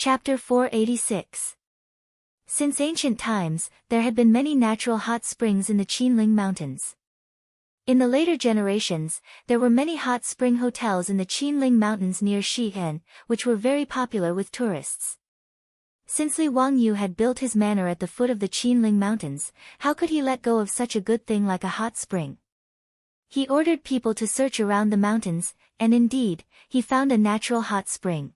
Chapter 486. Since ancient times, there had been many natural hot springs in the Qinling Mountains. In the later generations, there were many hot spring hotels in the Qinling Mountains near Xi'an, which were very popular with tourists. Since Li Wangyu had built his manor at the foot of the Qinling Mountains, how could he let go of such a good thing like a hot spring? He ordered people to search around the mountains, and indeed, he found a natural hot spring.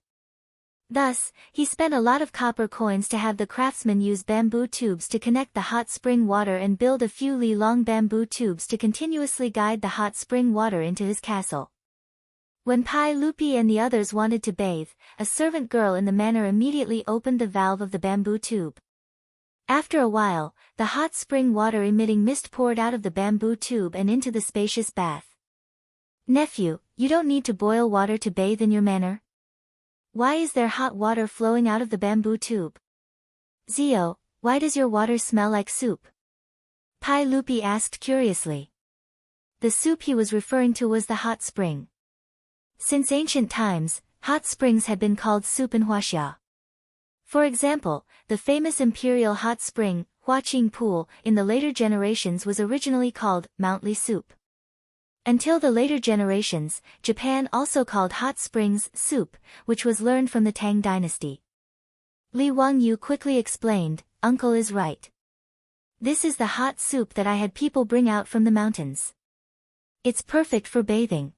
Thus, he spent a lot of copper coins to have the craftsmen use bamboo tubes to connect the hot spring water and build a few li-long bamboo tubes to continuously guide the hot spring water into his castle. When Pai Lupi and the others wanted to bathe, a servant girl in the manor immediately opened the valve of the bamboo tube. After a while, the hot spring water emitting mist poured out of the bamboo tube and into the spacious bath. "Nephew, you don't need to boil water to bathe in your manor. Why is there hot water flowing out of the bamboo tube? Zio, why does your water smell like soup?" Pai Lupi asked curiously. The soup he was referring to was the hot spring. Since ancient times, hot springs had been called soup in Huaxia. For example, the famous imperial hot spring, Huaqing Pool, in the later generations was originally called Mount Li Soup. Until the later generations, Japan also called hot springs soup, which was learned from the Tang dynasty. Li Wangyu quickly explained, "Uncle is right. This is the hot soup that I had people bring out from the mountains. It's perfect for bathing."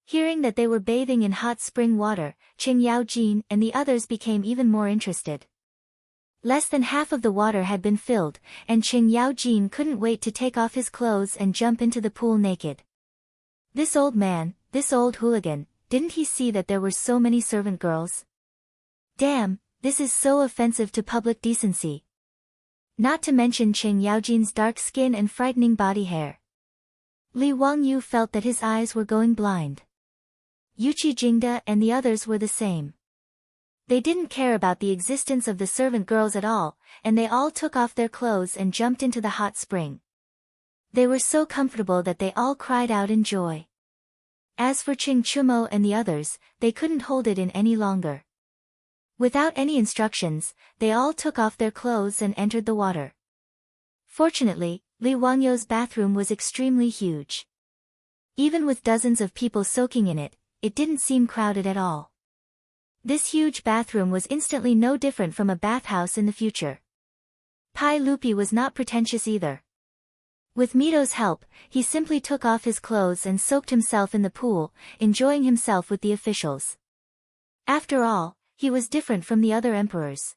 Hearing that they were bathing in hot spring water, Qing Yaojin and the others became even more interested. Less than half of the water had been filled, and Qing Yaojin couldn't wait to take off his clothes and jump into the pool naked. This old man, this old hooligan, didn't he see that there were so many servant girls? Damn, this is so offensive to public decency. Not to mention Qing Yaojin's dark skin and frightening body hair. Li Wangyu felt that his eyes were going blind. Yuqi Jingda and the others were the same. They didn't care about the existence of the servant girls at all, and they all took off their clothes and jumped into the hot spring. They were so comfortable that they all cried out in joy. As for Qing Chumo and the others, they couldn't hold it in any longer. Without any instructions, they all took off their clothes and entered the water. Fortunately, Li Wangyu's bathroom was extremely huge. Even with dozens of people soaking in it, it didn't seem crowded at all. This huge bathroom was instantly no different from a bathhouse in the future. Pai Lupi was not pretentious either. With Mito's help, he simply took off his clothes and soaked himself in the pool, enjoying himself with the officials. After all, he was different from the other emperors.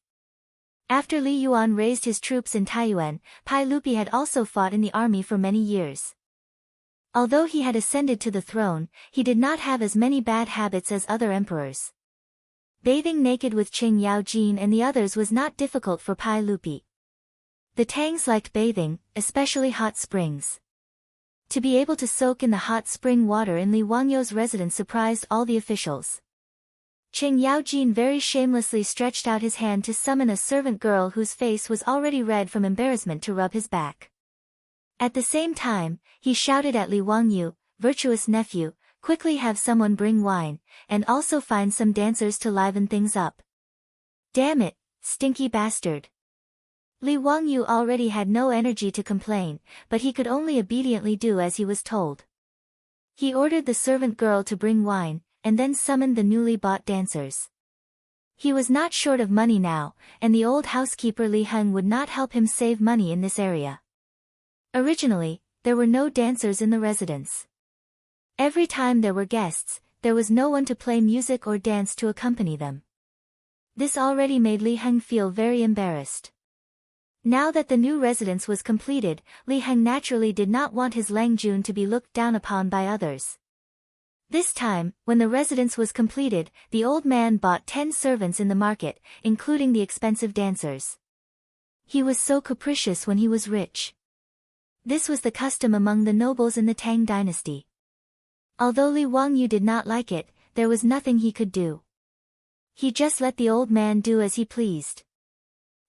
After Li Yuan raised his troops in Taiyuan, Pai Lupi had also fought in the army for many years. Although he had ascended to the throne, he did not have as many bad habits as other emperors. Bathing naked with Qing Yaojin and the others was not difficult for Pai Lupi. The Tangs liked bathing, especially hot springs. To be able to soak in the hot spring water in Li Wangyu's residence surprised all the officials. Qing Yaojin very shamelessly stretched out his hand to summon a servant girl whose face was already red from embarrassment to rub his back. At the same time, he shouted at Li Wangyu, "Virtuous nephew, quickly have someone bring wine, and also find some dancers to liven things up." "Damn it, stinky bastard." Li Wangyu already had no energy to complain, but he could only obediently do as he was told. He ordered the servant girl to bring wine, and then summoned the newly bought dancers. He was not short of money now, and the old housekeeper Li Heng would not help him save money in this area. Originally, there were no dancers in the residence. Every time there were guests, there was no one to play music or dance to accompany them. This already made Li Heng feel very embarrassed. Now that the new residence was completed, Li Heng naturally did not want his Langjun to be looked down upon by others. This time, when the residence was completed, the old man bought 10 servants in the market, including the expensive dancers. He was so capricious when he was rich. This was the custom among the nobles in the Tang dynasty. Although Li Wangyu did not like it, there was nothing he could do. He just let the old man do as he pleased.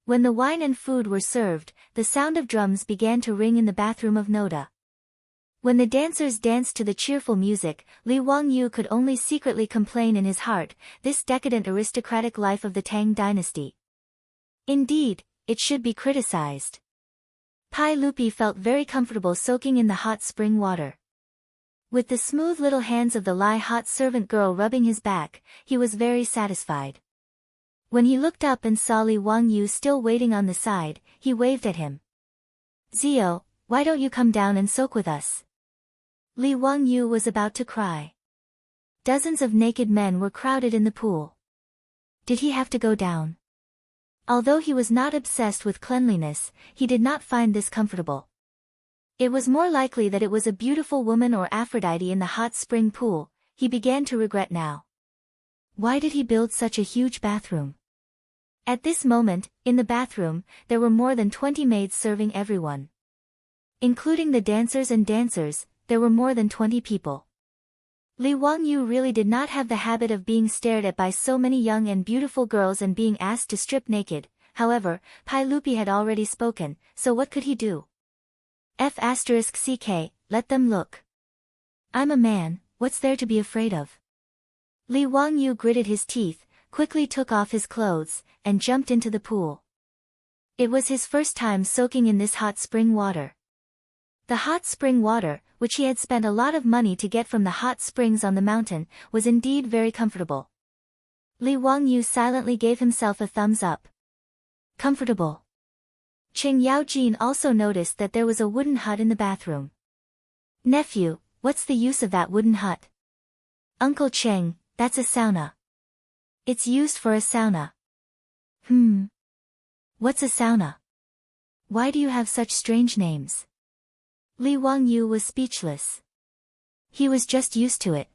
When the wine and food were served, the sound of drums began to ring in the bathroom of Noda. When the dancers danced to the cheerful music, Li Wangyu could only secretly complain in his heart, this decadent aristocratic life of the Tang dynasty. Indeed, it should be criticized. Pai Lupi felt very comfortable soaking in the hot spring water. With the smooth little hands of the hot servant girl rubbing his back, he was very satisfied. When he looked up and saw Li Wangyu still waiting on the side, he waved at him. "Zio, why don't you come down and soak with us?" Li Wangyu was about to cry. Dozens of naked men were crowded in the pool. Did he have to go down? Although he was not obsessed with cleanliness, he did not find this comfortable. It was more likely that it was a beautiful woman or Aphrodite in the hot spring pool, he began to regret now. Why did he build such a huge bathroom? At this moment, in the bathroom, there were more than 20 maids serving everyone. Including the dancers, there were more than 20 people. Li Wangyu really did not have the habit of being stared at by so many young and beautiful girls and being asked to strip naked. However, Pai Lupi had already spoken, so what could he do? F***ck, let them look. I'm a man, what's there to be afraid of? Li Wangyu gritted his teeth, quickly took off his clothes, and jumped into the pool. It was his first time soaking in this hot spring water. The hot spring water, which he had spent a lot of money to get from the hot springs on the mountain, was indeed very comfortable. Li Wangyu silently gave himself a thumbs up. Comfortable. Qing Yaojin also noticed that there was a wooden hut in the bathroom. "Nephew, what's the use of that wooden hut?" "Uncle Qing, that's a sauna. It's used for a sauna." What's a sauna? Why do you have such strange names?" Li Wangyu was speechless. He was just used to it.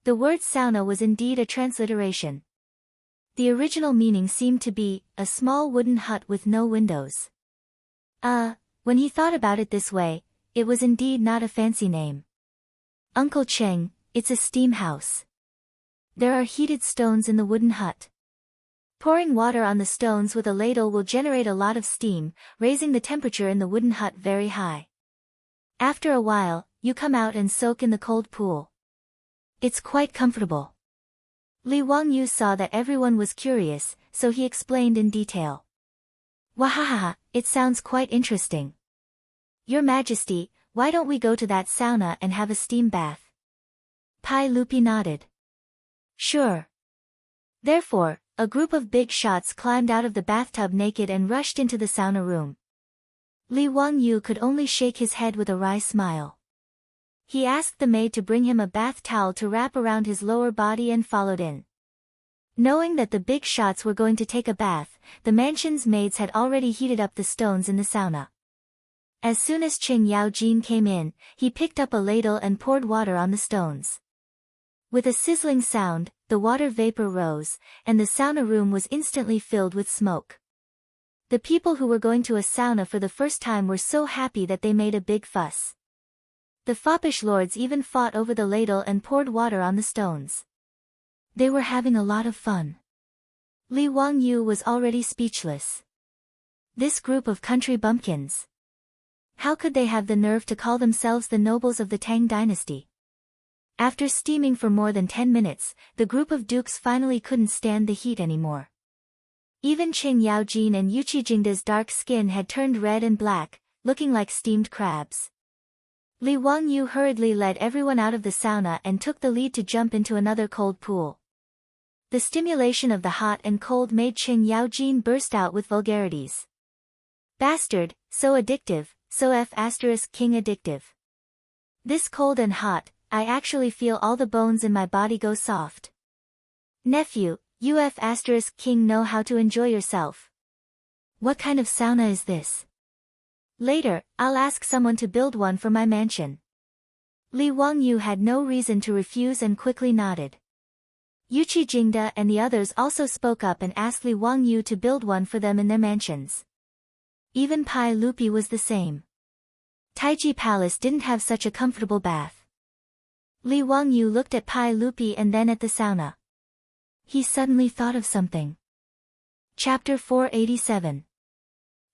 The word sauna was indeed a transliteration. The original meaning seemed to be, a small wooden hut with no windows. When he thought about it this way, it was indeed not a fancy name. "Uncle Cheng, it's a steam house. There are heated stones in the wooden hut. Pouring water on the stones with a ladle will generate a lot of steam, raising the temperature in the wooden hut very high. After a while, you come out and soak in the cold pool. It's quite comfortable." Li Wangyu saw that everyone was curious, so he explained in detail. "Wahahaha, it sounds quite interesting. Your Majesty, why don't we go to that sauna and have a steam bath?" Pai Lupi nodded. "Sure." Therefore, a group of big shots climbed out of the bathtub naked and rushed into the sauna room. Li Wangyu could only shake his head with a wry smile. He asked the maid to bring him a bath towel to wrap around his lower body and followed in. Knowing that the big shots were going to take a bath, the mansion's maids had already heated up the stones in the sauna. As soon as Qing Yaojin came in, he picked up a ladle and poured water on the stones. With a sizzling sound, the water vapor rose, and the sauna room was instantly filled with smoke. The people who were going to a sauna for the first time were so happy that they made a big fuss. The foppish lords even fought over the ladle and poured water on the stones. They were having a lot of fun. Li Wangyu was already speechless. This group of country bumpkins. How could they have the nerve to call themselves the nobles of the Tang dynasty? After steaming for more than 10 minutes, the group of dukes finally couldn't stand the heat anymore. Even Qing Yaojin and Yuqi Jingda's dark skin had turned red and black, looking like steamed crabs. Li Wangyu hurriedly led everyone out of the sauna and took the lead to jump into another cold pool. The stimulation of the hot and cold made Qing Yaojin burst out with vulgarities. "Bastard, so addictive, so King addictive. This cold and hot, I actually feel all the bones in my body go soft. Nephew, you King know how to enjoy yourself. What kind of sauna is this? Later, I'll ask someone to build one for my mansion." Li Wangyu had no reason to refuse and quickly nodded. Yuqi Jingda and the others also spoke up and asked Li Wangyu to build one for them in their mansions. Even Pai Lupi was the same. Taiji Palace didn't have such a comfortable bath. Li Wangyu looked at Pai Lupi and then at the sauna. He suddenly thought of something. Chapter 487.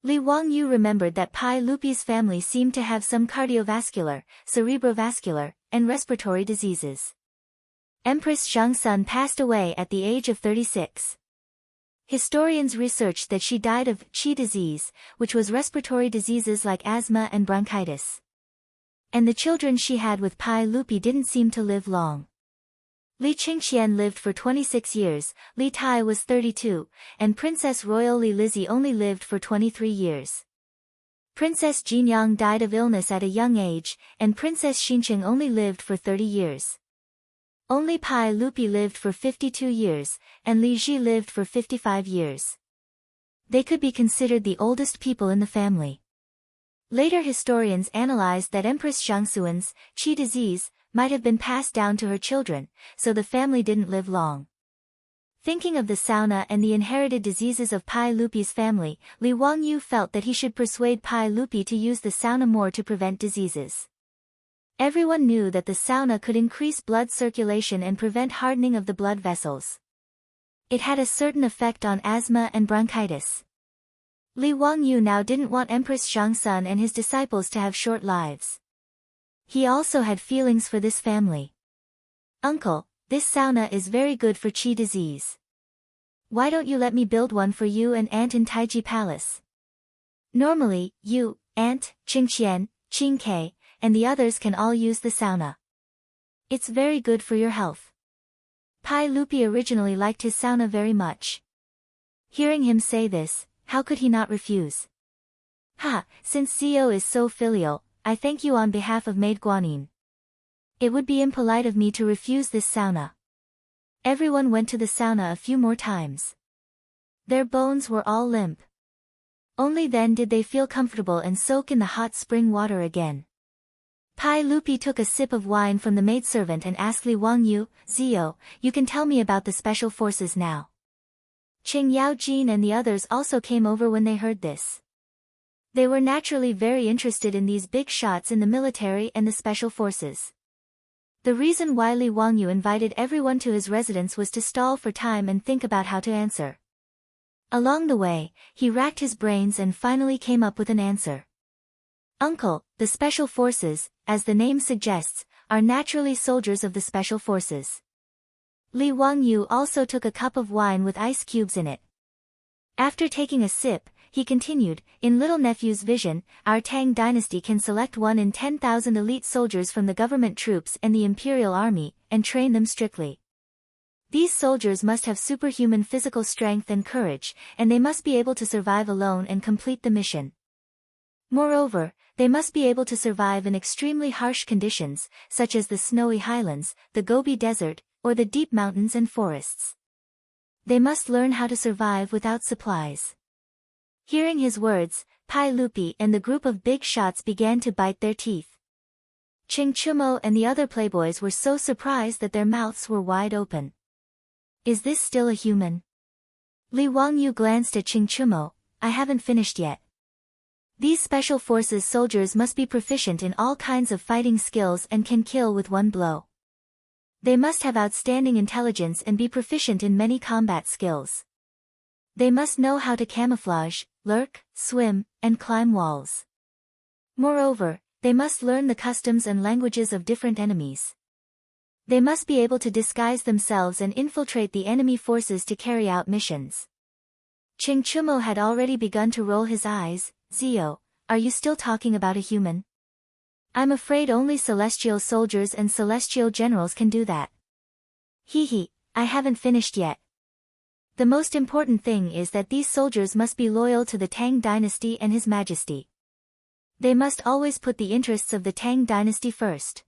Li Wangyu remembered that Pai Lupi's family seemed to have some cardiovascular, cerebrovascular, and respiratory diseases. Empress Zhangsun passed away at the age of 36. Historians researched that she died of qi disease, which was respiratory diseases like asthma and bronchitis. And the children she had with Pai Lupi didn't seem to live long. Li Qingxian lived for 26 years, Li Tai was 32, and Princess Royal Li Lizzie only lived for 23 years. Princess Jinyang died of illness at a young age, and Princess Xincheng only lived for 30 years. Only Pai Lupi lived for 52 years, and Li Ji lived for 55 years. They could be considered the oldest people in the family. Later historians analyzed that Empress Zhangsuan's qi disease might have been passed down to her children, so the family didn't live long. Thinking of the sauna and the inherited diseases of Pai Lupi's family, Li Wangyu felt that he should persuade Pai Lupi to use the sauna more to prevent diseases. Everyone knew that the sauna could increase blood circulation and prevent hardening of the blood vessels. It had a certain effect on asthma and bronchitis. Li Wangyu now didn't want Empress Zhangsun and his disciples to have short lives. He also had feelings for this family. "Uncle, this sauna is very good for qi disease. Why don't you let me build one for you and Aunt in Taiji Palace? Normally, you, Aunt, Qingqian, Qingke, and the others can all use the sauna. It's very good for your health." Pai Lupi originally liked his sauna very much. Hearing him say this, how could he not refuse? Since Zio is so filial, I thank you on behalf of Maid Guanyin. It would be impolite of me to refuse this sauna. Everyone went to the sauna a few more times. Their bones were all limp. Only then did they feel comfortable and soak in the hot spring water again. Pai Lupi took a sip of wine from the maidservant and asked Li Wangyu, "Zio, you can tell me about the special forces now." Qing Yaojin and the others also came over when they heard this. They were naturally very interested in these big shots in the military and the special forces. The reason why Li Wangyu invited everyone to his residence was to stall for time and think about how to answer. Along the way, he racked his brains and finally came up with an answer. "Uncle, the special forces, as the name suggests, are naturally soldiers of the special forces." Li Wangyu also took a cup of wine with ice cubes in it. After taking a sip, he continued, "In little nephew's vision, our Tang dynasty can select 1 in 10,000 elite soldiers from the government troops and the imperial army, and train them strictly. These soldiers must have superhuman physical strength and courage, and they must be able to survive alone and complete the mission. Moreover, they must be able to survive in extremely harsh conditions, such as the snowy highlands, the Gobi Desert, or the deep mountains and forests. They must learn how to survive without supplies." Hearing his words, Pai Lupi and the group of big shots began to bite their teeth. Qing Chumo and the other playboys were so surprised that their mouths were wide open. "Is this still a human?" Li Wangyu glanced at Qing Chumo. "I haven't finished yet. These special forces soldiers must be proficient in all kinds of fighting skills and can kill with one blow. They must have outstanding intelligence and be proficient in many combat skills. They must know how to camouflage, lurk, swim, and climb walls. Moreover, they must learn the customs and languages of different enemies. They must be able to disguise themselves and infiltrate the enemy forces to carry out missions." Qing Chumo had already begun to roll his eyes. "Zio, are you still talking about a human? I'm afraid only celestial soldiers and celestial generals can do that." I haven't finished yet. The most important thing is that these soldiers must be loyal to the Tang dynasty and His Majesty. They must always put the interests of the Tang dynasty first.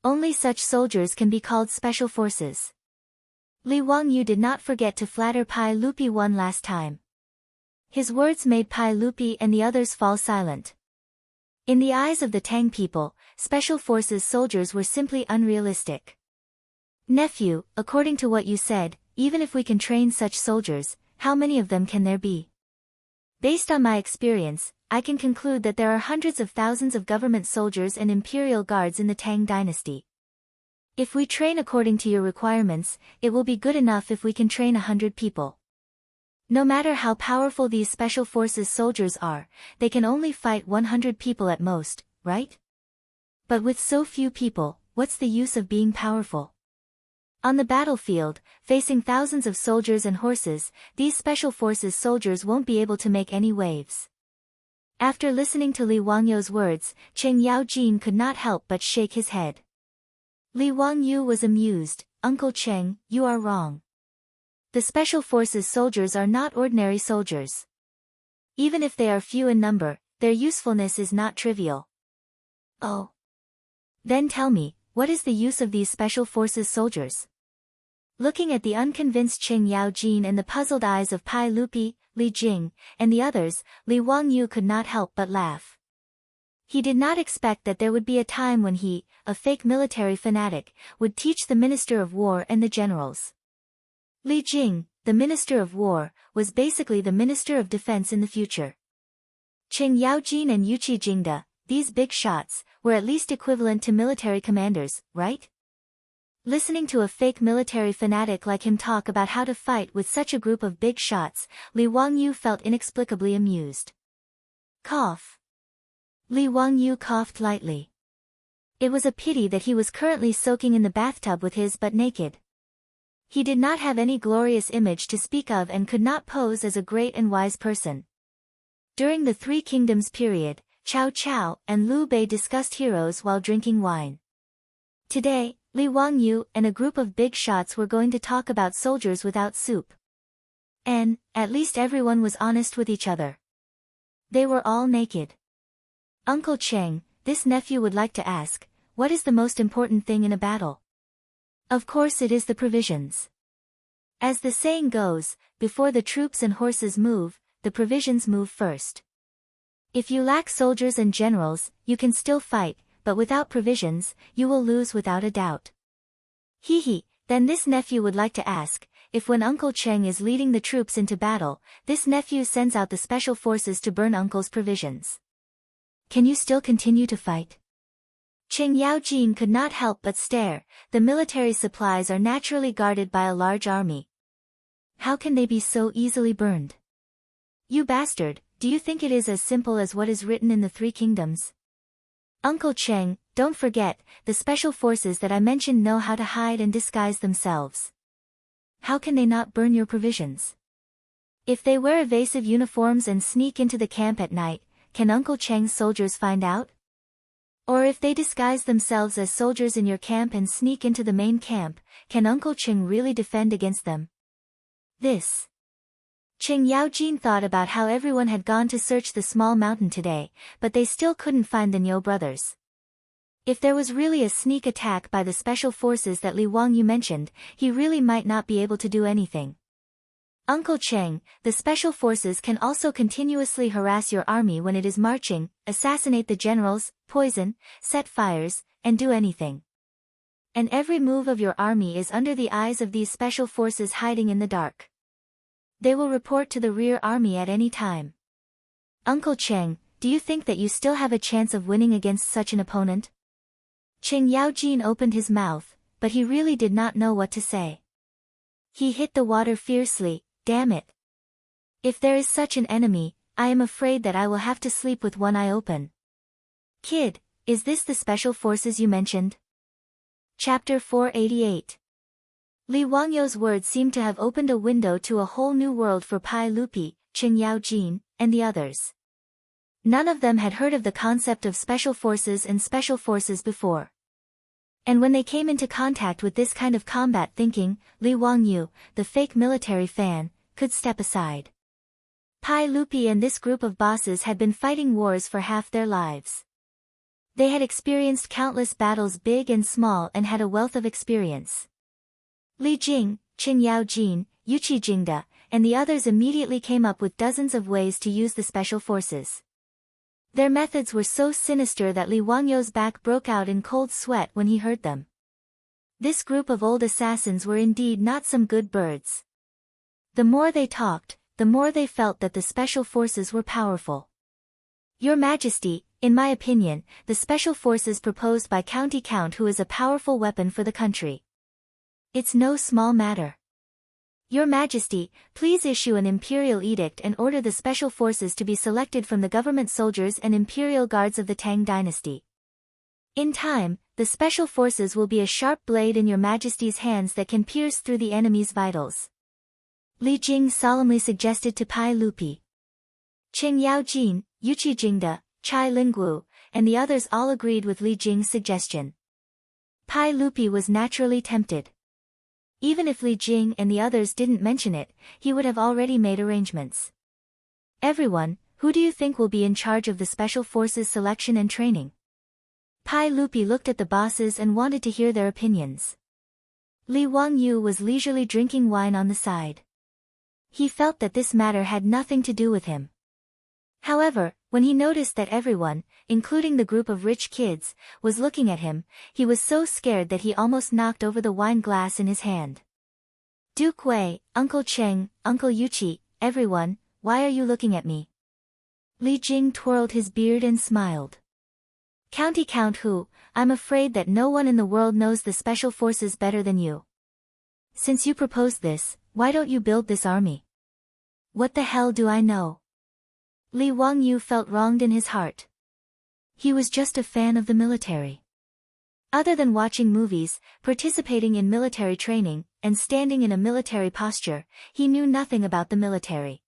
Only such soldiers can be called special forces." Li Wangyu did not forget to flatter Pai Lupi one last time. His words made Pai Lupi and the others fall silent. In the eyes of the Tang people, special forces soldiers were simply unrealistic. "Nephew, according to what you said, even if we can train such soldiers, how many of them can there be? Based on my experience, I can conclude that there are hundreds of thousands of government soldiers and imperial guards in the Tang dynasty. If we train according to your requirements, it will be good enough if we can train 100 people. No matter how powerful these special forces soldiers are, they can only fight 100 people at most, right? But with so few people, what's the use of being powerful? On the battlefield, facing thousands of soldiers and horses, these special forces soldiers won't be able to make any waves. After listening to Li Wangyu's words, Cheng Yaojin could not help but shake his head. Li Wangyu was amused. Uncle Cheng, you are wrong. The special forces soldiers are not ordinary soldiers. Even if they are few in number, their usefulness is not trivial. Oh. Then tell me, what is the use of these special forces soldiers? Looking at the unconvinced Cheng Yaojin and the puzzled eyes of Pai Lupi, Li Jing, and the others, Li Wangyu could not help but laugh. He did not expect that there would be a time when he, a fake military fanatic, would teach the Minister of War and the generals. Li Jing, the Minister of War, was basically the Minister of Defense in the future. Cheng Yaojin and Yuqi Jingda, these big shots, were at least equivalent to military commanders, right? Listening to a fake military fanatic like him talk about how to fight with such a group of big shots, Li Wangyu felt inexplicably amused. Cough. Li Wangyu coughed lightly. It was a pity that he was currently soaking in the bathtub with his butt naked. He did not have any glorious image to speak of and could not pose as a great and wise person. During the Three Kingdoms period, Cao Cao and Liu Bei discussed heroes while drinking wine. Today, Li Wangyu and a group of big shots were going to talk about soldiers without soup. And, at least everyone was honest with each other. They were all naked. Uncle Cheng, this nephew would like to ask, what is the most important thing in a battle? Of course it is the provisions. As the saying goes, before the troops and horses move, the provisions move first. If you lack soldiers and generals, you can still fight, but without provisions, you will lose without a doubt. Then this nephew would like to ask, if when Uncle Cheng is leading the troops into battle, this nephew sends out the special forces to burn Uncle's provisions. Can you still continue to fight? Cheng Yaojin could not help but stare. The military supplies are naturally guarded by a large army. How can they be so easily burned? You bastard, do you think it is as simple as what is written in the Three Kingdoms? Uncle Cheng, don't forget, the special forces that I mentioned know how to hide and disguise themselves. How can they not burn your provisions? If they wear evasive uniforms and sneak into the camp at night, can Uncle Cheng's soldiers find out? Or if they disguise themselves as soldiers in your camp and sneak into the main camp, can Uncle Cheng really defend against them? This. Cheng Yaojin thought about how everyone had gone to search the small mountain today, but they still couldn't find the Niu brothers. If there was really a sneak attack by the special forces that Li Wangyu mentioned, he really might not be able to do anything. Uncle Cheng, the special forces can also continuously harass your army when it is marching, assassinate the generals, poison, set fires, and do anything. And every move of your army is under the eyes of these special forces hiding in the dark. They will report to the rear army at any time. Uncle Cheng, do you think that you still have a chance of winning against such an opponent? Cheng Yaojin opened his mouth, but he really did not know what to say. He hit the water fiercely. Damn it. If there is such an enemy, I am afraid that I will have to sleep with one eye open. Kid, is this the special forces you mentioned? Chapter 488. Li Wangyu's words seemed to have opened a window to a whole new world for Pai Lupi, Cheng Yaojin, and the others. None of them had heard of the concept of special forces and special forces before. And when they came into contact with this kind of combat thinking, Li Wangyu, the fake military fan, could step aside. Pai Lupi and this group of bosses had been fighting wars for half their lives. They had experienced countless battles big and small and had a wealth of experience. Li Jing, Cheng Yaojin, Yuqi Jingda, and the others immediately came up with dozens of ways to use the special forces. Their methods were so sinister that Li Wangyu's back broke out in cold sweat when he heard them. This group of old assassins were indeed not some good birds. The more they talked, the more they felt that the special forces were powerful. Your Majesty, in my opinion, the special forces proposed by County Count who is a powerful weapon for the country. It's no small matter. Your Majesty, please issue an imperial edict and order the special forces to be selected from the government soldiers and imperial guards of the Tang dynasty. In time, the special forces will be a sharp blade in your Majesty's hands that can pierce through the enemy's vitals. Li Jing solemnly suggested to Pai Lupi. Qing Yaojin, Yuqi Jingde, Chai Lingguo, and the others all agreed with Li Jing's suggestion. Pai Lupi was naturally tempted. Even if Li Jing and the others didn't mention it, he would have already made arrangements. Everyone, who do you think will be in charge of the special forces selection and training? Pai Lupi looked at the bosses and wanted to hear their opinions. Li Wangyu was leisurely drinking wine on the side. He felt that this matter had nothing to do with him. However, when he noticed that everyone, including the group of rich kids, was looking at him, he was so scared that he almost knocked over the wine glass in his hand. Duke Wei, Uncle Cheng, Uncle Yuqi, everyone, why are you looking at me? Li Jing twirled his beard and smiled. County Count Hu, I'm afraid that no one in the world knows the special forces better than you. Since you proposed this, why don't you build this army? What the hell do I know? Li Wangyu felt wronged in his heart. He was just a fan of the military. Other than watching movies, participating in military training, and standing in a military posture, he knew nothing about the military.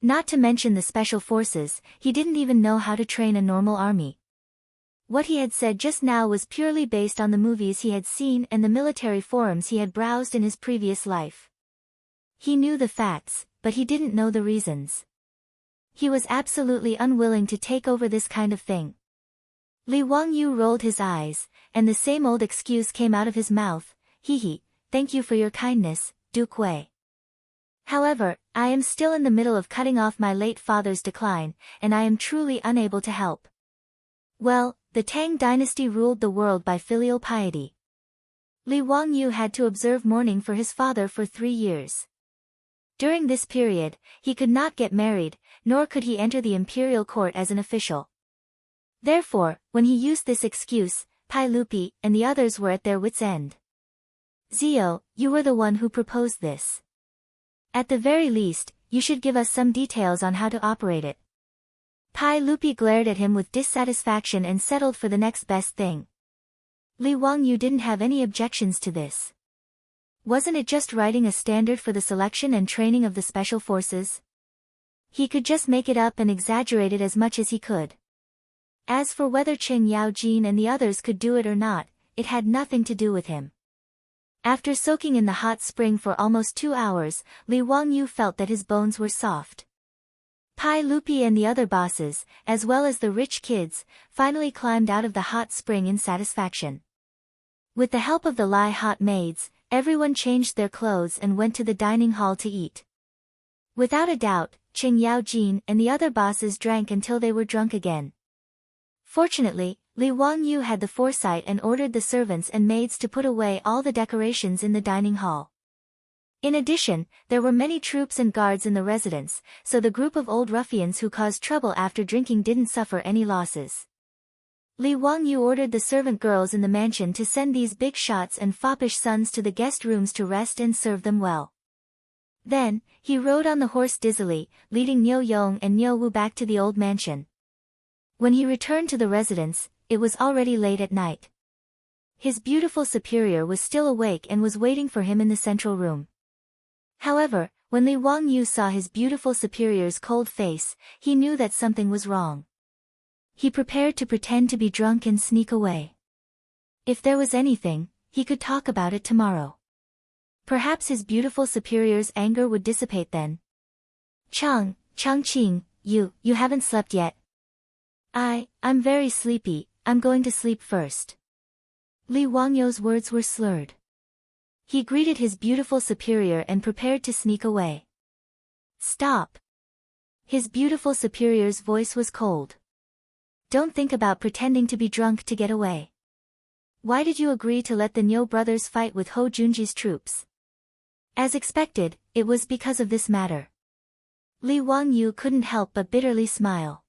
Not to mention the special forces, he didn't even know how to train a normal army. What he had said just now was purely based on the movies he had seen and the military forums he had browsed in his previous life. He knew the facts, but he didn't know the reasons. He was absolutely unwilling to take over this kind of thing. Li Wangyu rolled his eyes, and the same old excuse came out of his mouth, "Hee, thank you for your kindness, Duke Wei. However, I am still in the middle of cutting off my late father's decline, and I am truly unable to help." Well, the Tang dynasty ruled the world by filial piety. Li Wangyu had to observe mourning for his father for 3 years. During this period, he could not get married, nor could he enter the imperial court as an official. Therefore, when he used this excuse, Pai Lupi and the others were at their wits' end. Zio, you were the one who proposed this. At the very least, you should give us some details on how to operate it. Pai Lupi glared at him with dissatisfaction and settled for the next best thing. Li Wangyu didn't have any objections to this. Wasn't it just writing a standard for the selection and training of the special forces? He could just make it up and exaggerate it as much as he could. As for whether Qing Yaojin and the others could do it or not, it had nothing to do with him. After soaking in the hot spring for almost 2 hours, Li Wangyu felt that his bones were soft. Pai Lupi and the other bosses, as well as the rich kids, finally climbed out of the hot spring in satisfaction. With the help of the Lai hot maids, everyone changed their clothes and went to the dining hall to eat. Without a doubt, Qing Yaojin and the other bosses drank until they were drunk again. Fortunately, Li Wangyu had the foresight and ordered the servants and maids to put away all the decorations in the dining hall. In addition, there were many troops and guards in the residence, so the group of old ruffians who caused trouble after drinking didn't suffer any losses. Li Wangyu ordered the servant girls in the mansion to send these big shots and foppish sons to the guest rooms to rest and serve them well. Then, he rode on the horse dizzily, leading Niu Yong and Niu Wu back to the old mansion. When he returned to the residence, it was already late at night. His beautiful superior was still awake and was waiting for him in the central room. However, when Li Wangyu saw his beautiful superior's cold face, he knew that something was wrong. He prepared to pretend to be drunk and sneak away. If there was anything, he could talk about it tomorrow. Perhaps his beautiful superior's anger would dissipate then. Changqing, you haven't slept yet. I'm very sleepy, I'm going to sleep first. Li Wangyu's words were slurred. He greeted his beautiful superior and prepared to sneak away. Stop! His beautiful superior's voice was cold. Don't think about pretending to be drunk to get away. Why did you agree to let the Niu brothers fight with Ho Junji's troops? As expected, it was because of this matter. Li Wangyu couldn't help but bitterly smile.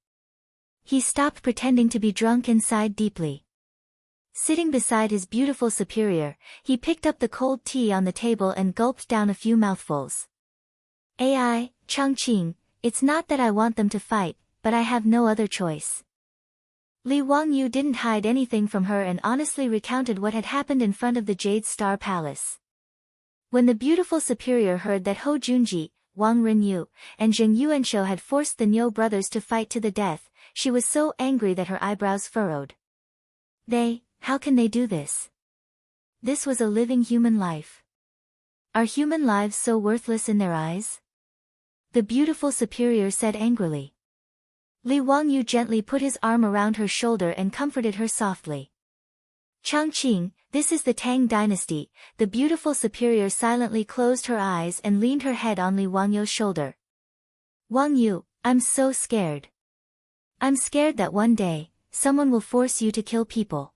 He stopped pretending to be drunk and sighed deeply. Sitting beside his beautiful superior, he picked up the cold tea on the table and gulped down a few mouthfuls. "Ai, Changqing, it's not that I want them to fight, but I have no other choice." Li Wangyu didn't hide anything from her and honestly recounted what had happened in front of the Jade Star Palace. When the beautiful superior heard that Hou Junji, Wang Renyu, and Zheng Yuanshou had forced the Niu brothers to fight to the death, she was so angry that her eyebrows furrowed. How can they do this? This was a living human life. Are human lives so worthless in their eyes? The beautiful superior said angrily. Li Wangyu gently put his arm around her shoulder and comforted her softly. "Changqing, this is the Tang dynasty." The beautiful superior silently closed her eyes and leaned her head on Li Wangyu's shoulder. "Wangyu, I'm so scared. I'm scared that one day, someone will force you to kill people.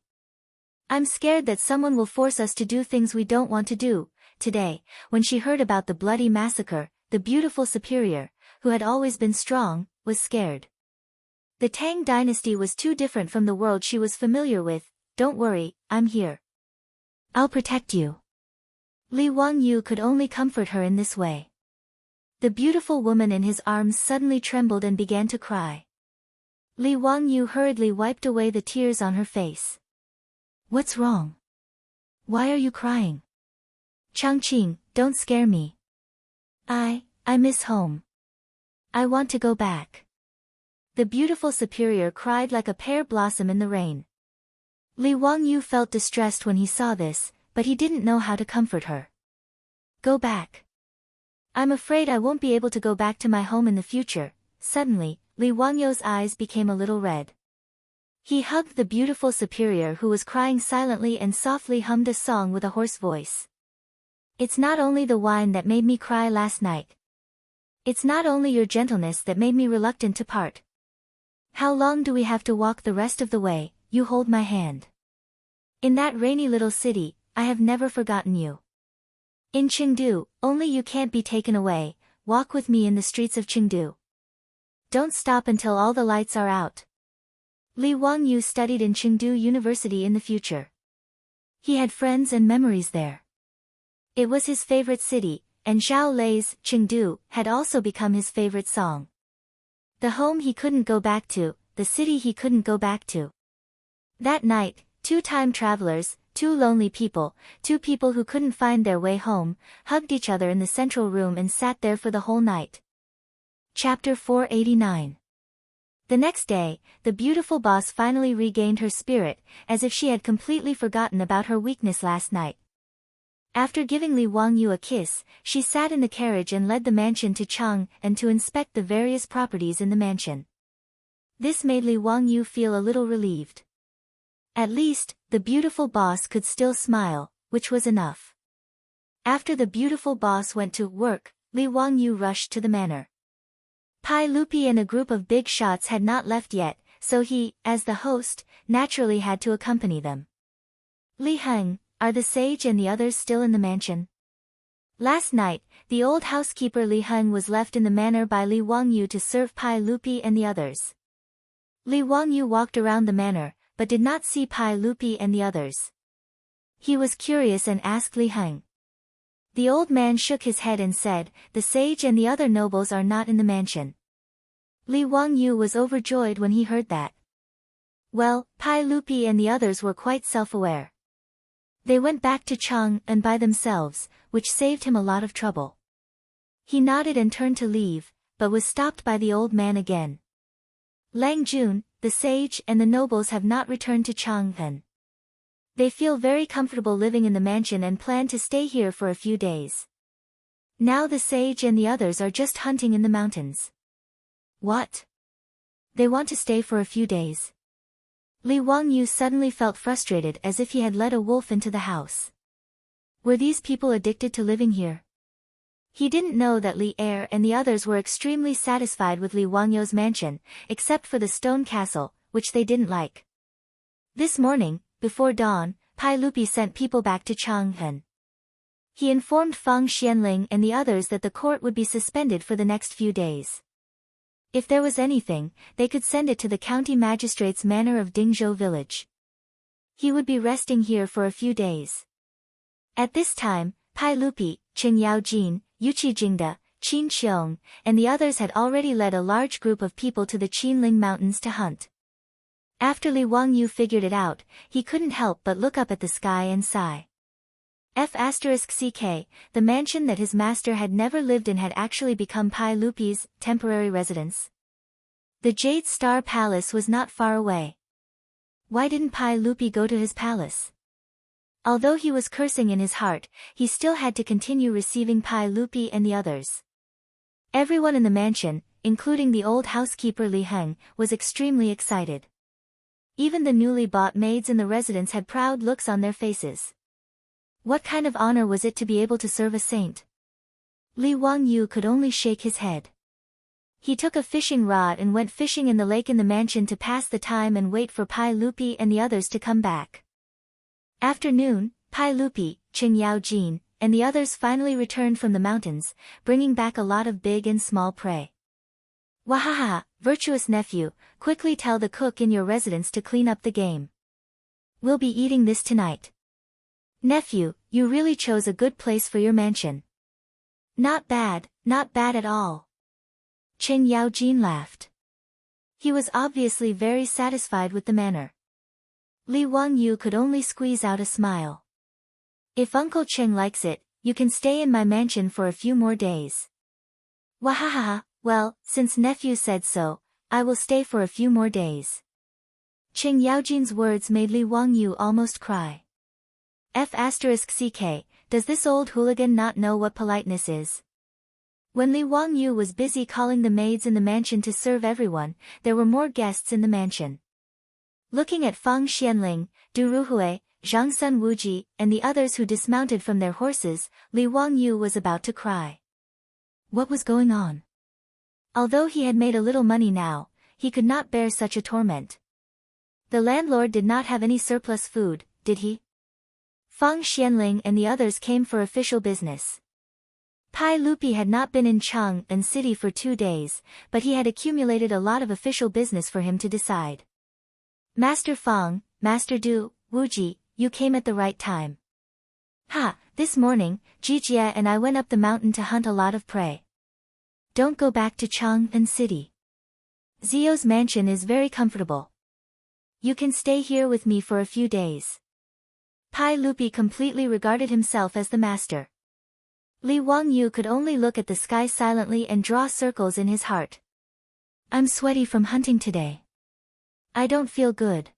I'm scared that someone will force us to do things we don't want to do." Today, when she heard about the bloody massacre, the beautiful superior, who had always been strong, was scared. The Tang dynasty was too different from the world she was familiar with. "Don't worry, I'm here. I'll protect you." Li Wangyu could only comfort her in this way. The beautiful woman in his arms suddenly trembled and began to cry. Li Wangyu hurriedly wiped away the tears on her face. "What's wrong? Why are you crying?" "Changqing, don't scare me. I miss home. I want to go back." The beautiful superior cried like a pear blossom in the rain. Li Wangyu felt distressed when he saw this, but he didn't know how to comfort her. "Go back. I'm afraid I won't be able to go back to my home in the future." Suddenly, Li Wangyu's eyes became a little red. He hugged the beautiful superior who was crying silently and softly hummed a song with a hoarse voice. "It's not only the wine that made me cry last night. It's not only your gentleness that made me reluctant to part. How long do we have to walk the rest of the way? You hold my hand. In that rainy little city, I have never forgotten you. In Chengdu, only you can't be taken away. Walk with me in the streets of Chengdu. Don't stop until all the lights are out." Li Wangyu studied in Chengdu University in the future. He had friends and memories there. It was his favorite city, and Zhao Lei's Chengdu had also become his favorite song. The home he couldn't go back to, the city he couldn't go back to. That night, two time travelers, two lonely people, two people who couldn't find their way home, hugged each other in the central room and sat there for the whole night. Chapter 489. The next day, the beautiful boss finally regained her spirit, as if she had completely forgotten about her weakness last night. After giving Li Wangyu a kiss, she sat in the carriage and led the mansion to Chang and to inspect the various properties in the mansion. This made Li Wangyu feel a little relieved. At least, the beautiful boss could still smile, which was enough. After the beautiful boss went to work, Li Wangyu rushed to the manor. Pai Lupi and a group of big shots had not left yet, so he, as the host, naturally had to accompany them. "Li Heng, are the sage and the others still in the mansion?" Last night, the old housekeeper Li Heng was left in the manor by Li Wangyu to serve Pai Lupi and the others. Li Wangyu walked around the manor, but did not see Pai Lupi and the others. He was curious and asked Li Heng. The old man shook his head and said, "The sage and the other nobles are not in the mansion." Li Wangyu was overjoyed when he heard that. Well, Pai Lupi and the others were quite self-aware. They went back to Chang and by themselves, which saved him a lot of trouble. He nodded and turned to leave, but was stopped by the old man again. "Lang Jun, the sage and the nobles have not returned to Chang'an. They feel very comfortable living in the mansion and plan to stay here for a few days. Now the sage and the others are just hunting in the mountains." "What? They want to stay for a few days?" Li Wangyu suddenly felt frustrated as if he had let a wolf into the house. Were these people addicted to living here? He didn't know that Li Er and the others were extremely satisfied with Li Wangyu's mansion, except for the stone castle, which they didn't like. This morning, before dawn, Pai Lupi sent people back to Chang'an. He informed Fang Xianling and the others that the court would be suspended for the next few days. If there was anything, they could send it to the county magistrate's manor of Dingzhou village. He would be resting here for a few days. At this time, Pai Lupi, Qing Yaojin, Yuqi Jingda, Qin Xiong, and the others had already led a large group of people to the Qinling Mountains to hunt. After Li Wangyu figured it out, he couldn't help but look up at the sky and sigh. *CK, the mansion that his master had never lived in had actually become Pai Lupi's temporary residence. The Jade Star Palace was not far away. Why didn't Pai Lupi go to his palace? Although he was cursing in his heart, he still had to continue receiving Pai Lupi and the others. Everyone in the mansion, including the old housekeeper Li Heng, was extremely excited. Even the newly bought maids in the residence had proud looks on their faces. What kind of honor was it to be able to serve a saint? Li Wangyu could only shake his head. He took a fishing rod and went fishing in the lake in the mansion to pass the time and wait for Pai Lupi and the others to come back. After noon, Pai Lupi, Qing Yaojin, and the others finally returned from the mountains, bringing back a lot of big and small prey. Wahaha, virtuous nephew, quickly tell the cook in your residence to clean up the game. We'll be eating this tonight. Nephew, you really chose a good place for your mansion. Not bad at all. Qing Yaojin laughed. He was obviously very satisfied with the manner. Li Wangyu could only squeeze out a smile. If Uncle Qing likes it, you can stay in my mansion for a few more days. Wahaha, well, since nephew said so, I will stay for a few more days. Qing Yaojin's words made Li Wangyu almost cry. *CK, does this old hooligan not know what politeness is? When Li Wangyu was busy calling the maids in the mansion to serve everyone, there were more guests in the mansion. Looking at Feng Xianling, Du Ruhui, Zhang Sun Wuji, and the others who dismounted from their horses, Li Wangyu was about to cry. What was going on? Although he had made a little money now, he could not bear such a torment. The landlord did not have any surplus food, did he? Feng Xianling and the others came for official business. Pai Lupi had not been in Chang'an City for 2 days, but he had accumulated a lot of official business for him to decide. Master Feng, Master Du, Wuji, you came at the right time. This morning, Jijia and I went up the mountain to hunt a lot of prey. Don't go back to Chang'an City. Zio's mansion is very comfortable. You can stay here with me for a few days. Pai Lupi completely regarded himself as the master. Li Wangyu could only look at the sky silently and draw circles in his heart. I'm sweaty from hunting today. I don't feel good.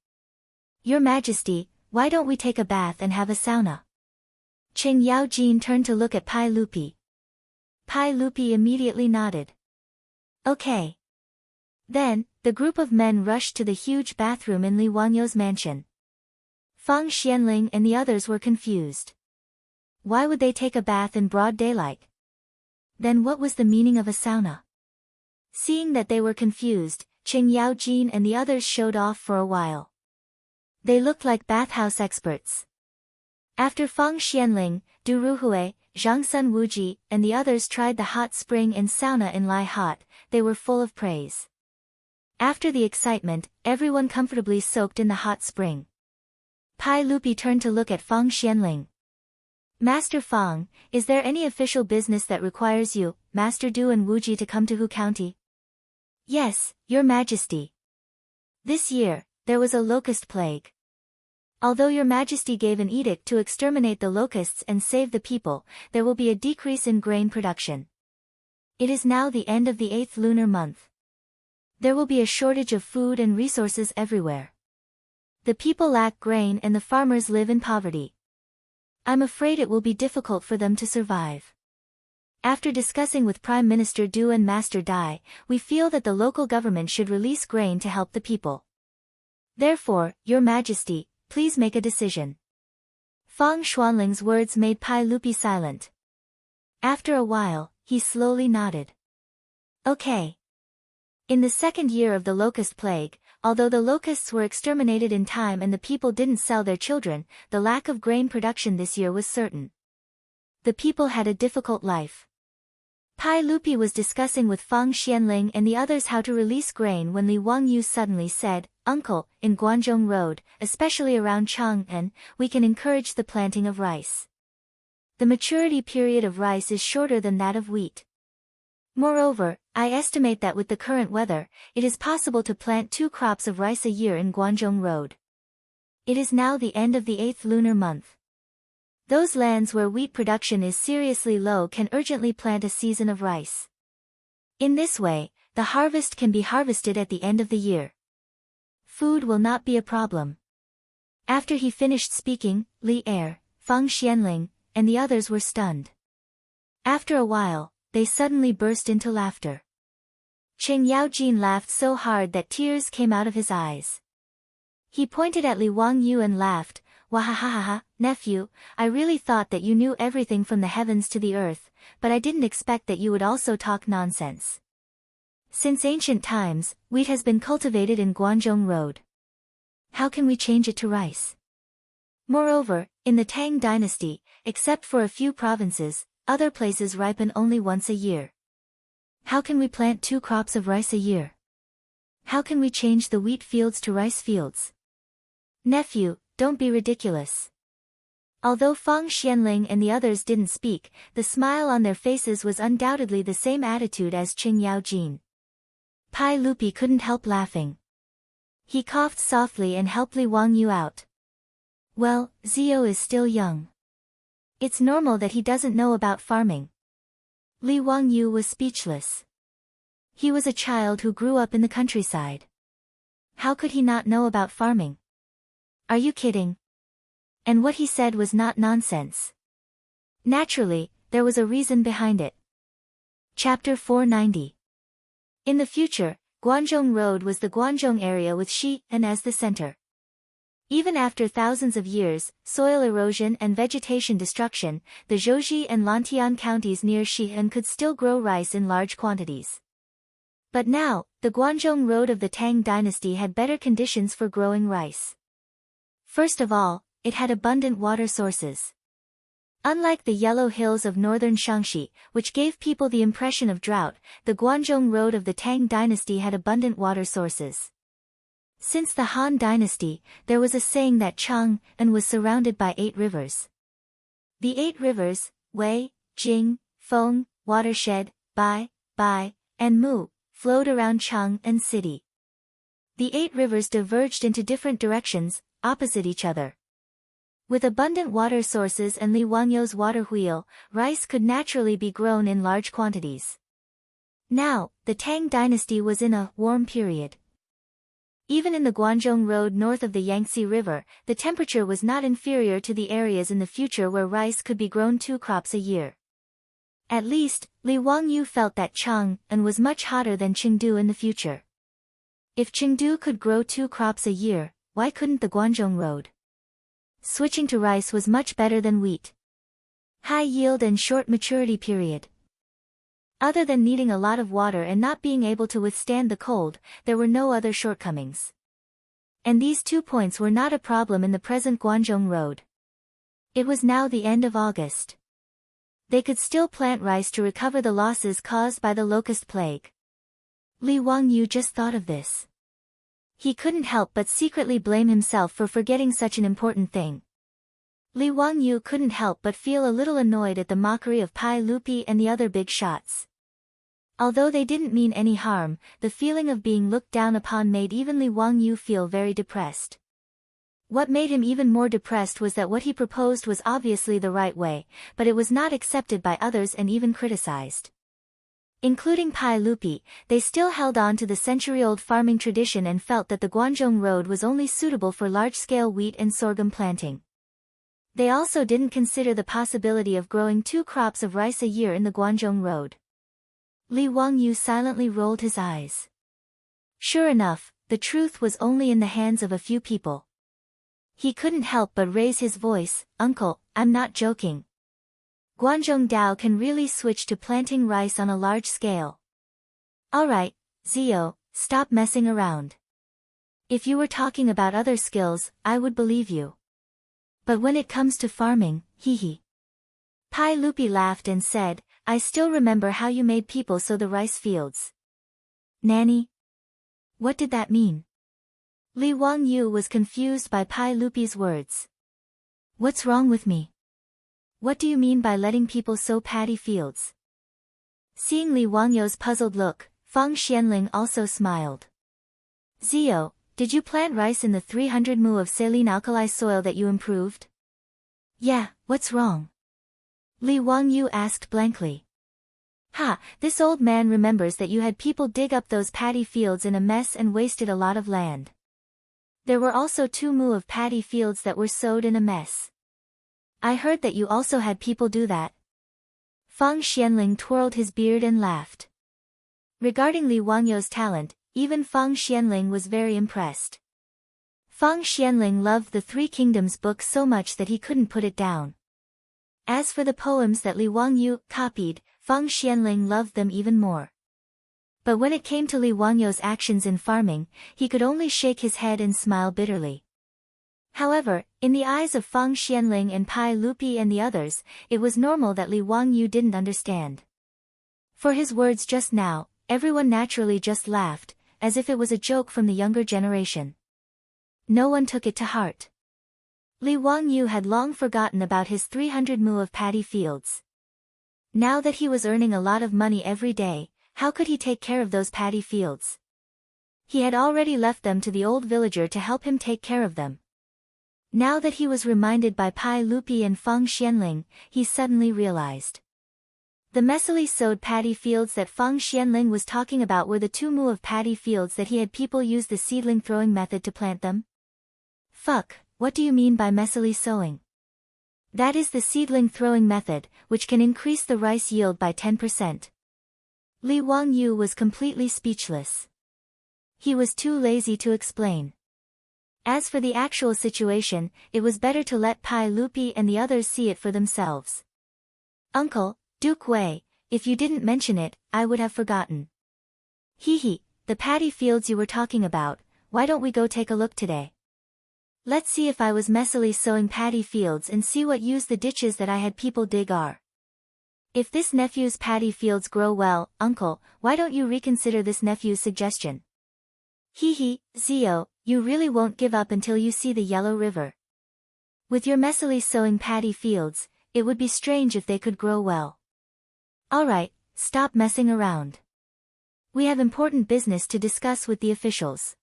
Your Majesty, why don't we take a bath and have a sauna? Qing Yaojin turned to look at Pai Lupi. Pai Lupi immediately nodded. Okay. Then, the group of men rushed to the huge bathroom in Li Wangyu's mansion. Feng Xianling and the others were confused. Why would they take a bath in broad daylight? Then what was the meaning of a sauna? Seeing that they were confused, Qing Yaojin and the others showed off for a while. They looked like bathhouse experts. After Feng Xianling, Du Ruhui, Zhang Sun Wuji, and the others tried the hot spring and sauna in Lai Hot, they were full of praise. After the excitement, everyone comfortably soaked in the hot spring. Pai Lupi turned to look at Feng Xianling. Master Feng, is there any official business that requires you, Master Du and Wuji to come to Hu County? Yes, Your Majesty. This year, there was a locust plague. Although Your Majesty gave an edict to exterminate the locusts and save the people, there will be a decrease in grain production. It is now the end of the 8th lunar month. There will be a shortage of food and resources everywhere. The people lack grain and the farmers live in poverty. I'm afraid it will be difficult for them to survive. After discussing with Prime Minister Du and Master Dai, we feel that the local government should release grain to help the people. Therefore, Your Majesty, please make a decision. Feng Xuanling's words made Pai Lupi silent. After a while, he slowly nodded. Okay. In the 2nd year of the locust plague, although the locusts were exterminated in time and the people didn't sell their children, the lack of grain production this year was certain. The people had a difficult life. Pai Lupi was discussing with Fang Xianling and the others how to release grain when Li Wangyu suddenly said, "Uncle, in Guanzhong Road, especially around Chang'an, we can encourage the planting of rice. The maturity period of rice is shorter than that of wheat. Moreover, I estimate that with the current weather, it is possible to plant 2 crops of rice a year in Guanzhong Road. It is now the end of the 8th lunar month. Those lands where wheat production is seriously low can urgently plant a season of rice. In this way, the harvest can be harvested at the end of the year. Food will not be a problem." After he finished speaking, Li Er, Fang Xianling, and the others were stunned. After a while, they suddenly burst into laughter. Qing Yaojin laughed so hard that tears came out of his eyes. He pointed at Li Wangyu and laughed, "Wahahaha, nephew, I really thought that you knew everything from the heavens to the earth, but I didn't expect that you would also talk nonsense. Since ancient times, wheat has been cultivated in Guanzhong Road. How can we change it to rice? Moreover, in the Tang dynasty, except for a few provinces, other places ripen only once a year. How can we plant 2 crops of rice a year? How can we change the wheat fields to rice fields? Nephew, don't be ridiculous." Although Fang Xianling and the others didn't speak, the smile on their faces was undoubtedly the same attitude as Qing Yaojin. Pai Lupi couldn't help laughing. He coughed softly and helped Li Wangyu out. "Well, Zio is still young. It's normal that he doesn't know about farming." Li Wangyu was speechless. He was a child who grew up in the countryside. How could he not know about farming? Are you kidding? And what he said was not nonsense. Naturally, there was a reason behind it. Chapter 490. In the future, Guanzhong Road was the Guanzhong area with Xi'an as the center. Even after thousands of years, soil erosion and vegetation destruction, the Zhouzhi and Lantian counties near Xi'an could still grow rice in large quantities. But now, the Guanzhong Road of the Tang dynasty had better conditions for growing rice. First of all, it had abundant water sources. Unlike the yellow hills of northern Shaanxi, which gave people the impression of drought, the Guanzhong Road of the Tang dynasty had abundant water sources. Since the Han dynasty, there was a saying that Chang'an was surrounded by 8 rivers. The 8 rivers, Wei, Jing, Feng, Watershed, Bai, and Mu, flowed around Chang'an city. The 8 rivers diverged into different directions, opposite each other. With abundant water sources and Li Wangyu's water wheel, rice could naturally be grown in large quantities. Now, the Tang dynasty was in a warm period. Even in the Guanzhong Road north of the Yangtze River, the temperature was not inferior to the areas in the future where rice could be grown 2 crops a year. At least, Li Wangyu felt that Chang'an was much hotter than Chengdu in the future. If Chengdu could grow 2 crops a year, why couldn't the Guanzhong Road? Switching to rice was much better than wheat. High yield and short maturity period. Other than needing a lot of water and not being able to withstand the cold, there were no other shortcomings. And these 2 points were not a problem in the present Guanzhong Road. It was now the end of August. They could still plant rice to recover the losses caused by the locust plague. Li Wangyu just thought of this. He couldn't help but secretly blame himself for forgetting such an important thing. Li Wangyu couldn't help but feel a little annoyed at the mockery of Pai Lupi and the other big shots. Although they didn't mean any harm, the feeling of being looked down upon made even Li Wangyu feel very depressed. What made him even more depressed was that what he proposed was obviously the right way, but it was not accepted by others and even criticized. Including Pai Lupi, they still held on to the century-old farming tradition and felt that the Guanzhong Road was only suitable for large-scale wheat and sorghum planting. They also didn't consider the possibility of growing 2 crops of rice a year in the Guanzhong Road. Li Wangyu silently rolled his eyes. Sure enough, the truth was only in the hands of a few people. He couldn't help but raise his voice, "Uncle, I'm not joking. Guanzhong Dao can really switch to planting rice on a large scale." "Alright, Zio, stop messing around. If you were talking about other skills, I would believe you. But when it comes to farming, hee hee." Pai Lupi laughed and said, I still remember how you made people sow the rice fields. Nanny? What did that mean? Li Wangyu was confused by Pai Lupi's words. What's wrong with me? What do you mean by letting people sow paddy fields? Seeing Li Wangyu's puzzled look, Fang Xianling also smiled. Zio, did you plant rice in the 300 mu of saline alkali soil that you improved? Yeah, what's wrong? Li Wangyu asked blankly. Ha, this old man remembers that you had people dig up those paddy fields in a mess and wasted a lot of land. There were also 2 mu of paddy fields that were sowed in a mess. I heard that you also had people do that. Fang Xianling twirled his beard and laughed. Regarding Li Wangyu's talent, even Fang Xianling was very impressed. Fang Xianling loved the Three Kingdoms book so much that he couldn't put it down. As for the poems that Li Wangyu copied, Fang Xianling loved them even more. But when it came to Li Wangyu's actions in farming, he could only shake his head and smile bitterly. However, in the eyes of Fang Xianling and Pai Lupi and the others, it was normal that Li Wangyu didn't understand. For his words just now, everyone naturally just laughed, as if it was a joke from the younger generation. No one took it to heart. Li Wangyu had long forgotten about his 300 mu of paddy fields. Now that he was earning a lot of money every day, how could he take care of those paddy fields? He had already left them to the old villager to help him take care of them. Now that he was reminded by Pai Lupi and Fang Xianling, he suddenly realized. The messily sowed paddy fields that Fang Xianling was talking about were the 2 mu of paddy fields that he had people use the seedling throwing method to plant them. Fuck, what do you mean by messily sowing? That is the seedling throwing method, which can increase the rice yield by 10%. Li Wangyu was completely speechless. He was too lazy to explain. As for the actual situation, it was better to let Pai Lupi and the others see it for themselves. Uncle, Duke Wei, if you didn't mention it, I would have forgotten. Hee, the paddy fields you were talking about, why don't we go take a look today? Let's see if I was messily sowing paddy fields and see what use the ditches that I had people dig are. If this nephew's paddy fields grow well, uncle, why don't you reconsider this nephew's suggestion? Hee, Zio, you really won't give up until you see the Yellow River. With your messily sowing paddy fields, it would be strange if they could grow well. Alright, stop messing around. We have important business to discuss with the officials.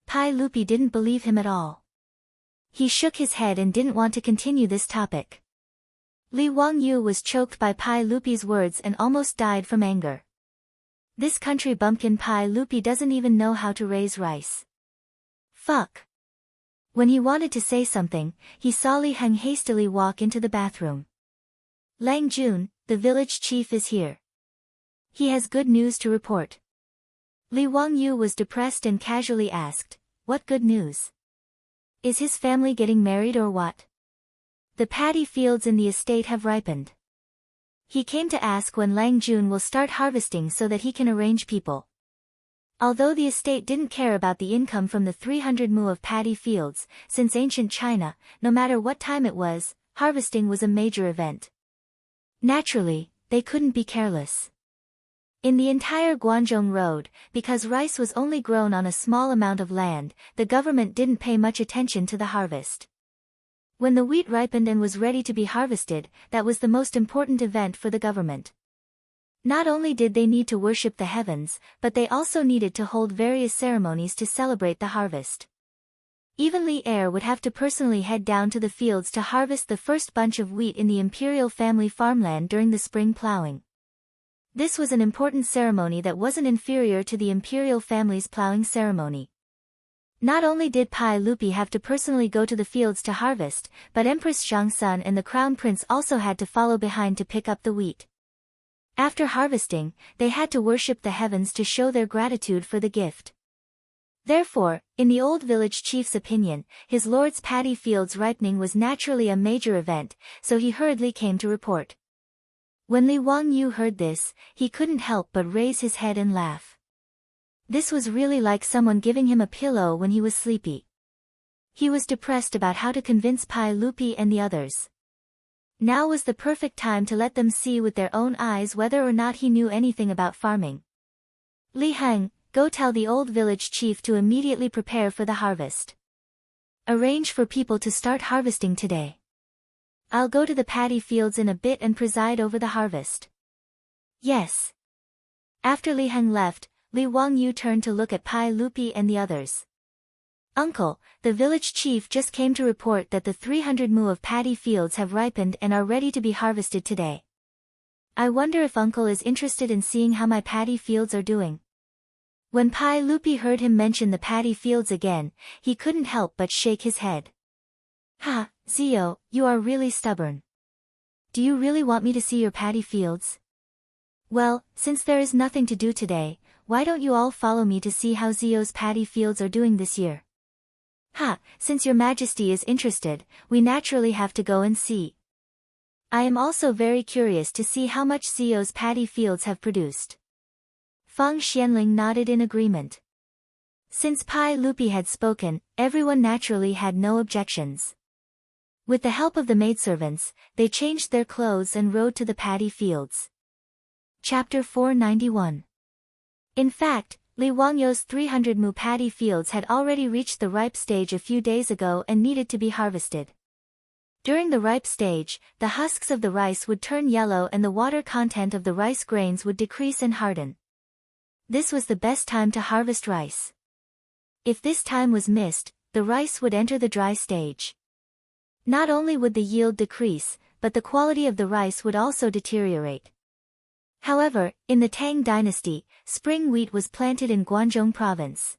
Pai Lupi didn't believe him at all. He shook his head and didn't want to continue this topic. Li Wangyu was choked by Pai Lupi's words and almost died from anger. This country bumpkin Pai Lupi doesn't even know how to raise rice. Fuck. When he wanted to say something, he saw Li Heng hastily walk into the bathroom. Lang Jun, the village chief is here. He has good news to report. Li Wangyu was depressed and casually asked, what good news? Is his family getting married or what? The paddy fields in the estate have ripened. He came to ask when Lang Jun will start harvesting so that he can arrange people. Although the estate didn't care about the income from the 300 mu of paddy fields, since ancient China, no matter what time it was, harvesting was a major event. Naturally, they couldn't be careless. In the entire Guanzhong Road, because rice was only grown on a small amount of land, the government didn't pay much attention to the harvest. When the wheat ripened and was ready to be harvested, that was the most important event for the government. Not only did they need to worship the heavens, but they also needed to hold various ceremonies to celebrate the harvest. Even Li Heir would have to personally head down to the fields to harvest the first bunch of wheat in the imperial family farmland during the spring plowing. This was an important ceremony that wasn't inferior to the imperial family's plowing ceremony. Not only did Pai Lupi have to personally go to the fields to harvest, but Empress Zhangsun and the crown prince also had to follow behind to pick up the wheat. After harvesting, they had to worship the heavens to show their gratitude for the gift. Therefore, in the old village chief's opinion, his lord's paddy fields ripening was naturally a major event, so he hurriedly came to report. When Li Wangyu heard this, he couldn't help but raise his head and laugh. This was really like someone giving him a pillow when he was sleepy. He was depressed about how to convince Pai Lupi and the others. Now was the perfect time to let them see with their own eyes whether or not he knew anything about farming. Li Heng, go tell the old village chief to immediately prepare for the harvest. Arrange for people to start harvesting today. I'll go to the paddy fields in a bit and preside over the harvest. Yes. After Li Heng left, Li Wangyu turned to look at Pai Lupi and the others. Uncle, the village chief just came to report that the 300 mu of paddy fields have ripened and are ready to be harvested today. I wonder if Uncle is interested in seeing how my paddy fields are doing. When Pai Lupi heard him mention the paddy fields again, he couldn't help but shake his head. Ha, Zio, you are really stubborn. Do you really want me to see your paddy fields? Well, since there is nothing to do today, why don't you all follow me to see how Zio's paddy fields are doing this year? Ha, since your majesty is interested, we naturally have to go and see. I am also very curious to see how much Zio's paddy fields have produced. Feng Xianling nodded in agreement. Since Pai Lupi had spoken, everyone naturally had no objections. With the help of the maidservants, they changed their clothes and rode to the paddy fields. Chapter 491. In fact, Li Wangyu's 300 mu paddy fields had already reached the ripe stage a few days ago and needed to be harvested. During the ripe stage, the husks of the rice would turn yellow and the water content of the rice grains would decrease and harden. This was the best time to harvest rice. If this time was missed, the rice would enter the dry stage. Not only would the yield decrease, but the quality of the rice would also deteriorate. However, in the Tang dynasty, spring wheat was planted in Guangdong province.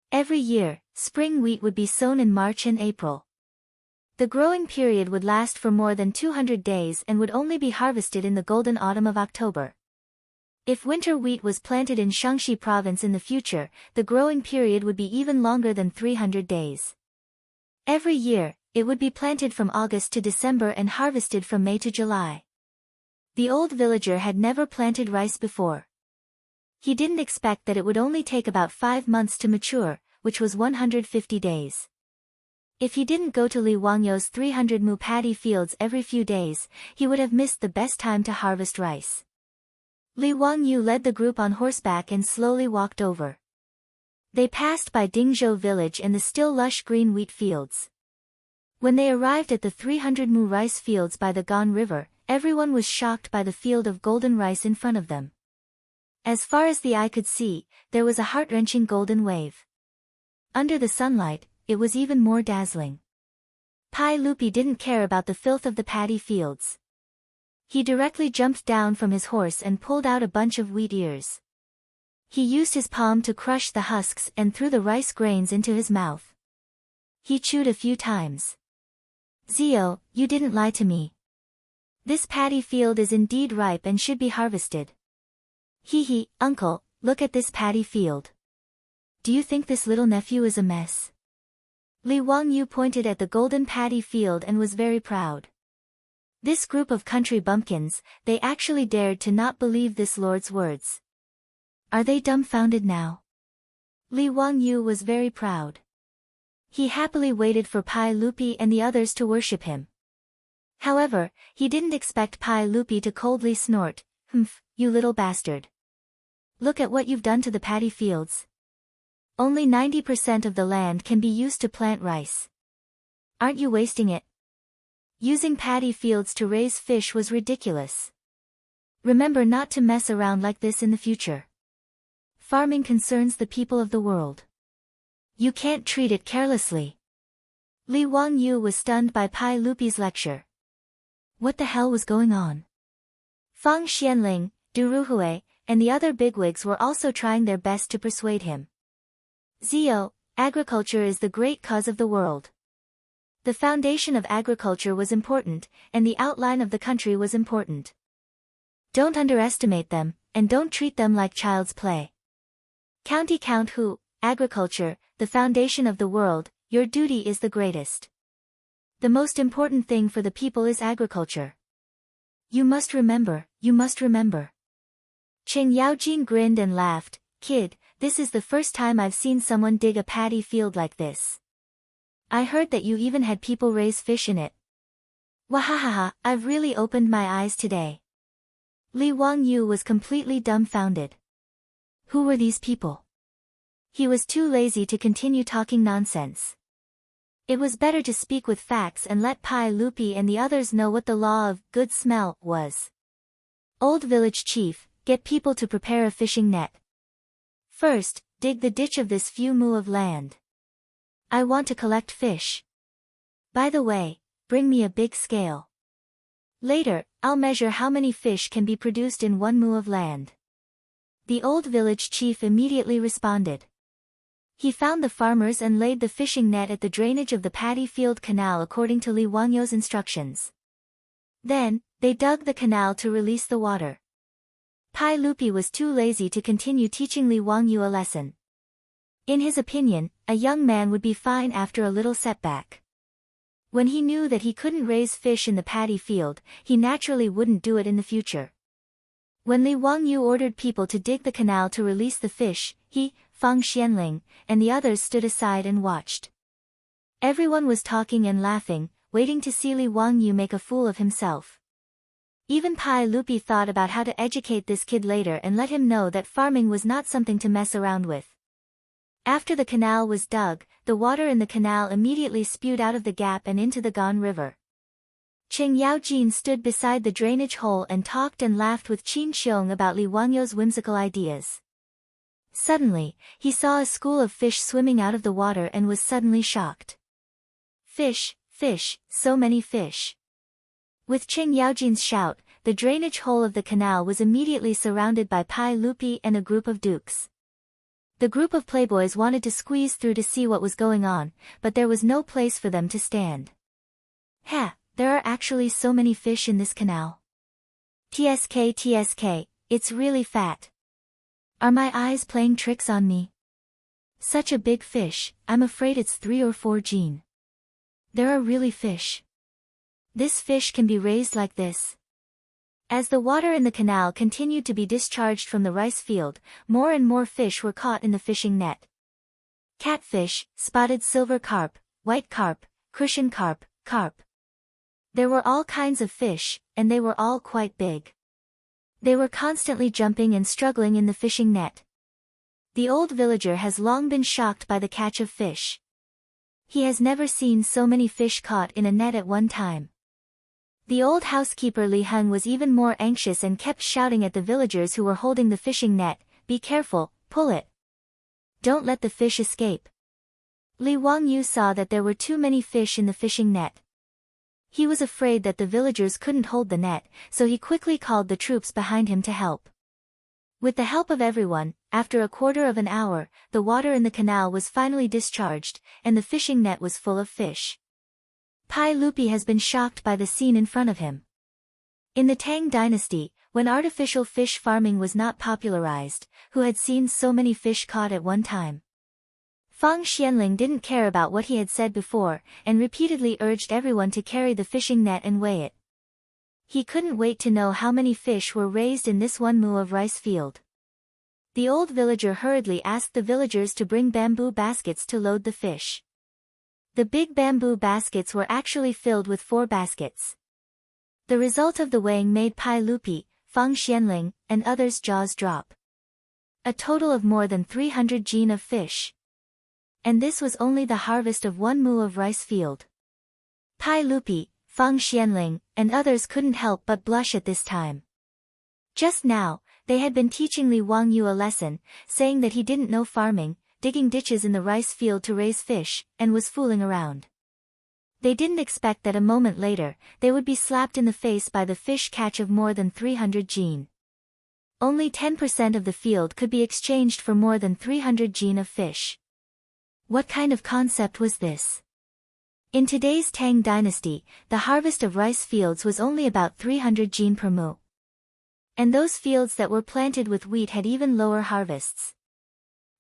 Every year, spring wheat would be sown in March and April. The growing period would last for more than 200 days and would only be harvested in the golden autumn of October. If winter wheat was planted in Shaanxi province in the future, the growing period would be even longer than 300 days. Every year, it would be planted from August to December and harvested from May to July. The old villager had never planted rice before. He didn't expect that it would only take about 5 months to mature, which was 150 days. If he didn't go to Li Wangyu's 300 mu paddy fields every few days, he would have missed the best time to harvest rice. Li Wangyu led the group on horseback and slowly walked over. They passed by Dingzhou village and the still lush green wheat fields. When they arrived at the 300 mu rice fields by the Gan River, everyone was shocked by the field of golden rice in front of them. As far as the eye could see, there was a heart-wrenching golden wave. Under the sunlight, it was even more dazzling. Pai Lupi didn't care about the filth of the paddy fields. He directly jumped down from his horse and pulled out a bunch of wheat ears. He used his palm to crush the husks and threw the rice grains into his mouth. He chewed a few times. Zio, you didn't lie to me. This paddy field is indeed ripe and should be harvested. Hee, uncle, look at this paddy field. Do you think this little nephew is a mess? Li Wangyu pointed at the golden paddy field and was very proud. This group of country bumpkins, they actually dared to not believe this lord's words. Are they dumbfounded now? Li Wangyu was very proud. He happily waited for Pai Lupi and the others to worship him. However, he didn't expect Pai Lupi to coldly snort, "Humph, you little bastard. Look at what you've done to the paddy fields. Only 90% of the land can be used to plant rice. Aren't you wasting it? Using paddy fields to raise fish was ridiculous. Remember not to mess around like this in the future. Farming concerns the people of the world. You can't treat it carelessly." Li Wangyu was stunned by Pai Lupi's lecture. What the hell was going on? Feng Xianling, Du Ruhui, and the other bigwigs were also trying their best to persuade him. Zio, agriculture is the great cause of the world. The foundation of agriculture was important, and the outline of the country was important. Don't underestimate them, and don't treat them like child's play. County Count Hu, agriculture, the foundation of the world, your duty is the greatest. The most important thing for the people is agriculture. You must remember, you must remember. Qing Yaojin grinned and laughed, "Kid, this is the first time I've seen someone dig a paddy field like this. I heard that you even had people raise fish in it. Wahahaha, I've really opened my eyes today. Li Wangyu was completely dumbfounded. Who were these people? He was too lazy to continue talking nonsense. It was better to speak with facts and let Pai Lupi and the others know what the law of good smell was. Old village chief, get people to prepare a fishing net. First, dig the ditch of this few mu of land. I want to collect fish. By the way, bring me a big scale. Later, I'll measure how many fish can be produced in 1 mu of land. The old village chief immediately responded. He found the farmers and laid the fishing net at the drainage of the paddy field canal according to Li Wangyu's instructions. Then, they dug the canal to release the water. Pai Lupi was too lazy to continue teaching Li Wangyu a lesson. In his opinion, a young man would be fine after a little setback. When he knew that he couldn't raise fish in the paddy field, he naturally wouldn't do it in the future. When Li Wangyu ordered people to dig the canal to release the fish, he, Fang Xianling, and the others stood aside and watched. Everyone was talking and laughing, waiting to see Li Wangyu make a fool of himself. Even Pai Lupi thought about how to educate this kid later and let him know that farming was not something to mess around with. After the canal was dug, the water in the canal immediately spewed out of the gap and into the Gan River. Qing Yaojin stood beside the drainage hole and talked and laughed with Qin Xiong about Li Wangyu's whimsical ideas. Suddenly, he saw a school of fish swimming out of the water and was suddenly shocked. Fish, fish, so many fish. With Qing Yaojin's shout, the drainage hole of the canal was immediately surrounded by Pai Lupi and a group of dukes. The group of playboys wanted to squeeze through to see what was going on, but there was no place for them to stand. Ha, there are actually so many fish in this canal. TSK, it's really fat. Are my eyes playing tricks on me? Such a big fish, I'm afraid it's 3 or 4 gene. There are really fish. This fish can be raised like this. As the water in the canal continued to be discharged from the rice field, more and more fish were caught in the fishing net. Catfish, spotted silver carp, white carp, cushion carp, carp. There were all kinds of fish, and they were all quite big. They were constantly jumping and struggling in the fishing net. The old villager has long been shocked by the catch of fish. He has never seen so many fish caught in a net at one time. The old housekeeper Li Heng was even more anxious and kept shouting at the villagers who were holding the fishing net, "Be careful, pull it. Don't let the fish escape." Li Wangyu saw that there were too many fish in the fishing net. He was afraid that the villagers couldn't hold the net, so he quickly called the troops behind him to help. With the help of everyone, after a quarter of an hour, the water in the canal was finally discharged, and the fishing net was full of fish. Pai Lupi has been shocked by the scene in front of him. In the Tang dynasty, when artificial fish farming was not popularized, who had seen so many fish caught at one time? Fang Xianling didn't care about what he had said before, and repeatedly urged everyone to carry the fishing net and weigh it. He couldn't wait to know how many fish were raised in this 1 mu of rice field. The old villager hurriedly asked the villagers to bring bamboo baskets to load the fish. The big bamboo baskets were actually filled with 4 baskets. The result of the weighing made Pai Lupi, Fang Xianling, and others' jaws drop. A total of more than 300 jin of fish. And this was only the harvest of 1 mu of rice field. Pai Lupi, Fang Xianling, and others couldn't help but blush at this time. Just now, they had been teaching Li Wangyu a lesson, saying that he didn't know farming, digging ditches in the rice field to raise fish, and was fooling around. They didn't expect that a moment later, they would be slapped in the face by the fish catch of more than 300 jin. Only 10% of the field could be exchanged for more than 300 jin of fish. What kind of concept was this? In today's Tang dynasty, the harvest of rice fields was only about 300 jin per mu. And those fields that were planted with wheat had even lower harvests.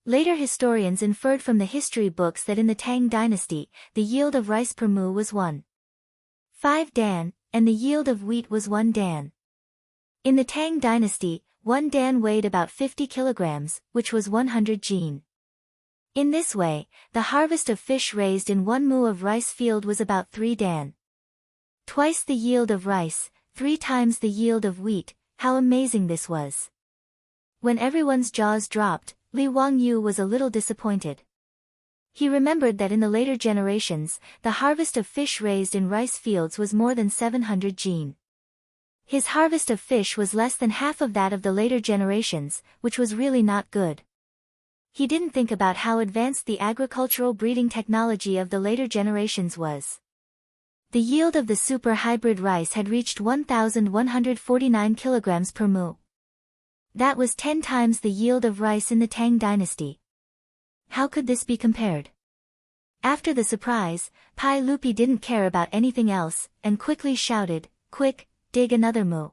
Later historians inferred from the history books that in the Tang dynasty, the yield of rice per mu was 1.5 dan, and the yield of wheat was 1 dan. In the Tang dynasty, 1 dan weighed about 50 kilograms, which was 100 jin. In this way, the harvest of fish raised in 1 mu of rice field was about 3 dan. Twice the yield of rice, 3 times the yield of wheat, how amazing this was. When everyone's jaws dropped, Li Wangyu was a little disappointed. He remembered that in the later generations, the harvest of fish raised in rice fields was more than 700 jin. His harvest of fish was less than half of that of the later generations, which was really not good. He didn't think about how advanced the agricultural breeding technology of the later generations was. The yield of the super hybrid rice had reached 1,149 kilograms per mu. That was 10 times the yield of rice in the Tang dynasty. How could this be compared? After the surprise, Pai Lupi didn't care about anything else, and quickly shouted, "Quick, dig another mu.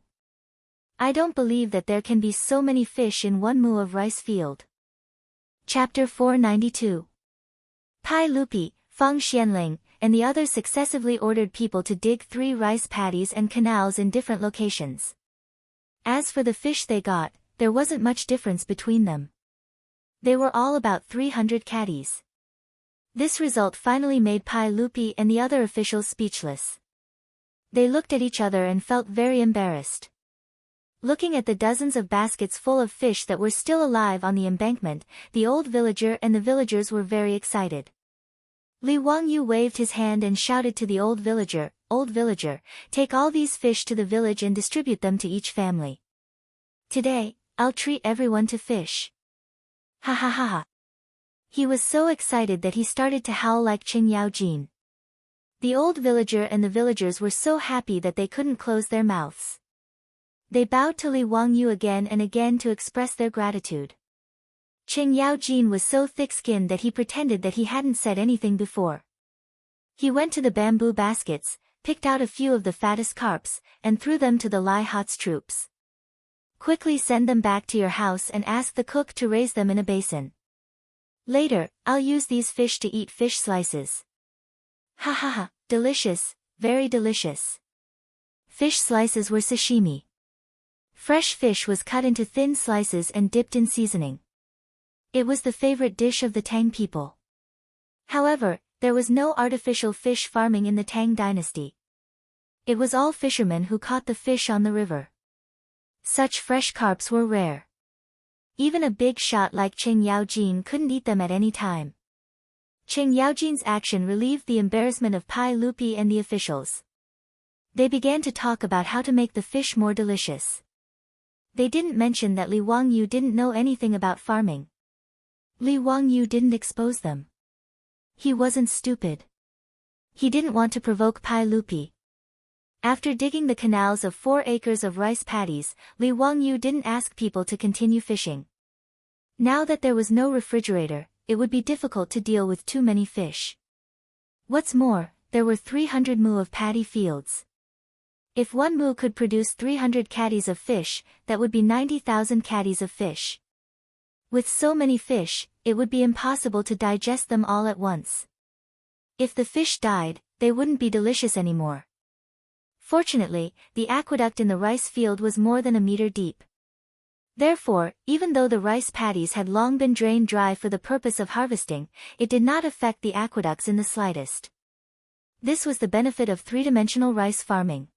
I don't believe that there can be so many fish in 1 mu of rice field." Chapter 492. Pai Lupi, Feng Xianling, and the others successively ordered people to dig 3 rice paddies and canals in different locations. As for the fish they got, there wasn't much difference between them. They were all about 300 catties. This result finally made Pai Lupi and the other officials speechless. They looked at each other and felt very embarrassed. Looking at the dozens of baskets full of fish that were still alive on the embankment, the old villager and the villagers were very excited. Li Wangyu waved his hand and shouted to the old villager, "Old villager, take all these fish to the village and distribute them to each family. Today, I'll treat everyone to fish." Ha ha ha ha. He was so excited that he started to howl like Qing Yaojin. The old villager and the villagers were so happy that they couldn't close their mouths. They bowed to Li Wangyu again and again to express their gratitude. Qing Yaojin was so thick-skinned that he pretended that he hadn't said anything before. He went to the bamboo baskets, picked out a few of the fattest carps, and threw them to the Lai Hot's troops. Quickly send them back to your house and ask the cook to raise them in a basin. Later, I'll use these fish to eat fish slices. Ha ha ha, delicious, very delicious. Fish slices were sashimi. Fresh fish was cut into thin slices and dipped in seasoning. It was the favorite dish of the Tang people. However, there was no artificial fish farming in the Tang dynasty. It was all fishermen who caught the fish on the river. Such fresh carps were rare. Even a big shot like Qing Yaojin couldn't eat them at any time. Qing Yaojin's action relieved the embarrassment of Pai Lupi and the officials. They began to talk about how to make the fish more delicious. They didn't mention that Li Wangyu didn't know anything about farming. Li Wangyu didn't expose them. He wasn't stupid. He didn't want to provoke Pai Lupi. After digging the canals of 4 acres of rice paddies, Li Wangyu didn't ask people to continue fishing. Now that there was no refrigerator, it would be difficult to deal with too many fish. What's more, there were 300 mu of paddy fields. If 1 mu could produce 300 catties of fish, that would be 90,000 catties of fish. With so many fish, it would be impossible to digest them all at once. If the fish died, they wouldn't be delicious anymore. Fortunately, the aqueduct in the rice field was more than a meter deep. Therefore, even though the rice paddies had long been drained dry for the purpose of harvesting, it did not affect the aqueducts in the slightest. This was the benefit of 3-dimensional rice farming.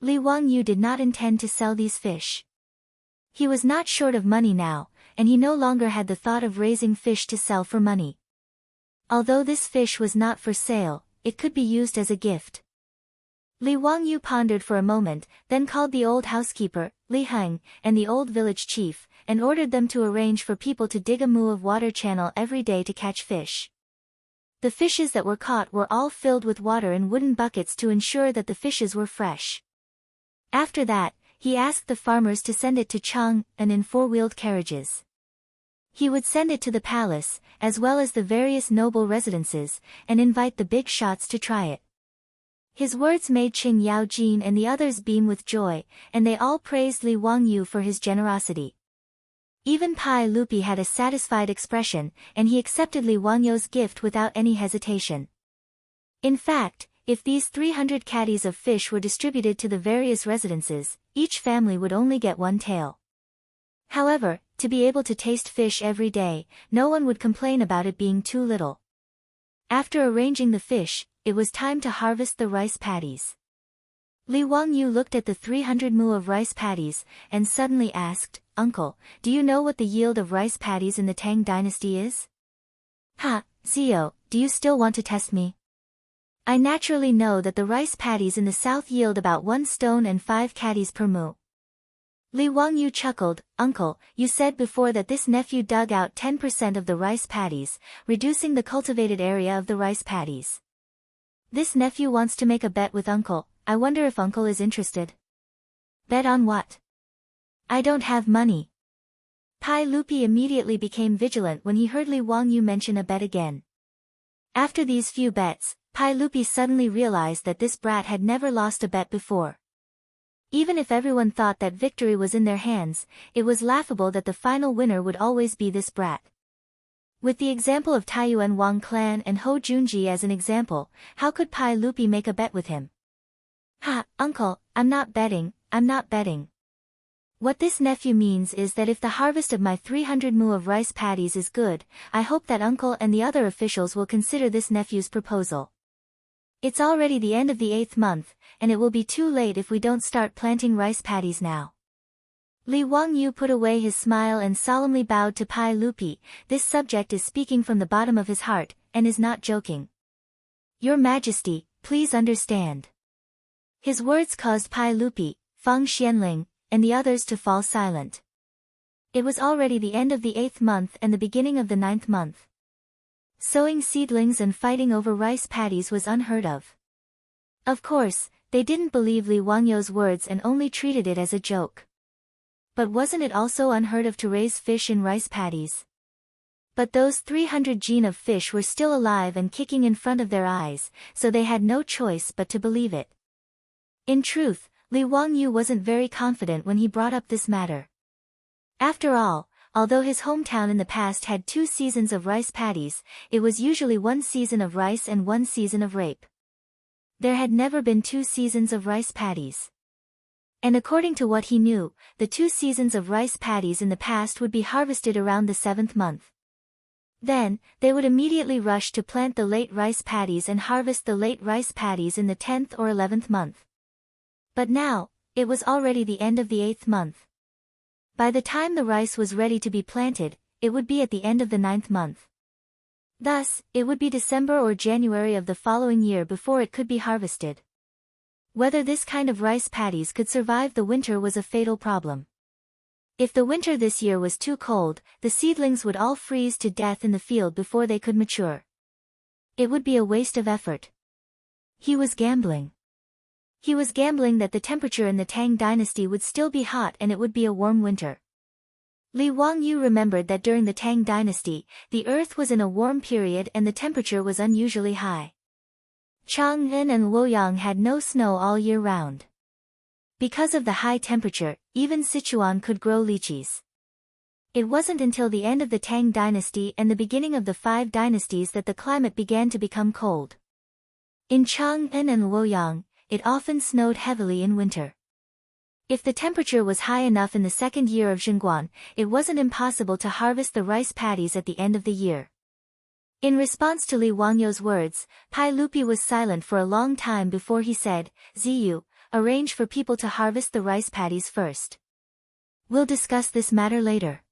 Li Wangyu did not intend to sell these fish. He was not short of money now, and he no longer had the thought of raising fish to sell for money. Although this fish was not for sale, it could be used as a gift. Li Wangyu pondered for a moment, then called the old housekeeper, Li Heng, and the old village chief, and ordered them to arrange for people to dig a mu of water channel every day to catch fish. The fishes that were caught were all filled with water in wooden buckets to ensure that the fishes were fresh. After that, he asked the farmers to send it to Chang, and in 4-wheeled carriages. He would send it to the palace, as well as the various noble residences, and invite the big shots to try it. His words made Qing Yaojin and the others beam with joy, and they all praised Li Wangyu for his generosity. Even Pai Lupi had a satisfied expression, and he accepted Li Wangyu's gift without any hesitation. In fact, if these 300 catties of fish were distributed to the various residences, each family would only get 1 tael. However, to be able to taste fish every day, no one would complain about it being too little. After arranging the fish, it was time to harvest the rice paddies. Li Wangyu looked at the 300 mu of rice paddies, and suddenly asked, "Uncle, do you know what the yield of rice paddies in the Tang dynasty is?" "Ha, Zio, do you still want to test me?" "I naturally know that the rice paddies in the south yield about 1 stone and 5 caddies per mu." Li Wangyu chuckled. "Uncle, you said before that this nephew dug out 10% of the rice paddies, reducing the cultivated area of the rice paddies. This nephew wants to make a bet with Uncle. I wonder if Uncle is interested." "Bet on what?" "I don't have money." Pai Lupi immediately became vigilant when he heard Li Wangyu mention a bet again. After these few bets, Pai Lupi suddenly realized that this brat had never lost a bet before. Even if everyone thought that victory was in their hands, it was laughable that the final winner would always be this brat. With the example of Taiyuan Wang clan and Ho Junji as an example, how could Pai Lupi make a bet with him? "Ha, Uncle, I'm not betting. What this nephew means is that if the harvest of my 300 mu of rice paddies is good, I hope that Uncle and the other officials will consider this nephew's proposal. It's already the end of the 8th month, and it will be too late if we don't start planting rice paddies now." Li Wangyu put away his smile and solemnly bowed to Pai Lupi. This subject is speaking from the bottom of his heart, and is not joking. "Your Majesty, please understand." His words caused Pai Lupi, Feng Xianling, and the others to fall silent. It was already the end of the 8th month and the beginning of the 9th month. Sowing seedlings and fighting over rice paddies was unheard of. Of course, they didn't believe Li Wangyu's words and only treated it as a joke. But wasn't it also unheard of to raise fish in rice paddies? But those 300 jin of fish were still alive and kicking in front of their eyes, so they had no choice but to believe it. In truth, Li Wangyu wasn't very confident when he brought up this matter. After all, although his hometown in the past had 2 seasons of rice paddies, it was usually 1 season of rice and 1 season of rape. There had never been 2 seasons of rice paddies. And according to what he knew, the 2 seasons of rice paddies in the past would be harvested around the 7th month. Then, they would immediately rush to plant the late rice paddies and harvest the late rice paddies in the 10th or 11th month. But now, it was already the end of the 8th month. By the time the rice was ready to be planted, it would be at the end of the 9th month. Thus, it would be December or January of the following year before it could be harvested. Whether this kind of rice paddies could survive the winter was a fatal problem. If the winter this year was too cold, the seedlings would all freeze to death in the field before they could mature. It would be a waste of effort. He was gambling. He was gambling that the temperature in the Tang dynasty would still be hot and it would be a warm winter. Li Wangyu remembered that during the Tang dynasty, the earth was in a warm period and the temperature was unusually high. Chang'an and Luoyang had no snow all year round. Because of the high temperature, even Sichuan could grow lychees. It wasn't until the end of the Tang dynasty and the beginning of the 5 dynasties that the climate began to become cold. In Chang'an and Luoyang, it often snowed heavily in winter. If the temperature was high enough in the 2nd year of Zhengguan, it wasn't impossible to harvest the rice paddies at the end of the year. In response to Li Wangyu's words, Pai Lupi was silent for a long time before he said, "Ziyu, arrange for people to harvest the rice paddies first. We'll discuss this matter later."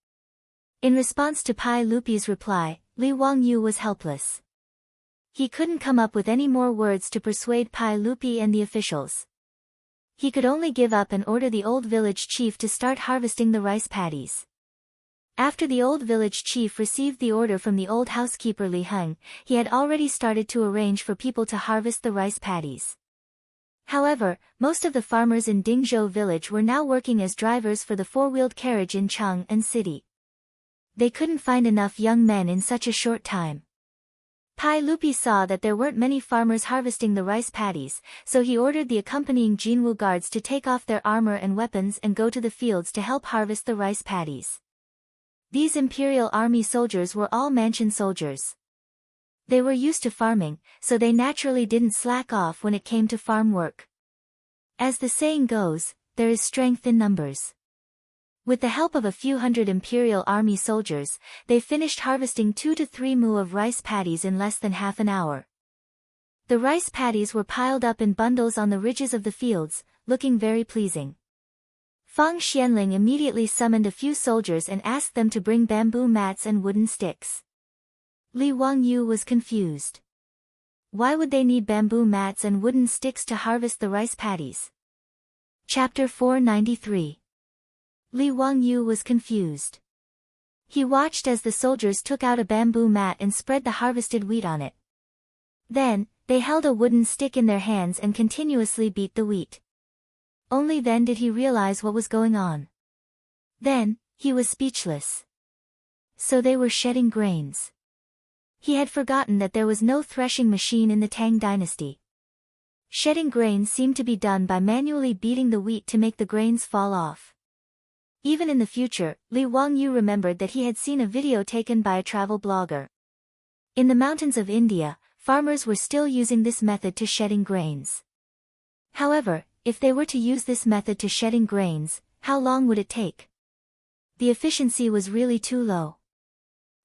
In response to Pai Lupi's reply, Li Wangyu was helpless. He couldn't come up with any more words to persuade Pai Lupi and the officials. He could only give up and order the old village chief to start harvesting the rice paddies. After the old village chief received the order from the old housekeeper Li Heng, he had already started to arrange for people to harvest the rice paddies. However, most of the farmers in Dingzhou village were now working as drivers for the 4-wheeled carriage in Chang'an City. They couldn't find enough young men in such a short time. Pai Lupi saw that there weren't many farmers harvesting the rice paddies, so he ordered the accompanying Jinwu guards to take off their armor and weapons and go to the fields to help harvest the rice paddies. These imperial army soldiers were all mansion soldiers. They were used to farming, so they naturally didn't slack off when it came to farm work. As the saying goes, there is strength in numbers. With the help of a few hundred imperial army soldiers, they finished harvesting 2 to 3 mu of rice paddies in less than half an hour. The rice paddies were piled up in bundles on the ridges of the fields, looking very pleasing. Fang Xianling immediately summoned a few soldiers and asked them to bring bamboo mats and wooden sticks. Li Wangyu was confused. Why would they need bamboo mats and wooden sticks to harvest the rice paddies? Chapter 493. Li Wangyu was confused. He watched as the soldiers took out a bamboo mat and spread the harvested wheat on it. Then, they held a wooden stick in their hands and continuously beat the wheat. Only then did he realize what was going on. Then, he was speechless. So they were shedding grains. He had forgotten that there was no threshing machine in the Tang dynasty. Shedding grains seemed to be done by manually beating the wheat to make the grains fall off. Even in the future, Li Wangyu remembered that he had seen a video taken by a travel blogger. In the mountains of India, farmers were still using this method to shedding grains. However, if they were to use this method to shedding grains, how long would it take? The efficiency was really too low.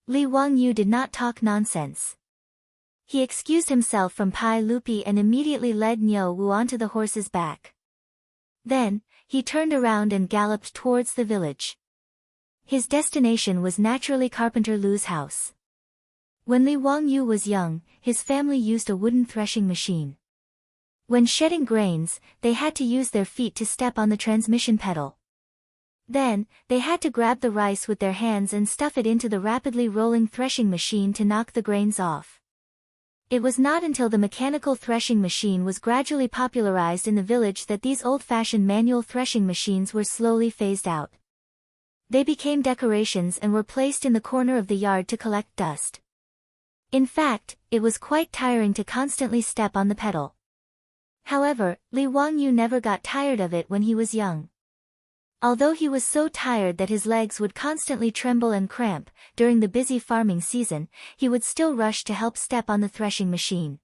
Li Wangyu did not talk nonsense. He excused himself from Pai Lupi and immediately led Niu Wu onto the horse's back. Then, he turned around and galloped towards the village. His destination was naturally Carpenter Lu's house. When Li Wangyu was young, his family used a wooden threshing machine. When shedding grains, they had to use their feet to step on the transmission pedal. Then, they had to grab the rice with their hands and stuff it into the rapidly rolling threshing machine to knock the grains off. It was not until the mechanical threshing machine was gradually popularized in the village that these old-fashioned manual threshing machines were slowly phased out. They became decorations and were placed in the corner of the yard to collect dust. In fact, it was quite tiring to constantly step on the pedal. However, Li Wangyu never got tired of it when he was young. Although he was so tired that his legs would constantly tremble and cramp, during the busy farming season, he would still rush to help step on the threshing machine.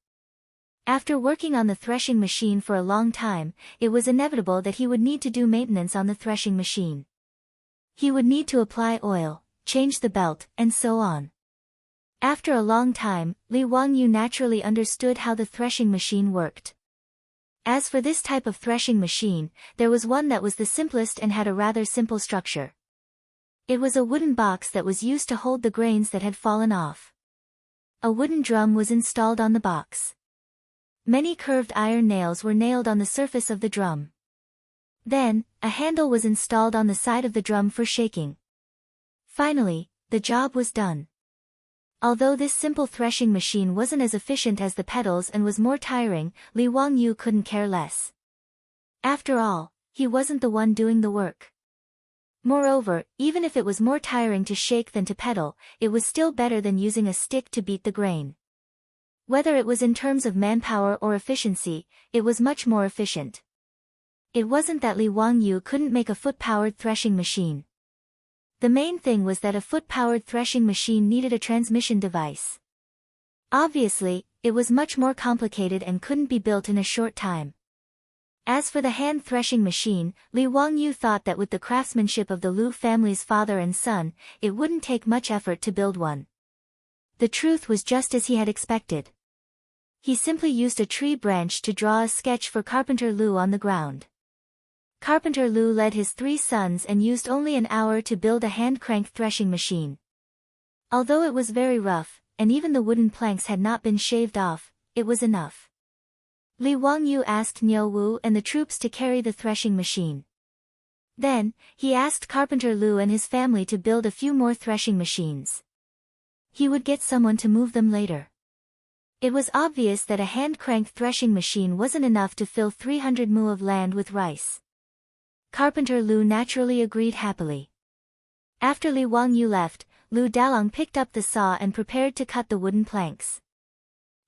After working on the threshing machine for a long time, it was inevitable that he would need to do maintenance on the threshing machine. He would need to apply oil, change the belt, and so on. After a long time, Li Wangyu naturally understood how the threshing machine worked. As for this type of threshing machine, there was one that was the simplest and had a rather simple structure. It was a wooden box that was used to hold the grains that had fallen off. A wooden drum was installed on the box. Many curved iron nails were nailed on the surface of the drum. Then, a handle was installed on the side of the drum for shaking. Finally, the job was done. Although this simple threshing machine wasn't as efficient as the pedals and was more tiring, Li Wangyu couldn't care less. After all, he wasn't the one doing the work. Moreover, even if it was more tiring to shake than to pedal, it was still better than using a stick to beat the grain. Whether it was in terms of manpower or efficiency, it was much more efficient. It wasn't that Li Wangyu couldn't make a foot-powered threshing machine. The main thing was that a foot-powered threshing machine needed a transmission device. Obviously, it was much more complicated and couldn't be built in a short time. As for the hand threshing machine, Li Wangyu thought that with the craftsmanship of the Lu family's father and son, it wouldn't take much effort to build one. The truth was just as he had expected. He simply used a tree branch to draw a sketch for Carpenter Lu on the ground. Carpenter Lu led his 3 sons and used only an hour to build a hand-cranked threshing machine. Although it was very rough, and even the wooden planks had not been shaved off, it was enough. Li Wangyu asked Niu Wu and the troops to carry the threshing machine. Then, he asked Carpenter Lu and his family to build a few more threshing machines. He would get someone to move them later. It was obvious that a hand-cranked threshing machine wasn't enough to fill 300 mu of land with rice. Carpenter Lu naturally agreed happily. After Li Wangyu left, Lu Dalong picked up the saw and prepared to cut the wooden planks.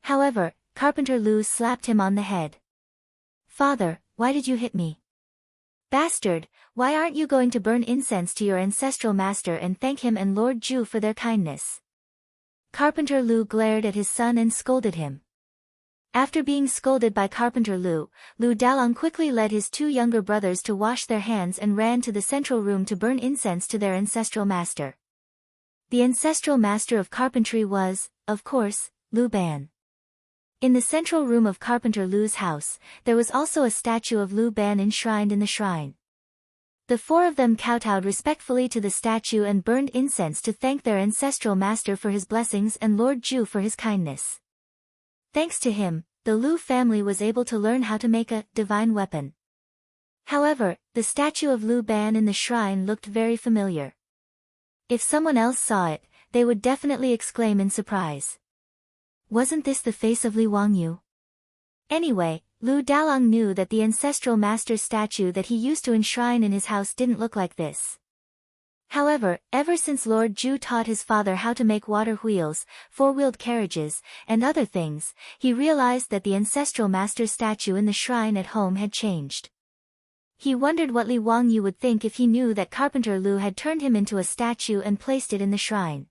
However, Carpenter Lu slapped him on the head. "Father, why did you hit me? Bastard, why aren't you going to burn incense to your ancestral master and thank him and Lord Zhu for their kindness?" Carpenter Lu glared at his son and scolded him. After being scolded by Carpenter Lu, Lu Dalong quickly led his 2 younger brothers to wash their hands and ran to the central room to burn incense to their ancestral master. The ancestral master of carpentry was, of course, Lu Ban. In the central room of Carpenter Lu's house, there was also a statue of Lu Ban enshrined in the shrine. The four of them kowtowed respectfully to the statue and burned incense to thank their ancestral master for his blessings and Lord Ju for his kindness. Thanks to him, the Lu family was able to learn how to make a divine weapon. However, the statue of Lu Ban in the shrine looked very familiar. If someone else saw it, they would definitely exclaim in surprise. Wasn't this the face of Li Wangyu? Anyway, Lu Dalong knew that the ancestral master's statue that he used to enshrine in his house didn't look like this. However, ever since Lord Ju taught his father how to make water wheels, four-wheeled carriages, and other things, he realized that the ancestral master's statue in the shrine at home had changed. He wondered what Li Wangyu would think if he knew that Carpenter Lu had turned him into a statue and placed it in the shrine.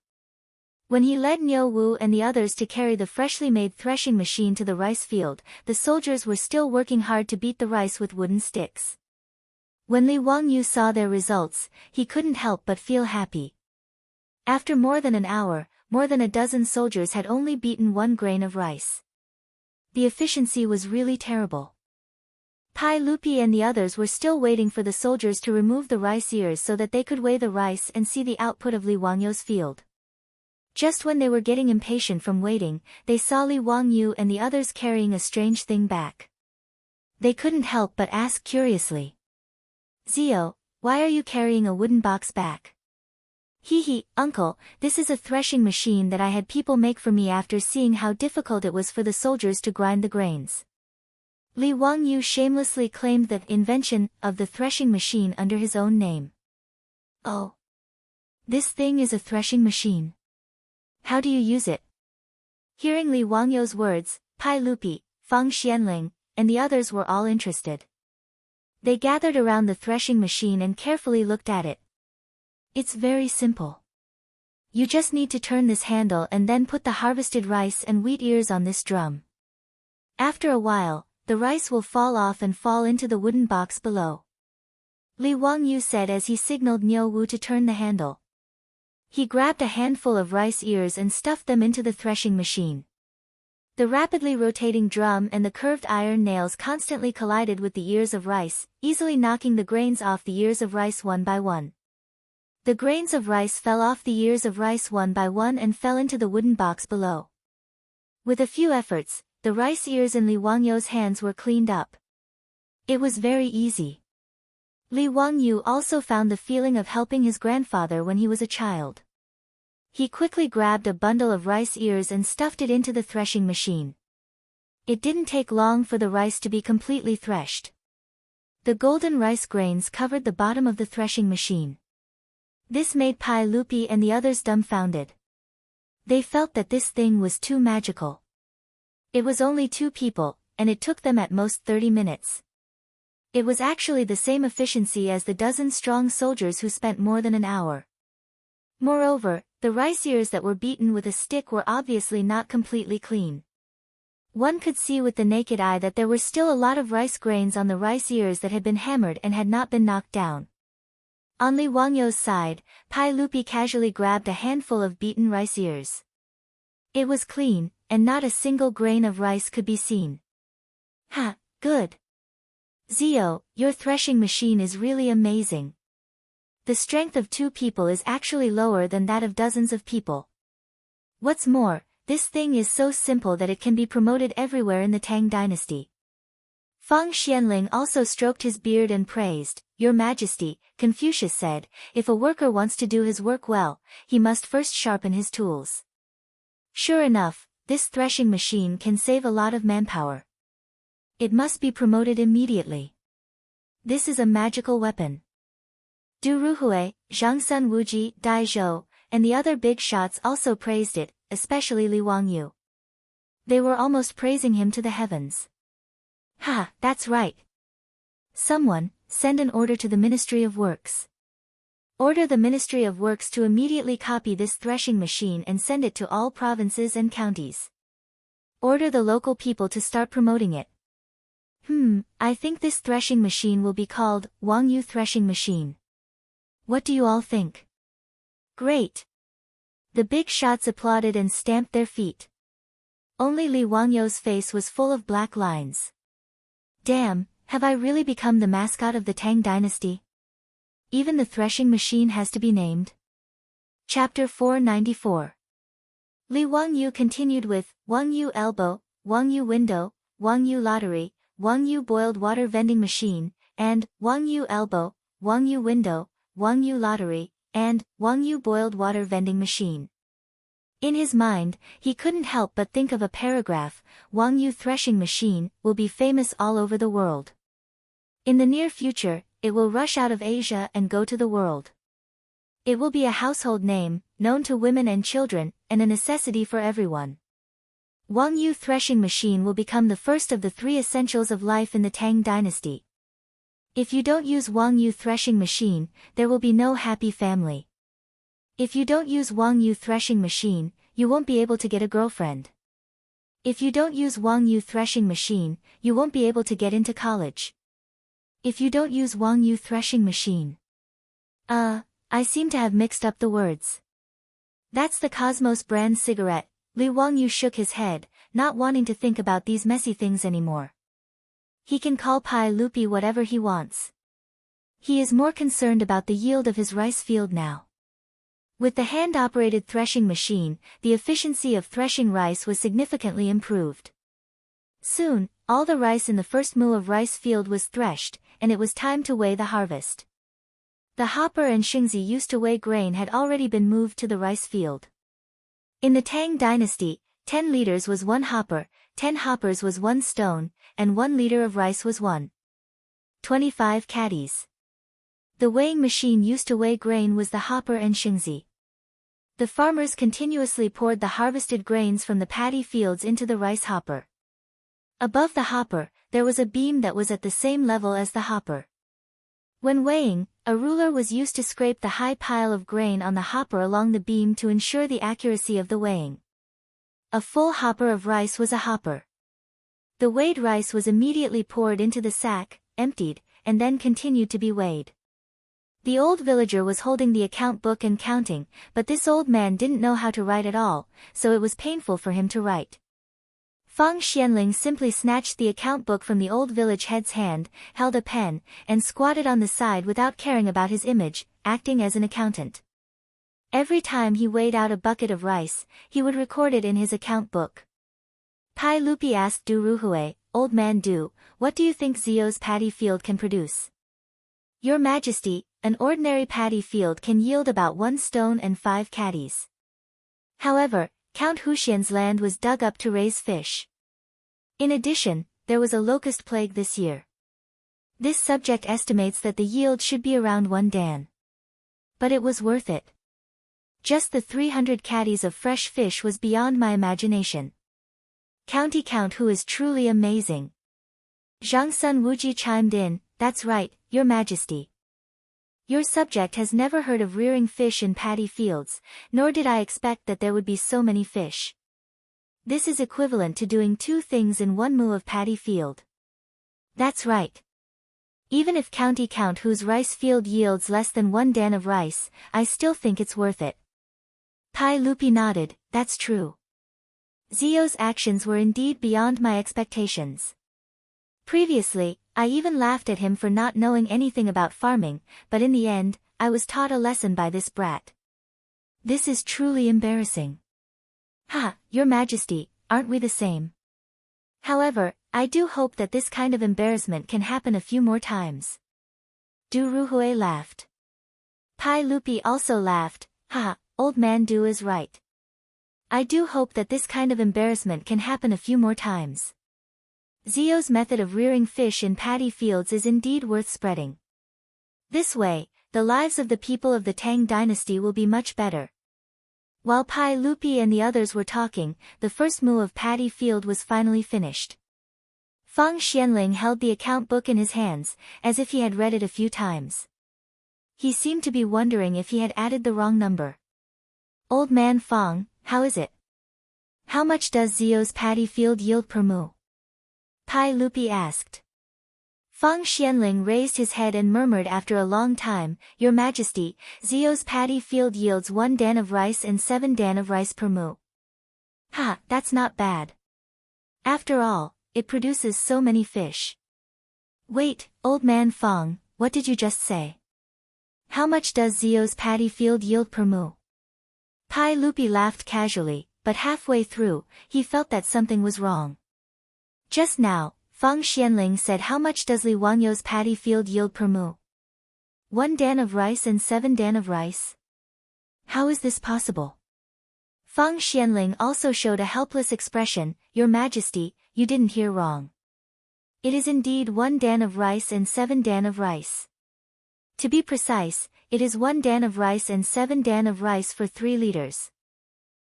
When he led Niu Wu and the others to carry the freshly made threshing machine to the rice field, the soldiers were still working hard to beat the rice with wooden sticks. When Li Wangyu saw their results, he couldn't help but feel happy. After more than an hour, more than a dozen soldiers had only beaten 1 grain of rice. The efficiency was really terrible. Pai Lupi and the others were still waiting for the soldiers to remove the rice ears so that they could weigh the rice and see the output of Li Wangyu's field. Just when they were getting impatient from waiting, they saw Li Wangyu and the others carrying a strange thing back. They couldn't help but ask curiously. Zio, why are you carrying a wooden box back? Hee, uncle, this is a threshing machine that I had people make for me after seeing how difficult it was for the soldiers to grind the grains. Li Wangyu shamelessly claimed the invention of the threshing machine under his own name. Oh. This thing is a threshing machine. How do you use it? Hearing Li Wangyu's words, Pai Lupi, Fang Xianling, and the others were all interested. They gathered around the threshing machine and carefully looked at it. It's very simple. You just need to turn this handle and then put the harvested rice and wheat ears on this drum. After a while, the rice will fall off and fall into the wooden box below. Li Wangyu said as he signaled Niu Wu to turn the handle. He grabbed a handful of rice ears and stuffed them into the threshing machine. The rapidly rotating drum and the curved iron nails constantly collided with the ears of rice, easily knocking the grains off the ears of rice one by one. The grains of rice fell off the ears of rice one by one and fell into the wooden box below. With a few efforts, the rice ears in Li Wangyu's hands were cleaned up. It was very easy. Li Wangyu also found the feeling of helping his grandfather when he was a child. He quickly grabbed a bundle of rice ears and stuffed it into the threshing machine. It didn't take long for the rice to be completely threshed. The golden rice grains covered the bottom of the threshing machine. This made Pai Lupi and the others dumbfounded. They felt that this thing was too magical. It was only 2 people, and it took them at most 30 minutes. It was actually the same efficiency as the dozen-strong soldiers who spent more than an hour. Moreover, the rice ears that were beaten with a stick were obviously not completely clean. One could see with the naked eye that there were still a lot of rice grains on the rice ears that had been hammered and had not been knocked down. On Li Wangyu's side, Pai Lupi casually grabbed a handful of beaten rice ears. It was clean, and not a single grain of rice could be seen. Ha, good. Zio, your threshing machine is really amazing. The strength of 2 people is actually lower than that of dozens of people. What's more, this thing is so simple that it can be promoted everywhere in the Tang dynasty. Fang Xianling also stroked his beard and praised, Your Majesty, Confucius said, if a worker wants to do his work well, he must first sharpen his tools. Sure enough, this threshing machine can save a lot of manpower. It must be promoted immediately. This is a magical weapon. Du Ruhui, Zhangsun Wuji, Dai Zhou, and the other big shots also praised it, especially Li Wangyu. They were almost praising him to the heavens. Ha, that's right. Someone, send an order to the Ministry of Works. Order the Ministry of Works to immediately copy this threshing machine and send it to all provinces and counties. Order the local people to start promoting it. I think this threshing machine will be called Wangyu Threshing Machine. What do you all think? Great. The big shots applauded and stamped their feet. Only Li Wangyou's face was full of black lines. Damn, have I really become the mascot of the Tang dynasty? Even the threshing machine has to be named. Chapter 494. Li Wangyou continued with, Wangyou elbow, Wangyou window, Wangyou lottery, Wangyou boiled water vending machine, and Wangyou elbow, Wangyou window, Wangyou lottery, and Wangyou boiled water vending machine. In his mind, he couldn't help but think of a paragraph, Wangyou threshing machine will be famous all over the world. In the near future, it will rush out of Asia and go to the world. It will be a household name, known to women and children, and a necessity for everyone. Wangyou threshing machine will become the first of the 3 essentials of life in the Tang dynasty. If you don't use Wangyou threshing machine, there will be no happy family. If you don't use Wangyou threshing machine, you won't be able to get a girlfriend. If you don't use Wangyou threshing machine, you won't be able to get into college. If you don't use Wangyou threshing machine. I seem to have mixed up the words. That's the Cosmos brand cigarette. Li Wangyou shook his head, not wanting to think about these messy things anymore. He can call Pai Lupi whatever he wants. He is more concerned about the yield of his rice field now. With the hand-operated threshing machine, the efficiency of threshing rice was significantly improved. Soon, all the rice in the first mu of rice field was threshed, and it was time to weigh the harvest. The hopper and shingzi used to weigh grain had already been moved to the rice field. In the Tang dynasty, 10 liters was 1 hopper, 10 hoppers was 1 stone, and 1 liter of rice was 1.25 caddies. The weighing machine used to weigh grain was the hopper and shingzi. The farmers continuously poured the harvested grains from the paddy fields into the rice hopper. Above the hopper, there was a beam that was at the same level as the hopper. When weighing, a ruler was used to scrape the high pile of grain on the hopper along the beam to ensure the accuracy of the weighing. A full hopper of rice was a hopper. The weighed rice was immediately poured into the sack, emptied, and then continued to be weighed. The old villager was holding the account book and counting, but this old man didn't know how to write at all, so it was painful for him to write. Fang Xianling simply snatched the account book from the old village head's hand, held a pen, and squatted on the side without caring about his image, acting as an accountant. Every time he weighed out a bucket of rice, he would record it in his account book. Pai Lupi asked Du Ruhui, Old man Du, what do you think Zio's paddy field can produce? Your Majesty, an ordinary paddy field can yield about 1 stone and 5 caddies. However, Count Huxian's land was dug up to raise fish. In addition, there was a locust plague this year. This subject estimates that the yield should be around 1 dan. But it was worth it. Just the 300 caddies of fresh fish was beyond my imagination. County Count Hu is truly amazing. Zhang Sun Wuji chimed in, that's right, Your Majesty. Your subject has never heard of rearing fish in paddy fields, nor did I expect that there would be so many fish. This is equivalent to doing 2 things in 1 mu of paddy field. That's right. Even if County Count Hu's rice field yields less than 1 dan of rice, I still think it's worth it. Pai Lupi nodded, that's true. Zio's actions were indeed beyond my expectations. Previously, I even laughed at him for not knowing anything about farming, but in the end, I was taught a lesson by this brat. This is truly embarrassing. Ha, Your Majesty, aren't we the same? However, I do hope that this kind of embarrassment can happen a few more times. Du Ruhui laughed. Pai Lupi also laughed, ha, old man Du is right. I do hope that this kind of embarrassment can happen a few more times. Zio's method of rearing fish in paddy fields is indeed worth spreading. This way, the lives of the people of the Tang dynasty will be much better. While Pai Lupi and the others were talking, the first mu of paddy field was finally finished. Fang Xianling held the account book in his hands, as if he had read it a few times. He seemed to be wondering if he had added the wrong number. Old man Fang, how is it? How much does Zio's paddy field yield per mu? Pai Lupi asked. Fang Xianling raised his head and murmured after a long time, Your Majesty, Zio's paddy field yields 1 dan of rice and 7 dan of rice per mu. Ha, that's not bad. After all, it produces so many fish. Wait, old man Fong, what did you just say? How much does Zio's paddy field yield per mu? Pai Lupi laughed casually, but halfway through, he felt that something was wrong. Just now, Feng Xianling said how much does Li Wangyo's paddy field yield per mu? 1 dan of rice and 7 dan of rice? How is this possible? Feng Xianling also showed a helpless expression. Your Majesty, you didn't hear wrong. It is indeed 1 dan of rice and 7 dan of rice. To be precise, it is 1 dan of rice and 7 dan of rice for 3 liters.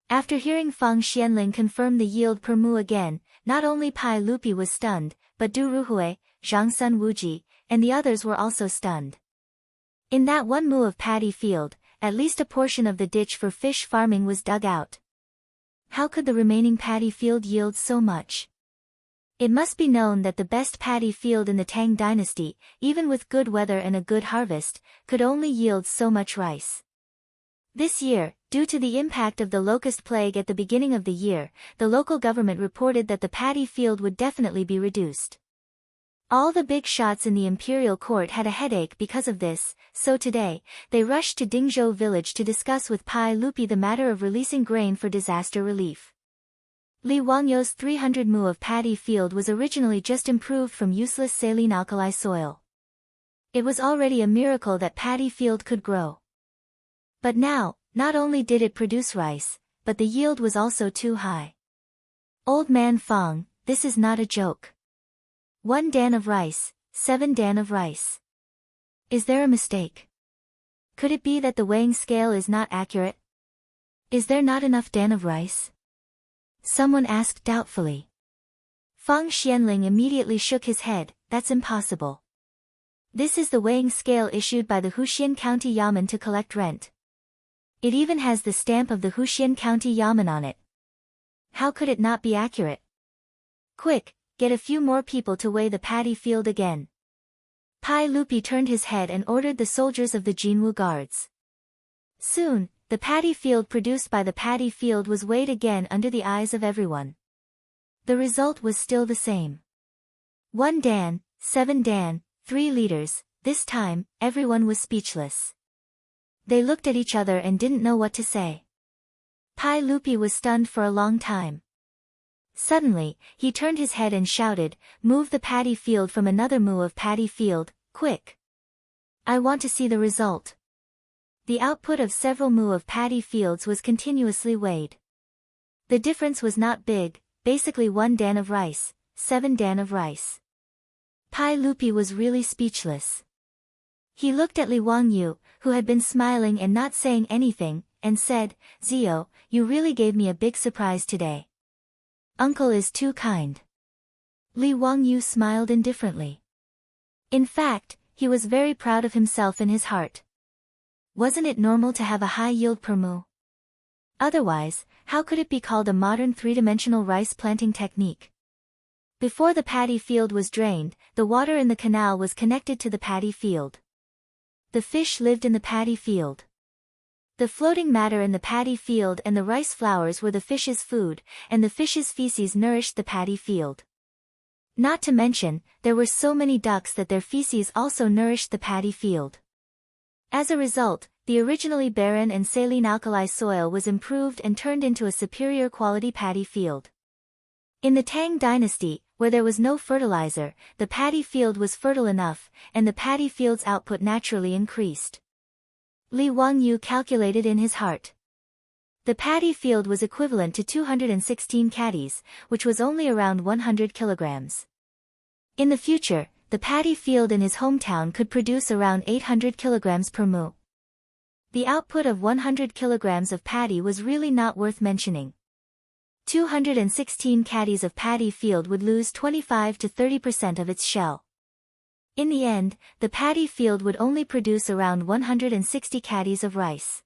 After hearing Feng Xianling confirm the yield per mu again, not only Pai Lupi was stunned, but Du Ruhui, Zhang Sun Wuji, and the others were also stunned. In that 1 mu of paddy field, at least a portion of the ditch for fish farming was dug out. How could the remaining paddy field yield so much? It must be known that the best paddy field in the Tang dynasty, even with good weather and a good harvest, could only yield so much rice. This year, due to the impact of the locust plague at the beginning of the year, the local government reported that the paddy field would definitely be reduced. All the big shots in the imperial court had a headache because of this, so today, they rushed to Dingzhou village to discuss with Pai Lupi the matter of releasing grain for disaster relief. Li Wangyo's 300 mu of paddy field was originally just improved from useless saline alkali soil. It was already a miracle that paddy field could grow. But now, not only did it produce rice, but the yield was also too high. Old man Fong, this is not a joke. 1 dan of rice, 7 dan of rice. Is there a mistake? Could it be that the weighing scale is not accurate? Is there not enough dan of rice? Someone asked doubtfully. Feng Xianling immediately shook his head. That's impossible. This is the weighing scale issued by the Huxian County Yamen to collect rent. It even has the stamp of the Huxian County Yamen on it. How could it not be accurate? Quick, get a few more people to weigh the paddy field again. Pai Lupi turned his head and ordered the soldiers of the Jinwu guards. Soon, the paddy field produced by the paddy field was weighed again under the eyes of everyone. The result was still the same. 1 dan, 7 dan, 3 liters, this time, everyone was speechless. They looked at each other and didn't know what to say. Pai Lupi was stunned for a long time. Suddenly, he turned his head and shouted, "Move the paddy field from another mu of paddy field, quick! I want to see the result." The output of several mu of paddy fields was continuously weighed. The difference was not big, basically 1 dan of rice, 7 dan of rice. Pai Lupi was really speechless. He looked at Li Wangyu, who had been smiling and not saying anything, and said, "Zio, you really gave me a big surprise today. Uncle is too kind." Li Wangyu smiled indifferently. In fact, he was very proud of himself in his heart. Wasn't it normal to have a high yield per mu? Otherwise, how could it be called a modern three-dimensional rice planting technique? Before the paddy field was drained, the water in the canal was connected to the paddy field. The fish lived in the paddy field. The floating matter in the paddy field and the rice flowers were the fish's food, and the fish's feces nourished the paddy field. Not to mention, there were so many ducks that their feces also nourished the paddy field. As a result, the originally barren and saline alkali soil was improved and turned into a superior quality paddy field. In the Tang dynasty, where there was no fertilizer, the paddy field was fertile enough, and the paddy field's output naturally increased. Li Wangyu calculated in his heart. The paddy field was equivalent to 216 caddies, which was only around 100 kilograms. In the future, the paddy field in his hometown could produce around 800 kilograms per mu. The output of 100 kilograms of paddy was really not worth mentioning. 216 caddies of paddy field would lose 25 to 30% of its shell. In the end, the paddy field would only produce around 160 caddies of rice.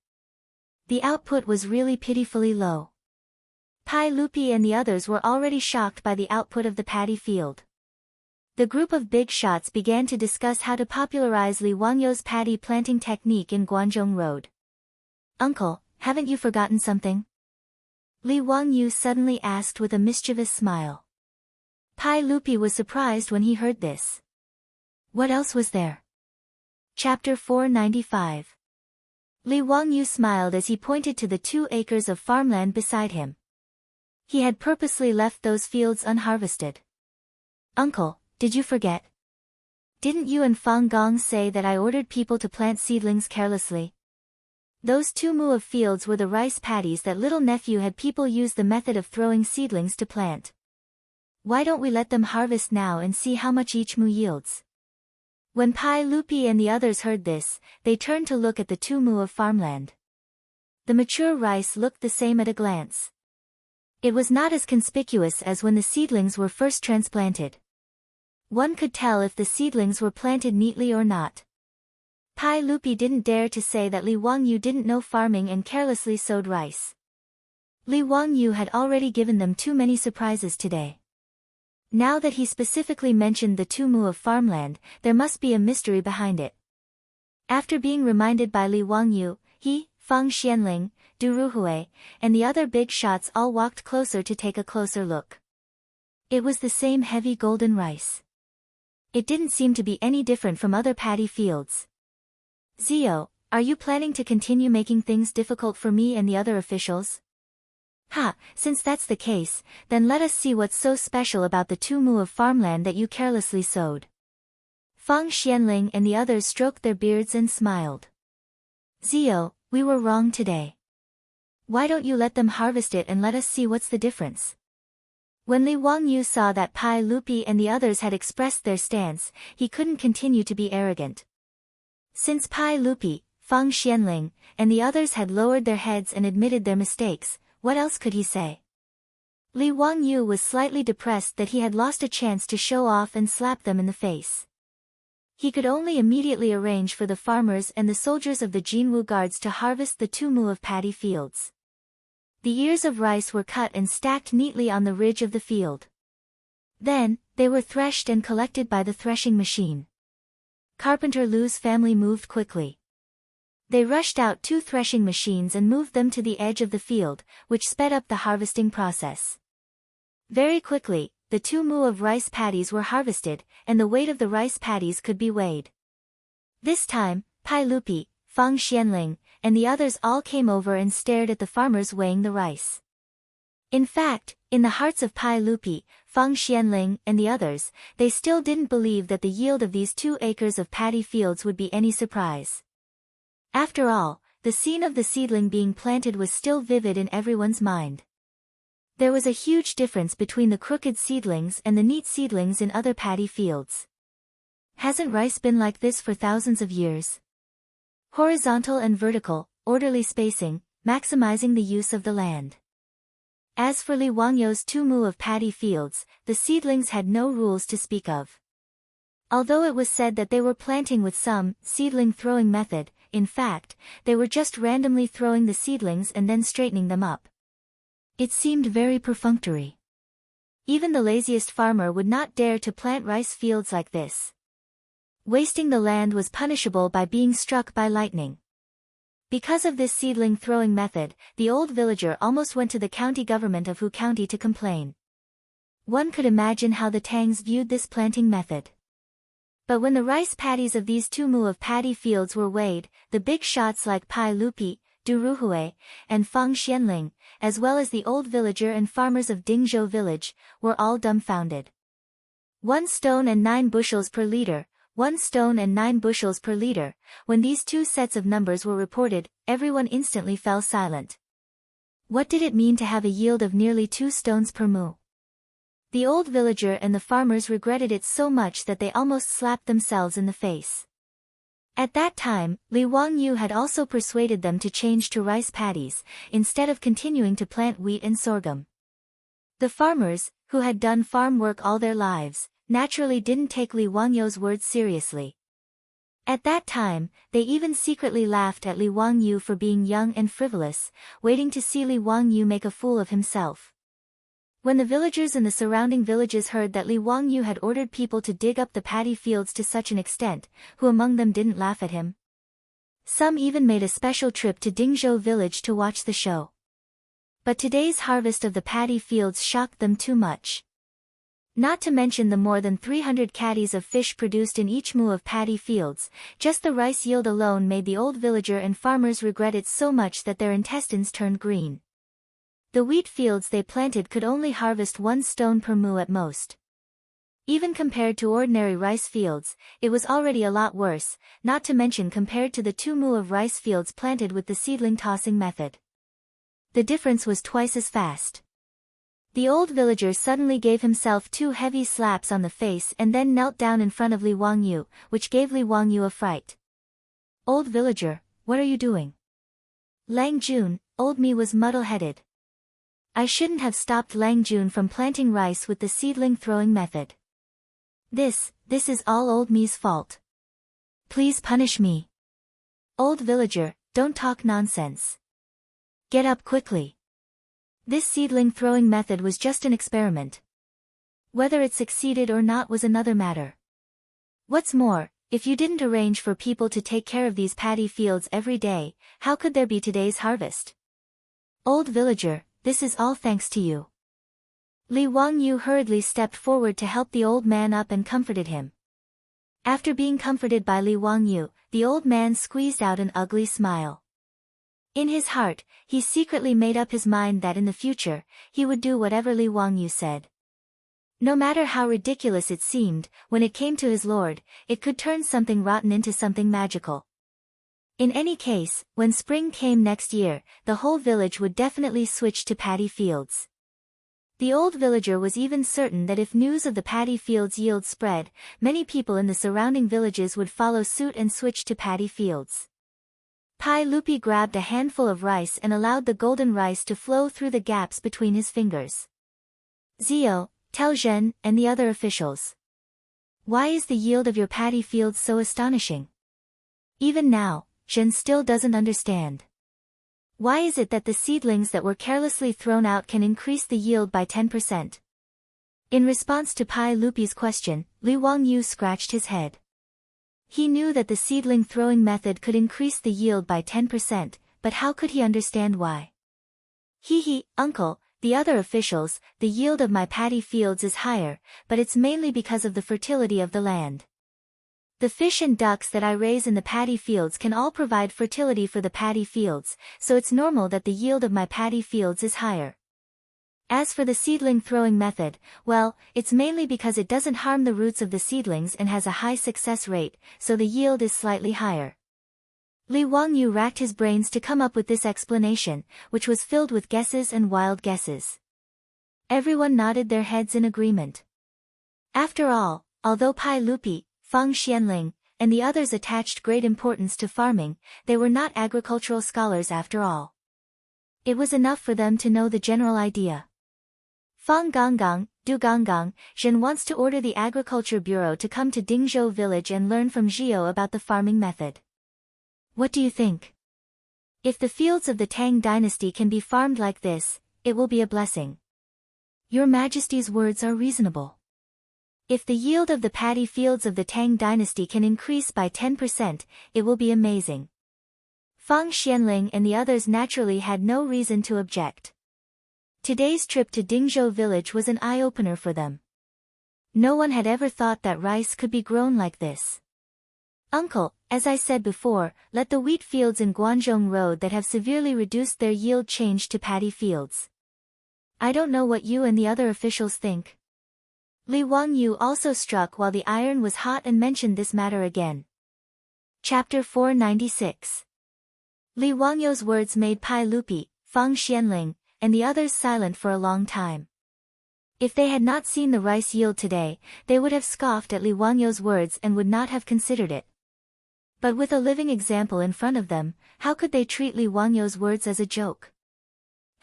The output was really pitifully low. Pai Lupi and the others were already shocked by the output of the paddy field. The group of big shots began to discuss how to popularize Li Wangyo's paddy planting technique in Guanzhong Road. "Uncle, haven't you forgotten something?" Li Wangyu suddenly asked with a mischievous smile. Pai Lupi was surprised when he heard this. What else was there? Chapter 495. Li Wangyu smiled as he pointed to the 2 acres of farmland beside him. He had purposely left those fields unharvested. Uncle, did you forget? Didn't you and Fang Gong say that I ordered people to plant seedlings carelessly? Those 2 mu of fields were the rice paddies that little nephew had people use the method of throwing seedlings to plant. Why don't we let them harvest now and see how much each mu yields? When Pai Lupi and the others heard this, they turned to look at the 2 mu of farmland. The mature rice looked the same at a glance. It was not as conspicuous as when the seedlings were first transplanted. One could tell if the seedlings were planted neatly or not. Pai Lupi didn't dare to say that Li Wangyu didn't know farming and carelessly sowed rice. Li Wangyu had already given them too many surprises today. Now that he specifically mentioned the 2 mu of farmland, there must be a mystery behind it. After being reminded by Li Wangyu, he, Fang Xianling, Du Ruhui, and the other big shots all walked closer to take a closer look. It was the same heavy golden rice. It didn't seem to be any different from other paddy fields. Zio, are you planning to continue making things difficult for me and the other officials? Ha, since that's the case, then let us see what's so special about the 2 mu of farmland that you carelessly sowed. Fang Xianling and the others stroked their beards and smiled. Zio, we were wrong today. Why don't you let them harvest it and let us see what's the difference? When Li Wangyu saw that Pai Lupi and the others had expressed their stance, he couldn't continue to be arrogant. Since Pai Lupi, Fang Xianling, and the others had lowered their heads and admitted their mistakes, what else could he say? Li Wangyu was slightly depressed that he had lost a chance to show off and slap them in the face. He could only immediately arrange for the farmers and the soldiers of the Jinwu guards to harvest the 2 mu of paddy fields. The ears of rice were cut and stacked neatly on the ridge of the field. Then, they were threshed and collected by the threshing machine. Carpenter Lu's family moved quickly. They rushed out 2 threshing machines and moved them to the edge of the field, which sped up the harvesting process. Very quickly, the 2 mu of rice paddies were harvested, and the weight of the rice paddies could be weighed. This time, Pai Lupi, Fang Xianling, and the others all came over and stared at the farmers weighing the rice. In fact, in the hearts of Pai Lupi, Fang Xianling, and the others, they still didn't believe that the yield of these 2 acres of paddy fields would be any surprise. After all, the scene of the seedling being planted was still vivid in everyone's mind. There was a huge difference between the crooked seedlings and the neat seedlings in other paddy fields. Hasn't rice been like this for thousands of years? Horizontal and vertical, orderly spacing, maximizing the use of the land. As for Li Wangyu's 2 mu of paddy fields, the seedlings had no rules to speak of. Although it was said that they were planting with some seedling throwing method, in fact, they were just randomly throwing the seedlings and then straightening them up. It seemed very perfunctory. Even the laziest farmer would not dare to plant rice fields like this. Wasting the land was punishable by being struck by lightning. Because of this seedling throwing method, the old villager almost went to the county government of Hu County to complain. One could imagine how the Tangs viewed this planting method. But when the rice paddies of these 2 mu of paddy fields were weighed, the big shots like Pai Lupi, Du Ruhui, and Fang Xianling, as well as the old villager and farmers of Dingzhou village, were all dumbfounded. 1 stone and 9 bushels per liter, 1 stone and 9 bushels per liter. When these 2 sets of numbers were reported, everyone instantly fell silent. What did it mean to have a yield of nearly 2 stones per mu? The old villager and the farmers regretted it so much that they almost slapped themselves in the face. At that time, Li Wangyu had also persuaded them to change to rice paddies, instead of continuing to plant wheat and sorghum. The farmers, who had done farm work all their lives, naturally didn't take Li Wangyu's words seriously. At that time, they even secretly laughed at Li Wangyu for being young and frivolous, waiting to see Li Wangyu make a fool of himself. When the villagers in the surrounding villages heard that Li Wangyu had ordered people to dig up the paddy fields to such an extent, who among them didn't laugh at him? Some even made a special trip to Dingzhou village to watch the show. But today's harvest of the paddy fields shocked them too much. Not to mention the more than 300 caddies of fish produced in each mu of paddy fields, just the rice yield alone made the old villager and farmers regret it so much that their intestines turned green. The wheat fields they planted could only harvest 1 stone per mu at most. Even compared to ordinary rice fields, it was already a lot worse, not to mention compared to the 2 mu of rice fields planted with the seedling tossing method. The difference was twice as fast. The old villager suddenly gave himself 2 heavy slaps on the face and then knelt down in front of Li Wangyu, which gave Li Wangyu a fright. "Old villager, what are you doing?" Lang Jun, old me was muddle-headed. I shouldn't have stopped Lang Jun from planting rice with the seedling throwing method. This is all old me's fault. Please punish me. Old villager, don't talk nonsense. Get up quickly. This seedling throwing method was just an experiment. Whether it succeeded or not was another matter. What's more, if you didn't arrange for people to take care of these paddy fields every day, how could there be today's harvest? Old villager, this is all thanks to you. Li Wangyu hurriedly stepped forward to help the old man up and comforted him. After being comforted by Li Wangyu, the old man squeezed out an ugly smile. In his heart, he secretly made up his mind that in the future, he would do whatever Li Wangyu said. No matter how ridiculous it seemed, when it came to his lord, it could turn something rotten into something magical. In any case, when spring came next year, the whole village would definitely switch to paddy fields. The old villager was even certain that if news of the paddy fields' yield spread, many people in the surrounding villages would follow suit and switch to paddy fields. Pai Lupi grabbed a handful of rice and allowed the golden rice to flow through the gaps between his fingers. "Zio, tell Zhen and the other officials. Why is the yield of your paddy fields so astonishing?" Even now, Zhen still doesn't understand. Why is it that the seedlings that were carelessly thrown out can increase the yield by 10%? In response to Pai Lupi's question, Li Wangyu scratched his head. He knew that the seedling throwing method could increase the yield by 10%, but how could he understand why? Uncle, the other officials, the yield of my paddy fields is higher, but it's mainly because of the fertility of the land. The fish and ducks that I raise in the paddy fields can all provide fertility for the paddy fields, so it's normal that the yield of my paddy fields is higher. As for the seedling throwing method, well, it's mainly because it doesn't harm the roots of the seedlings and has a high success rate, so the yield is slightly higher. Li Wangyu racked his brains to come up with this explanation, which was filled with guesses and wild guesses. Everyone nodded their heads in agreement. After all, although Pai Lupi, Fang Xianling, and the others attached great importance to farming, they were not agricultural scholars after all. It was enough for them to know the general idea. Fang Gonggang, Du Gonggang, Zhen wants to order the Agriculture Bureau to come to Dingzhou village and learn from Zhio about the farming method. What do you think? If the fields of the Tang dynasty can be farmed like this, it will be a blessing. Your Majesty's words are reasonable. If the yield of the paddy fields of the Tang dynasty can increase by 10%, it will be amazing. Fang Xianling and the others naturally had no reason to object. Today's trip to Dingzhou village was an eye-opener for them. No one had ever thought that rice could be grown like this. Uncle, as I said before, let the wheat fields in Guanzhong Road that have severely reduced their yield change to paddy fields. I don't know what you and the other officials think. Li Wangyu also struck while the iron was hot and mentioned this matter again. Chapter 496. Li Wangyu's words made Pai Lupi, Fang Xianling, and the others silent for a long time. If they had not seen the rice yield today, they would have scoffed at Li Wangyu's words and would not have considered it. But with a living example in front of them, how could they treat Li Wangyu's words as a joke?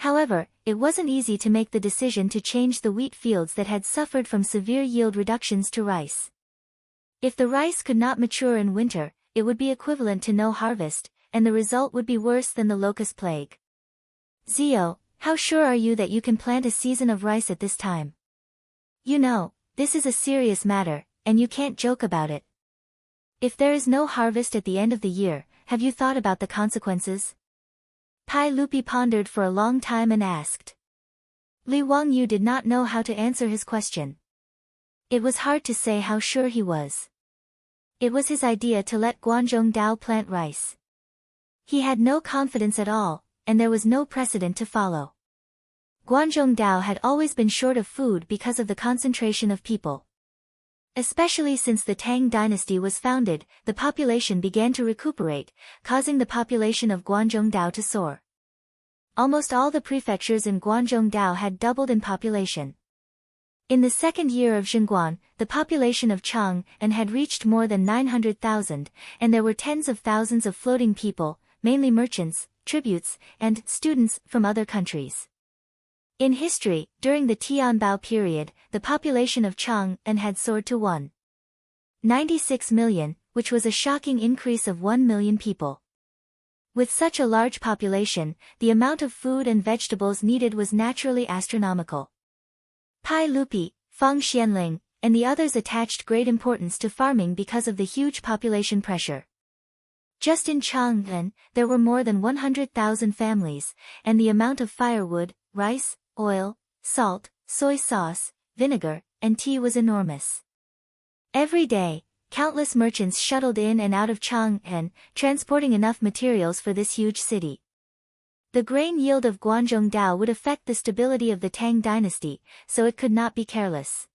However, it wasn't easy to make the decision to change the wheat fields that had suffered from severe yield reductions to rice. If the rice could not mature in winter, it would be equivalent to no harvest, and the result would be worse than the locust plague. Zio, how sure are you that you can plant a season of rice at this time? You know, this is a serious matter, and you can't joke about it. If there is no harvest at the end of the year, have you thought about the consequences? Pai Lupi pondered for a long time and asked. Li Wangyu did not know how to answer his question. It was hard to say how sure he was. It was his idea to let Guanzhong Dao plant rice. He had no confidence at all, and there was no precedent to follow. Guanzhong Dao had always been short of food because of the concentration of people. Especially since the Tang dynasty was founded, the population began to recuperate, causing the population of Guanzhong Dao to soar. Almost all the prefectures in Guanzhong Dao had doubled in population. In the second year of Zhengguan, the population of Chang'an had reached more than 900,000, and there were tens of thousands of floating people, mainly merchants, tributes, and students from other countries. In history, during the Tianbao period, the population of Chang'an had soared to 1.96 million, which was a shocking increase of 1 million people. With such a large population, the amount of food and vegetables needed was naturally astronomical. Pai Lupi, Feng Xianling, and the others attached great importance to farming because of the huge population pressure. Just in Chang'an, there were more than 100,000 families, and the amount of firewood, rice, oil, salt, soy sauce, vinegar, and tea was enormous. Every day, countless merchants shuttled in and out of Chang'an, transporting enough materials for this huge city. The grain yield of Guanzhong Dao would affect the stability of the Tang dynasty, so it could not be careless.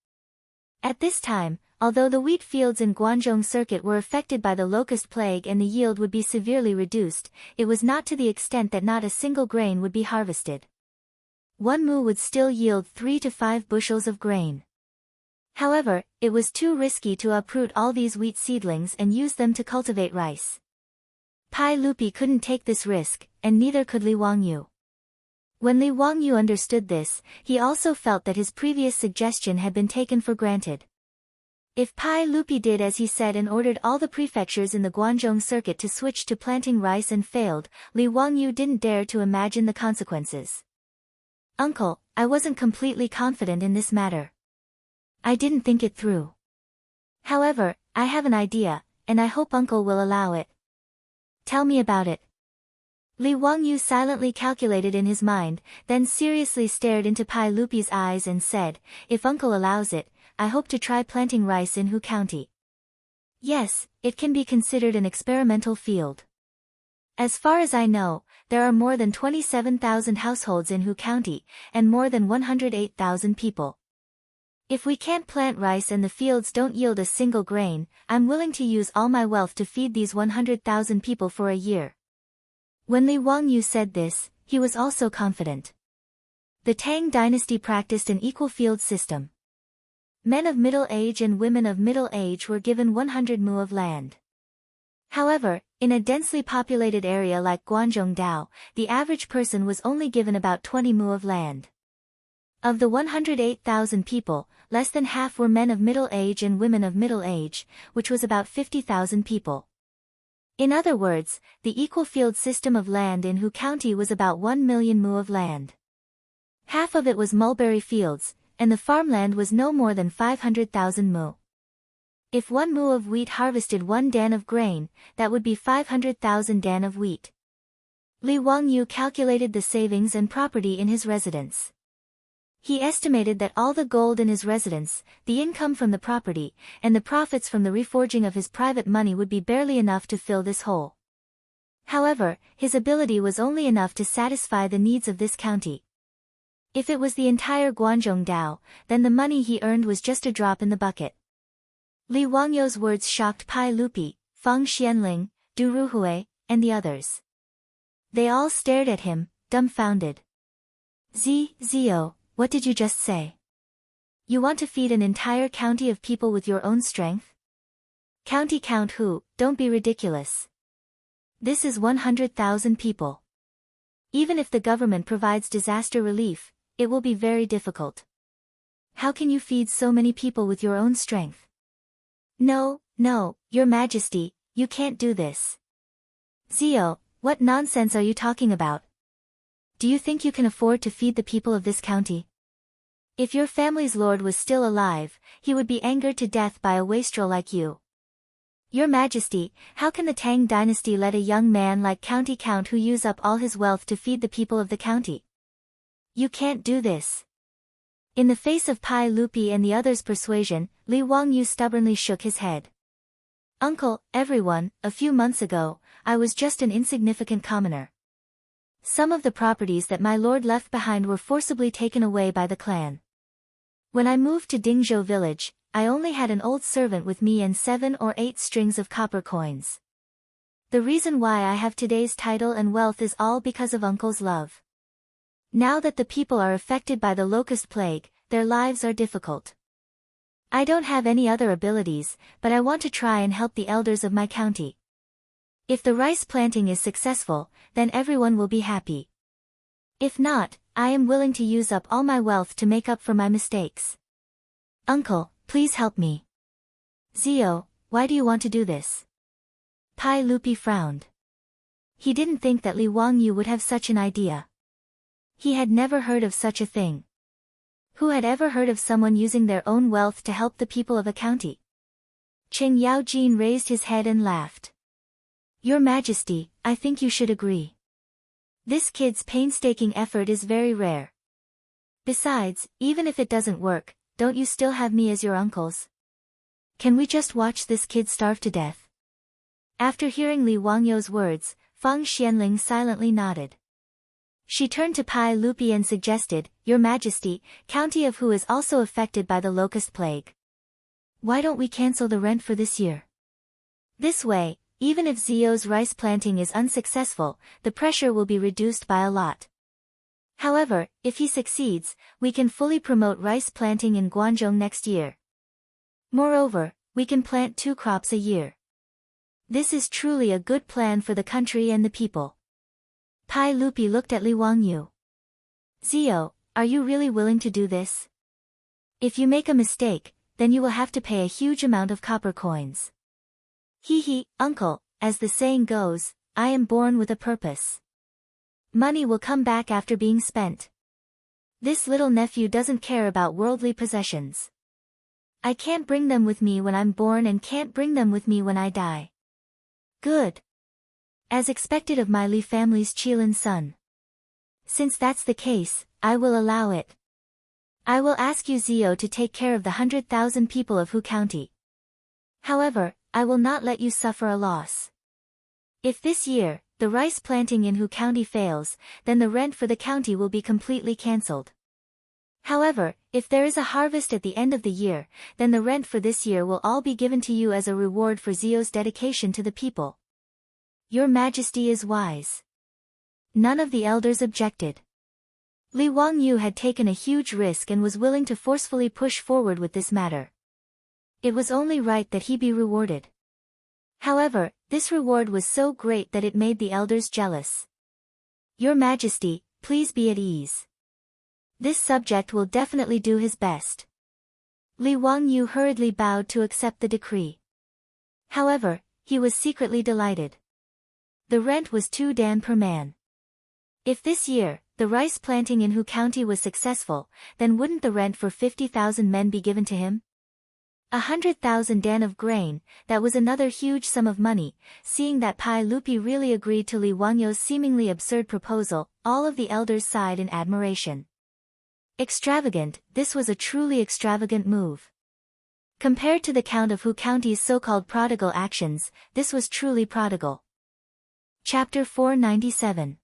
At this time, although the wheat fields in Guanzhong circuit were affected by the locust plague and the yield would be severely reduced, it was not to the extent that not a single grain would be harvested. 1 mu would still yield 3 to 5 bushels of grain. However, it was too risky to uproot all these wheat seedlings and use them to cultivate rice. Pai Lupi couldn't take this risk, and neither could Li Wangyu. When Li Wangyu understood this, he also felt that his previous suggestion had been taken for granted. If Pai Lupi did as he said and ordered all the prefectures in the Guanzhong circuit to switch to planting rice and failed, Li Wangyu didn't dare to imagine the consequences. "Uncle, I wasn't completely confident in this matter. I didn't think it through. However, I have an idea, and I hope Uncle will allow it. Tell me about it." Li Wangyu silently calculated in his mind, then seriously stared into Pai Lupi's eyes and said, "If Uncle allows it, I hope to try planting rice in Hu County." "Yes, it can be considered an experimental field. As far as I know, there are more than 27,000 households in Hu County, and more than 108,000 people. If we can't plant rice and the fields don't yield a single grain, I'm willing to use all my wealth to feed these 100,000 people for a year." When Li Wangyu said this, he was also confident. The Tang dynasty practiced an equal field system. Men of middle age and women of middle age were given 100 mu of land. However, in a densely populated area like Guanzhong Dao, the average person was only given about 20 mu of land. Of the 108,000 people, less than half were men of middle age and women of middle age, which was about 50,000 people. In other words, the equal field system of land in Hu County was about 1 million mu of land. Half of it was mulberry fields, and the farmland was no more than 500,000 mu. If 1 mu of wheat harvested 1 dan of grain, that would be 500,000 dan of wheat. Li Wangyu calculated the savings and property in his residence. He estimated that all the gold in his residence, the income from the property, and the profits from the reforging of his private money would be barely enough to fill this hole. However, his ability was only enough to satisfy the needs of this county. If it was the entire Guanzhong Dao, then the money he earned was just a drop in the bucket. Li Wangyu's words shocked Pai Lupi, Feng Xianling, Du Ruhui, and the others. They all stared at him, dumbfounded. Zio, what did you just say? You want to feed an entire county of people with your own strength? County count who, don't be ridiculous. This is 100,000 people. Even if the government provides disaster relief, it will be very difficult. How can you feed so many people with your own strength? No, Your Majesty, you can't do this. Zio, what nonsense are you talking about? Do you think you can afford to feed the people of this county? If your family's lord was still alive, he would be angered to death by a wastrel like you. Your Majesty, how can the Tang dynasty let a young man like County Count who use up all his wealth to feed the people of the county? You can't do this. In the face of Pai Lupi and the others' persuasion, Li Wangyu stubbornly shook his head. Uncle, everyone, a few months ago, I was just an insignificant commoner. Some of the properties that my lord left behind were forcibly taken away by the clan. When I moved to Dingzhou village, I only had an old servant with me and 7 or 8 strings of copper coins. The reason why I have today's title and wealth is all because of Uncle's love. Now that the people are affected by the locust plague, their lives are difficult. I don't have any other abilities, but I want to try and help the elders of my county. If the rice planting is successful, then everyone will be happy. If not, I am willing to use up all my wealth to make up for my mistakes. Uncle, please help me. Zio, why do you want to do this? Pai Lupi frowned. He didn't think that Li Wangyu would have such an idea. He had never heard of such a thing. Who had ever heard of someone using their own wealth to help the people of a county? Cheng Yaojin raised his head and laughed. Your Majesty, I think you should agree. This kid's painstaking effort is very rare. Besides, even if it doesn't work, don't you still have me as your uncles? Can we just watch this kid starve to death? After hearing Li Wangyu's words, Fang Xianling silently nodded. She turned to Pai Lupi and suggested, Your Majesty, county of Hu is also affected by the locust plague. Why don't we cancel the rent for this year? This way, even if Zio's rice planting is unsuccessful, the pressure will be reduced by a lot. However, if he succeeds, we can fully promote rice planting in Guangzhou next year. Moreover, we can plant 2 crops a year. This is truly a good plan for the country and the people. Pai Lupi looked at Li Wangyu. Zio, are you really willing to do this? If you make a mistake, then you will have to pay a huge amount of copper coins. Hee, uncle, as the saying goes, I am born with a purpose. Money will come back after being spent. This little nephew doesn't care about worldly possessions. I can't bring them with me when I'm born and can't bring them with me when I die. Good. As expected of my Li family's Qilin son. Since that's the case, I will allow it. I will ask you Zio to take care of the 100,000 people of Hu County. However, I will not let you suffer a loss. If this year, the rice planting in Hu County fails, then the rent for the county will be completely cancelled. However, if there is a harvest at the end of the year, then the rent for this year will all be given to you as a reward for Zio's dedication to the people. Your Majesty is wise. None of the elders objected. Li Wangyu had taken a huge risk and was willing to forcefully push forward with this matter. It was only right that he be rewarded. However, this reward was so great that it made the elders jealous. Your Majesty, please be at ease. This subject will definitely do his best. Li Wangyu hurriedly bowed to accept the decree. However, he was secretly delighted. The rent was 2 dan per man. If this year, the rice planting in Hu County was successful, then wouldn't the rent for 50,000 men be given to him? 100,000 dan of grain, that was another huge sum of money. Seeing that Pai Lupi really agreed to Li Wangyu's seemingly absurd proposal, all of the elders sighed in admiration. Extravagant, this was a truly extravagant move. Compared to the Count of Hu County's so-called prodigal actions, this was truly prodigal. Chapter 497.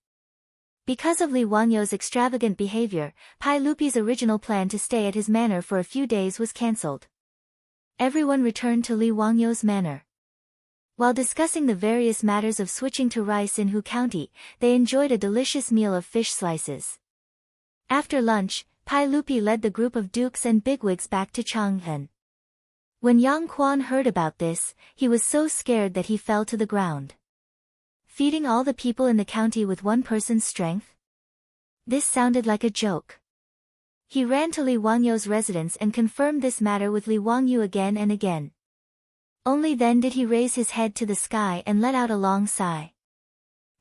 Because of Li Wangyu's extravagant behavior, Pai Lupi's original plan to stay at his manor for a few days was cancelled. Everyone returned to Li Wangyu's manor. While discussing the various matters of switching to rice in Hu County, they enjoyed a delicious meal of fish slices. After lunch, Pai Lupi led the group of dukes and bigwigs back to Chang'an. When Yang Quan heard about this, he was so scared that he fell to the ground. Feeding all the people in the county with one person's strength? This sounded like a joke. He ran to Li Wangyu's residence and confirmed this matter with Li Wangyu again and again. Only then did he raise his head to the sky and let out a long sigh.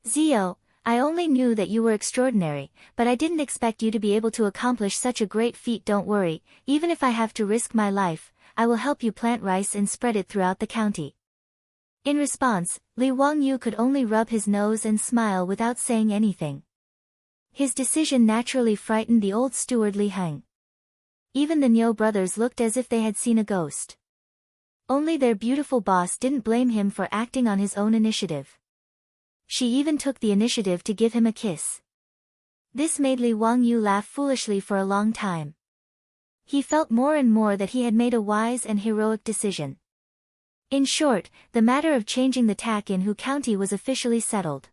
Zio, I only knew that you were extraordinary, but I didn't expect you to be able to accomplish such a great feat. Don't worry, even if I have to risk my life, I will help you plant rice and spread it throughout the county. In response, Li Wangyu could only rub his nose and smile without saying anything. His decision naturally frightened the old steward Li Heng. Even the Nyo brothers looked as if they had seen a ghost. Only their beautiful boss didn't blame him for acting on his own initiative. She even took the initiative to give him a kiss. This made Li Wangyu laugh foolishly for a long time. He felt more and more that he had made a wise and heroic decision. In short, the matter of changing the tack in Hu County was officially settled.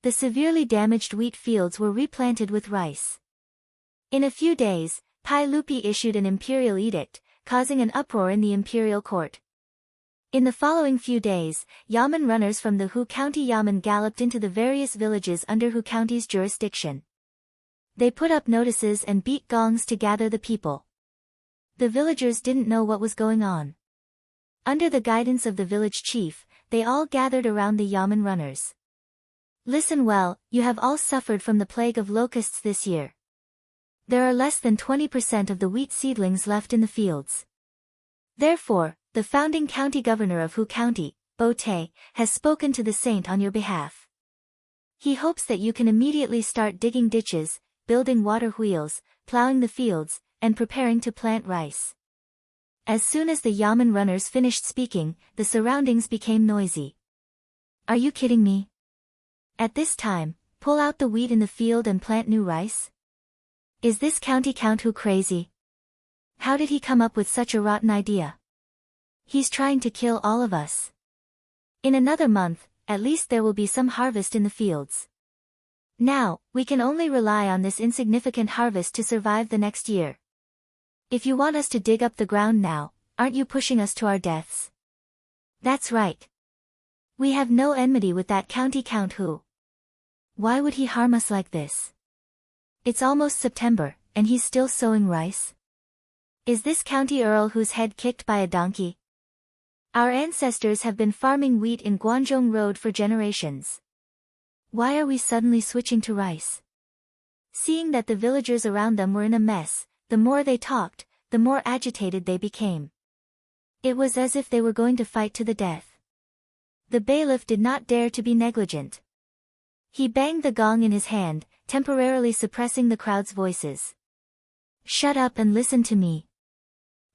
The severely damaged wheat fields were replanted with rice. In a few days, Pai Lupi issued an imperial edict, causing an uproar in the imperial court. In the following few days, Yamen runners from the Hu County Yamen galloped into the various villages under Hu County's jurisdiction. They put up notices and beat gongs to gather the people. The villagers didn't know what was going on. Under the guidance of the village chief, they all gathered around the Yamen runners. Listen well, you have all suffered from the plague of locusts this year. There are less than 20% of the wheat seedlings left in the fields. Therefore, the founding county governor of Hu County, Bo Te, has spoken to the saint on your behalf. He hopes that you can immediately start digging ditches, building water wheels, plowing the fields, and preparing to plant rice. As soon as the Yamen runners finished speaking, the surroundings became noisy. Are you kidding me? At this time, pull out the wheat in the field and plant new rice? Is this county count Hu crazy? How did he come up with such a rotten idea? He's trying to kill all of us. In another month, at least there will be some harvest in the fields. Now, we can only rely on this insignificant harvest to survive the next year. If you want us to dig up the ground now, aren't you pushing us to our deaths? That's right. We have no enmity with that county count Hu. Why would he harm us like this? It's almost September, and he's still sowing rice? Is this county earl whose head kicked by a donkey? Our ancestors have been farming wheat in Guangzhong Road for generations. Why are we suddenly switching to rice? Seeing that the villagers around them were in a mess, the more they talked, the more agitated they became. It was as if they were going to fight to the death. The bailiff did not dare to be negligent. He banged the gong in his hand, temporarily suppressing the crowd's voices. Shut up and listen to me.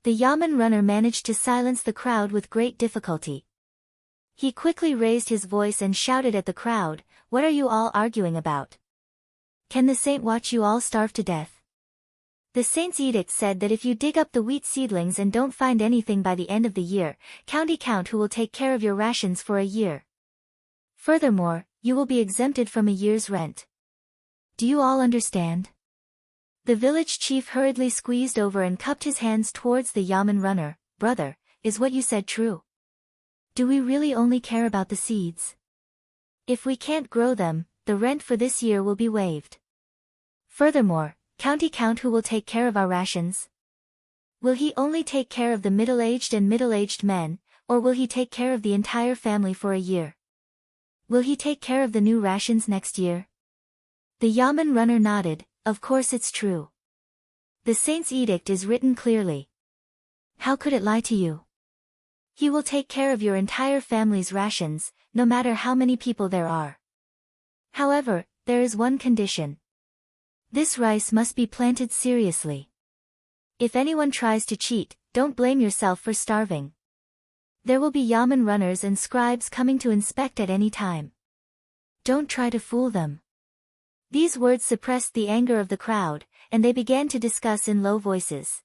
The Yamen runner managed to silence the crowd with great difficulty. He quickly raised his voice and shouted at the crowd, "What are you all arguing about? Can the saint watch you all starve to death?" The saint's edict said that if you dig up the wheat seedlings and don't find anything by the end of the year, county count Hu will take care of your rations for a year. Furthermore, you will be exempted from a year's rent. Do you all understand? The village chief hurriedly squeezed over and cupped his hands towards the Yamen runner. Brother, is what you said true? Do we really only care about the seeds? If we can't grow them, the rent for this year will be waived. Furthermore, county count Hu will take care of our rations? Will he only take care of the middle-aged and middle-aged men, or will he take care of the entire family for a year? Will he take care of the new rations next year? The Yamen runner nodded. Of course it's true. The saint's edict is written clearly. How could it lie to you? He will take care of your entire family's rations, no matter how many people there are. However, there is one condition. This rice must be planted seriously. If anyone tries to cheat, don't blame yourself for starving. There will be Yamen runners and scribes coming to inspect at any time. Don't try to fool them. These words suppressed the anger of the crowd, and they began to discuss in low voices.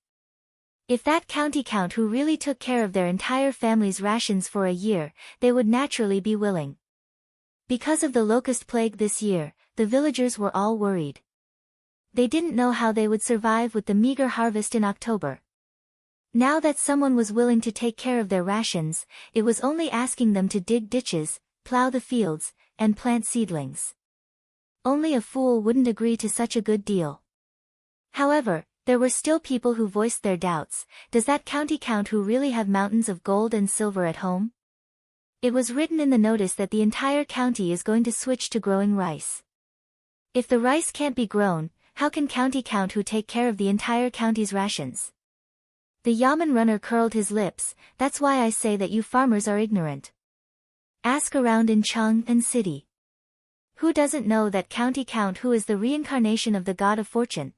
If that county count Hu really took care of their entire family's rations for a year, they would naturally be willing. Because of the locust plague this year, the villagers were all worried. They didn't know how they would survive with the meager harvest in October. Now that someone was willing to take care of their rations, it was only asking them to dig ditches, plow the fields, and plant seedlings. Only a fool wouldn't agree to such a good deal. However, there were still people who voiced their doubts. Does that county count Hu really have mountains of gold and silver at home? It was written in the notice that the entire county is going to switch to growing rice. If the rice can't be grown, how can county count Hu take care of the entire county's rations? The Yamen runner curled his lips. That's why I say that you farmers are ignorant. Ask around in Cheng and city. Who doesn't know that county count Hu is the reincarnation of the god of fortune?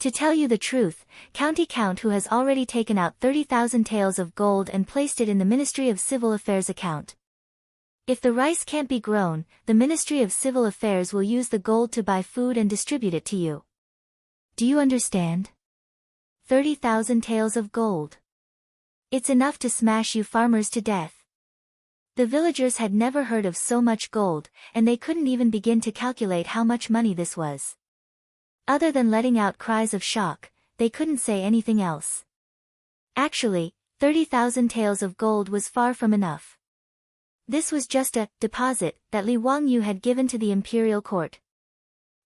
To tell you the truth, County Count who has already taken out 30,000 taels of gold and placed it in the Ministry of Civil Affairs account. If the rice can't be grown, the Ministry of Civil Affairs will use the gold to buy food and distribute it to you. Do you understand? 30,000 taels of gold. It's enough to smash you farmers to death. The villagers had never heard of so much gold, and they couldn't even begin to calculate how much money this was. Other than letting out cries of shock, they couldn't say anything else. Actually, 30,000 taels of gold was far from enough. This was just a deposit that Li Wangyu had given to the imperial court.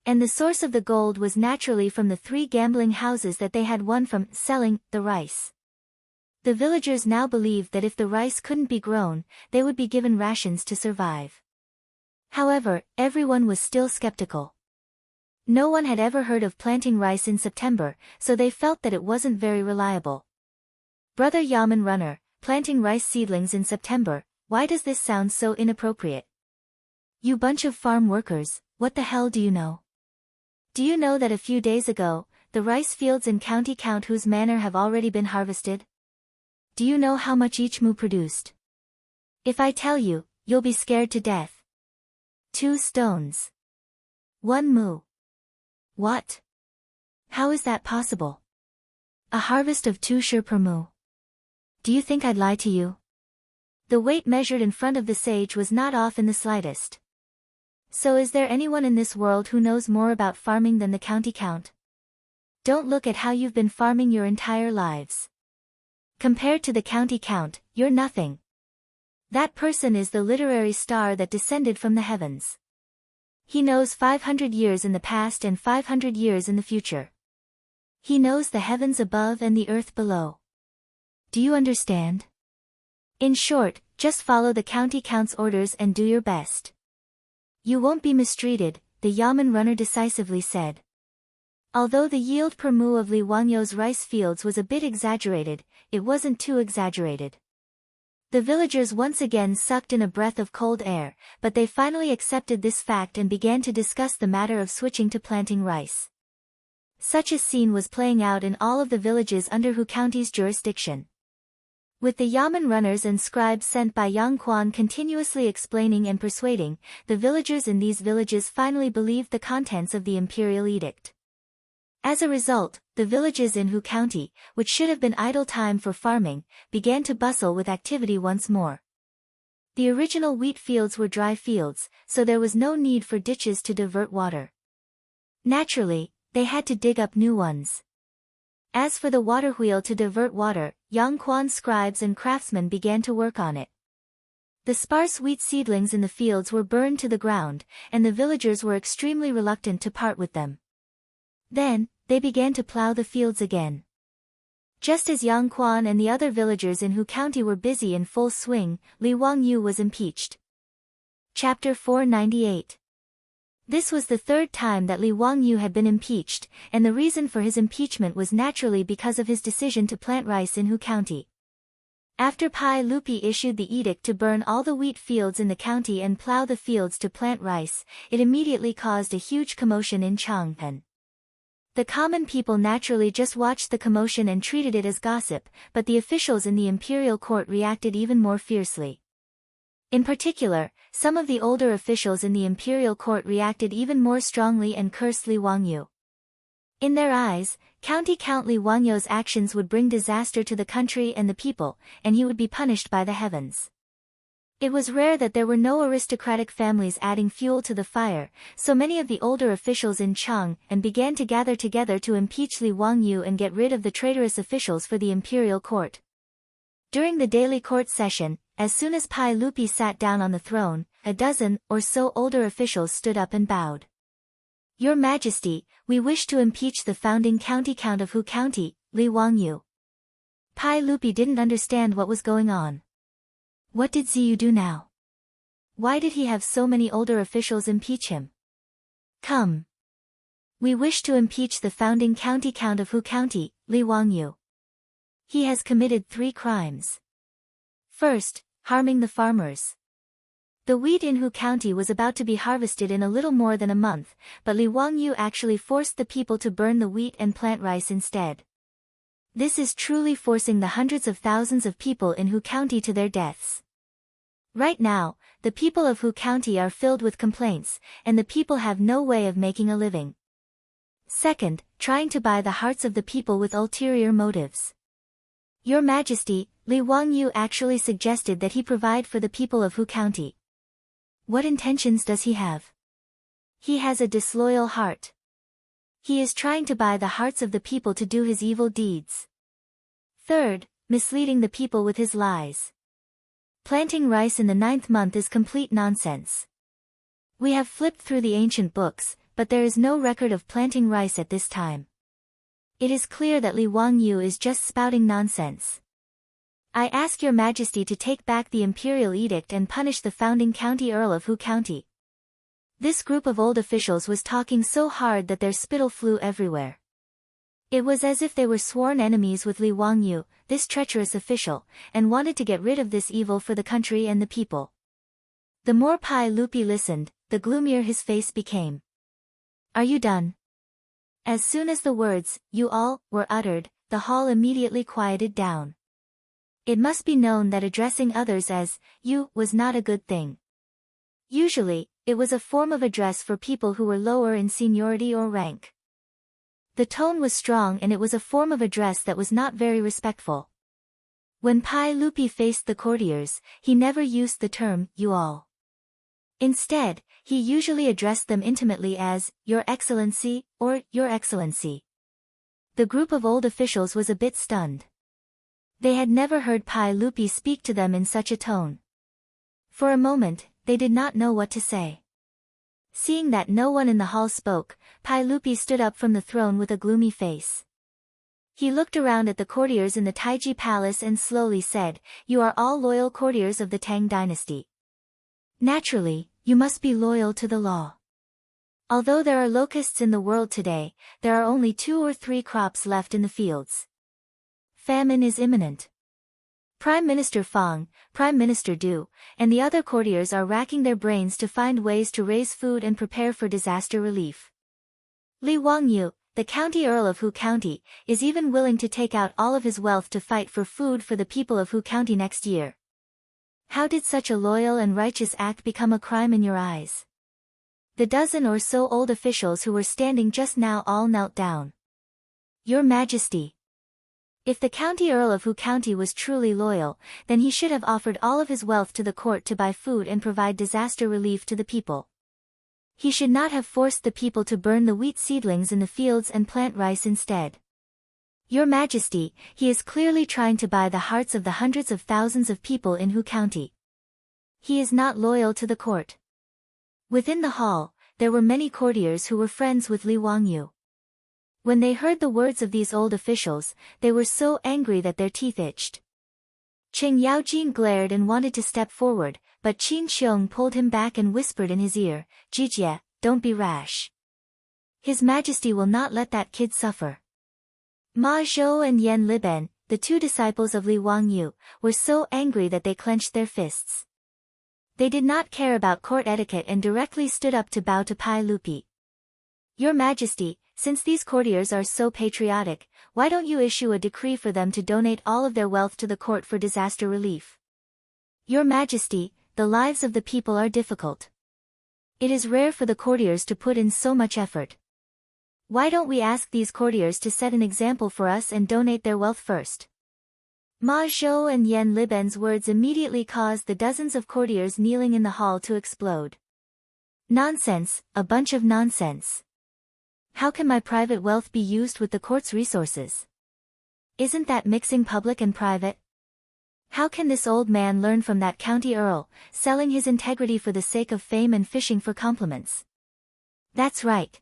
And the source of the gold was naturally from the 3 gambling houses that they had won from selling the rice. The villagers now believed that if the rice couldn't be grown, they would be given rations to survive. However, everyone was still skeptical. No one had ever heard of planting rice in September, so they felt that it wasn't very reliable. Brother Yaman Runner, planting rice seedlings in September, why does this sound so inappropriate? You bunch of farm workers, what the hell do you know? Do you know that a few days ago, the rice fields in County Count whose manor have already been harvested? Do you know how much each moo produced? If I tell you, you'll be scared to death. 2 stones. 1 moo. What? How is that possible? A harvest of 2 shur per moo. Do you think I'd lie to you? The weight measured in front of the sage was not off in the slightest. So is there anyone in this world who knows more about farming than the County Count? Don't look at how you've been farming your entire lives. Compared to the County Count, you're nothing. That person is the literary star that descended from the heavens. He knows 500 years in the past and 500 years in the future. He knows the heavens above and the earth below. Do you understand? In short, just follow the County Count's orders and do your best. You won't be mistreated, the Yaman Runner decisively said. Although the yield per moo of Li Wangyu's rice fields was a bit exaggerated, it wasn't too exaggerated. The villagers once again sucked in a breath of cold air, but they finally accepted this fact and began to discuss the matter of switching to planting rice. Such a scene was playing out in all of the villages under Hu County's jurisdiction. With the Yaman runners and scribes sent by Yang Quan continuously explaining and persuading, the villagers in these villages finally believed the contents of the imperial edict. As a result, the villages in Hu County, which should have been idle time for farming, began to bustle with activity once more. The original wheat fields were dry fields, so there was no need for ditches to divert water. Naturally, they had to dig up new ones. As for the water wheel to divert water, Yang Quan scribes and craftsmen began to work on it. The sparse wheat seedlings in the fields were burned to the ground, and the villagers were extremely reluctant to part with them. Then, they began to plow the fields again. Just as Yang Quan and the other villagers in Hu County were busy in full swing, Li Wangyu was impeached. Chapter 498. This was the 3rd time that Li Wangyu had been impeached, and the reason for his impeachment was naturally because of his decision to plant rice in Hu County. After Pai Lupi issued the edict to burn all the wheat fields in the county and plow the fields to plant rice, it immediately caused a huge commotion in Chang'an. The common people naturally just watched the commotion and treated it as gossip, but the officials in the imperial court reacted even more fiercely. In particular, some of the older officials in the imperial court reacted even more strongly and cursed Li Wangyu. In their eyes, County Count Li Wangyu's actions would bring disaster to the country and the people, and he would be punished by the heavens. It was rare that there were no aristocratic families adding fuel to the fire, so many of the older officials in Chang'an began to gather together to impeach Li Wangyu and get rid of the traitorous officials for the imperial court. During the daily court session, as soon as Pai Lupi sat down on the throne, a dozen or so older officials stood up and bowed. Your Majesty, we wish to impeach the founding County Count of Hu County, Li Wangyu. Pai Lupi didn't understand what was going on. What did Ziyu do now? Why did he have so many older officials impeach him? Come. We wish to impeach the founding County Count of Hu County, Li Wangyu. He has committed 3 crimes. First, harming the farmers. The wheat in Hu County was about to be harvested in a little more than a month, but Li Wangyu actually forced the people to burn the wheat and plant rice instead. This is truly forcing the hundreds of thousands of people in Hu County to their deaths. Right now, the people of Hu County are filled with complaints, and the people have no way of making a living. Second, trying to buy the hearts of the people with ulterior motives. Your Majesty, Li Wangyu actually suggested that he provide for the people of Hu County. What intentions does he have? He has a disloyal heart. He is trying to buy the hearts of the people to do his evil deeds. Third, misleading the people with his lies. Planting rice in the 9th month is complete nonsense. We have flipped through the ancient books, but there is no record of planting rice at this time. It is clear that Li Wangyu is just spouting nonsense. I ask your Majesty to take back the imperial edict and punish the founding county earl of Hu County. This group of old officials was talking so hard that their spittle flew everywhere. It was as if they were sworn enemies with Li Wangyu, this treacherous official, and wanted to get rid of this evil for the country and the people. The more Pai Lupi listened, the gloomier his face became. Are you done? As soon as the words, "you all," were uttered, the hall immediately quieted down. It must be known that addressing others as "you" was not a good thing. Usually, it was a form of address for people who were lower in seniority or rank. The tone was strong and it was a form of address that was not very respectful. When Pai Lupi faced the courtiers, he never used the term "you all." Instead, he usually addressed them intimately as "Your Excellency" or "Your Excellency." The group of old officials was a bit stunned. They had never heard Pai Lupi speak to them in such a tone. For a moment, they did not know what to say. Seeing that no one in the hall spoke, Pai Lupi stood up from the throne with a gloomy face. He looked around at the courtiers in the Taiji Palace and slowly said, "You are all loyal courtiers of the Tang dynasty. Naturally, you must be loyal to the law. Although there are locusts in the world today, there are only 2 or 3 crops left in the fields. Famine is imminent. Prime Minister Fang, Prime Minister Du, and the other courtiers are racking their brains to find ways to raise food and prepare for disaster relief. Li Wangyu, the county earl of Hu County, is even willing to take out all of his wealth to fight for food for the people of Hu County next year. How did such a loyal and righteous act become a crime in your eyes?" The dozen or so old officials who were standing just now all knelt down. "Your Majesty. If the county earl of Hu County was truly loyal, then he should have offered all of his wealth to the court to buy food and provide disaster relief to the people. He should not have forced the people to burn the wheat seedlings in the fields and plant rice instead. Your Majesty, he is clearly trying to buy the hearts of the hundreds of thousands of people in Hu County. He is not loyal to the court." Within the hall, there were many courtiers who were friends with Li Wangyu. When they heard the words of these old officials, they were so angry that their teeth itched. Qing Yaojin glared and wanted to step forward, but Qin Xiong pulled him back and whispered in his ear, "Jijie, don't be rash. His Majesty will not let that kid suffer." Ma Zhou and Yan Liben, the 2 disciples of Li Wangyu, were so angry that they clenched their fists. They did not care about court etiquette and directly stood up to bow to Pai Lupi. "Your Majesty, since these courtiers are so patriotic, why don't you issue a decree for them to donate all of their wealth to the court for disaster relief? Your Majesty, the lives of the people are difficult. It is rare for the courtiers to put in so much effort. Why don't we ask these courtiers to set an example for us and donate their wealth first?" Ma Zhou and Yan Liben's words immediately caused the dozens of courtiers kneeling in the hall to explode. "Nonsense, a bunch of nonsense. How can my private wealth be used with the court's resources? Isn't that mixing public and private? How can this old man learn from that county earl, selling his integrity for the sake of fame and fishing for compliments? That's right.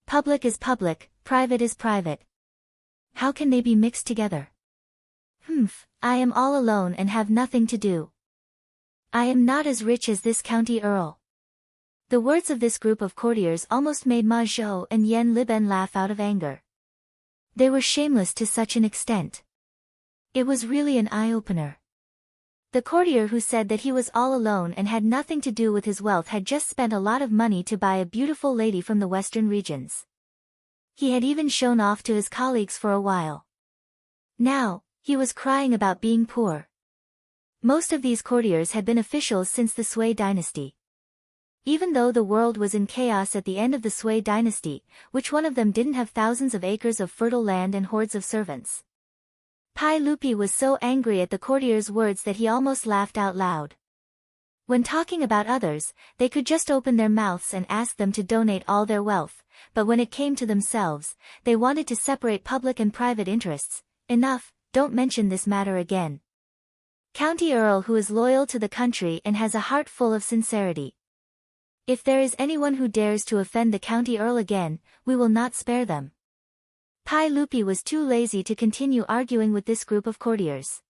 Public is public, private is private. How can they be mixed together? I am all alone and have nothing to do. I am not as rich as this county earl." The words of this group of courtiers almost made Ma Zhou and Yan Liben laugh out of anger. They were shameless to such an extent. It was really an eye-opener. The courtier who said that he was all alone and had nothing to do with his wealth had just spent a lot of money to buy a beautiful lady from the western regions. He had even shown off to his colleagues for a while. Now, he was crying about being poor. Most of these courtiers had been officials since the Sui dynasty. Even though the world was in chaos at the end of the Sui dynasty, which one of them didn't have thousands of acres of fertile land and hordes of servants? Pai Lupi was so angry at the courtier's words that he almost laughed out loud. When talking about others, they could just open their mouths and ask them to donate all their wealth, but when it came to themselves, they wanted to separate public and private interests. Enough, don't mention this matter again. County Earl who is loyal to the country and has a heart full of sincerity. If there is anyone who dares to offend the County Earl again, we will not spare them. Pai Lupi was too lazy to continue arguing with this group of courtiers.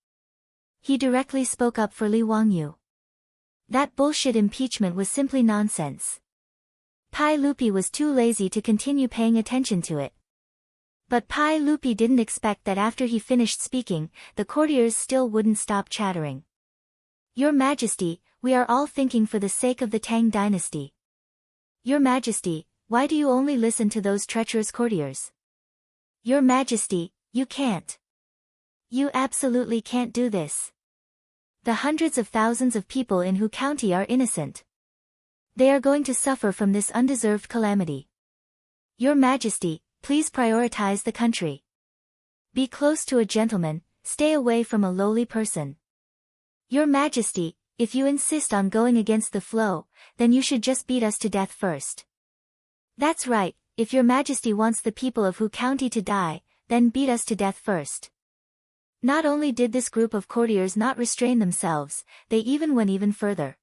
He directly spoke up for Li Wangyu. That bullshit impeachment was simply nonsense. Pai Lupi was too lazy to continue paying attention to it. But Pai Lupi didn't expect that after he finished speaking, the courtiers still wouldn't stop chattering. Your Majesty, we are all thinking for the sake of the Tang dynasty. Your Majesty, why do you only listen to those treacherous courtiers? Your Majesty, you can't. You absolutely can't do this. The hundreds of thousands of people in Hu County are innocent. They are going to suffer from this undeserved calamity. Your Majesty, please prioritize the country. Be close to a gentleman, stay away from a lowly person. Your Majesty, if you insist on going against the flow, then you should just beat us to death first. That's right, if your Majesty wants the people of Hu County to die, then beat us to death first. Not only did this group of courtiers not restrain themselves, they even went even further.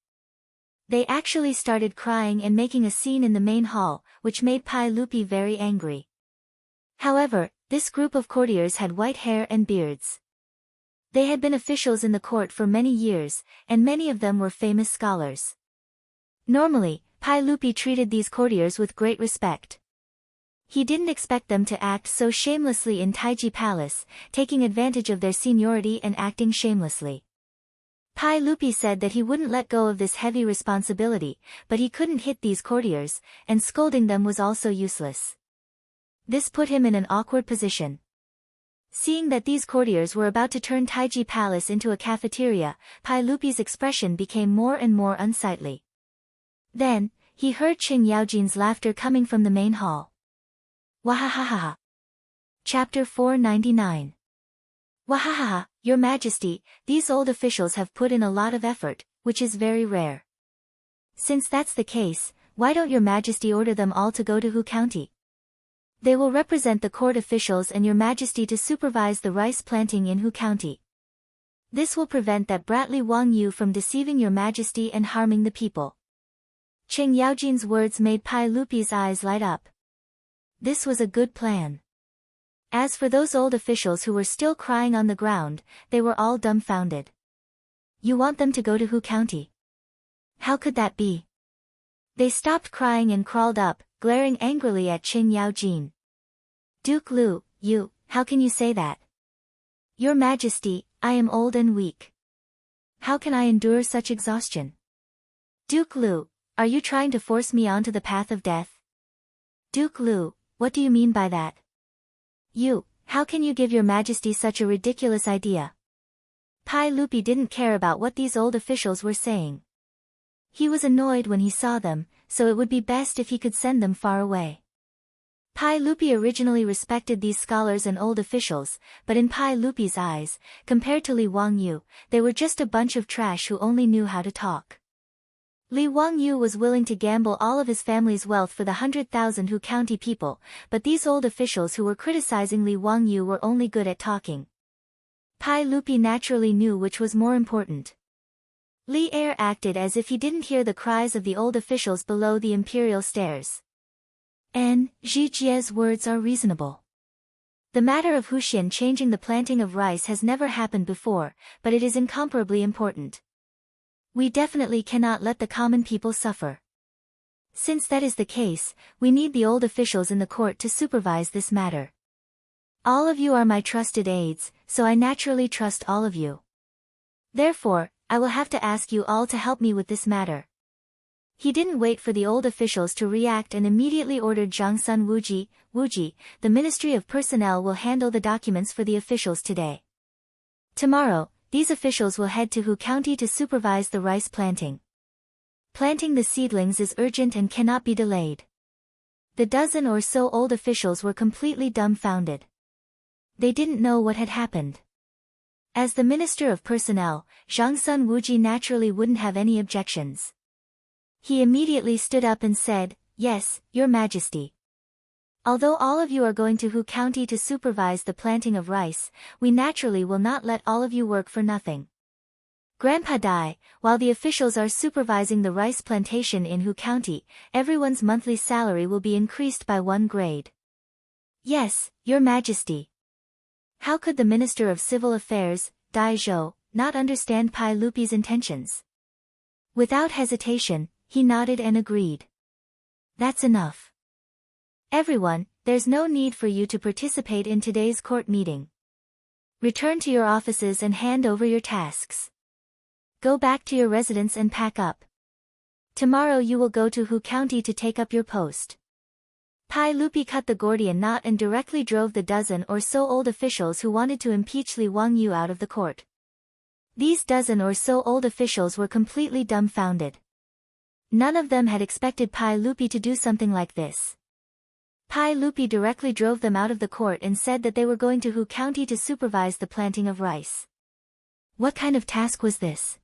They actually started crying and making a scene in the main hall, which made Pai Lupi very angry. However, this group of courtiers had white hair and beards. They had been officials in the court for many years, and many of them were famous scholars. Normally, Pai Lupi treated these courtiers with great respect. He didn't expect them to act so shamelessly in Taiji Palace, taking advantage of their seniority and acting shamelessly. Pai Lupi said that he wouldn't let go of this heavy responsibility, but he couldn't hit these courtiers, and scolding them was also useless. This put him in an awkward position. Seeing that these courtiers were about to turn Taiji Palace into a cafeteria, Pai Lupi's expression became more and more unsightly. Then, he heard Qing Yaojin's laughter coming from the main hall. Wahahaha. Chapter 499. Wahahaha, Your Majesty, these old officials have put in a lot of effort, which is very rare. Since that's the case, why don't Your Majesty order them all to go to Hu County? They will represent the court officials and Your Majesty to supervise the rice planting in Hu County. This will prevent that brat Li Wangyu from deceiving Your Majesty and harming the people. Qing Yaojin's words made Pai Lupi's eyes light up. This was a good plan. As for those old officials who were still crying on the ground, they were all dumbfounded. You want them to go to Hu County? How could that be? They stopped crying and crawled up, glaring angrily at Qing Yaojin. Duke Lu, how can you say that? Your Majesty, I am old and weak. How can I endure such exhaustion? Duke Lu, are you trying to force me onto the path of death? Duke Lu, what do you mean by that? How can you give Your Majesty such a ridiculous idea? Pai Lupi didn't care about what these old officials were saying. He was annoyed when he saw them, so it would be best if he could send them far away. Pai Lupi originally respected these scholars and old officials, but in Pai Lupi's eyes, compared to Li Wangyu, they were just a bunch of trash who only knew how to talk. Li Wangyu was willing to gamble all of his family's wealth for the 100,000 Hu County people, but these old officials who were criticizing Li Wangyu were only good at talking. Pai Lupi naturally knew which was more important. Li Er acted as if he didn't hear the cries of the old officials below the imperial stairs. Zhijie's words are reasonable. The matter of Huxian changing the planting of rice has never happened before, but it is incomparably important. We definitely cannot let the common people suffer. Since that is the case, we need the old officials in the court to supervise this matter. All of you are my trusted aides, so I naturally trust all of you. Therefore, I will have to ask you all to help me with this matter. He didn't wait for the old officials to react and immediately ordered Zhang Sun Wuji, the Ministry of Personnel will handle the documents for the officials today. Tomorrow, these officials will head to Hu County to supervise the rice planting. Planting the seedlings is urgent and cannot be delayed. The dozen or so old officials were completely dumbfounded. They didn't know what had happened. As the Minister of Personnel, Zhang Sun Wuji naturally wouldn't have any objections. He immediately stood up and said, "Yes, Your Majesty. Although all of you are going to Hu County to supervise the planting of rice, we naturally will not let all of you work for nothing. Grandpa Dai, while the officials are supervising the rice plantation in Hu County, everyone's monthly salary will be increased by 1 grade. Yes, Your Majesty." How could the Minister of Civil Affairs, Dai Zhou, not understand Pai Lupi's intentions? Without hesitation, he nodded and agreed. "That's enough. Everyone, there's no need for you to participate in today's court meeting. Return to your offices and hand over your tasks. Go back to your residence and pack up. Tomorrow you will go to Hu County to take up your post." Pai Lupi cut the Gordian knot and directly drove the dozen or so old officials who wanted to impeach Li Wangyu out of the court. These dozen or so old officials were completely dumbfounded. None of them had expected Pai Lupi to do something like this. Pai Lupi directly drove them out of the court and said that they were going to Hu County to supervise the planting of rice. What kind of task was this?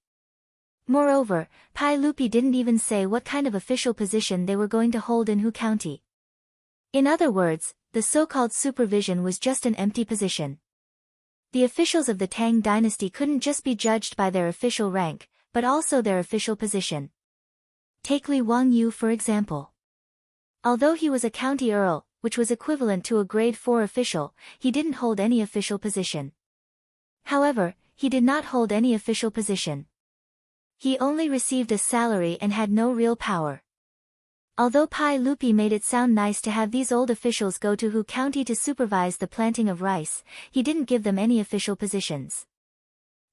Moreover, Pai Lupi didn't even say what kind of official position they were going to hold in Hu County. In other words, the so-called supervision was just an empty position. The officials of the Tang dynasty couldn't just be judged by their official rank, but also their official position. Take Li Wangyu for example. Although he was a county earl, which was equivalent to a grade 4 official, he didn't hold any official position. However, he did not hold any official position. He only received a salary and had no real power. Although Pai Lupi made it sound nice to have these old officials go to Hu County to supervise the planting of rice, he didn't give them any official positions.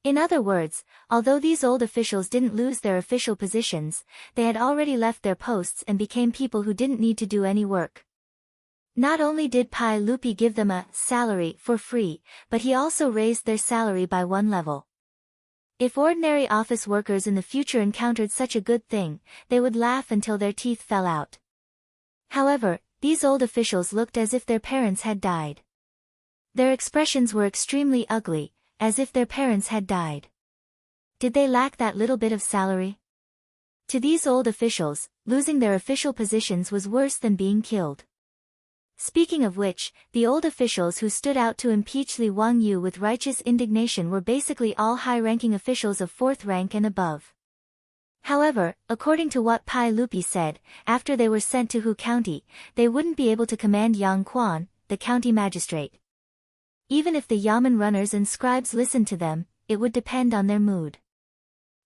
In other words, although these old officials didn't lose their official positions, they had already left their posts and became people who didn't need to do any work. Not only did Pai Lupi give them a salary for free, but he also raised their salary by 1 level. If ordinary office workers in the future encountered such a good thing, they would laugh until their teeth fell out. However, these old officials looked as if their parents had died. Their expressions were extremely ugly, as if their parents had died. Did they lack that little bit of salary? To these old officials, losing their official positions was worse than being killed. Speaking of which, the old officials who stood out to impeach Li Wangyu with righteous indignation were basically all high-ranking officials of 4th rank and above. However, according to what Pai Lupi said, after they were sent to Hu County, they wouldn't be able to command Yang Quan, the county magistrate. Even if the yamen runners and scribes listened to them, it would depend on their mood.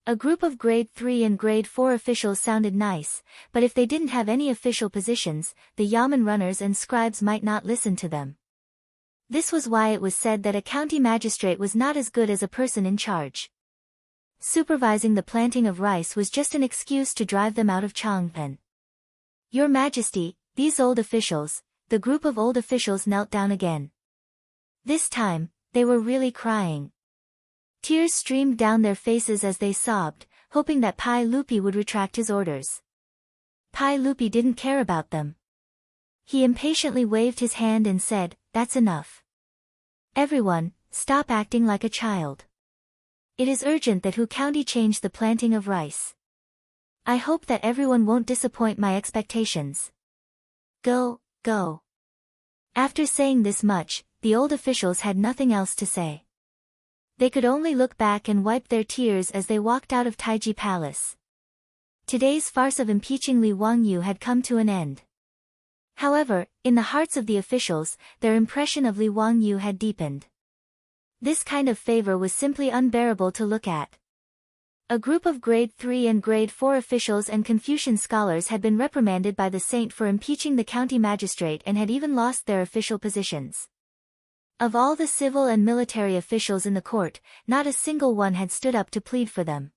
A group of grade 3 and grade 4 officials sounded nice, but if they didn't have any official positions, the yamen runners and scribes might not listen to them. This was why it was said that a county magistrate was not as good as a person in charge. Supervising the planting of rice was just an excuse to drive them out of Chang'an. "Your Majesty, these old officials," the group of old officials knelt down again. This time, they were really crying. Tears streamed down their faces as they sobbed, hoping that Pai Lupi would retract his orders. Pai Lupi didn't care about them. He impatiently waved his hand and said, "That's enough. Everyone, stop acting like a child. It is urgent that Hu County change the planting of rice. I hope that everyone won't disappoint my expectations. Go, go." After saying this much, the old officials had nothing else to say. They could only look back and wipe their tears as they walked out of Taiji Palace. Today's farce of impeaching Li Wangyu had come to an end. However, in the hearts of the officials, their impression of Li Wangyu had deepened. This kind of favor was simply unbearable to look at. A group of grade 3 and grade 4 officials and Confucian scholars had been reprimanded by the saint for impeaching the county magistrate and had even lost their official positions. Of all the civil and military officials in the court, not a single one had stood up to plead for them.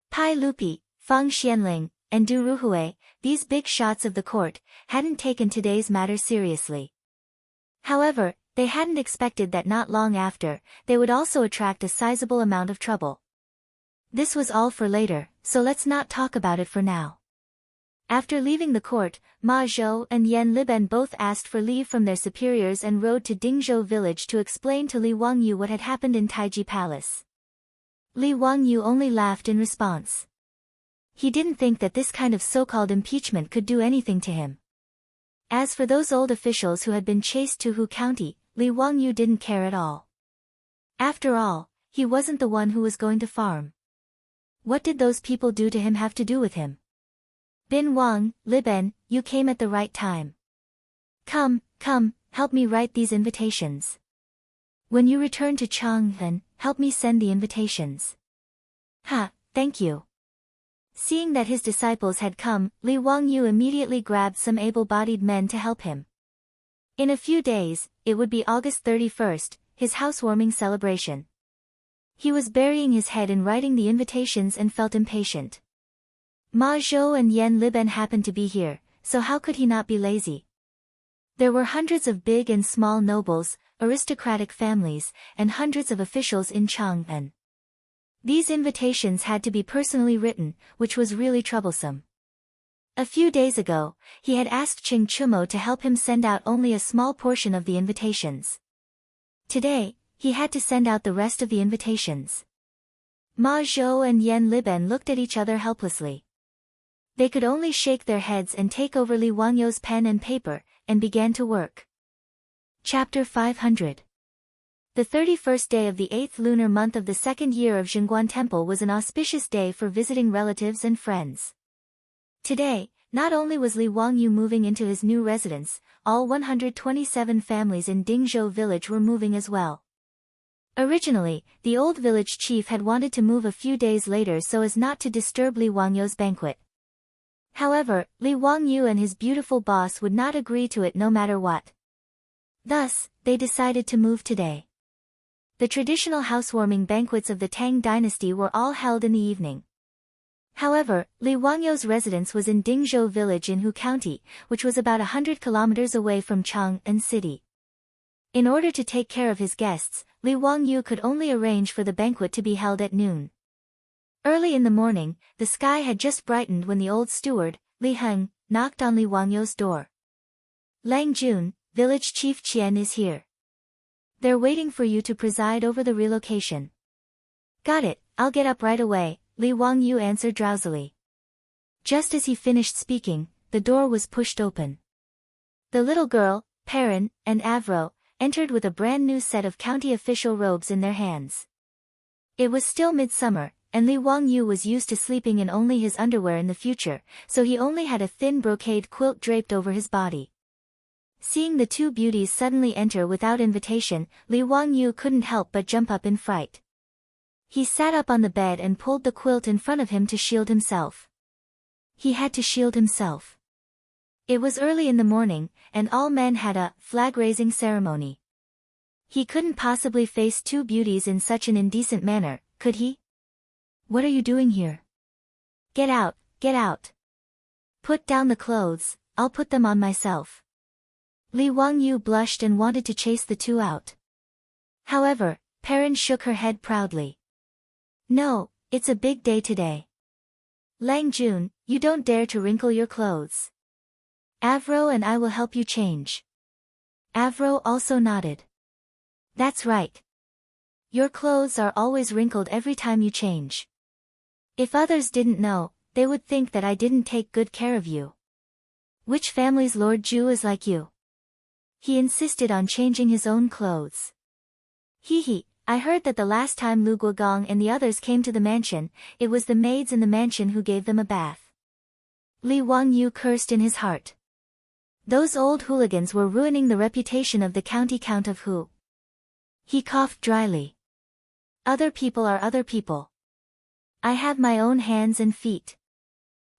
Pai Lupi, Feng Xianling, and Du Ruhui, these big shots of the court, hadn't taken today's matter seriously. However, they hadn't expected that not long after, they would also attract a sizable amount of trouble. This was all for later, so let's not talk about it for now. After leaving the court, Ma Zhou and Yan Liben both asked for leave from their superiors and rode to Dingzhou village to explain to Li Wangyu what had happened in Taiji Palace. Li Wangyu only laughed in response. He didn't think that this kind of so-called impeachment could do anything to him. As for those old officials who had been chased to Hu County, Li Wangyu didn't care at all. After all, he wasn't the one who was going to farm. What did those people do to him have to do with him? Bin Wang, Liben, you came at the right time. Come, help me write these invitations. When you return to Chang'an, help me send the invitations. Ha, thank you. Seeing that his disciples had come, Li Wangyu immediately grabbed some able-bodied men to help him. In a few days, it would be August 31st, his housewarming celebration. He was burying his head in writing the invitations and felt impatient. Ma Zhou and Yan Liben happened to be here, so how could he not be lazy? There were hundreds of big and small nobles, aristocratic families, and hundreds of officials in Chang'an. These invitations had to be personally written, which was really troublesome. A few days ago, he had asked Qing Chumo to help him send out only a small portion of the invitations. Today, he had to send out the rest of the invitations. Ma Zhou and Yan Liben looked at each other helplessly. They could only shake their heads and take over Li Wangyu's pen and paper, and began to work. Chapter 500. The 31st day of the 8th lunar month of the 2nd year of Zhengguan Temple was an auspicious day for visiting relatives and friends. Today, not only was Li Wangyu moving into his new residence, all 127 families in Dingzhou village were moving as well. Originally, the old village chief had wanted to move a few days later so as not to disturb Li Wangyu's banquet. However, Li Wangyu and his beautiful boss would not agree to it no matter what. Thus, they decided to move today. The traditional housewarming banquets of the Tang dynasty were all held in the evening. However, Li Wangyu's residence was in Dingzhou village in Hu County, which was about 100 kilometers away from Chang'an city. In order to take care of his guests, Li Wangyu could only arrange for the banquet to be held at noon. Early in the morning, the sky had just brightened when the old steward, Li Heng, knocked on Li Wangyu's door. Lang Jun, village chief Qian is here. They're waiting for you to preside over the relocation. Got it, I'll get up right away, Li Wangyu answered drowsily. Just as he finished speaking, the door was pushed open. The little girl, Perrin, and Avro, entered with a brand new set of county official robes in their hands. It was still midsummer, and Li Wangyu was used to sleeping in only his underwear in the future, so he only had a thin brocade quilt draped over his body. Seeing the two beauties suddenly enter without invitation, Li Wangyu couldn't help but jump up in fright. He sat up on the bed and pulled the quilt in front of him to shield himself. He had to shield himself. It was early in the morning, and all men had a flag-raising ceremony. He couldn't possibly face two beauties in such an indecent manner, could he? What are you doing here? Get out, get out. Put down the clothes, I'll put them on myself. Li Wangyu blushed and wanted to chase the two out. However, Perrin shook her head proudly. No, it's a big day today. Lang Jun, you don't dare to wrinkle your clothes. Avro and I will help you change. Avro also nodded. That's right. Your clothes are always wrinkled every time you change. If others didn't know, they would think that I didn't take good care of you. Which family's Lord Ju is like you? He insisted on changing his own clothes. Hee, I heard that the last time Lu Guogong and the others came to the mansion, it was the maids in the mansion who gave them a bath. Li Wangyu cursed in his heart. Those old hooligans were ruining the reputation of the county count of Hu. He coughed dryly. Other people are other people. I have my own hands and feet.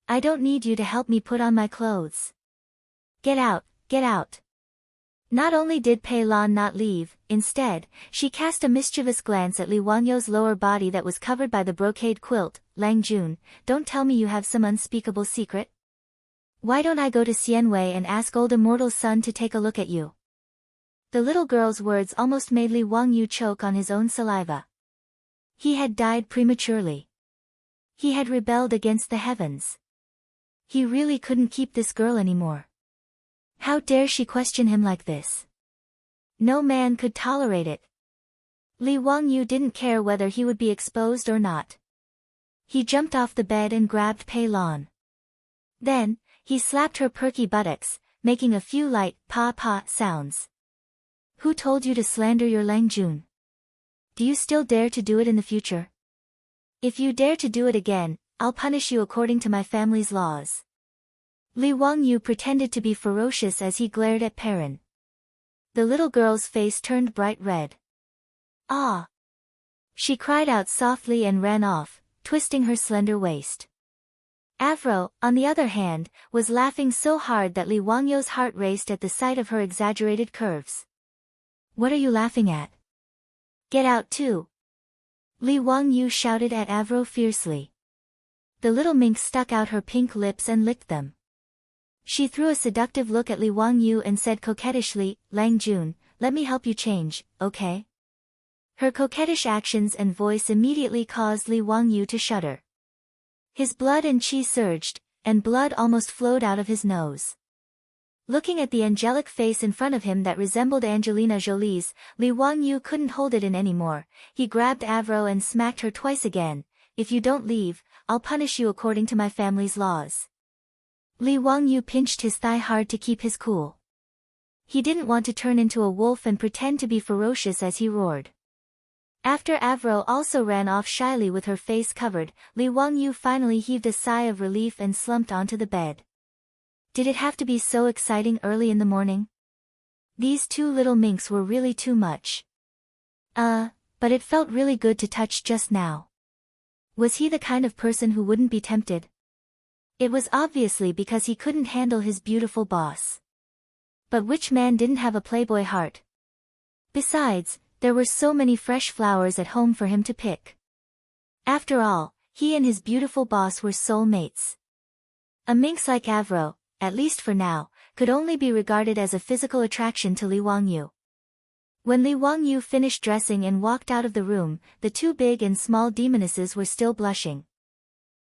I don't need you to help me put on my clothes. Get out, get out. Not only did Pei Lan not leave, instead, she cast a mischievous glance at Li Wangyou's lower body that was covered by the brocade quilt. Lang Jun, don't tell me you have some unspeakable secret? Why don't I go to Xianwei and ask old immortal's son to take a look at you? The little girl's words almost made Li Wangyou choke on his own saliva. He had died prematurely. He had rebelled against the heavens. He really couldn't keep this girl anymore. How dare she question him like this? No man could tolerate it. Li Wangyou didn't care whether he would be exposed or not. He jumped off the bed and grabbed Pei Lan. Then, he slapped her perky buttocks, making a few light pa-pa sounds. Who told you to slander your Lang Jun? Do you still dare to do it in the future? If you dare to do it again, I'll punish you according to my family's laws. Li Wangyou pretended to be ferocious as he glared at Perrin. The little girl's face turned bright red. Ah! She cried out softly and ran off, twisting her slender waist. Avro, on the other hand, was laughing so hard that Li Wangyou's heart raced at the sight of her exaggerated curves. What are you laughing at? Get out too! Li Wangyou shouted at Avro fiercely. The little minx stuck out her pink lips and licked them. She threw a seductive look at Li Wangyou and said coquettishly, Lang Jun, let me help you change, okay? Her coquettish actions and voice immediately caused Li Wangyou to shudder. His blood and chi surged, and blood almost flowed out of his nose. Looking at the angelic face in front of him that resembled Angelina Jolie's, Li Wangyou couldn't hold it in anymore. He grabbed Avro and smacked her twice again. If you don't leave, I'll punish you according to my family's laws. Li Wangyou pinched his thigh hard to keep his cool. He didn't want to turn into a wolf and pretend to be ferocious as he roared. After Avro also ran off shyly with her face covered, Li Wangyou finally heaved a sigh of relief and slumped onto the bed. Did it have to be so exciting early in the morning? These two little minks were really too much. But it felt really good to touch just now. Was he the kind of person who wouldn't be tempted? It was obviously because he couldn't handle his beautiful boss. But which man didn't have a playboy heart? Besides, there were so many fresh flowers at home for him to pick. After all, he and his beautiful boss were soul mates. A minx like Avro, at least for now, could only be regarded as a physical attraction to Li Wangyou. When Li Wangyou finished dressing and walked out of the room, the two big and small demonesses were still blushing.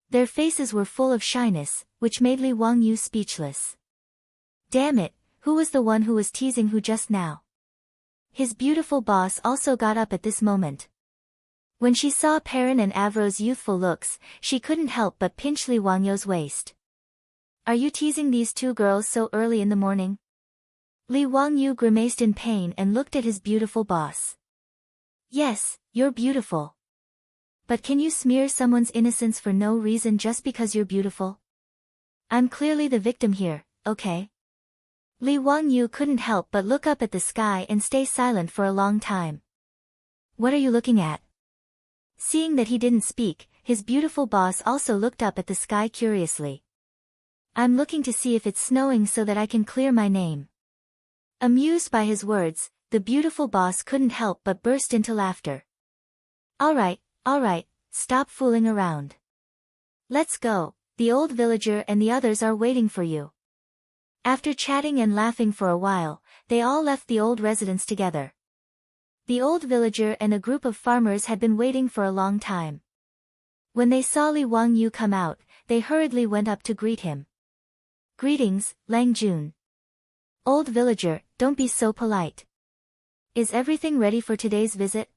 Their faces were full of shyness, which made Li Wangyou speechless. Damn it, who was the one who was teasing who just now? His beautiful boss also got up at this moment. When she saw Perrin and Avro's youthful looks, she couldn't help but pinch Li Wangyou's waist. Are you teasing these two girls so early in the morning? Li Wangyou grimaced in pain and looked at his beautiful boss. Yes, you're beautiful. But can you smear someone's innocence for no reason just because you're beautiful? I'm clearly the victim here, okay? Li Wangyou couldn't help but look up at the sky and stay silent for a long time. What are you looking at? Seeing that he didn't speak, his beautiful boss also looked up at the sky curiously. I'm looking to see if it's snowing so that I can clear my name. Amused by his words, the beautiful boss couldn't help but burst into laughter. All right, stop fooling around. Let's go, the old villager and the others are waiting for you. After chatting and laughing for a while, they all left the old residence together. The old villager and a group of farmers had been waiting for a long time. When they saw Li Wangyou come out, they hurriedly went up to greet him. Greetings, Lang Jun. Old villager, don't be so polite. Is everything ready for today's visit?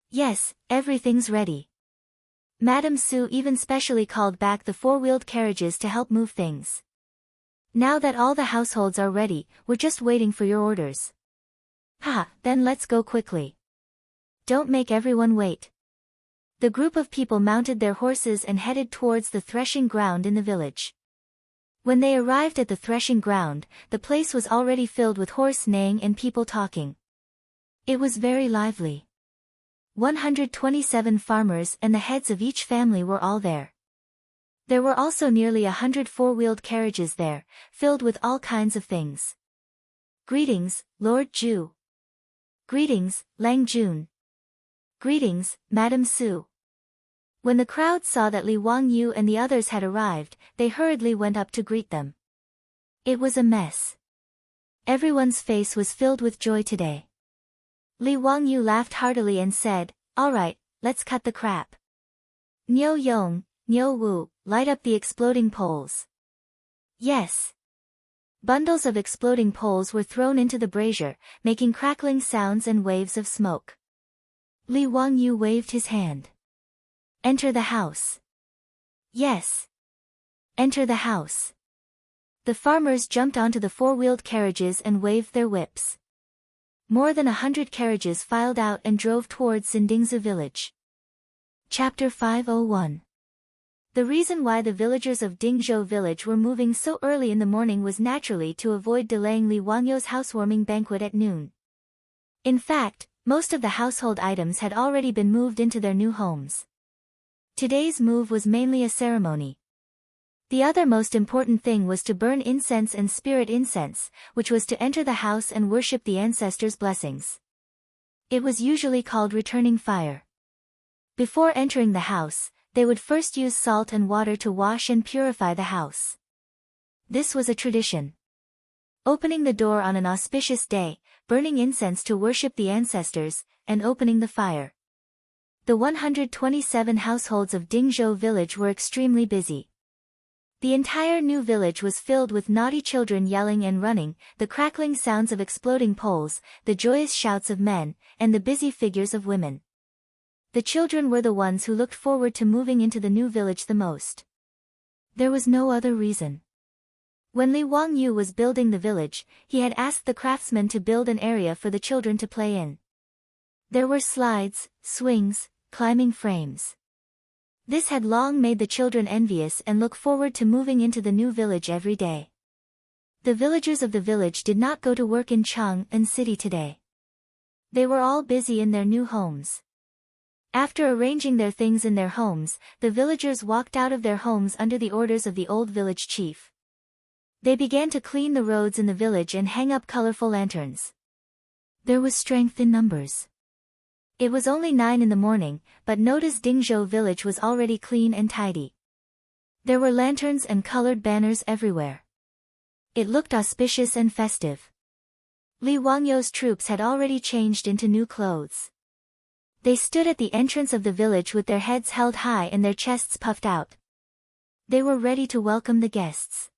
Yes, everything's ready. Madame Su even specially called back the four-wheeled carriages to help move things. Now that all the households are ready, we're just waiting for your orders. Then let's go quickly. Don't make everyone wait. The group of people mounted their horses and headed towards the threshing ground in the village. When they arrived at the threshing ground, the place was already filled with horse neighing and people talking. It was very lively. 127 farmers and the heads of each family were all there. There were also nearly 100 four-wheeled carriages there, filled with all kinds of things. Greetings, Lord Zhu. Greetings, Lang Jun. Greetings, Madam Su. When the crowd saw that Li Wangyu and the others had arrived, they hurriedly went up to greet them. It was a mess. Everyone's face was filled with joy today. Li Wangyu laughed heartily and said, "All right, let's cut the crap. Niu Yong, Niu Wu, light up the exploding poles." Yes. Bundles of exploding poles were thrown into the brazier, making crackling sounds and waves of smoke. Li Wangyu waved his hand. "Enter the house." "Yes. Enter the house." The farmers jumped onto the four-wheeled carriages and waved their whips. More than 100 carriages filed out and drove towards Sindingzi village. Chapter 501. The reason why the villagers of Dingzhou village were moving so early in the morning was naturally to avoid delaying Li Wangyu's housewarming banquet at noon. In fact, most of the household items had already been moved into their new homes. Today's move was mainly a ceremony. The other most important thing was to burn incense and spirit incense, which was to enter the house and worship the ancestors' blessings. It was usually called returning fire. Before entering the house, they would first use salt and water to wash and purify the house. This was a tradition. Opening the door on an auspicious day, burning incense to worship the ancestors, and opening the fire. The 127 households of Dingzhou village were extremely busy. The entire new village was filled with naughty children yelling and running, the crackling sounds of exploding poles, the joyous shouts of men, and the busy figures of women. The children were the ones who looked forward to moving into the new village the most. There was no other reason. When Li Wangyu was building the village, he had asked the craftsmen to build an area for the children to play in. There were slides, swings, climbing frames. This had long made the children envious and look forward to moving into the new village every day. The villagers of the village did not go to work in Chang'an City today. They were all busy in their new homes. After arranging their things in their homes, the villagers walked out of their homes under the orders of the old village chief. They began to clean the roads in the village and hang up colorful lanterns. There was strength in numbers. It was only 9 in the morning, but notice Dingzhou village was already clean and tidy. There were lanterns and colored banners everywhere. It looked auspicious and festive. Li Wangyu's troops had already changed into new clothes. They stood at the entrance of the village with their heads held high and their chests puffed out. They were ready to welcome the guests.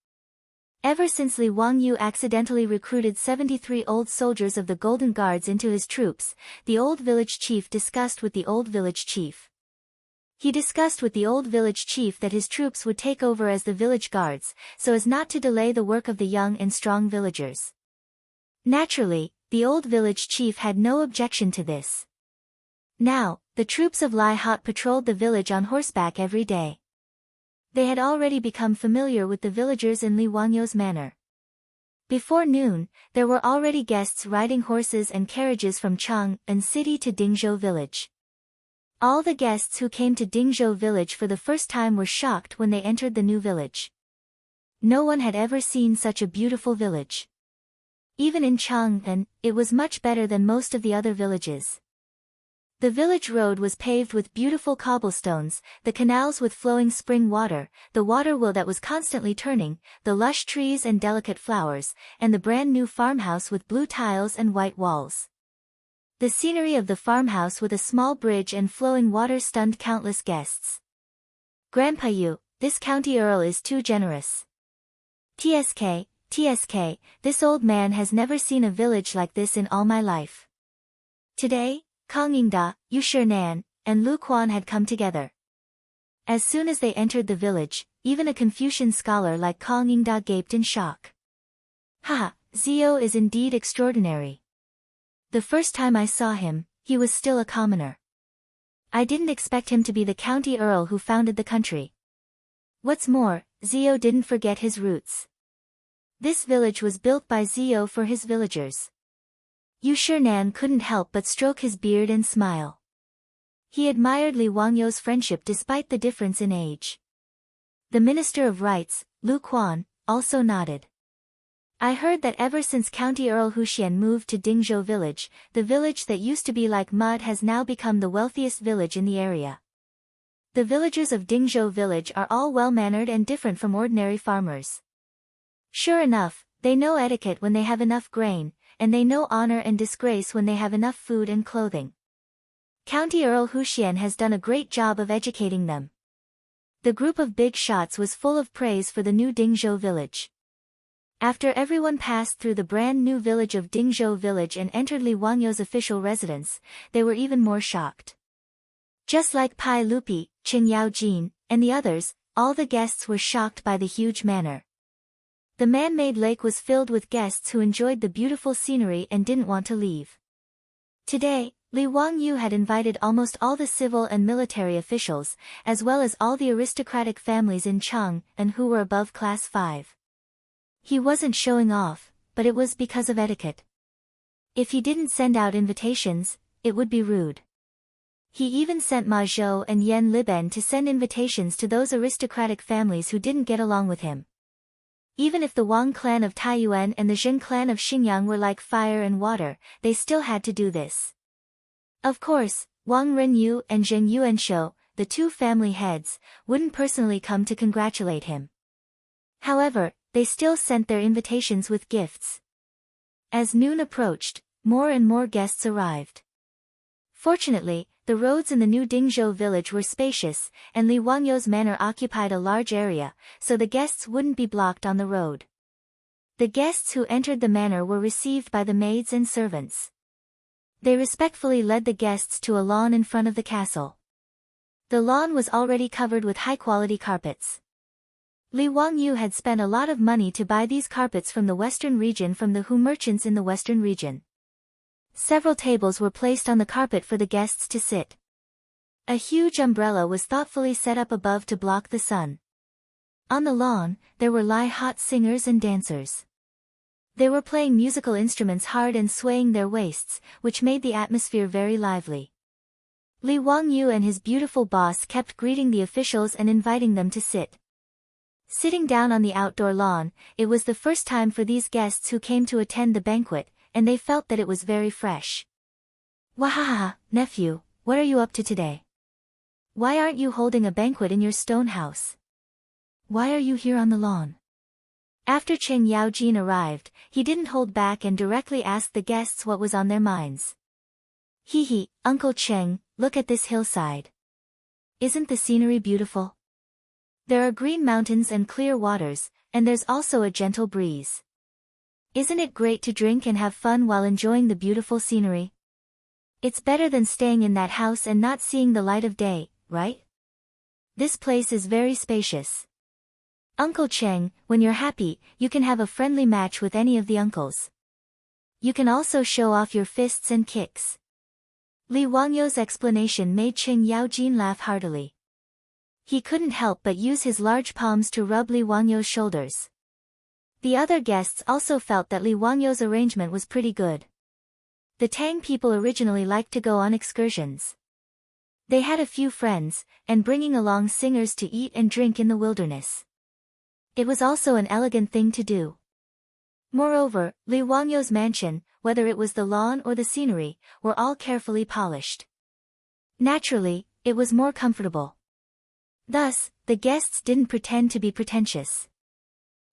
Ever since Li Wangyu accidentally recruited 73 old soldiers of the Golden Guards into his troops, the old village chief discussed with the old village chief. He discussed with the old village chief that his troops would take over as the village guards, so as not to delay the work of the young and strong villagers. Naturally, the old village chief had no objection to this. Now, the troops of Lai Hot patrolled the village on horseback every day. They had already become familiar with the villagers in Li Wangyu's manner. Before noon, there were already guests riding horses and carriages from Chang'an City to Dingzhou village. All the guests who came to Dingzhou village for the first time were shocked when they entered the new village. No one had ever seen such a beautiful village. Even in Chang'an, it was much better than most of the other villages. The village road was paved with beautiful cobblestones, the canals with flowing spring water, the water wheel that was constantly turning, the lush trees and delicate flowers, and the brand new farmhouse with blue tiles and white walls. The scenery of the farmhouse with a small bridge and flowing water stunned countless guests. "Grandpa Yu, this county earl is too generous. TSK, this old man has never seen a village like this in all my life." Today, Kang Yingda, Yu Shinan, and Lu Quan had come together. As soon as they entered the village, even a Confucian scholar like Kang Yingda gaped in shock. "Ha, Zio is indeed extraordinary. The first time I saw him, he was still a commoner. I didn't expect him to be the county earl who founded the country. What's more, Zio didn't forget his roots. This village was built by Zio for his villagers." Yu Shinan couldn't help but stroke his beard and smile. He admired Li Wangyu's friendship despite the difference in age. The Minister of Rights, Lu Quan, also nodded. I heard that ever since County Earl Huxian moved to Dingzhou village, the village that used to be like mud has now become the wealthiest village in the area. The villagers of Dingzhou village are all well-mannered and different from ordinary farmers. Sure enough, they know etiquette when they have enough grain, and they know honor and disgrace when they have enough food and clothing. County Earl Huxian has done a great job of educating them. The group of big shots was full of praise for the new Dingzhou village. After everyone passed through the brand new village of Dingzhou village and entered Li Wangyou's official residence, they were even more shocked. Just like Pai Lupi, Qin Yaojin, and the others, all the guests were shocked by the huge manor. The man-made lake was filled with guests who enjoyed the beautiful scenery and didn't want to leave. Today, Li Wangyou had invited almost all the civil and military officials, as well as all the aristocratic families in Chang and who were above class 5. He wasn't showing off, but it was because of etiquette. If he didn't send out invitations, it would be rude. He even sent Ma Zhou and Yan Liben to send invitations to those aristocratic families who didn't get along with him. Even if the Wang clan of Taiyuan and the Zheng clan of Xingyang were like fire and water, they still had to do this. Of course, Wang Renyu and Zheng Yuanshou, the two family heads, wouldn't personally come to congratulate him. However, they still sent their invitations with gifts. As noon approached, more and more guests arrived. Fortunately, the roads in the new Dingzhou village were spacious, and Li Wangyou's manor occupied a large area, so the guests wouldn't be blocked on the road. The guests who entered the manor were received by the maids and servants. They respectfully led the guests to a lawn in front of the castle. The lawn was already covered with high-quality carpets. Li Wangyou had spent a lot of money to buy these carpets from the western region from the Hu merchants in the western region. Several tables were placed on the carpet for the guests to sit. A huge umbrella was thoughtfully set up above to block the sun. On the lawn, there were hot singers and dancers. They were playing musical instruments hard and swaying their waists, which made the atmosphere very lively. Li Wangyou and his beautiful boss kept greeting the officials and inviting them to sit. Sitting down on the outdoor lawn, it was the first time for these guests who came to attend the banquet, and they felt that it was very fresh. Wahaha, nephew, what are you up to today? Why aren't you holding a banquet in your stone house? Why are you here on the lawn? After Cheng Yaojin arrived, he didn't hold back and directly asked the guests what was on their minds. Hee, Uncle Cheng, look at this hillside. Isn't the scenery beautiful? There are green mountains and clear waters, and there's also a gentle breeze. Isn't it great to drink and have fun while enjoying the beautiful scenery? It's better than staying in that house and not seeing the light of day, right? This place is very spacious. Uncle Cheng, when you're happy, you can have a friendly match with any of the uncles. You can also show off your fists and kicks. Li Wangyou's explanation made Cheng Yaojin laugh heartily. He couldn't help but use his large palms to rub Li Wangyou's shoulders. The other guests also felt that Li Wangyou's arrangement was pretty good. The Tang people originally liked to go on excursions. They had a few friends, and bringing along singers to eat and drink in the wilderness. It was also an elegant thing to do. Moreover, Li Wangyou's mansion, whether it was the lawn or the scenery, were all carefully polished. Naturally, it was more comfortable. Thus, the guests didn't pretend to be pretentious.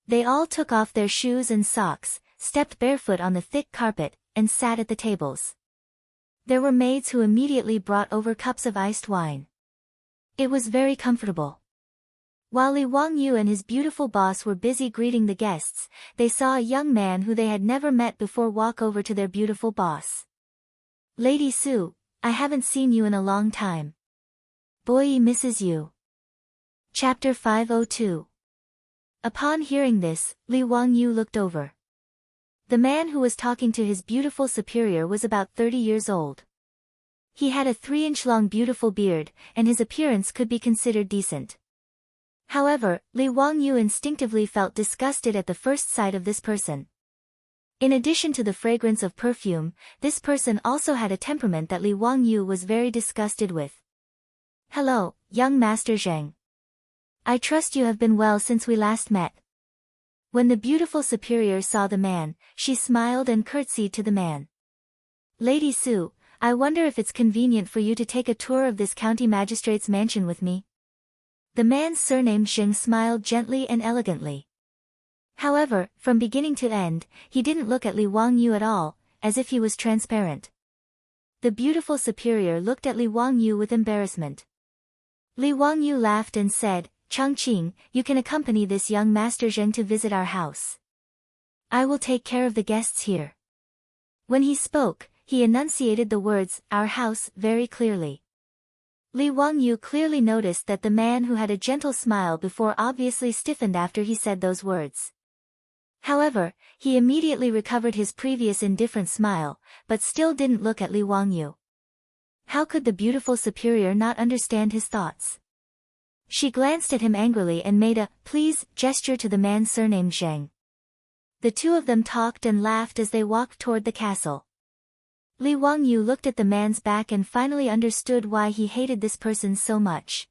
They all took off their shoes and socks, stepped barefoot on the thick carpet, and sat at the tables. There were maids who immediately brought over cups of iced wine. It was very comfortable. While Li Wangyou and his beautiful boss were busy greeting the guests, they saw a young man who they had never met before walk over to their beautiful boss. Lady Su, I haven't seen you in a long time. Boy misses you. Chapter 502. Upon hearing this, Li Wangyou looked over. The man who was talking to his beautiful superior was about 30 years old. He had a 3-inch-long beautiful beard, and his appearance could be considered decent. However, Li Wangyou instinctively felt disgusted at the first sight of this person. In addition to the fragrance of perfume, this person also had a temperament that Li Wangyou was very disgusted with. Hello, young Master Zheng. I trust you have been well since we last met. When the beautiful superior saw the man, she smiled and curtsied to the man. Lady Su, I wonder if it's convenient for you to take a tour of this county magistrate's mansion with me. The man surnamed Zheng smiled gently and elegantly. However, from beginning to end, he didn't look at Li Wangyu at all, as if he was transparent. The beautiful superior looked at Li Wangyu with embarrassment. Li Wangyu laughed and said, Changqing, you can accompany this young Master Zheng to visit our house. I will take care of the guests here. When he spoke, he enunciated the words, our house, very clearly. Li Wangyu clearly noticed that the man who had a gentle smile before obviously stiffened after he said those words. However, he immediately recovered his previous indifferent smile, but still didn't look at Li Wangyu. How could the beautiful superior not understand his thoughts? She glanced at him angrily and made a, please, gesture to the man surnamed Zheng. The two of them talked and laughed as they walked toward the castle. Li Wangyu looked at the man's back and finally understood why he hated this person so much.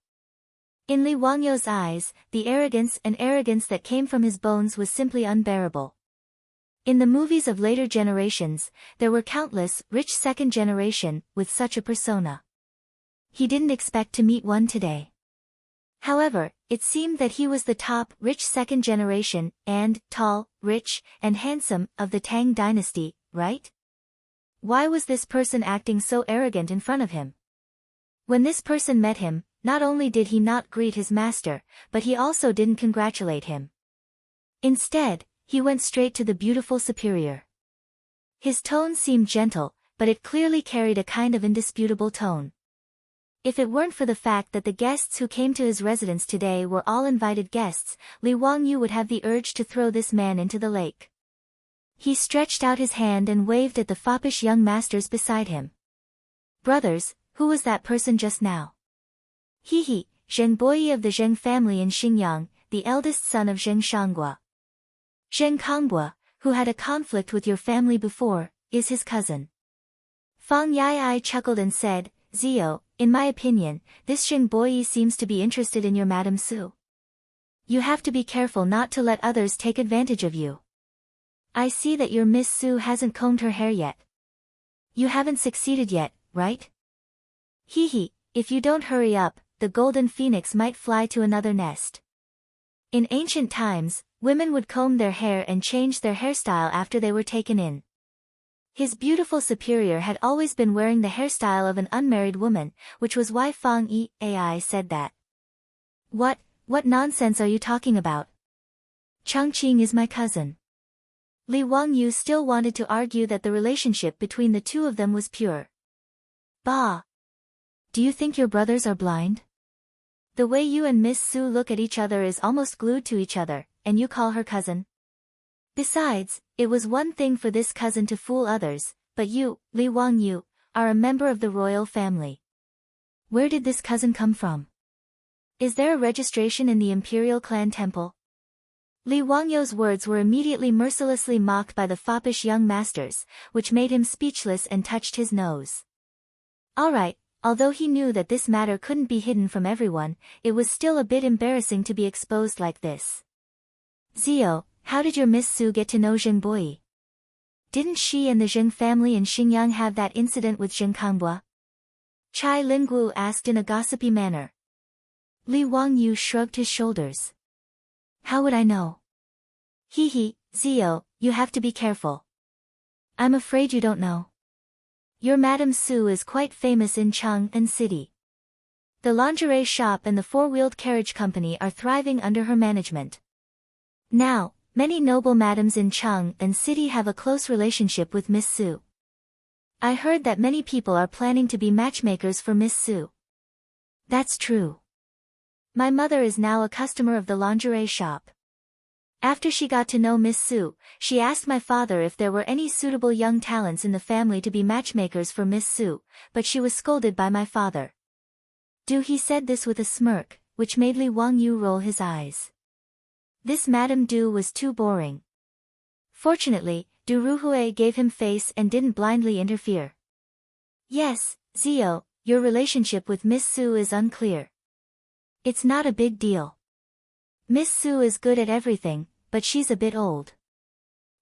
In Li Wangyu's eyes, the arrogance that came from his bones was simply unbearable. In the movies of later generations, there were countless, rich second generation, with such a persona. He didn't expect to meet one today. However, it seemed that he was the top, rich second generation, and, tall, rich, and handsome, of the Tang dynasty, right? Why was this person acting so arrogant in front of him? When this person met him, not only did he not greet his master, but he also didn't congratulate him. Instead, he went straight to the beautiful superior. His tone seemed gentle, but it clearly carried a kind of indisputable tone. If it weren't for the fact that the guests who came to his residence today were all invited guests, Li Wangyu would have the urge to throw this man into the lake. He stretched out his hand and waved at the foppish young masters beside him. Brothers, who was that person just now? He, Zheng Boyi of the Zheng family in Xingyang, the eldest son of Zheng Shangua. Zheng Kongbua, who had a conflict with your family before, is his cousin. Fang Yai chuckled and said, Zio, in my opinion, this Zheng Boyi seems to be interested in your Madam Su. You have to be careful not to let others take advantage of you. I see that your Miss Su hasn't combed her hair yet. You haven't succeeded yet, right? If you don't hurry up, the golden phoenix might fly to another nest. In ancient times, women would comb their hair and change their hairstyle after they were taken in. His beautiful superior had always been wearing the hairstyle of an unmarried woman, which was why Fang Yi said that. What nonsense are you talking about? Changqing is my cousin. Li Wangyu still wanted to argue that the relationship between the two of them was pure. Bah! Do you think your brothers are blind? The way you and Miss Su look at each other is almost glued to each other, and you call her cousin? Besides, it was one thing for this cousin to fool others, but you, Li Wangyu, are a member of the royal family. Where did this cousin come from? Is there a registration in the imperial clan temple? Li Wangyu's words were immediately mercilessly mocked by the foppish young masters, which made him speechless and touched his nose. Alright, although he knew that this matter couldn't be hidden from everyone, it was still a bit embarrassing to be exposed like this. Zio, how did your Miss Su get to know Zheng Boyi? Didn't she and the Zheng family in Xingyang have that incident with Zheng Kongbua? Chai Lingguo asked in a gossipy manner. Li Wangyu shrugged his shoulders. How would I know? Zio, you have to be careful. I'm afraid you don't know. Your Madam Su is quite famous in Chang'an City. The lingerie shop and the four-wheeled carriage company are thriving under her management. Now, many noble madams in Chang'an City have a close relationship with Miss Su. I heard that many people are planning to be matchmakers for Miss Su. That's true. My mother is now a customer of the lingerie shop. After she got to know Miss Su, she asked my father if there were any suitable young talents in the family to be matchmakers for Miss Su, but she was scolded by my father. He said this with a smirk, which made Li Wangyu roll his eyes. This Madame Du was too boring. Fortunately, Du Ruhue gave him face and didn't blindly interfere. Yes, Zio, your relationship with Miss Su is unclear. It's not a big deal. Miss Su is good at everything, but she's a bit old.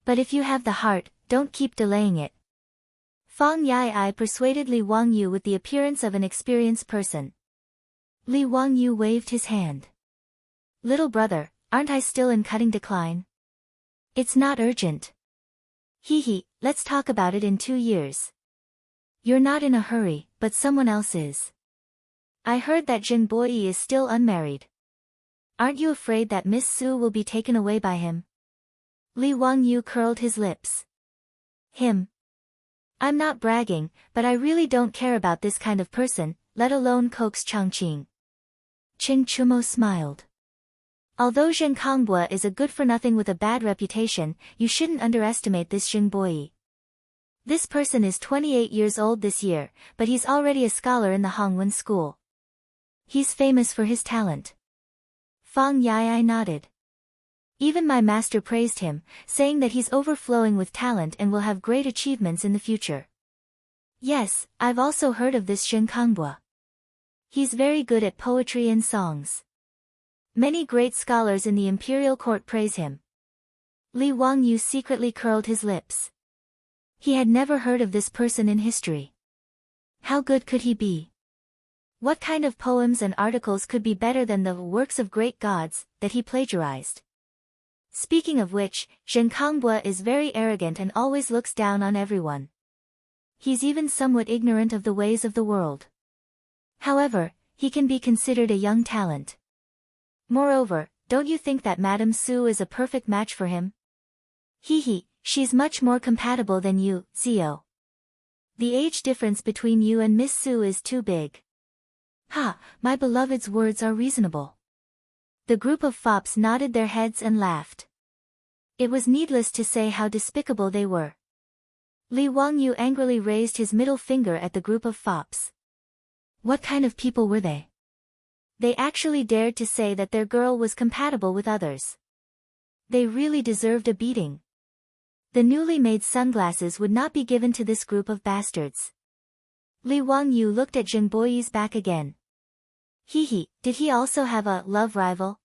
But if you have the heart, don't keep delaying it. Fang Yai persuaded Li Wangyu with the appearance of an experienced person. Li Wangyu waved his hand. Little brother, aren't I still in cutting decline? It's not urgent. Hee, let's talk about it in 2 years. You're not in a hurry, but someone else is. I heard that Jing Boyi is still unmarried. Aren't you afraid that Miss Su will be taken away by him? Li Wangyu curled his lips. Him? I'm not bragging, but I really don't care about this kind of person, let alone coax Changqing. Qing Chumo smiled. Although Zheng Kongbua is a good-for-nothing with a bad reputation, you shouldn't underestimate this Jing Boyi. This person is 28 years old this year, but he's already a scholar in the Hongwen school. He's famous for his talent. Fang Yai nodded. Even my master praised him, saying that he's overflowing with talent and will have great achievements in the future. Yes, I've also heard of this Zheng Kongbua. He's very good at poetry and songs. Many great scholars in the imperial court praise him. Li Wangyu secretly curled his lips. He had never heard of this person in history. How good could he be? What kind of poems and articles could be better than the works of great gods that he plagiarized? Speaking of which, Zheng Kongbua is very arrogant and always looks down on everyone. He's even somewhat ignorant of the ways of the world. However, he can be considered a young talent. Moreover, don't you think that Madame Su is a perfect match for him? Hee, she's much more compatible than you, Zio. The age difference between you and Miss Su is too big. Ha, my beloved's words are reasonable. The group of fops nodded their heads and laughed. It was needless to say how despicable they were. Li Wangyu angrily raised his middle finger at the group of fops. What kind of people were they? They actually dared to say that their girl was compatible with others. They really deserved a beating. The newly made sunglasses would not be given to this group of bastards. Li Wangyu looked at Zheng Boyi's back again. Hee, did he also have a love rival?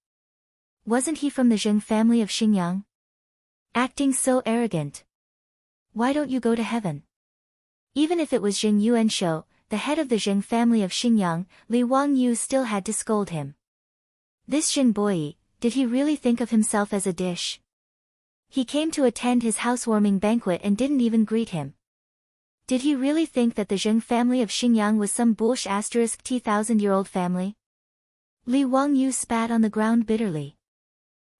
Wasn't he from the Zheng family of Xingyang? Acting so arrogant. Why don't you go to heaven? Even if it was Zheng Yuanshou, the head of the Zheng family of Xingyang, Li Wangyu still had to scold him. This Zheng Boyi, did he really think of himself as a dish? He came to attend his housewarming banquet and didn't even greet him. Did he really think that the Zheng family of Xingyang was some bullsh** T-thousand-year-old family? Li Wangyu spat on the ground bitterly.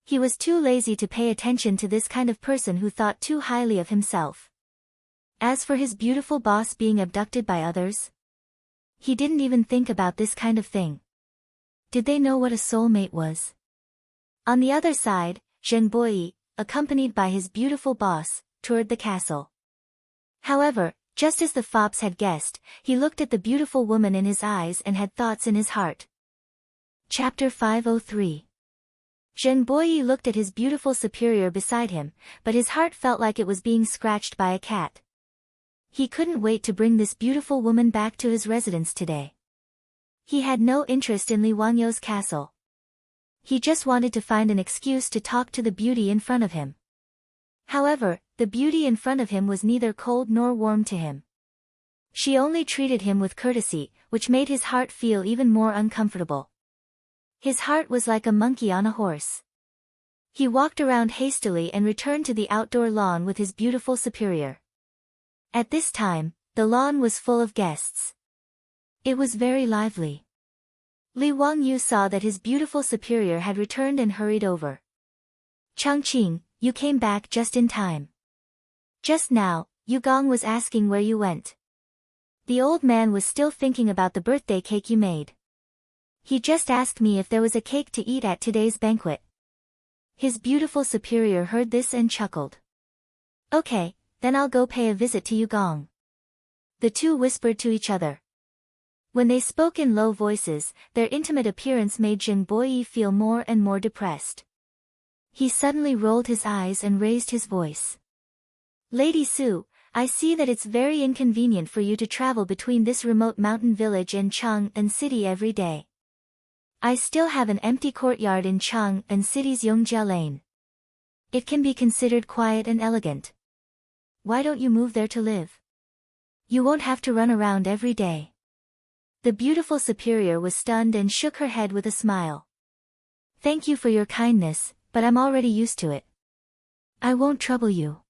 He was too lazy to pay attention to this kind of person who thought too highly of himself. As for his beautiful boss being abducted by others, he didn't even think about this kind of thing. Did they know what a soulmate was? On the other side, Zheng Boyi, accompanied by his beautiful boss, toured the castle. However, just as the fops had guessed, he looked at the beautiful woman in his eyes and had thoughts in his heart. Chapter 503. Zheng Boyi looked at his beautiful superior beside him, but his heart felt like it was being scratched by a cat. He couldn't wait to bring this beautiful woman back to his residence today. He had no interest in Li Wangyu's castle. He just wanted to find an excuse to talk to the beauty in front of him. However, the beauty in front of him was neither cold nor warm to him. She only treated him with courtesy, which made his heart feel even more uncomfortable. His heart was like a monkey on a horse. He walked around hastily and returned to the outdoor lawn with his beautiful superior. At this time, the lawn was full of guests. It was very lively. Li Wangyu saw that his beautiful superior had returned and hurried over. Changqing, you came back just in time. Just now, Yu Gong was asking where you went. The old man was still thinking about the birthday cake you made. He just asked me if there was a cake to eat at today's banquet. His beautiful superior heard this and chuckled. Okay, then I'll go pay a visit to Yu Gong. The two whispered to each other. When they spoke in low voices, their intimate appearance made Zheng Boyi feel more and more depressed. He suddenly rolled his eyes and raised his voice. Lady Su, I see that it's very inconvenient for you to travel between this remote mountain village and Chang'an City every day. I still have an empty courtyard in Chang'an City's Yongjia Lane. It can be considered quiet and elegant. Why don't you move there to live? You won't have to run around every day. The beautiful superior was stunned and shook her head with a smile. Thank you for your kindness, but I'm already used to it. I won't trouble you.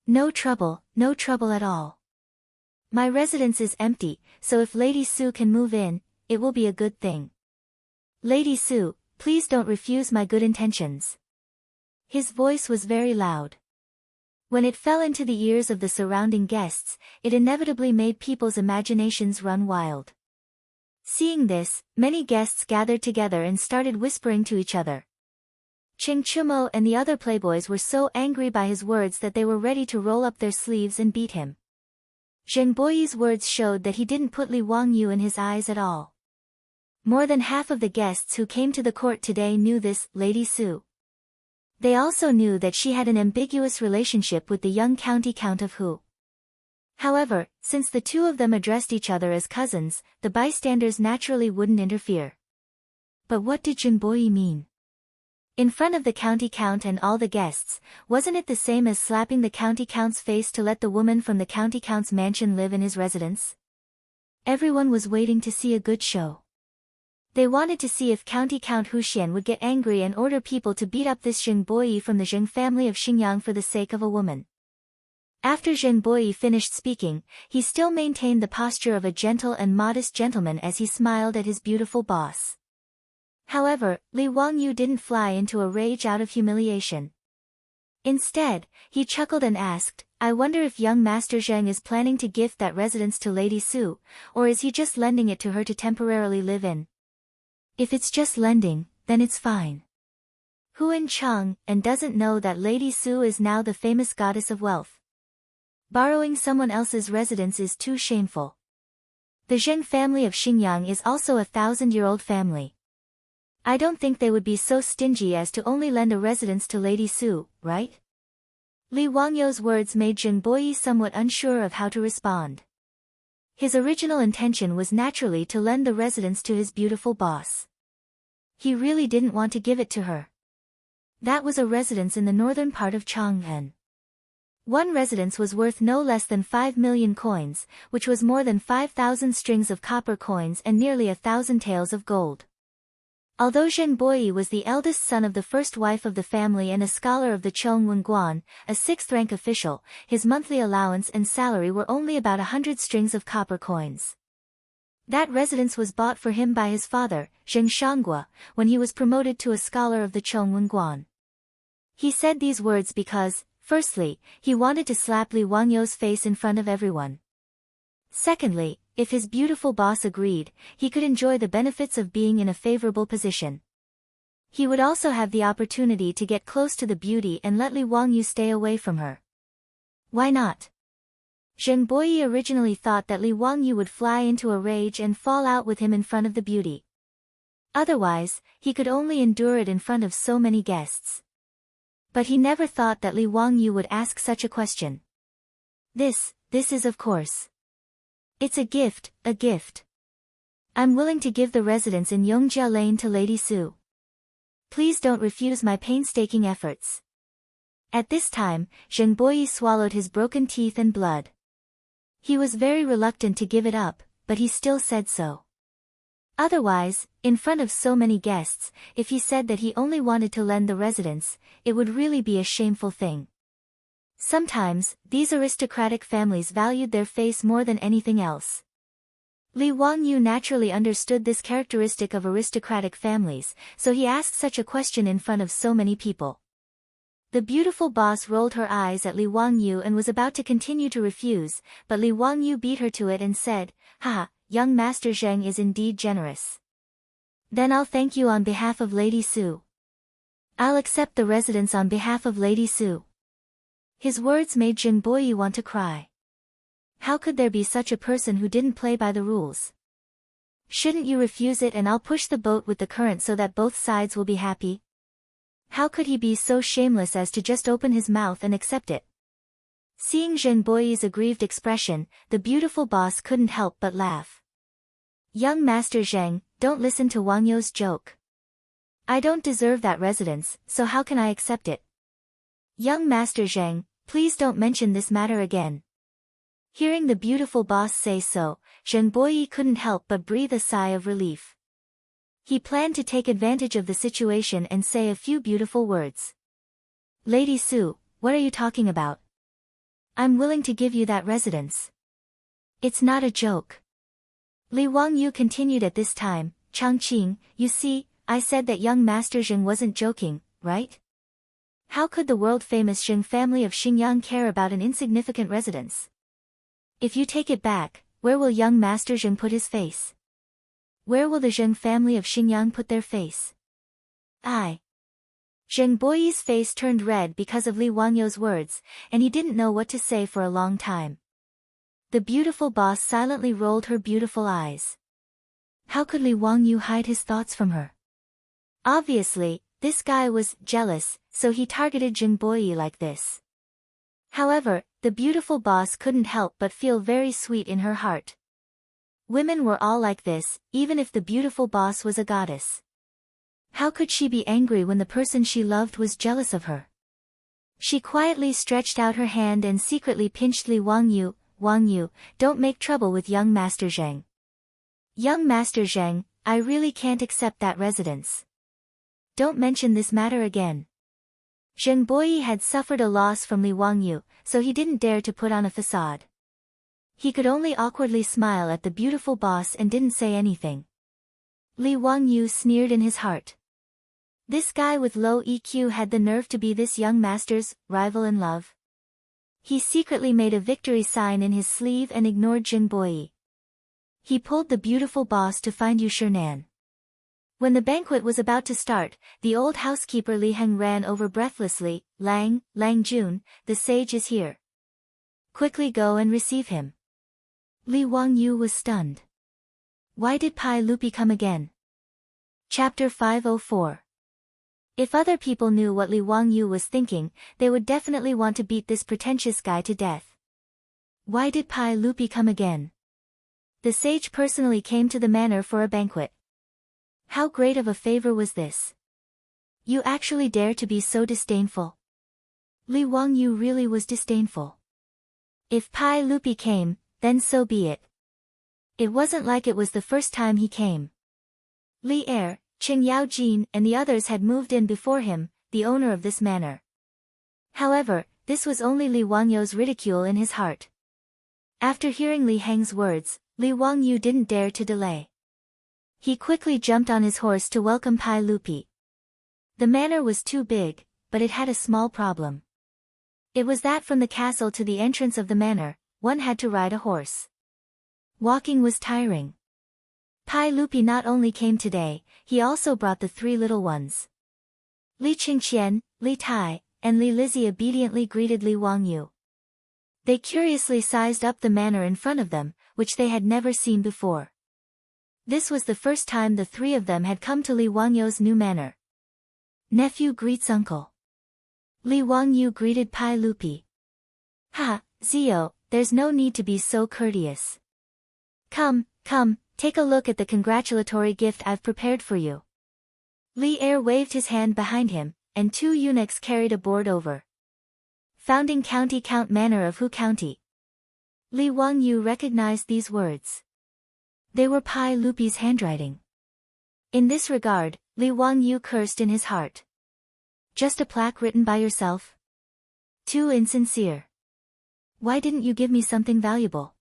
No trouble at all. My residence is empty, so if Lady Su can move in, it will be a good thing. Lady Su, please don't refuse my good intentions. His voice was very loud. When it fell into the ears of the surrounding guests, it inevitably made people's imaginations run wild. Seeing this, many guests gathered together and started whispering to each other. Ching Chumo and the other playboys were so angry by his words that they were ready to roll up their sleeves and beat him. Zheng Boyi's words showed that he didn't put Li Wangyu in his eyes at all. More than half of the guests who came to the court today knew this Lady Su. They also knew that she had an ambiguous relationship with the young county count of Hu. However, since the two of them addressed each other as cousins, the bystanders naturally wouldn't interfere. But what did Zheng Boyi mean? In front of the county count and all the guests, wasn't it the same as slapping the county count's face to let the woman from the county count's mansion live in his residence? Everyone was waiting to see a good show. They wanted to see if County Count Huxian would get angry and order people to beat up this Zheng Boyi from the Zheng family of Xingyang for the sake of a woman. After Zheng Boyi finished speaking, he still maintained the posture of a gentle and modest gentleman as he smiled at his beautiful boss. However, Li Wangyu didn't fly into a rage out of humiliation. Instead, he chuckled and asked, I wonder if young Master Zheng is planning to gift that residence to Lady Su, or is he just lending it to her to temporarily live in? If it's just lending, then it's fine. Huan Cheng and doesn't know that Lady Su is now the famous goddess of wealth. Borrowing someone else's residence is too shameful. The Zheng family of Xingyang is also a 1,000-year-old family. I don't think they would be so stingy as to only lend a residence to Lady Su, right? Li Wangyu's words made Zheng Boyi somewhat unsure of how to respond. His original intention was naturally to lend the residence to his beautiful boss. He really didn't want to give it to her. That was a residence in the northern part of Chang'an. One residence was worth no less than 5 million coins, which was more than 5,000 strings of copper coins and nearly 1,000 taels of gold. Although Zheng Boyi was the eldest son of the first wife of the family and a scholar of the Chongwen Guan, a 6th-rank official, his monthly allowance and salary were only about 100 strings of copper coins. That residence was bought for him by his father, Zheng Shangua, when he was promoted to a scholar of the Chongwen Guan. He said these words because, firstly, he wanted to slap Li Wangyu's face in front of everyone. Secondly, if his beautiful boss agreed, he could enjoy the benefits of being in a favorable position. He would also have the opportunity to get close to the beauty and let Li Wangyu stay away from her. Why not? Zheng Boyi originally thought that Li Wangyu would fly into a rage and fall out with him in front of the beauty. Otherwise, he could only endure it in front of so many guests. But he never thought that Li Wangyu would ask such a question. This is of course. It's a gift, a gift. I'm willing to give the residence in Yongjia Lane to Lady Su. Please don't refuse my painstaking efforts. At this time, Zheng Boyi swallowed his broken teeth and blood. He was very reluctant to give it up, but he still said so. Otherwise, in front of so many guests, if he said that he only wanted to lend the residence, it would really be a shameful thing. Sometimes, these aristocratic families valued their face more than anything else. Li Wangyu naturally understood this characteristic of aristocratic families, so he asked such a question in front of so many people. The beautiful boss rolled her eyes at Li Wangyu and was about to continue to refuse, but Li Wangyu beat her to it and said, Haha, young Master Zheng is indeed generous. Then I'll thank you on behalf of Lady Su. I'll accept the residence on behalf of Lady Su. His words made Zheng Boyi want to cry. How could there be such a person who didn't play by the rules? Shouldn't you refuse it and I'll push the boat with the current so that both sides will be happy? How could he be so shameless as to just open his mouth and accept it? Seeing Zheng Boyi's aggrieved expression, the beautiful boss couldn't help but laugh. Young Master Zheng, don't listen to Wangyu's joke. I don't deserve that residence, so how can I accept it? Young Master Zheng, please don't mention this matter again. Hearing the beautiful boss say so, Zheng Boyi couldn't help but breathe a sigh of relief. He planned to take advantage of the situation and say a few beautiful words. Lady Su, what are you talking about? I'm willing to give you that residence. It's not a joke. Li Wangyu continued at this time, Changqing, you see, I said that young Master Zheng wasn't joking, right? How could the world-famous Zheng family of Xingyang care about an insignificant residence? If you take it back, where will young Master Zheng put his face? Where will the Zheng family of Xingyang put their face? Zheng Boyi's face turned red because of Li Wangyu's words, and he didn't know what to say for a long time. The beautiful boss silently rolled her beautiful eyes. How could Li Wangyu hide his thoughts from her? Obviously, this guy was jealous, so he targeted Zheng Boyi like this. However, the beautiful boss couldn't help but feel very sweet in her heart. Women were all like this, even if the beautiful boss was a goddess. How could she be angry when the person she loved was jealous of her? She quietly stretched out her hand and secretly pinched Li Wangyu. Wangyu, don't make trouble with young Master Zheng. Young Master Zheng, I really can't accept that residence. Don't mention this matter again. Zheng Boyi had suffered a loss from Li Wangyu, so he didn't dare to put on a facade. He could only awkwardly smile at the beautiful boss and didn't say anything. Li Wangyu sneered in his heart. This guy with low EQ had the nerve to be this young master's rival in love. He secretly made a victory sign in his sleeve and ignored Zheng Boyi. He pulled the beautiful boss to find Yu Shernan. When the banquet was about to start, the old housekeeper Li Heng ran over breathlessly. Lang Jun, the sage is here. Quickly go and receive him. Li Wangyu was stunned. Why did Pai Lupi come again? Chapter 504. If other people knew what Li Wangyu was thinking, they would definitely want to beat this pretentious guy to death. Why did Pai Lupi come again? The sage personally came to the manor for a banquet. How great of a favor was this? You actually dare to be so disdainful? Li Wangyu really was disdainful. If Pai Lupi came, then so be it. It wasn't like it was the first time he came. Li Er, Qing Yaojin and the others had moved in before him, the owner of this manor. However, this was only Li Wangyu's ridicule in his heart. After hearing Li Heng's words, Li Wangyu didn't dare to delay. He quickly jumped on his horse to welcome Pai Lupi. The manor was too big, but it had a small problem. It was that from the castle to the entrance of the manor, one had to ride a horse. Walking was tiring. Pai Lupi not only came today, he also brought the three little ones. Li Qingqian, Li Tai, and Li Lizzie obediently greeted Li Wangyu. They curiously sized up the manor in front of them, which they had never seen before. This was the first time the three of them had come to Li Wangyu's new manor. Nephew greets uncle. Li Wangyu greeted Pai Lupi. Ha, Zio, there's no need to be so courteous. Come, take a look at the congratulatory gift I've prepared for you. Li Er waved his hand behind him, and two eunuchs carried a board over. Founding County Count Manor of Hu County. Li Wangyu recognized these words. They were Pai Lupi's handwriting. In this regard, Li Wangyu cursed in his heart. Just a plaque written by yourself? Too insincere. Why didn't you give me something valuable?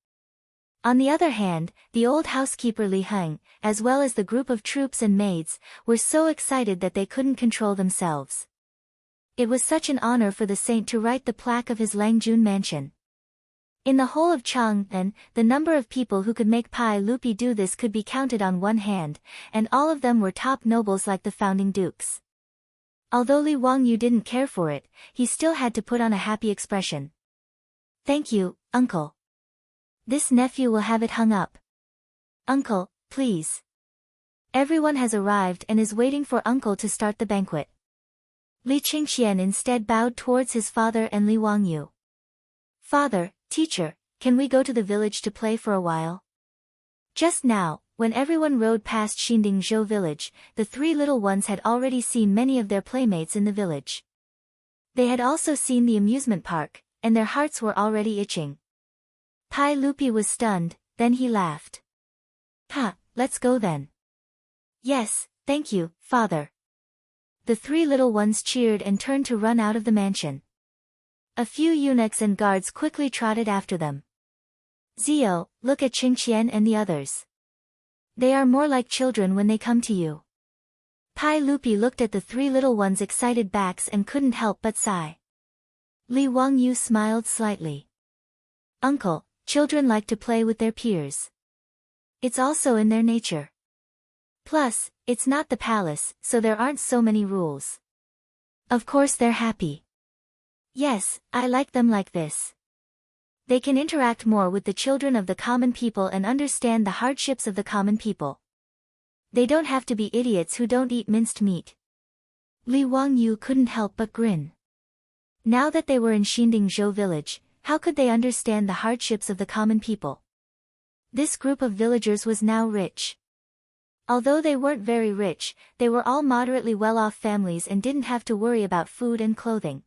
On the other hand, the old housekeeper Li Heng, as well as the group of troops and maids, were so excited that they couldn't control themselves. It was such an honor for the saint to write the plaque of his Langjun mansion. In the whole of Chang'an, the number of people who could make Pai Lupi do this could be counted on one hand, and all of them were top nobles like the founding dukes. Although Li Wangyu didn't care for it, he still had to put on a happy expression. Thank you, uncle. This nephew will have it hung up. Uncle, please. Everyone has arrived and is waiting for uncle to start the banquet. Li Qingqian instead bowed towards his father and Li Wangyu. Father, teacher, can we go to the village to play for a while? Just now, when everyone rode past Xindingzhou village, the three little ones had already seen many of their playmates in the village. They had also seen the amusement park, and their hearts were already itching. Pai Lupi was stunned, then he laughed. Ha, let's go then. Yes, thank you, father. The three little ones cheered and turned to run out of the mansion. A few eunuchs and guards quickly trotted after them. Zio, look at Qingqian and the others. They are more like children when they come to you. Pai Lupi looked at the three little ones' excited backs and couldn't help but sigh. Li Wangyu smiled slightly. Uncle, children like to play with their peers. It's also in their nature. Plus, it's not the palace, so there aren't so many rules. Of course they're happy. Yes, I like them like this. They can interact more with the children of the common people and understand the hardships of the common people. They don't have to be idiots who don't eat minced meat. Li Wangyu couldn't help but grin. Now that they were in Xindingzhou village, how could they understand the hardships of the common people? This group of villagers was now rich. Although they weren't very rich, they were all moderately well-off families and didn't have to worry about food and clothing.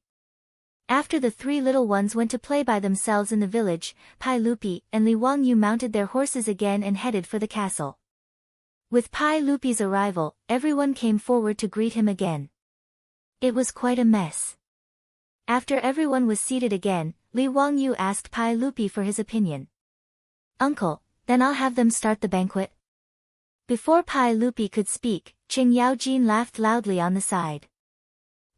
After the three little ones went to play by themselves in the village, Pai Lupi and Li Wangyu mounted their horses again and headed for the castle. With Pai Lupi's arrival, everyone came forward to greet him again. It was quite a mess. After everyone was seated again, Li Wangyu asked Pai Lupi for his opinion. Uncle, then I'll have them start the banquet. Before Pai Lupi could speak, Qing Yaojin laughed loudly on the side.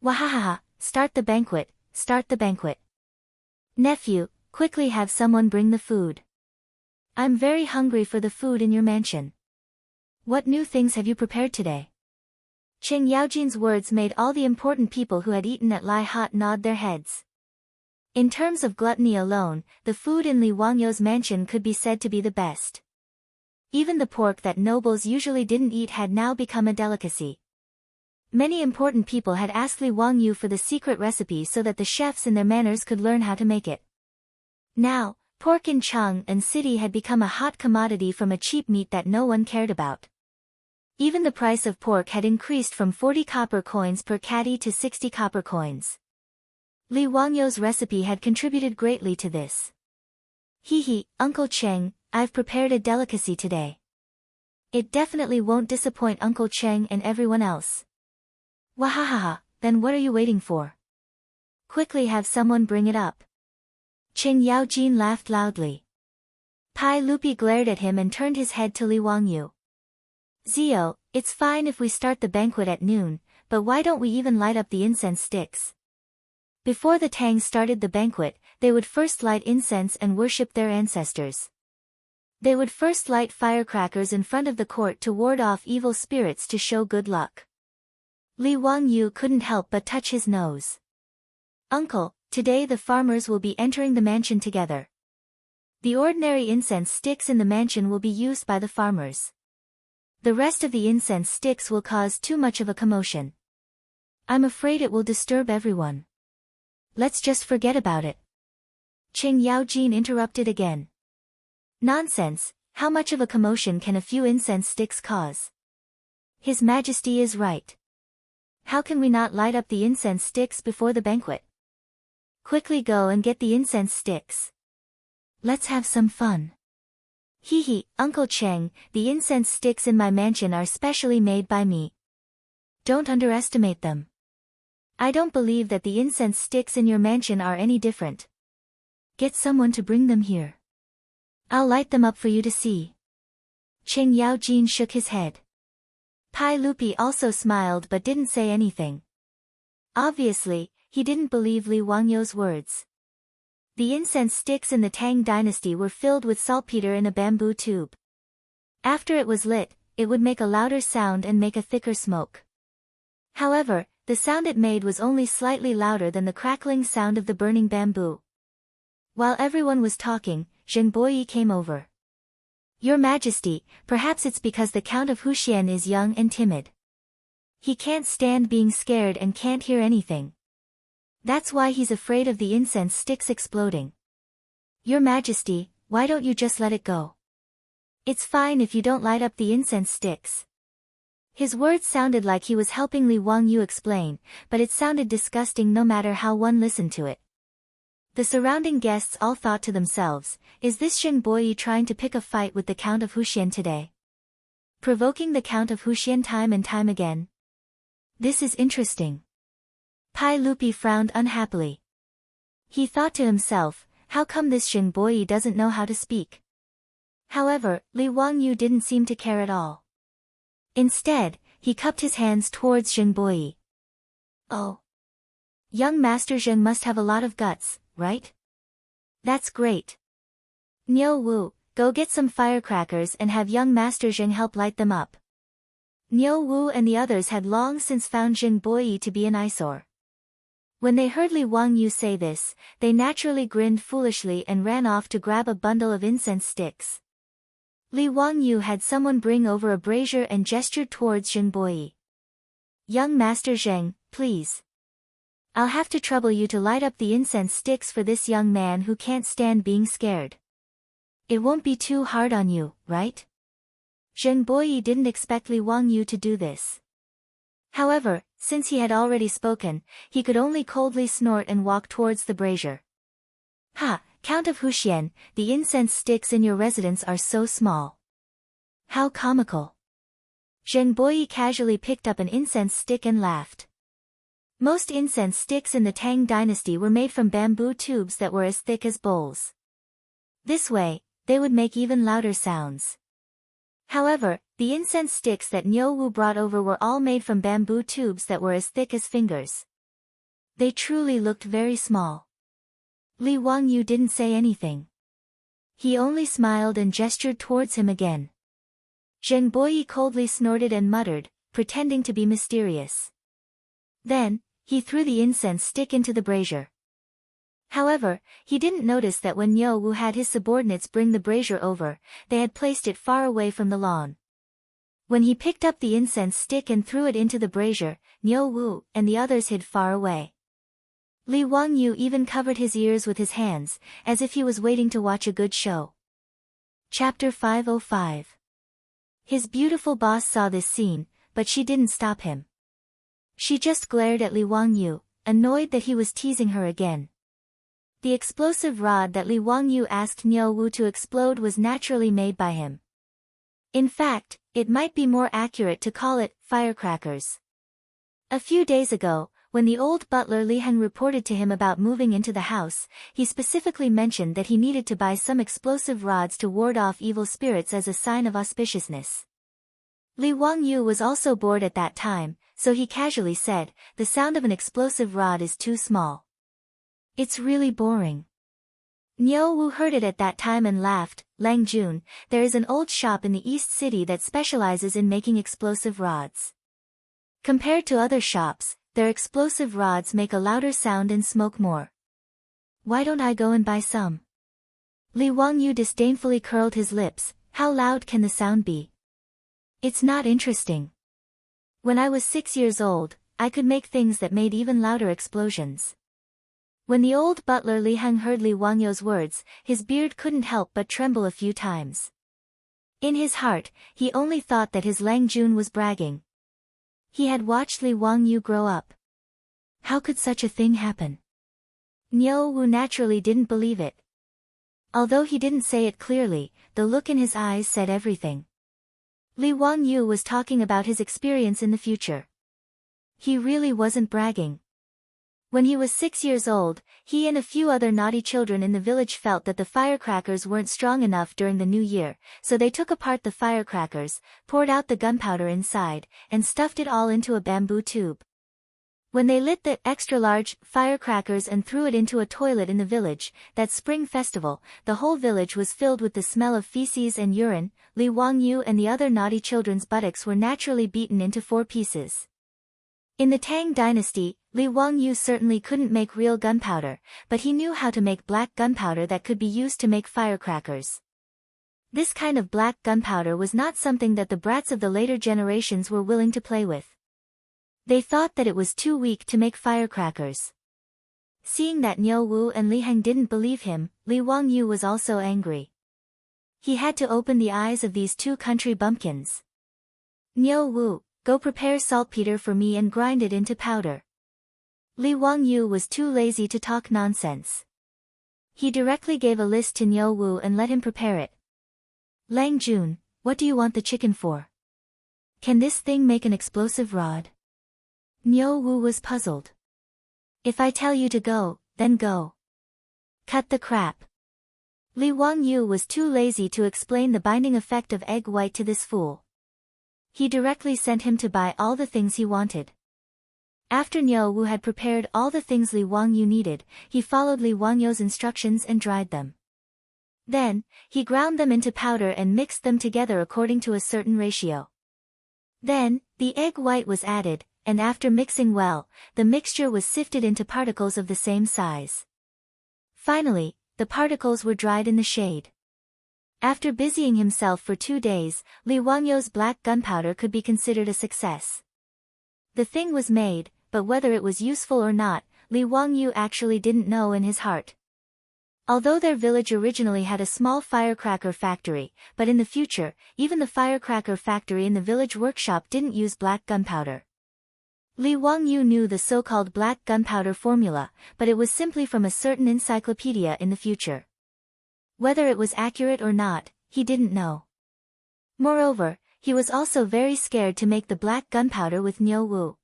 Wahahaha, start the banquet, start the banquet. Nephew, quickly have someone bring the food. I'm very hungry for the food in your mansion. What new things have you prepared today? Qing Yaojin's words made all the important people who had eaten at Lai Hot nod their heads. In terms of gluttony alone, the food in Li Wangyu's mansion could be said to be the best. Even the pork that nobles usually didn't eat had now become a delicacy. Many important people had asked Li Wangyu for the secret recipe so that the chefs in their manors could learn how to make it. Now, pork in Cheng and city had become a hot commodity from a cheap meat that no one cared about. Even the price of pork had increased from 40 copper coins per catty to 60 copper coins. Li Wangyu's recipe had contributed greatly to this. Hee, Uncle Cheng, I've prepared a delicacy today. It definitely won't disappoint Uncle Cheng and everyone else. Wahahaha, then what are you waiting for? Quickly have someone bring it up. Qing Yaojin laughed loudly. Pai Lupi glared at him and turned his head to Li Wangyu. Zio, it's fine if we start the banquet at noon, but why don't we even light up the incense sticks? Before the Tang started the banquet, they would first light incense and worship their ancestors. They would first light firecrackers in front of the court to ward off evil spirits to show good luck. Li Wangyu couldn't help but touch his nose. Uncle, today the farmers will be entering the mansion together. The ordinary incense sticks in the mansion will be used by the farmers. The rest of the incense sticks will cause too much of a commotion. I'm afraid it will disturb everyone. Let's just forget about it. Qing Yaojin interrupted again. Nonsense, how much of a commotion can a few incense sticks cause? His Majesty is right. How can we not light up the incense sticks before the banquet? Quickly go and get the incense sticks. Let's have some fun. Hee, Uncle Cheng, the incense sticks in my mansion are specially made by me. Don't underestimate them. I don't believe that the incense sticks in your mansion are any different. Get someone to bring them here. I'll light them up for you to see. Qing Yaojin shook his head. Pai Lupi also smiled but didn't say anything. Obviously, he didn't believe Li Wangyu's words. The incense sticks in the Tang dynasty were filled with saltpeter in a bamboo tube. After it was lit, it would make a louder sound and make a thicker smoke. However, the sound it made was only slightly louder than the crackling sound of the burning bamboo. While everyone was talking, Zheng Boyi came over. Your Majesty, perhaps it's because the Count of Huxian is young and timid. He can't stand being scared and can't hear anything. That's why he's afraid of the incense sticks exploding. Your Majesty, why don't you just let it go? It's fine if you don't light up the incense sticks. His words sounded like he was helping Li Wangyu explain, but it sounded disgusting no matter how one listened to it. The surrounding guests all thought to themselves, is this Zheng Boyi trying to pick a fight with the Count of Huxian today? Provoking the Count of Huxian time and time again? This is interesting. Pai Lupi frowned unhappily. He thought to himself, how come this Zheng Boyi doesn't know how to speak? However, Li Wangyu didn't seem to care at all. Instead, he cupped his hands towards Zheng Boyi. Oh. Young Master Zheng must have a lot of guts, right? That's great. Niu Wu, go get some firecrackers and have young Master Zheng help light them up. Niu Wu and the others had long since found Zheng Boyi to be an eyesore. When they heard Li Wangyu say this, they naturally grinned foolishly and ran off to grab a bundle of incense sticks. Li Wangyu had someone bring over a brazier and gestured towards Zheng Boyi. Young Master Zheng, please. I'll have to trouble you to light up the incense sticks for this young man who can't stand being scared. It won't be too hard on you, right? Zheng Boyi didn't expect Li Wangyu to do this. However, since he had already spoken, he could only coldly snort and walk towards the brazier. Ha, Count of Huxian, the incense sticks in your residence are so small. How comical. Zheng Boyi casually picked up an incense stick and laughed. Most incense sticks in the Tang dynasty were made from bamboo tubes that were as thick as bowls. This way, they would make even louder sounds. However, the incense sticks that Niu Wu brought over were all made from bamboo tubes that were as thick as fingers. They truly looked very small. Li Wangyu didn't say anything. He only smiled and gestured towards him again. Zheng Boyi coldly snorted and muttered, pretending to be mysterious. Then, he threw the incense stick into the brazier. However, he didn't notice that when Niu Wu had his subordinates bring the brazier over, they had placed it far away from the lawn. When he picked up the incense stick and threw it into the brazier, Niu Wu and the others hid far away. Li Wangyu even covered his ears with his hands, as if he was waiting to watch a good show. Chapter 505. His beautiful boss saw this scene, but she didn't stop him. She just glared at Li Wangyu, annoyed that he was teasing her again. The explosive rod that Li Wangyu asked Niu Wu to explode was naturally made by him. In fact, it might be more accurate to call it firecrackers. A few days ago, when the old butler Li Heng reported to him about moving into the house, he specifically mentioned that he needed to buy some explosive rods to ward off evil spirits as a sign of auspiciousness. Li Wangyu was also bored at that time, so he casually said, the sound of an explosive rod is too small. It's really boring. Niu Wu heard it at that time and laughed. Lang Jun, there is an old shop in the East City that specializes in making explosive rods. Compared to other shops, their explosive rods make a louder sound and smoke more. Why don't I go and buy some? Li Wangyu disdainfully curled his lips. How loud can the sound be? It's not interesting. When I was 6 years old, I could make things that made even louder explosions. When the old butler Li Heng heard Li Wangyu's words, his beard couldn't help but tremble a few times. In his heart, he only thought that his Lang Jun was bragging. He had watched Li Wangyu grow up. How could such a thing happen? Niu Wu naturally didn't believe it. Although he didn't say it clearly, the look in his eyes said everything. Li Wangyu was talking about his experience in the future. He really wasn't bragging. When he was 6 years old, he and a few other naughty children in the village felt that the firecrackers weren't strong enough during the new year, so they took apart the firecrackers, poured out the gunpowder inside, and stuffed it all into a bamboo tube. When they lit the extra-large firecrackers and threw it into a toilet in the village, that spring festival, the whole village was filled with the smell of feces and urine. Li Wangyu and the other naughty children's buttocks were naturally beaten into 4 pieces. In the Tang dynasty, Li Wangyu certainly couldn't make real gunpowder, but he knew how to make black gunpowder that could be used to make firecrackers. This kind of black gunpowder was not something that the brats of the later generations were willing to play with. They thought that it was too weak to make firecrackers. Seeing that Niu Wu and Li Heng didn't believe him, Li Wangyu was also angry. He had to open the eyes of these 2 country bumpkins. Niu Wu, go prepare saltpeter for me and grind it into powder. Li Wangyu was too lazy to talk nonsense. He directly gave a list to Niu Wu and let him prepare it. Lang Jun, what do you want the chicken for? Can this thing make an explosive rod? Niu Wu was puzzled. If I tell you to go, then go. Cut the crap. Li Wangyu was too lazy to explain the binding effect of egg white to this fool. He directly sent him to buy all the things he wanted. After Niu Wu had prepared all the things Li Wangyu needed, he followed Li Wangyu's instructions and dried them. Then, he ground them into powder and mixed them together according to a certain ratio. Then, the egg white was added, and after mixing well, the mixture was sifted into particles of the same size. Finally, the particles were dried in the shade. After busying himself for 2 days, Li Wangyu's black gunpowder could be considered a success. The thing was made, but whether it was useful or not, Li Wangyu actually didn't know in his heart. Although their village originally had a small firecracker factory, but in the future, even the firecracker factory in the village workshop didn't use black gunpowder. Li Wangyu knew the so-called black gunpowder formula, but it was simply from a certain encyclopedia in the future. Whether it was accurate or not, he didn't know. Moreover, he was also very scared to make the black gunpowder with Niu Wu.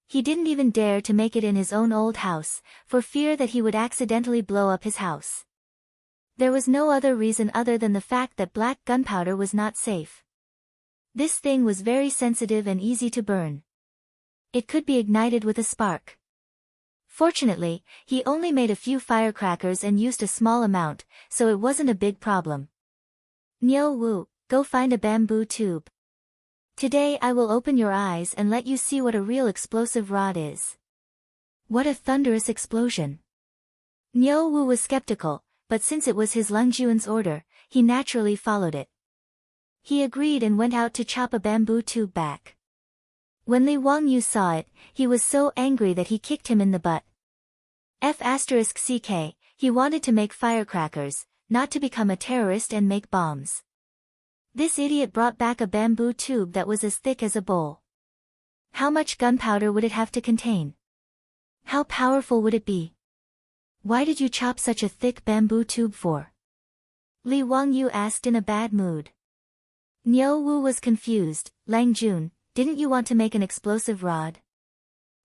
He didn't even dare to make it in his own old house, for fear that he would accidentally blow up his house. There was no other reason other than the fact that black gunpowder was not safe. This thing was very sensitive and easy to burn. It could be ignited with a spark. Fortunately, he only made a few firecrackers and used a small amount, so it wasn't a big problem. Niu Wu, go find a bamboo tube. Today I will open your eyes and let you see what a real explosive rod is. What a thunderous explosion! Niu Wu was skeptical, but since it was his Lungjuan's order, he naturally followed it. He agreed and went out to chop a bamboo tube back. When Li Wangyu saw it, he was so angry that he kicked him in the butt. *CK, he wanted to make firecrackers, not to become a terrorist and make bombs. This idiot brought back a bamboo tube that was as thick as a bowl. How much gunpowder would it have to contain? How powerful would it be? Why did you chop such a thick bamboo tube for? Li Wangyu asked in a bad mood. Niu Wu was confused. Lang Jun, didn't you want to make an explosive rod?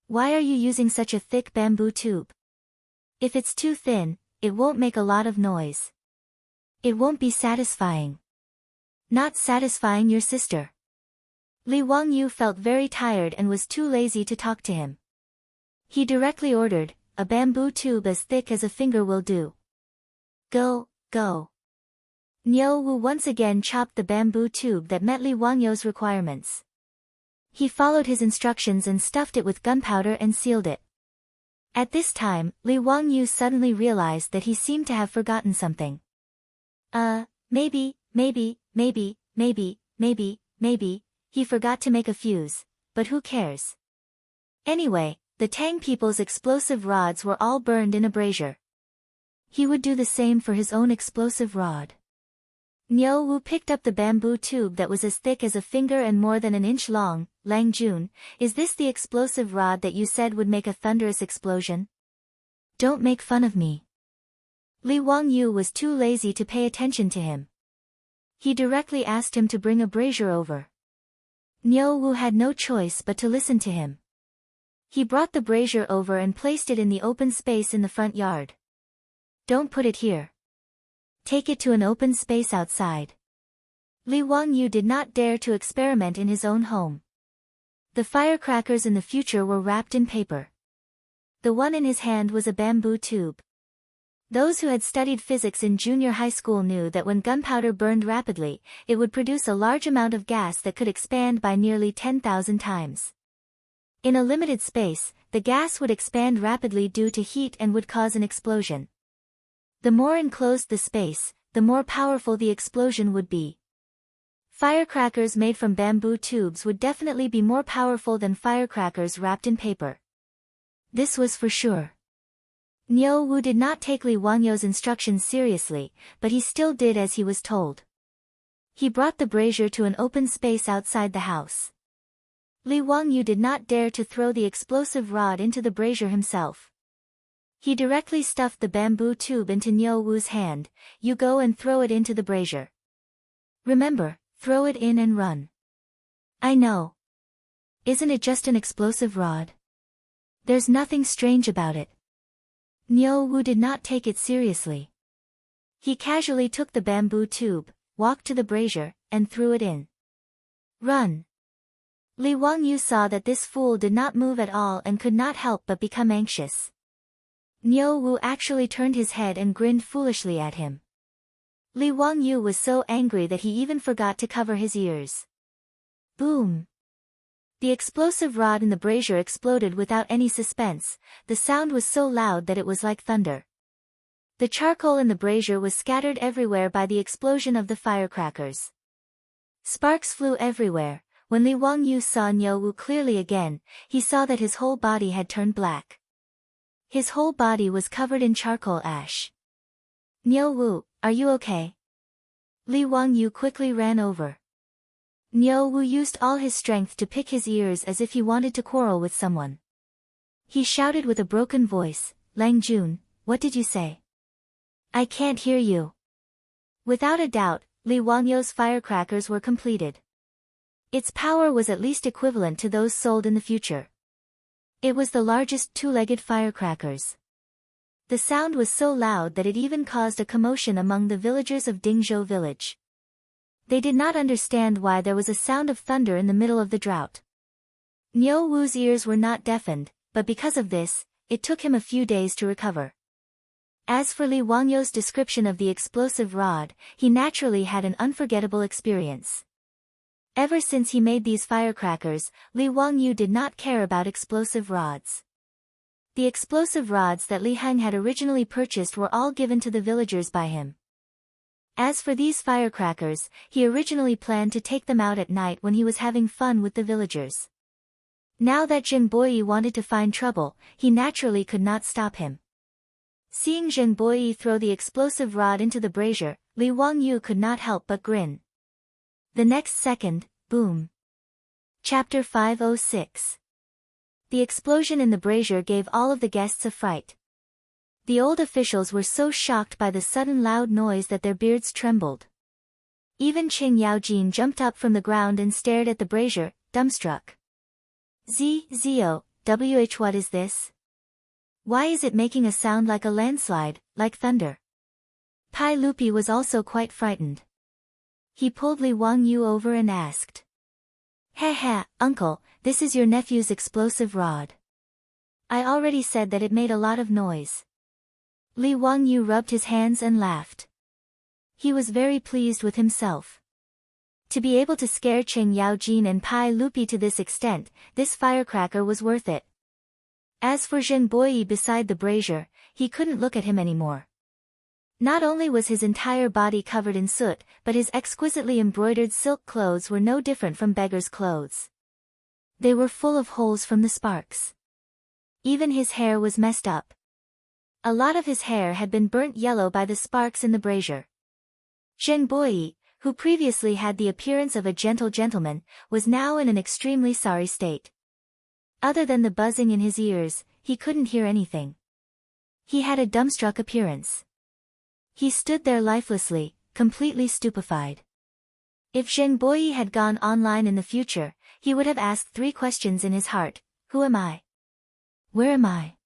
Why are you using such a thick bamboo tube? If it's too thin, it won't make a lot of noise. It won't be satisfying. Not satisfying your sister. Li Wangyu felt very tired and was too lazy to talk to him. He directly ordered, a bamboo tube as thick as a finger will do. Go, go. Niu Wu once again chopped the bamboo tube that met Li Wangyu's requirements. He followed his instructions and stuffed it with gunpowder and sealed it. At this time, Li Wangyu suddenly realized that he seemed to have forgotten something. Maybe, he forgot to make a fuse, but who cares? Anyway, the Tang people's explosive rods were all burned in a brazier. He would do the same for his own explosive rod. Niu Wu picked up the bamboo tube that was as thick as a finger and more than an inch long. Lang Jun, is this the explosive rod that you said would make a thunderous explosion? Don't make fun of me. Li Wangyu was too lazy to pay attention to him. He directly asked him to bring a brazier over. Niu Wu had no choice but to listen to him. He brought the brazier over and placed it in the open space in the front yard. Don't put it here. Take it to an open space outside. Li Wangyu did not dare to experiment in his own home. The firecrackers in the future were wrapped in paper. The one in his hand was a bamboo tube. Those who had studied physics in junior high school knew that when gunpowder burned rapidly, it would produce a large amount of gas that could expand by nearly 10,000 times. In a limited space, the gas would expand rapidly due to heat and would cause an explosion. The more enclosed the space, the more powerful the explosion would be. Firecrackers made from bamboo tubes would definitely be more powerful than firecrackers wrapped in paper. This was for sure. Niu Wu did not take Li Wangyu's instructions seriously, but he still did as he was told. He brought the brazier to an open space outside the house. Li Wangyu did not dare to throw the explosive rod into the brazier himself. He directly stuffed the bamboo tube into Niu Wu's hand. You go and throw it into the brazier. Remember, throw it in and run. I know. Isn't it just an explosive rod? There's nothing strange about it. Niu Wu did not take it seriously. He casually took the bamboo tube, walked to the brazier, and threw it in. Run! Li Wangyu saw that this fool did not move at all and could not help but become anxious. Niu Wu actually turned his head and grinned foolishly at him. Li Wangyu was so angry that he even forgot to cover his ears. Boom! The explosive rod in the brazier exploded without any suspense. The sound was so loud that it was like thunder. The charcoal in the brazier was scattered everywhere by the explosion of the firecrackers. Sparks flew everywhere. When Li Wangyu saw Niu Wu clearly again, he saw that his whole body had turned black. His whole body was covered in charcoal ash. Niu Wu, are you okay? Li Wangyu quickly ran over. Niu Wu used all his strength to pick his ears as if he wanted to quarrel with someone. He shouted with a broken voice, Lang Jun, what did you say? I can't hear you. Without a doubt, Li Wangyu's firecrackers were completed. Its power was at least equivalent to those sold in the future. It was the largest two-legged firecrackers. The sound was so loud that it even caused a commotion among the villagers of Dingzhou village. They did not understand why there was a sound of thunder in the middle of the drought. Niu Wu's ears were not deafened, but because of this, it took him a few days to recover. As for Li Wangyu's description of the explosive rod, he naturally had an unforgettable experience. Ever since he made these firecrackers, Li Wangyu did not care about explosive rods. The explosive rods that Li Heng had originally purchased were all given to the villagers by him. As for these firecrackers, he originally planned to take them out at night when he was having fun with the villagers. Now that Zheng Boyi wanted to find trouble, he naturally could not stop him. Seeing Zheng Boyi throw the explosive rod into the brazier, Li Wangyu could not help but grin. The next second, boom. Chapter 506. The explosion in the brazier gave all of the guests a fright. The old officials were so shocked by the sudden loud noise that their beards trembled. Even Qing Yaojin jumped up from the ground and stared at the brazier, dumbstruck. Zio, what is this? Why is it making a sound like a landslide, like thunder? Pai Lupi was also quite frightened. He pulled Li Wangyu over and asked. Ha, uncle, this is your nephew's explosive rod. I already said that it made a lot of noise. Li Wangyu rubbed his hands and laughed. He was very pleased with himself. To be able to scare Qing Yaojin and Pai Lupi to this extent, this firecracker was worth it. As for Zheng Boyi beside the brazier, he couldn't look at him anymore. Not only was his entire body covered in soot, but his exquisitely embroidered silk clothes were no different from beggar's clothes. They were full of holes from the sparks. Even his hair was messed up. A lot of his hair had been burnt yellow by the sparks in the brazier. Zheng Boyi, who previously had the appearance of a gentle gentleman, was now in an extremely sorry state. Other than the buzzing in his ears, he couldn't hear anything. He had a dumbstruck appearance. He stood there lifelessly, completely stupefied. If Zheng Boyi had gone online in the future, he would have asked 3 questions in his heart. Who am I? Where am I?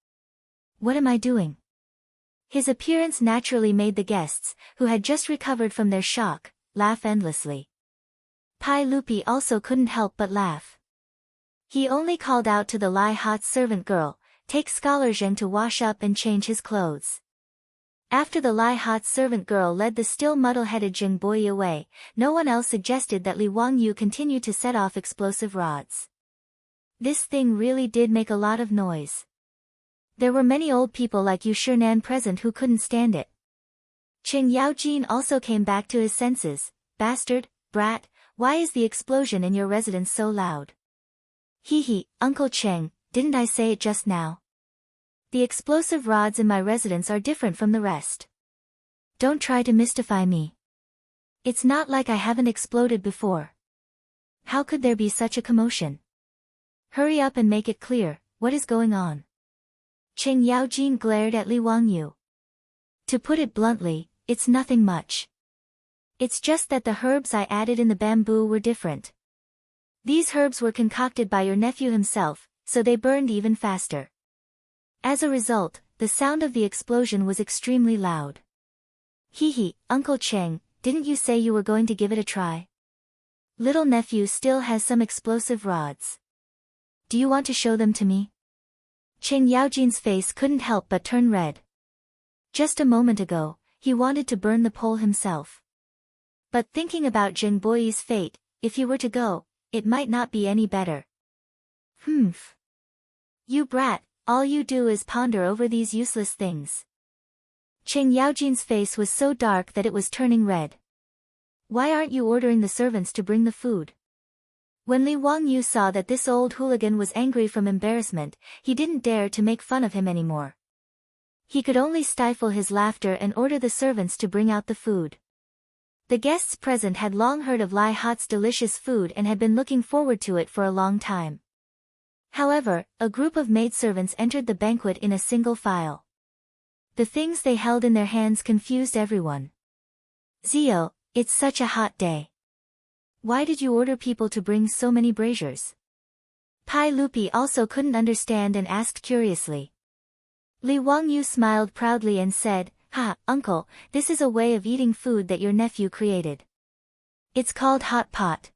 What am I doing? His appearance naturally made the guests, who had just recovered from their shock, laugh endlessly. Pai Lupi also couldn't help but laugh. He only called out to the Lai Hot's servant girl, take Scholar Zheng to wash up and change his clothes. After the Lai Hot's servant girl led the still muddle-headed Zheng Boyi away, no one else suggested that Li Wangyu continue to set off explosive rods. This thing really did make a lot of noise. There were many old people like Yu Shinan present who couldn't stand it. Qing Yaojin also came back to his senses. Bastard, brat, why is the explosion in your residence so loud? Hee, Uncle Cheng, didn't I say it just now? The explosive rods in my residence are different from the rest. Don't try to mystify me. It's not like I haven't exploded before. How could there be such a commotion? Hurry up and make it clear, what is going on? Cheng Yaojin glared at Li Wangyu. To put it bluntly, it's nothing much. It's just that the herbs I added in the bamboo were different. These herbs were concocted by your nephew himself, so they burned even faster. As a result, the sound of the explosion was extremely loud. Hee, Uncle Cheng, didn't you say you were going to give it a try? Little nephew still has some explosive rods. Do you want to show them to me? Cheng Yaojin's face couldn't help but turn red. Just a moment ago, he wanted to burn the pole himself. But thinking about Zheng Boyi's fate, if he were to go, it might not be any better. Humph. You brat, all you do is ponder over these useless things. Cheng Yaojin's face was so dark that it was turning red. Why aren't you ordering the servants to bring the food? When Li Wangyu saw that this old hooligan was angry from embarrassment, he didn't dare to make fun of him anymore. He could only stifle his laughter and order the servants to bring out the food. The guests present had long heard of Lai Hot's delicious food and had been looking forward to it for a long time. However, a group of maidservants entered the banquet in a single file. The things they held in their hands confused everyone. Zio, it's such a hot day. Why did you order people to bring so many braziers? Pai Lupi also couldn't understand and asked curiously. Li Wangyu smiled proudly and said, Ha, uncle, this is a way of eating food that your nephew created. It's called hot pot.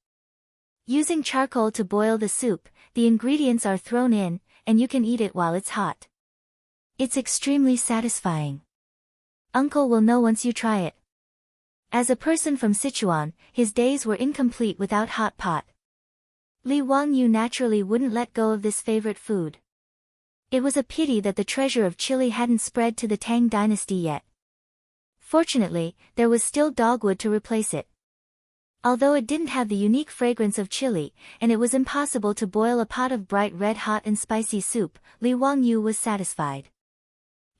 Using charcoal to boil the soup, the ingredients are thrown in, and you can eat it while it's hot. It's extremely satisfying. Uncle will know once you try it. As a person from Sichuan, his days were incomplete without hot pot. Li Wangyu naturally wouldn't let go of this favorite food. It was a pity that the treasure of chili hadn't spread to the Tang dynasty yet. Fortunately, there was still dogwood to replace it. Although it didn't have the unique fragrance of chili, and it was impossible to boil a pot of bright red-hot and spicy soup, Li Wangyu was satisfied.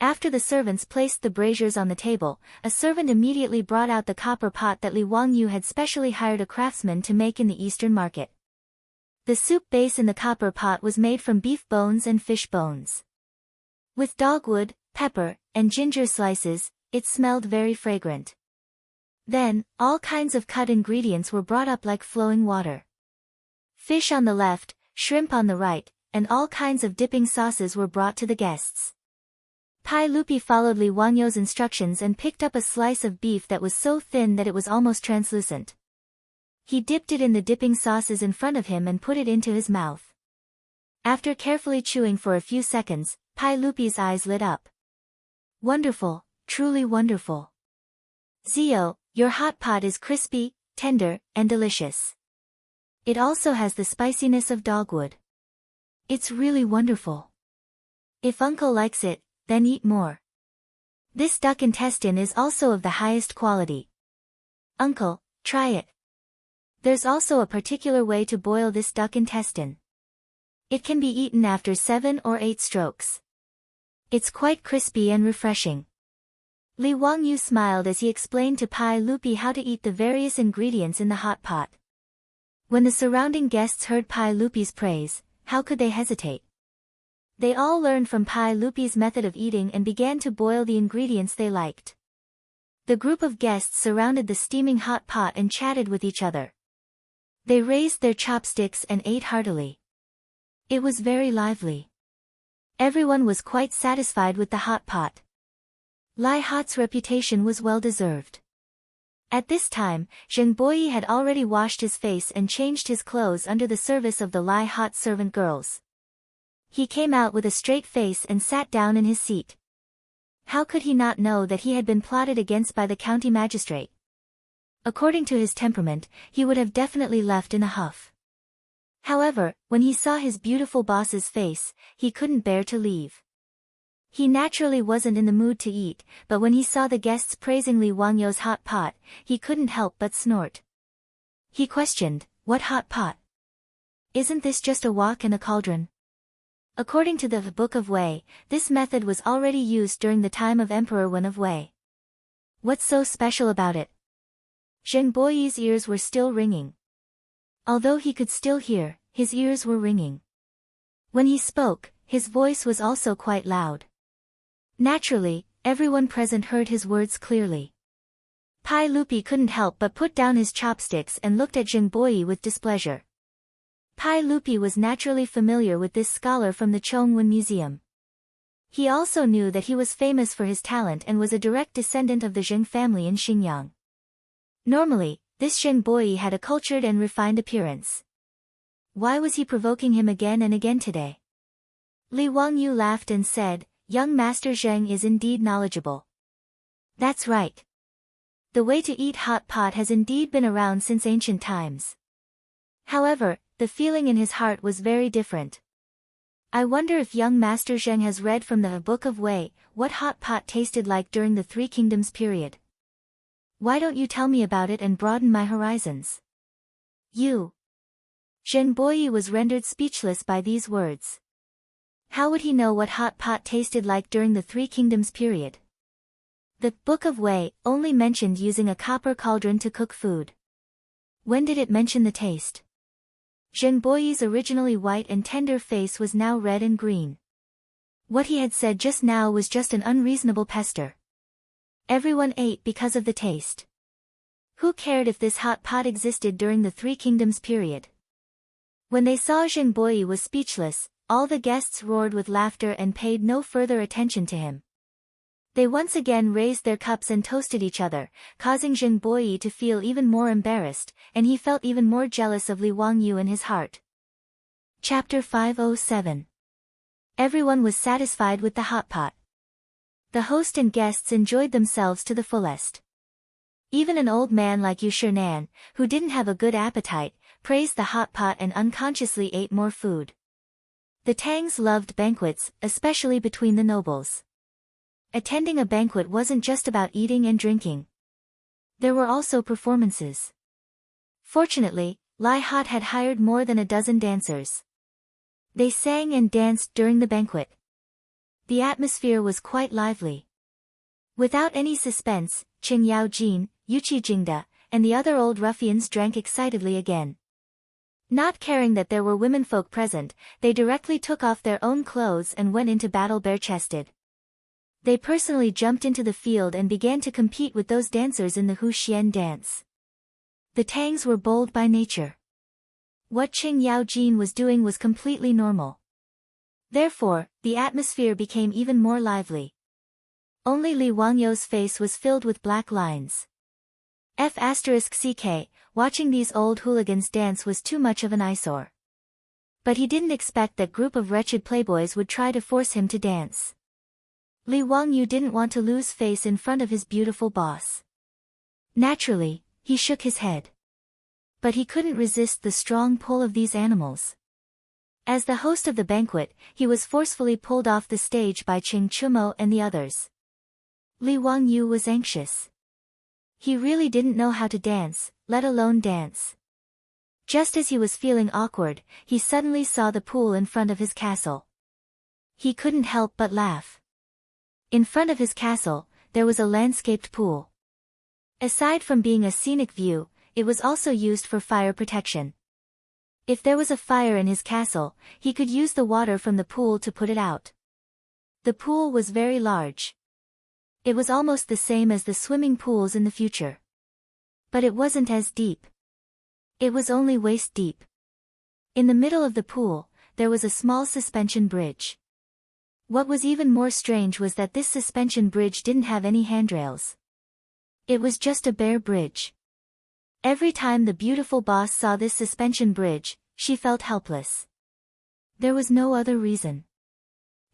After the servants placed the braziers on the table, a servant immediately brought out the copper pot that Li Wangyu had specially hired a craftsman to make in the eastern market. The soup base in the copper pot was made from beef bones and fish bones. With dogwood, pepper, and ginger slices, it smelled very fragrant. Then, all kinds of cut ingredients were brought up like flowing water. Fish on the left, shrimp on the right, and all kinds of dipping sauces were brought to the guests. Pai Lupi followed Li Wangyu's instructions and picked up a slice of beef that was so thin that it was almost translucent. He dipped it in the dipping sauces in front of him and put it into his mouth. After carefully chewing for a few seconds, Pai Lupi's eyes lit up. Wonderful, truly wonderful. Zio, your hot pot is crispy, tender, and delicious. It also has the spiciness of dogwood. It's really wonderful. If Uncle likes it, then eat more. This duck intestine is also of the highest quality. Uncle, try it. There's also a particular way to boil this duck intestine. It can be eaten after 7 or 8 strokes. It's quite crispy and refreshing. Li Wangyu smiled as he explained to Pai Lupi how to eat the various ingredients in the hot pot. When the surrounding guests heard Pai Lupi's praise, how could they hesitate? They all learned from Pai Lupi's method of eating and began to boil the ingredients they liked. The group of guests surrounded the steaming hot pot and chatted with each other. They raised their chopsticks and ate heartily. It was very lively. Everyone was quite satisfied with the hot pot. Lai Hot's reputation was well deserved. At this time, Zheng Boyi had already washed his face and changed his clothes under the service of the Lai Hot servant girls. He came out with a straight face and sat down in his seat. How could he not know that he had been plotted against by the county magistrate? According to his temperament, he would have definitely left in a huff. However, when he saw his beautiful boss's face, he couldn't bear to leave. He naturally wasn't in the mood to eat, but when he saw the guests praising Li Wangyu's hot pot, he couldn't help but snort. He questioned, "What hot pot? Isn't this just a wok and a cauldron?" According to the Book of Wei, this method was already used during the time of Emperor Wen of Wei. What's so special about it? Zheng Boyi's ears were still ringing. Although he could still hear, his ears were ringing. When he spoke, his voice was also quite loud. Naturally, everyone present heard his words clearly. Pai Lupi couldn't help but put down his chopsticks and looked at Zheng Boyi with displeasure. Pai Lupi was naturally familiar with this scholar from the Chongwen Museum. He also knew that he was famous for his talent and was a direct descendant of the Zheng family in Xinjiang. Normally, this Zheng Boyi had a cultured and refined appearance. Why was he provoking him again and again today? Li Wangyu laughed and said, "Young Master Zheng is indeed knowledgeable." That's right. The way to eat hot pot has indeed been around since ancient times. However, the feeling in his heart was very different. I wonder if young Master Zheng has read from the Book of Wei, what hot pot tasted like during the Three Kingdoms period. Why don't you tell me about it and broaden my horizons? You. Zheng Boyi was rendered speechless by these words. How would he know what hot pot tasted like during the Three Kingdoms period? The Book of Wei only mentioned using a copper cauldron to cook food. When did it mention the taste? Zheng Boyi's originally white and tender face was now red and green. What he had said just now was just an unreasonable pester. Everyone ate because of the taste. Who cared if this hot pot existed during the Three Kingdoms period? When they saw Zheng Boyi was speechless, all the guests roared with laughter and paid no further attention to him. They once again raised their cups and toasted each other, causing Zheng Boyi to feel even more embarrassed, and he felt even more jealous of Li Wangyu in his heart. Chapter 507. Everyone was satisfied with the hot pot. The host and guests enjoyed themselves to the fullest. Even an old man like Yu Shinan, who didn't have a good appetite, praised the hot pot and unconsciously ate more food. The Tangs loved banquets, especially between the nobles. Attending a banquet wasn't just about eating and drinking. There were also performances. Fortunately, Lai Hot had hired more than a dozen dancers. They sang and danced during the banquet. The atmosphere was quite lively. Without any suspense, Qing Yaojin, Yuqi Jingda, and the other old ruffians drank excitedly again. Not caring that there were womenfolk present, they directly took off their own clothes and went into battle bare-chested. They personally jumped into the field and began to compete with those dancers in the Hu Xian dance. The Tangs were bold by nature. What Qing Yaojin was doing was completely normal. Therefore, the atmosphere became even more lively. Only Li Wangyu's face was filled with black lines. *CK, watching these old hooligans dance was too much of an eyesore. But he didn't expect that group of wretched playboys would try to force him to dance. Li Wangyu didn't want to lose face in front of his beautiful boss. Naturally, he shook his head. But he couldn't resist the strong pull of these animals. As the host of the banquet, he was forcefully pulled off the stage by Qing Chumo and the others. Li Wangyu was anxious. He really didn't know how to dance, let alone dance. Just as he was feeling awkward, he suddenly saw the pool in front of his castle. He couldn't help but laugh. In front of his castle, there was a landscaped pool. Aside from being a scenic view, it was also used for fire protection. If there was a fire in his castle, he could use the water from the pool to put it out. The pool was very large. It was almost the same as the swimming pools in the future. But it wasn't as deep. It was only waist deep. In the middle of the pool, there was a small suspension bridge. What was even more strange was that this suspension bridge didn't have any handrails. It was just a bare bridge. Every time the beautiful boss saw this suspension bridge, she felt helpless. There was no other reason.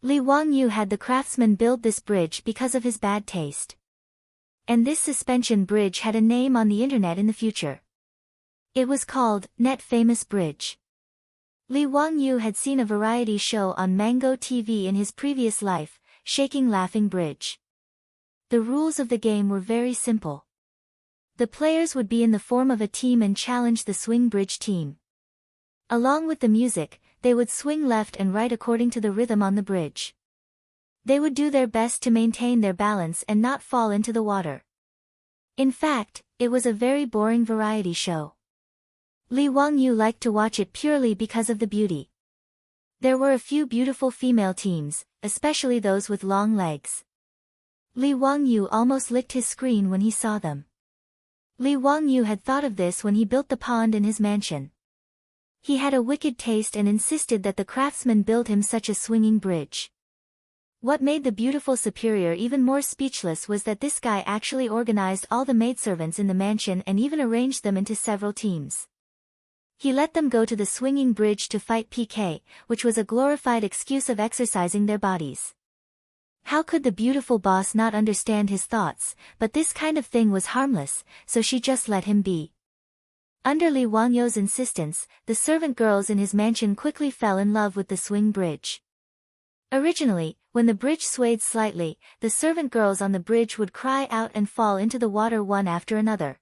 Li Wangyu had the craftsman build this bridge because of his bad taste. And this suspension bridge had a name on the internet in the future. It was called Net Famous Bridge. Li Wangyu had seen a variety show on Mango TV in his previous life, Shaking Laughing Bridge. The rules of the game were very simple. The players would be in the form of a team and challenge the Swing Bridge team. Along with the music, they would swing left and right according to the rhythm on the bridge. They would do their best to maintain their balance and not fall into the water. In fact, it was a very boring variety show. Li Wangyu liked to watch it purely because of the beauty. There were a few beautiful female teams, especially those with long legs. Li Wangyu almost licked his screen when he saw them. Li Wangyu had thought of this when he built the pond in his mansion. He had a wicked taste and insisted that the craftsman build him such a swinging bridge. What made the beautiful superior even more speechless was that this guy actually organized all the maidservants in the mansion and even arranged them into several teams. He let them go to the swinging bridge to fight PK, which was a glorified excuse of exercising their bodies. How could the beautiful boss not understand his thoughts, but this kind of thing was harmless, so she just let him be. Under Li Wangyu's insistence, the servant girls in his mansion quickly fell in love with the swing bridge. Originally, when the bridge swayed slightly, the servant girls on the bridge would cry out and fall into the water one after another.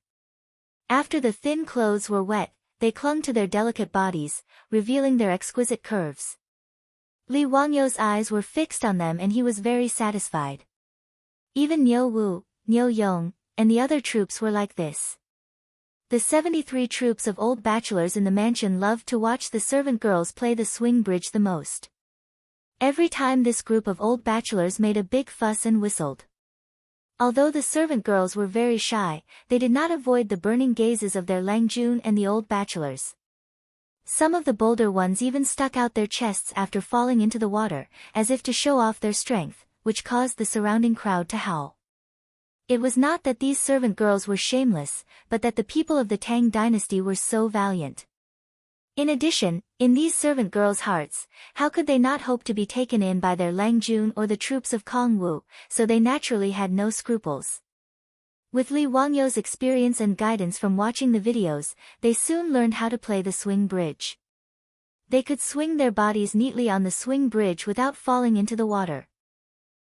After the thin clothes were wet, they clung to their delicate bodies, revealing their exquisite curves. Li Wangyu's eyes were fixed on them and he was very satisfied. Even Niu Wu, Niu Yong, and the other troops were like this. The 73 troops of old bachelors in the mansion loved to watch the servant girls play the swing bridge the most. Every time this group of old bachelors made a big fuss and whistled. Although the servant girls were very shy, they did not avoid the burning gazes of their Langjun and the old bachelors. Some of the bolder ones even stuck out their chests after falling into the water, as if to show off their strength, which caused the surrounding crowd to howl. It was not that these servant girls were shameless, but that the people of the Tang dynasty were so valiant. In addition, in these servant girls' hearts, how could they not hope to be taken in by their Langjun or the troops of Kongwu, so they naturally had no scruples. With Li Wangyu's experience and guidance from watching the videos, they soon learned how to play the swing bridge. They could swing their bodies neatly on the swing bridge without falling into the water.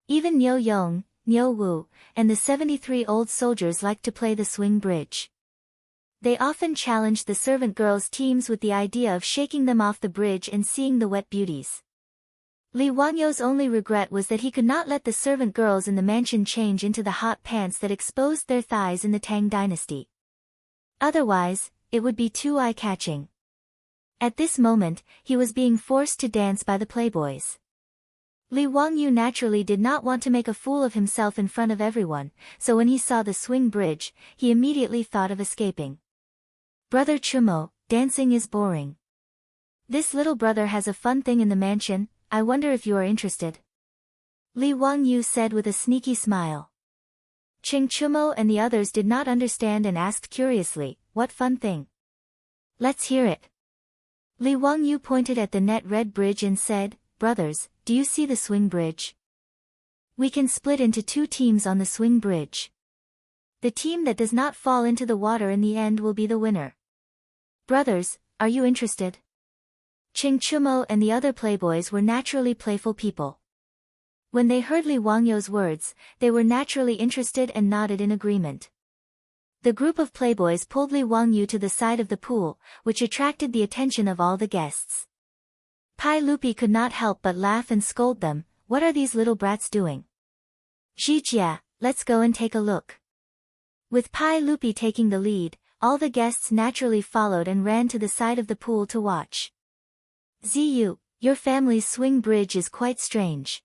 Even Niu Yong, Niu Wu, and the 73 old soldiers liked to play the swing bridge. They often challenged the servant girls' teams with the idea of shaking them off the bridge and seeing the wet beauties. Li Wangyu's only regret was that he could not let the servant girls in the mansion change into the hot pants that exposed their thighs in the Tang dynasty. Otherwise, it would be too eye-catching. At this moment, he was being forced to dance by the playboys. Li Wangyu naturally did not want to make a fool of himself in front of everyone, so when he saw the swing bridge, he immediately thought of escaping. Brother Chumo, dancing is boring. This little brother has a fun thing in the mansion, I wonder if you are interested. Li Wangyu said with a sneaky smile. Ching Chumo and the others did not understand and asked curiously, what fun thing? Let's hear it. Li Wangyu pointed at the net red bridge and said, brothers, do you see the swing bridge? We can split into 2 teams on the swing bridge. The team that does not fall into the water in the end will be the winner. Brothers, are you interested? Ching Chumo and the other playboys were naturally playful people. When they heard Li Wangyu's words, they were naturally interested and nodded in agreement. The group of playboys pulled Li Wangyu to the side of the pool, which attracted the attention of all the guests. Pai Lupi could not help but laugh and scold them, what are these little brats doing? Zhijia, let's go and take a look. With Pai Lupi taking the lead, all the guests naturally followed and ran to the side of the pool to watch. Ziyu, your family's swing bridge is quite strange.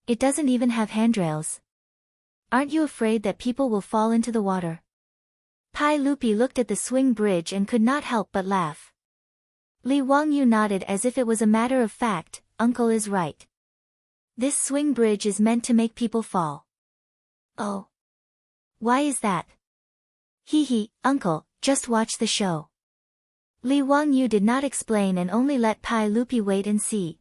It doesn't even have handrails. Aren't you afraid that people will fall into the water? Pai Lupi looked at the swing bridge and could not help but laugh. Li Wangyu nodded as if it was a matter of fact, uncle is right. This swing bridge is meant to make people fall. Oh. Why is that? Hee hee, uncle, just watch the show. Li Wangyu did not explain and only let Pai Lupi wait and see.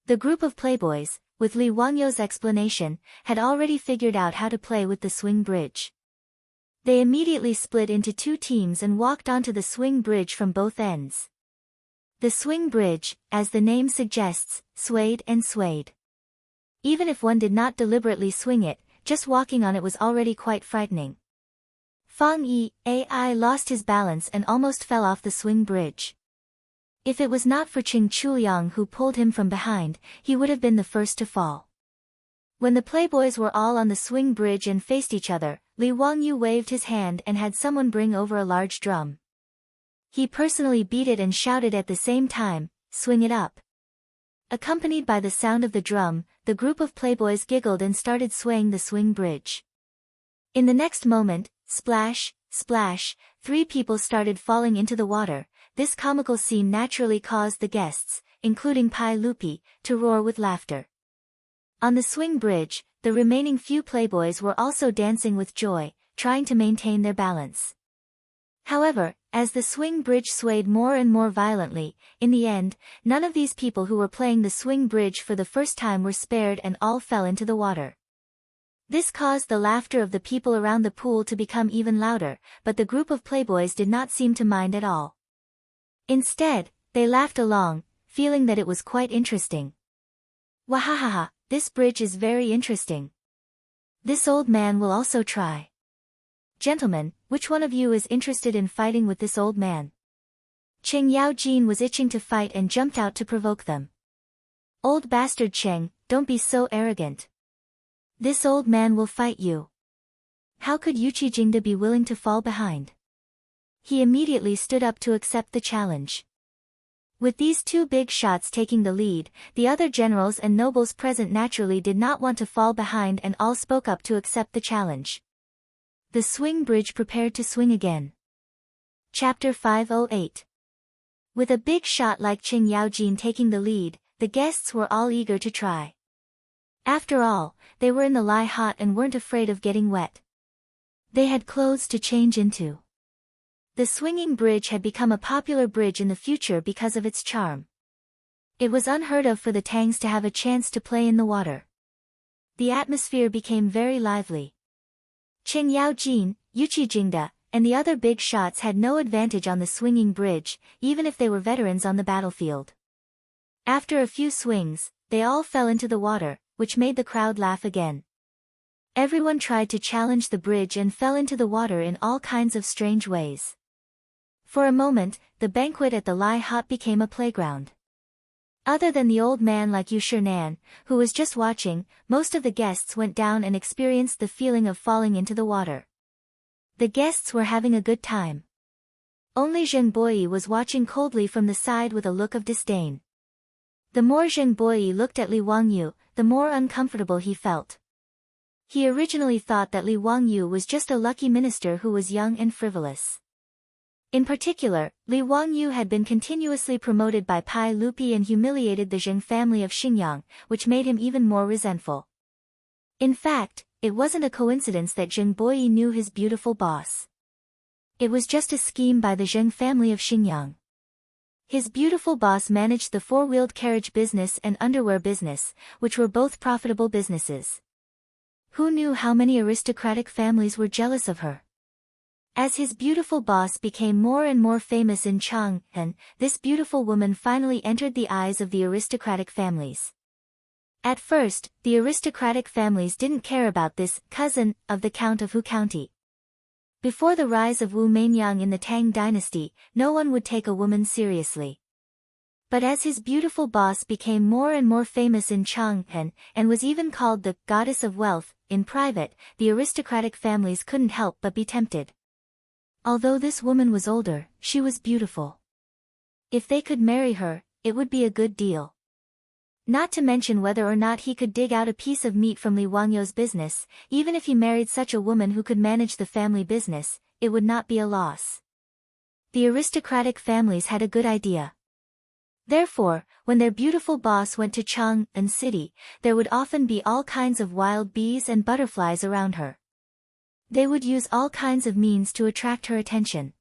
The group of playboys, with Li Wangyu's explanation, had already figured out how to play with the swing bridge. They immediately split into 2 teams and walked onto the swing bridge from both ends. The swing bridge, as the name suggests, swayed and swayed. Even if one did not deliberately swing it, just walking on it was already quite frightening. Fang Yi, AI lost his balance and almost fell off the swing bridge. If it was not for Ching Chuliang who pulled him from behind, he would have been the first to fall. When the playboys were all on the swing bridge and faced each other, Li Wangyu waved his hand and had someone bring over a large drum. He personally beat it and shouted at the same time, swing it up. Accompanied by the sound of the drum, the group of playboys giggled and started swaying the swing bridge. In the next moment, splash, splash, 3 people started falling into the water. This comical scene naturally caused the guests, including Pai Lupi, to roar with laughter. On the swing bridge, the remaining few playboys were also dancing with joy, trying to maintain their balance. However, as the swing bridge swayed more and more violently, in the end, none of these people who were playing the swing bridge for the first time were spared and all fell into the water. This caused the laughter of the people around the pool to become even louder, but the group of playboys did not seem to mind at all. Instead, they laughed along, feeling that it was quite interesting. Wahahaha, this bridge is very interesting. This old man will also try. Gentlemen, which one of you is interested in fighting with this old man? Cheng Yao Jin was itching to fight and jumped out to provoke them. Old bastard Cheng, don't be so arrogant. This old man will fight you. How could Yuchi Jingda be willing to fall behind? He immediately stood up to accept the challenge. With these 2 big shots taking the lead, the other generals and nobles present naturally did not want to fall behind and all spoke up to accept the challenge. The swing bridge prepared to swing again. Chapter 508. With a big shot like Cheng Yaojin taking the lead, the guests were all eager to try. After all, they were in the Lai hot and weren't afraid of getting wet. They had clothes to change into. The swinging bridge had become a popular bridge in the future because of its charm. It was unheard of for the Tangs to have a chance to play in the water. The atmosphere became very lively. Cheng Yaojin, Yuchi Jingda, and the other big shots had no advantage on the swinging bridge, even if they were veterans on the battlefield. After a few swings, they all fell into the water, which made the crowd laugh again. Everyone tried to challenge the bridge and fell into the water in all kinds of strange ways. For a moment, the banquet at the Lai hot became a playground. Other than the old man like Yu Shernan, who was just watching, most of the guests went down and experienced the feeling of falling into the water. The guests were having a good time. Only Zheng Boyi was watching coldly from the side with a look of disdain. The more Zheng Boyi looked at Li Wangyu, the more uncomfortable he felt. He originally thought that Li Wangyu was just a lucky minister who was young and frivolous. In particular, Li Wangyu had been continuously promoted by Pai Lupi and humiliated the Zheng family of Xingyang, which made him even more resentful. In fact, it wasn't a coincidence that Zheng Boyi knew his beautiful boss. It was just a scheme by the Zheng family of Xingyang. His beautiful boss managed the 4-wheeled carriage business and underwear business, which were both profitable businesses. Who knew how many aristocratic families were jealous of her? As his beautiful boss became more and more famous in Chang'an, this beautiful woman finally entered the eyes of the aristocratic families. At first, the aristocratic families didn't care about this cousin of the Count of Hu County. Before the rise of Wu Mainyang in the Tang dynasty, no one would take a woman seriously. But as his beautiful boss became more and more famous in Chang'an, and was even called the goddess of wealth, in private, the aristocratic families couldn't help but be tempted. Although this woman was older, she was beautiful. If they could marry her, it would be a good deal. Not to mention whether or not he could dig out a piece of meat from Li Wangyu's business, even if he married such a woman who could manage the family business, it would not be a loss. The aristocratic families had a good idea. Therefore, when their beautiful boss went to Chang'an City, there would often be all kinds of wild bees and butterflies around her. They would use all kinds of means to attract her attention.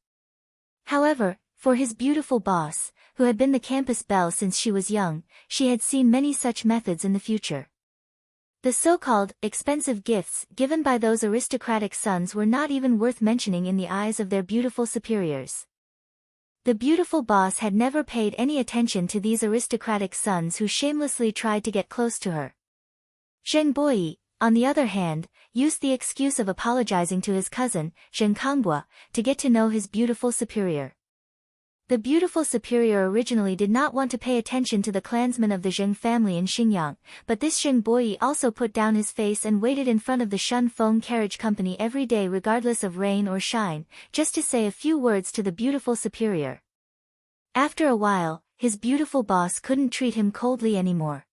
However, for his beautiful boss, who had been the campus belle since she was young, she had seen many such methods in the future. The so-called expensive gifts given by those aristocratic sons were not even worth mentioning in the eyes of their beautiful superiors. The beautiful boss had never paid any attention to these aristocratic sons who shamelessly tried to get close to her. Zheng Boyi, on the other hand, used the excuse of apologizing to his cousin, Zheng Kangbua, to get to know his beautiful superior. The beautiful superior originally did not want to pay attention to the clansmen of the Zheng family in Xingyang, but this Zheng Boyi also put down his face and waited in front of the Shun Feng carriage company every day regardless of rain or shine, just to say a few words to the beautiful superior. After a while, his beautiful boss couldn't treat him coldly anymore.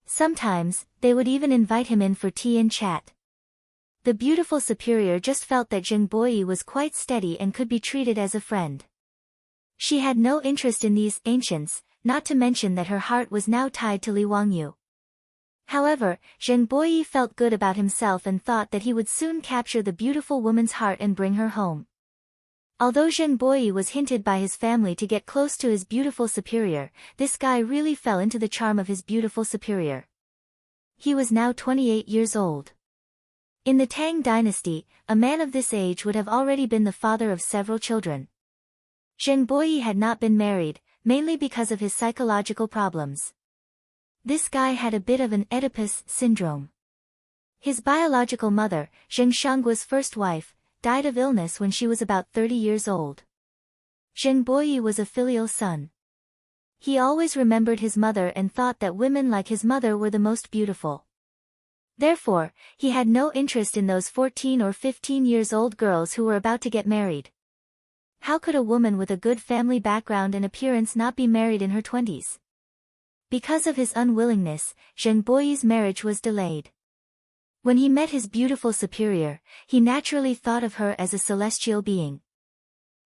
Sometimes, they would even invite him in for tea and chat. The beautiful superior just felt that Zheng Boyi was quite steady and could be treated as a friend. She had no interest in these ancients, not to mention that her heart was now tied to Li Wangyu. However, Zheng Boyi felt good about himself and thought that he would soon capture the beautiful woman's heart and bring her home. Although Zheng Boyi was hinted by his family to get close to his beautiful superior, this guy really fell into the charm of his beautiful superior. He was now 28 years old. In the Tang dynasty, a man of this age would have already been the father of several children. Zheng Boyi had not been married, mainly because of his psychological problems. This guy had a bit of an Oedipus syndrome. His biological mother, Zheng Shanggua's first wife, died of illness when she was about 30 years old. Zheng Boyi was a filial son. He always remembered his mother and thought that women like his mother were the most beautiful. Therefore, he had no interest in those 14 or 15 years old girls who were about to get married. How could a woman with a good family background and appearance not be married in her 20s? Because of his unwillingness, Zheng Boyi's marriage was delayed. When he met his beautiful superior, he naturally thought of her as a celestial being.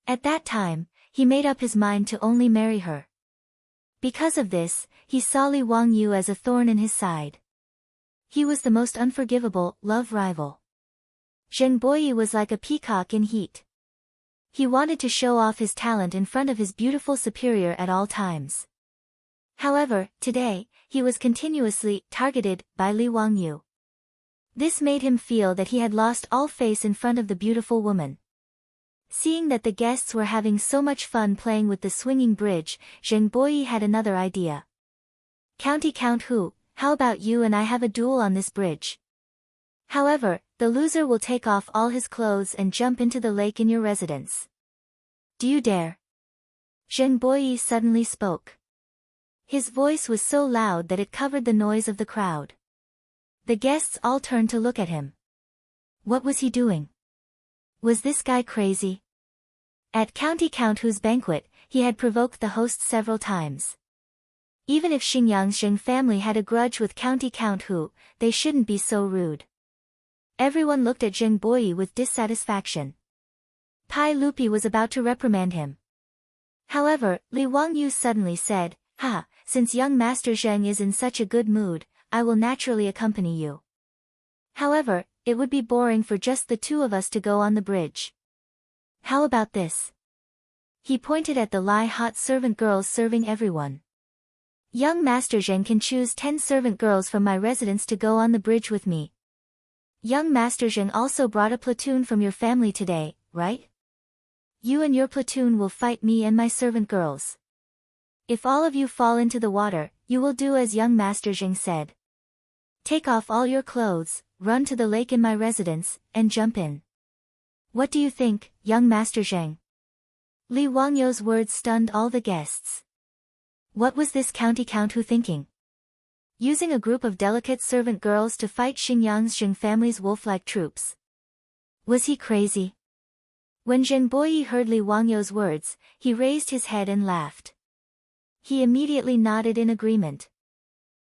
At that time, he made up his mind to only marry her. Because of this, he saw Li Wangyu as a thorn in his side. He was the most unforgivable love rival. Zheng Boyi was like a peacock in heat. He wanted to show off his talent in front of his beautiful superior at all times. However, today, he was continuously targeted by Li Wangyu. This made him feel that he had lost all face in front of the beautiful woman. Seeing that the guests were having so much fun playing with the swinging bridge, Zheng Boyi had another idea. "County Count Hu, how about you and I have a duel on this bridge? However, the loser will take off all his clothes and jump into the lake in your residence. Do you dare?" Zheng Boyi suddenly spoke. His voice was so loud that it covered the noise of the crowd. The guests all turned to look at him. What was he doing? Was this guy crazy? At County Count Hu's banquet, he had provoked the host several times. Even if Xingyang's Zheng family had a grudge with County Count Hu, they shouldn't be so rude. Everyone looked at Zheng Boyi with dissatisfaction. Pai Lupi was about to reprimand him. However, Li Wangyu suddenly said, "Ha, since young Master Zheng is in such a good mood, I will naturally accompany you. However, it would be boring for just the two of us to go on the bridge. How about this?" He pointed at the hot servant girls serving everyone. "Young Master Zheng can choose 10 servant girls from my residence to go on the bridge with me. Young Master Zheng also brought a platoon from your family today, right? You and your platoon will fight me and my servant girls. If all of you fall into the water, you will do as young Master Zheng said. Take off all your clothes, run to the lake in my residence, and jump in. What do you think, young Master Zheng?" Li Wangyu's words stunned all the guests. What was this County Count Hu thinking? Using a group of delicate servant girls to fight Xingyang's Zheng family's wolf-like troops. Was he crazy? When Zheng Boyi heard Li Wangyu's words, he raised his head and laughed. He immediately nodded in agreement.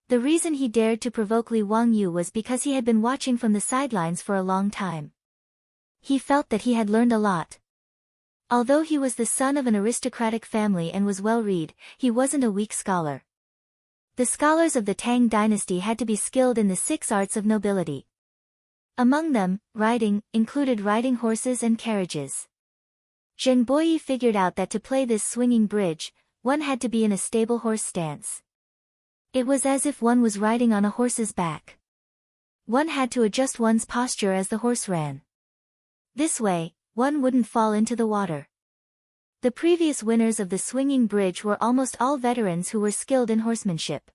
The reason he dared to provoke Li Wangyu was because he had been watching from the sidelines for a long time. He felt that he had learned a lot. Although he was the son of an aristocratic family and was well-read, he wasn't a weak scholar. The scholars of the Tang dynasty had to be skilled in the 6 arts of nobility. Among them, riding, included riding horses and carriages. Zheng Boyi figured out that to play this swinging bridge, one had to be in a stable horse stance. It was as if one was riding on a horse's back. One had to adjust one's posture as the horse ran. This way, one wouldn't fall into the water. The previous winners of the swinging bridge were almost all veterans who were skilled in horsemanship.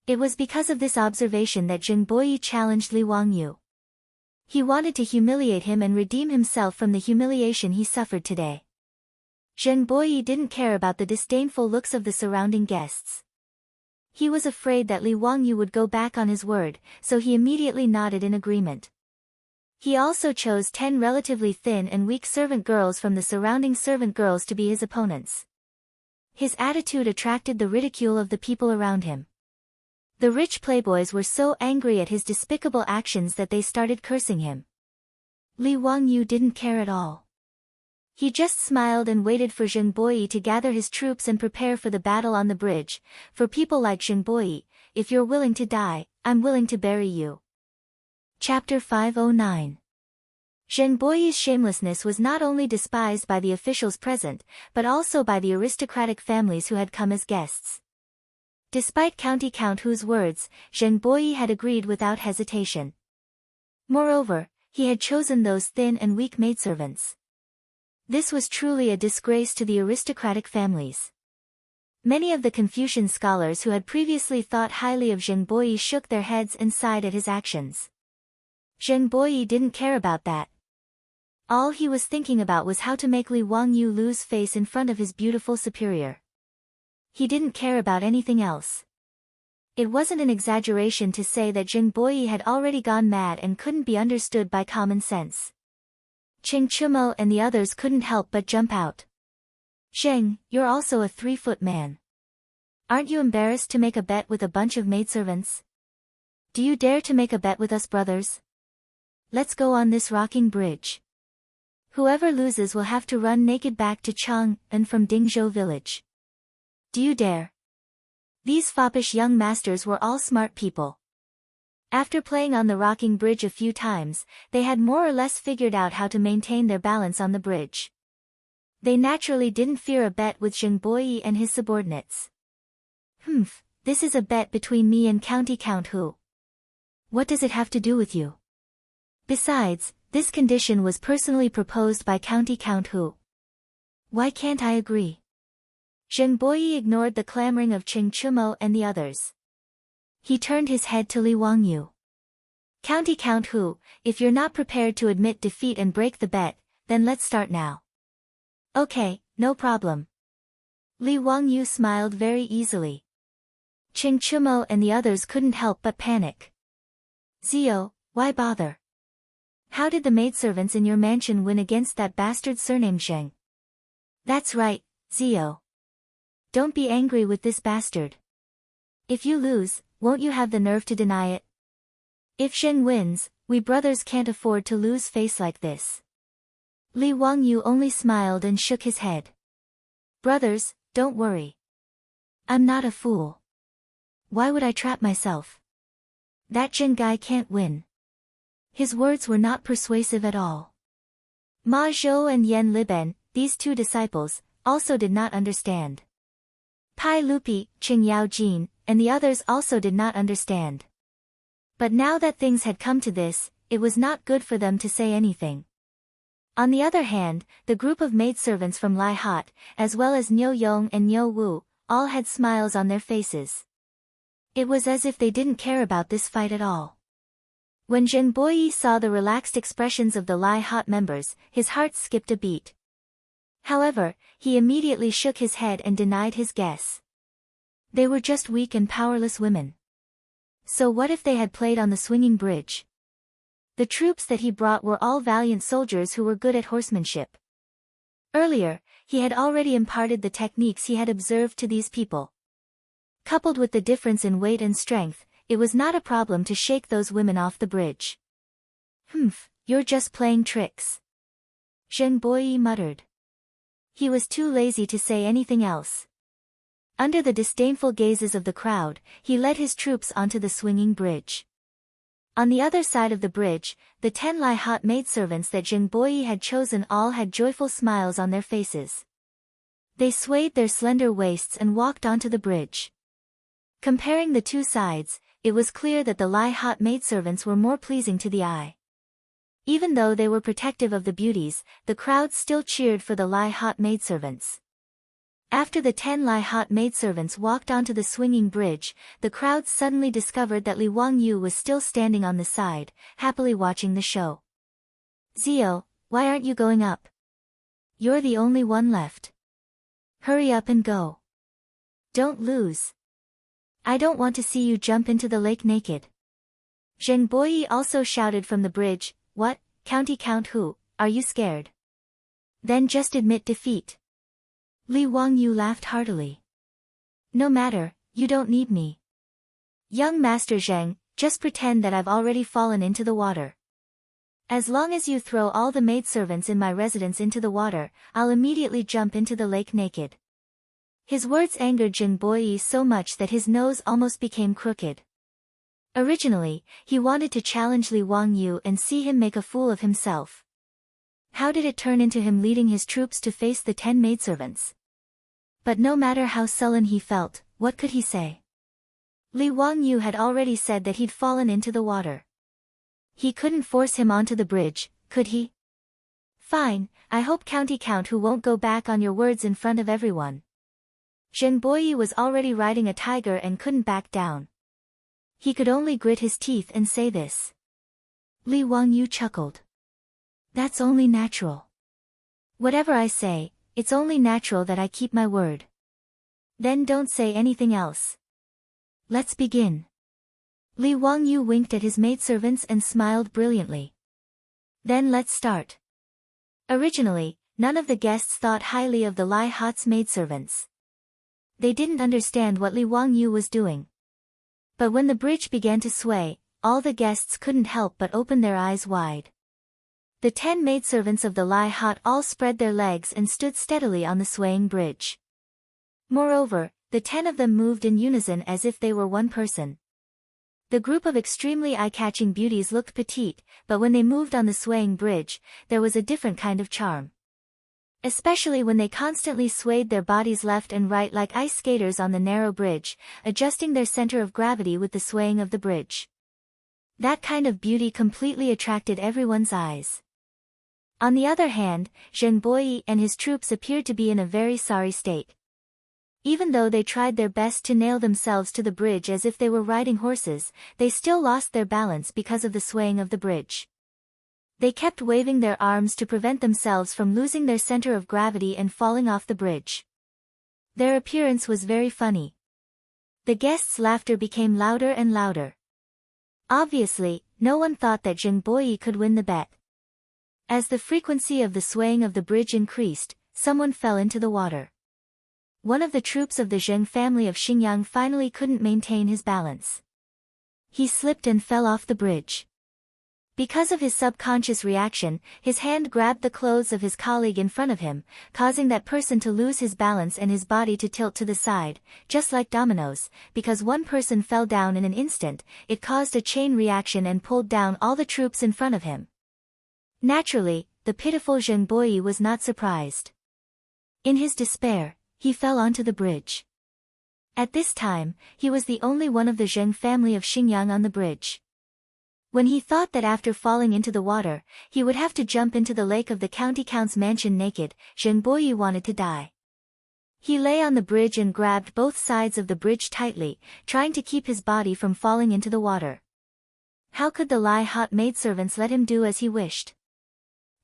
It was because of this observation that Zheng Boyi challenged Li Wangyu. He wanted to humiliate him and redeem himself from the humiliation he suffered today. Zheng Boyi didn't care about the disdainful looks of the surrounding guests. He was afraid that Li Wangyu would go back on his word, so he immediately nodded in agreement. He also chose 10 relatively thin and weak servant girls from the surrounding servant girls to be his opponents. His attitude attracted the ridicule of the people around him. The rich playboys were so angry at his despicable actions that they started cursing him. Li Wangyu didn't care at all. He just smiled and waited for Zheng Boyi to gather his troops and prepare for the battle on the bridge. For people like Zheng Boyi, if you're willing to die, I'm willing to bury you. Chapter 509. Zheng Boyi's shamelessness was not only despised by the officials present, but also by the aristocratic families who had come as guests. Despite County Count Hu's words, Zheng Boyi had agreed without hesitation. Moreover, he had chosen those thin and weak maidservants. This was truly a disgrace to the aristocratic families. Many of the Confucian scholars who had previously thought highly of Zheng Boyi shook their heads and sighed at his actions. Zheng Boyi didn't care about that. All he was thinking about was how to make Li Wangyu lose face in front of his beautiful superior. He didn't care about anything else. It wasn't an exaggeration to say that Zheng Boyi had already gone mad and couldn't be understood by common sense. Ching Chumo and the others couldn't help but jump out. Zheng, you're also a 3-foot man. Aren't you embarrassed to make a bet with a bunch of maidservants? Do you dare to make a bet with us brothers? Let's go on this rocking bridge. Whoever loses will have to run naked back to Chang and from Dingzhou village. Do you dare? These foppish young masters were all smart people. After playing on the rocking bridge a few times, they had more or less figured out how to maintain their balance on the bridge. They naturally didn't fear a bet with Zheng Boyi and his subordinates. This is a bet between me and County Count Hu. What does it have to do with you? Besides, this condition was personally proposed by County Count Hu. Why can't I agree? Zheng Boyi ignored the clamoring of Ching Chumo and the others. He turned his head to Li Wangyu. County Count Hu, if you're not prepared to admit defeat and break the bet, then let's start now. Okay, no problem. Li Wangyu smiled very easily. Ching Chumo and the others couldn't help but panic. Zio, why bother? How did the maidservants in your mansion win against that bastard surnamed Zheng? That's right, Zio. Don't be angry with this bastard. If you lose, won't you have the nerve to deny it? If Zheng wins, we brothers can't afford to lose face like this. Li Wangyu only smiled and shook his head. Brothers, don't worry. I'm not a fool. Why would I trap myself? That Zheng guy can't win. His words were not persuasive at all. Ma Zhou and Yan Liben, these two disciples, also did not understand. Pai Lupi, Qing Yao Jin, and the others also did not understand. But now that things had come to this, it was not good for them to say anything. On the other hand, the group of maidservants from Lai Hot, as well as Niu Yong and Niu Wu, all had smiles on their faces. It was as if they didn't care about this fight at all. When Zheng Boyi saw the relaxed expressions of the Lai Hot members, his heart skipped a beat. However, he immediately shook his head and denied his guess. They were just weak and powerless women. So what if they had played on the swinging bridge? The troops that he brought were all valiant soldiers who were good at horsemanship. Earlier, he had already imparted the techniques he had observed to these people. Coupled with the difference in weight and strength, it was not a problem to shake those women off the bridge. You're just playing tricks. Zheng Boyi muttered. He was too lazy to say anything else. Under the disdainful gazes of the crowd, he led his troops onto the swinging bridge. On the other side of the bridge, the 10 Lai Hot maidservants that Zheng Boyi had chosen all had joyful smiles on their faces. They swayed their slender waists and walked onto the bridge. Comparing the two sides, it was clear that the Lai Hot maidservants were more pleasing to the eye. Even though they were protective of the beauties, the crowd still cheered for the Lai Hot maidservants. After the 10 Lai Hot maidservants walked onto the swinging bridge, the crowd suddenly discovered that Li Wangyu was still standing on the side, happily watching the show. Zio, why aren't you going up? You're the only one left. Hurry up and go. Don't lose. I don't want to see you jump into the lake naked. Zheng Boyi also shouted from the bridge, What, County Count Hu, are you scared? Then just admit defeat. Li Wangyu laughed heartily. No matter, you don't need me. Young Master Zheng, just pretend that I've already fallen into the water. As long as you throw all the maidservants in my residence into the water, I'll immediately jump into the lake naked. His words angered Zheng Boyi so much that his nose almost became crooked. Originally, he wanted to challenge Li Wangyu and see him make a fool of himself. How did it turn into him leading his troops to face the 10 maidservants? But no matter how sullen he felt, what could he say? Li Wangyu had already said that he'd fallen into the water. He couldn't force him onto the bridge, could he? Fine, I hope County Count who won't go back on your words in front of everyone. Zheng Boyi was already riding a tiger and couldn't back down. He could only grit his teeth and say this. Li Wangyu chuckled. That's only natural. Whatever I say, it's only natural that I keep my word. Then don't say anything else. Let's begin. Li Wangyu winked at his maidservants and smiled brilliantly. Then let's start. Originally, none of the guests thought highly of the Lai Hot's maidservants. They didn't understand what Li Wangyu was doing. But when the bridge began to sway, all the guests couldn't help but open their eyes wide. The 10 maidservants of the Lai Hot all spread their legs and stood steadily on the swaying bridge. Moreover, the 10 of them moved in unison as if they were one person. The group of extremely eye-catching beauties looked petite, but when they moved on the swaying bridge, there was a different kind of charm. Especially when they constantly swayed their bodies left and right like ice skaters on the narrow bridge, adjusting their center of gravity with the swaying of the bridge. That kind of beauty completely attracted everyone's eyes. On the other hand, Zheng Boyi and his troops appeared to be in a very sorry state. Even though they tried their best to nail themselves to the bridge as if they were riding horses, they still lost their balance because of the swaying of the bridge. They kept waving their arms to prevent themselves from losing their center of gravity and falling off the bridge. Their appearance was very funny. The guests' laughter became louder and louder. Obviously, no one thought that Zheng Boyi could win the bet. As the frequency of the swaying of the bridge increased, someone fell into the water. One of the troops of the Zheng family of Xingyang finally couldn't maintain his balance. He slipped and fell off the bridge. Because of his subconscious reaction, his hand grabbed the clothes of his colleague in front of him, causing that person to lose his balance and his body to tilt to the side, just like dominoes. Because one person fell down in an instant, it caused a chain reaction and pulled down all the troops in front of him. Naturally, the pitiful Zheng Boyi was not surprised. In his despair, he fell onto the bridge. At this time, he was the only one of the Zheng family of Xingyang on the bridge. When he thought that after falling into the water, he would have to jump into the lake of the county count's mansion naked, Zheng Boyi wanted to die. He lay on the bridge and grabbed both sides of the bridge tightly, trying to keep his body from falling into the water. How could the Lai Hot maidservants let him do as he wished?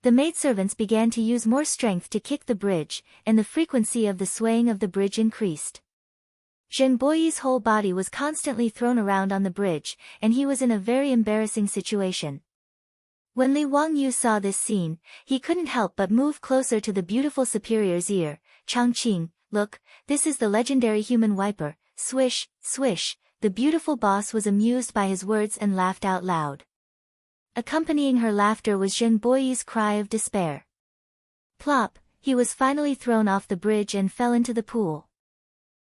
The maidservants began to use more strength to kick the bridge, and the frequency of the swaying of the bridge increased. Zheng Boyi's whole body was constantly thrown around on the bridge, and he was in a very embarrassing situation. When Li Wangyu saw this scene, he couldn't help but move closer to the beautiful superior's ear. Changqing, look, this is the legendary human wiper. Swish, swish. The beautiful boss was amused by his words and laughed out loud. Accompanying her laughter was Zheng Boyi's cry of despair. Plop, he was finally thrown off the bridge and fell into the pool.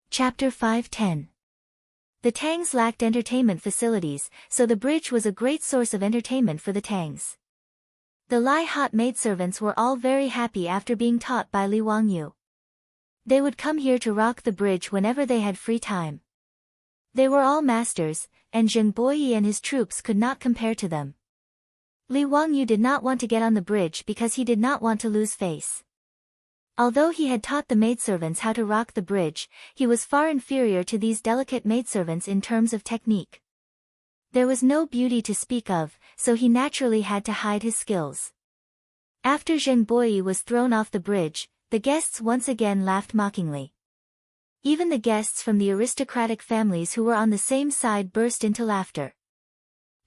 Chapter 510. The Tangs lacked entertainment facilities, so the bridge was a great source of entertainment for the Tangs. The Lai Hot maidservants were all very happy after being taught by Li Wangyu. They would come here to rock the bridge whenever they had free time. They were all masters, and Zheng Boyi and his troops could not compare to them. Li Wangyu did not want to get on the bridge because he did not want to lose face. Although he had taught the maidservants how to rock the bridge, he was far inferior to these delicate maidservants in terms of technique. There was no beauty to speak of, so he naturally had to hide his skills. After Zheng Boyi was thrown off the bridge, the guests once again laughed mockingly. Even the guests from the aristocratic families who were on the same side burst into laughter.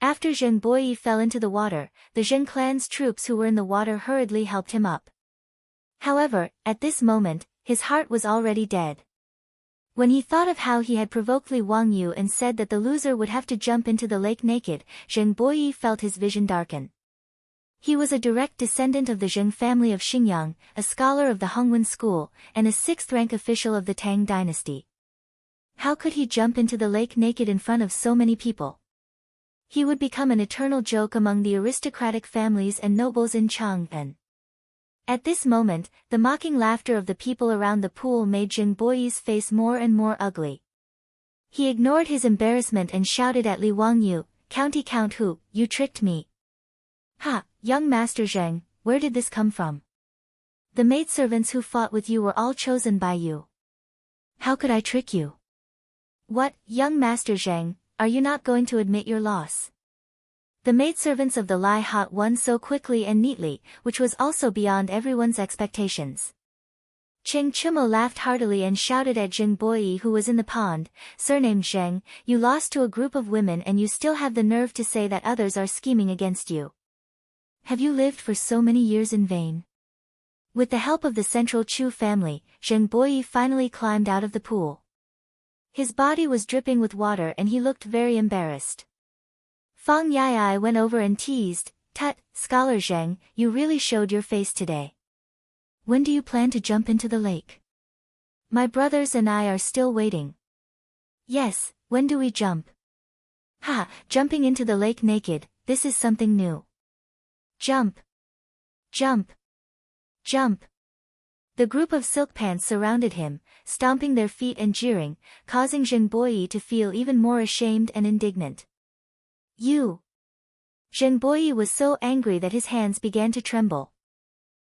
After Zheng Boyi fell into the water, the Zheng clan's troops who were in the water hurriedly helped him up. However, at this moment, his heart was already dead. When he thought of how he had provoked Li Wangyu and said that the loser would have to jump into the lake naked, Zheng Boyi felt his vision darken. He was a direct descendant of the Zheng family of Xingyang, a scholar of the Hongwen school, and a sixth-rank official of the Tang dynasty. How could he jump into the lake naked in front of so many people? He would become an eternal joke among the aristocratic families and nobles in Chang'an. At this moment, the mocking laughter of the people around the pool made Zheng Boyi's face more and more ugly. He ignored his embarrassment and shouted at Li Wangyu, "County Count Hu, you tricked me." "Ha, young Master Zheng, where did this come from? The maidservants who fought with you were all chosen by you. How could I trick you?" "What, young Master Zheng, are you not going to admit your loss?" The maidservants of the Lai Hot won so quickly and neatly, which was also beyond everyone's expectations. Cheng Chumo laughed heartily and shouted at Zheng Boyi, who was in the pond, "Surnamed Zheng, you lost to a group of women and you still have the nerve to say that others are scheming against you. Have you lived for so many years in vain?" With the help of the central Chu family, Zheng Boyi finally climbed out of the pool. His body was dripping with water and he looked very embarrassed. Fang Yai went over and teased, "Tut, Scholar Zheng, you really showed your face today. When do you plan to jump into the lake? My brothers and I are still waiting." "Yes, when do we jump?" "Ha, jumping into the lake naked, this is something new. Jump! Jump! Jump!" The group of silk pants surrounded him, stomping their feet and jeering, causing Zheng Boyi to feel even more ashamed and indignant. "You!" Zheng Boyi was so angry that his hands began to tremble.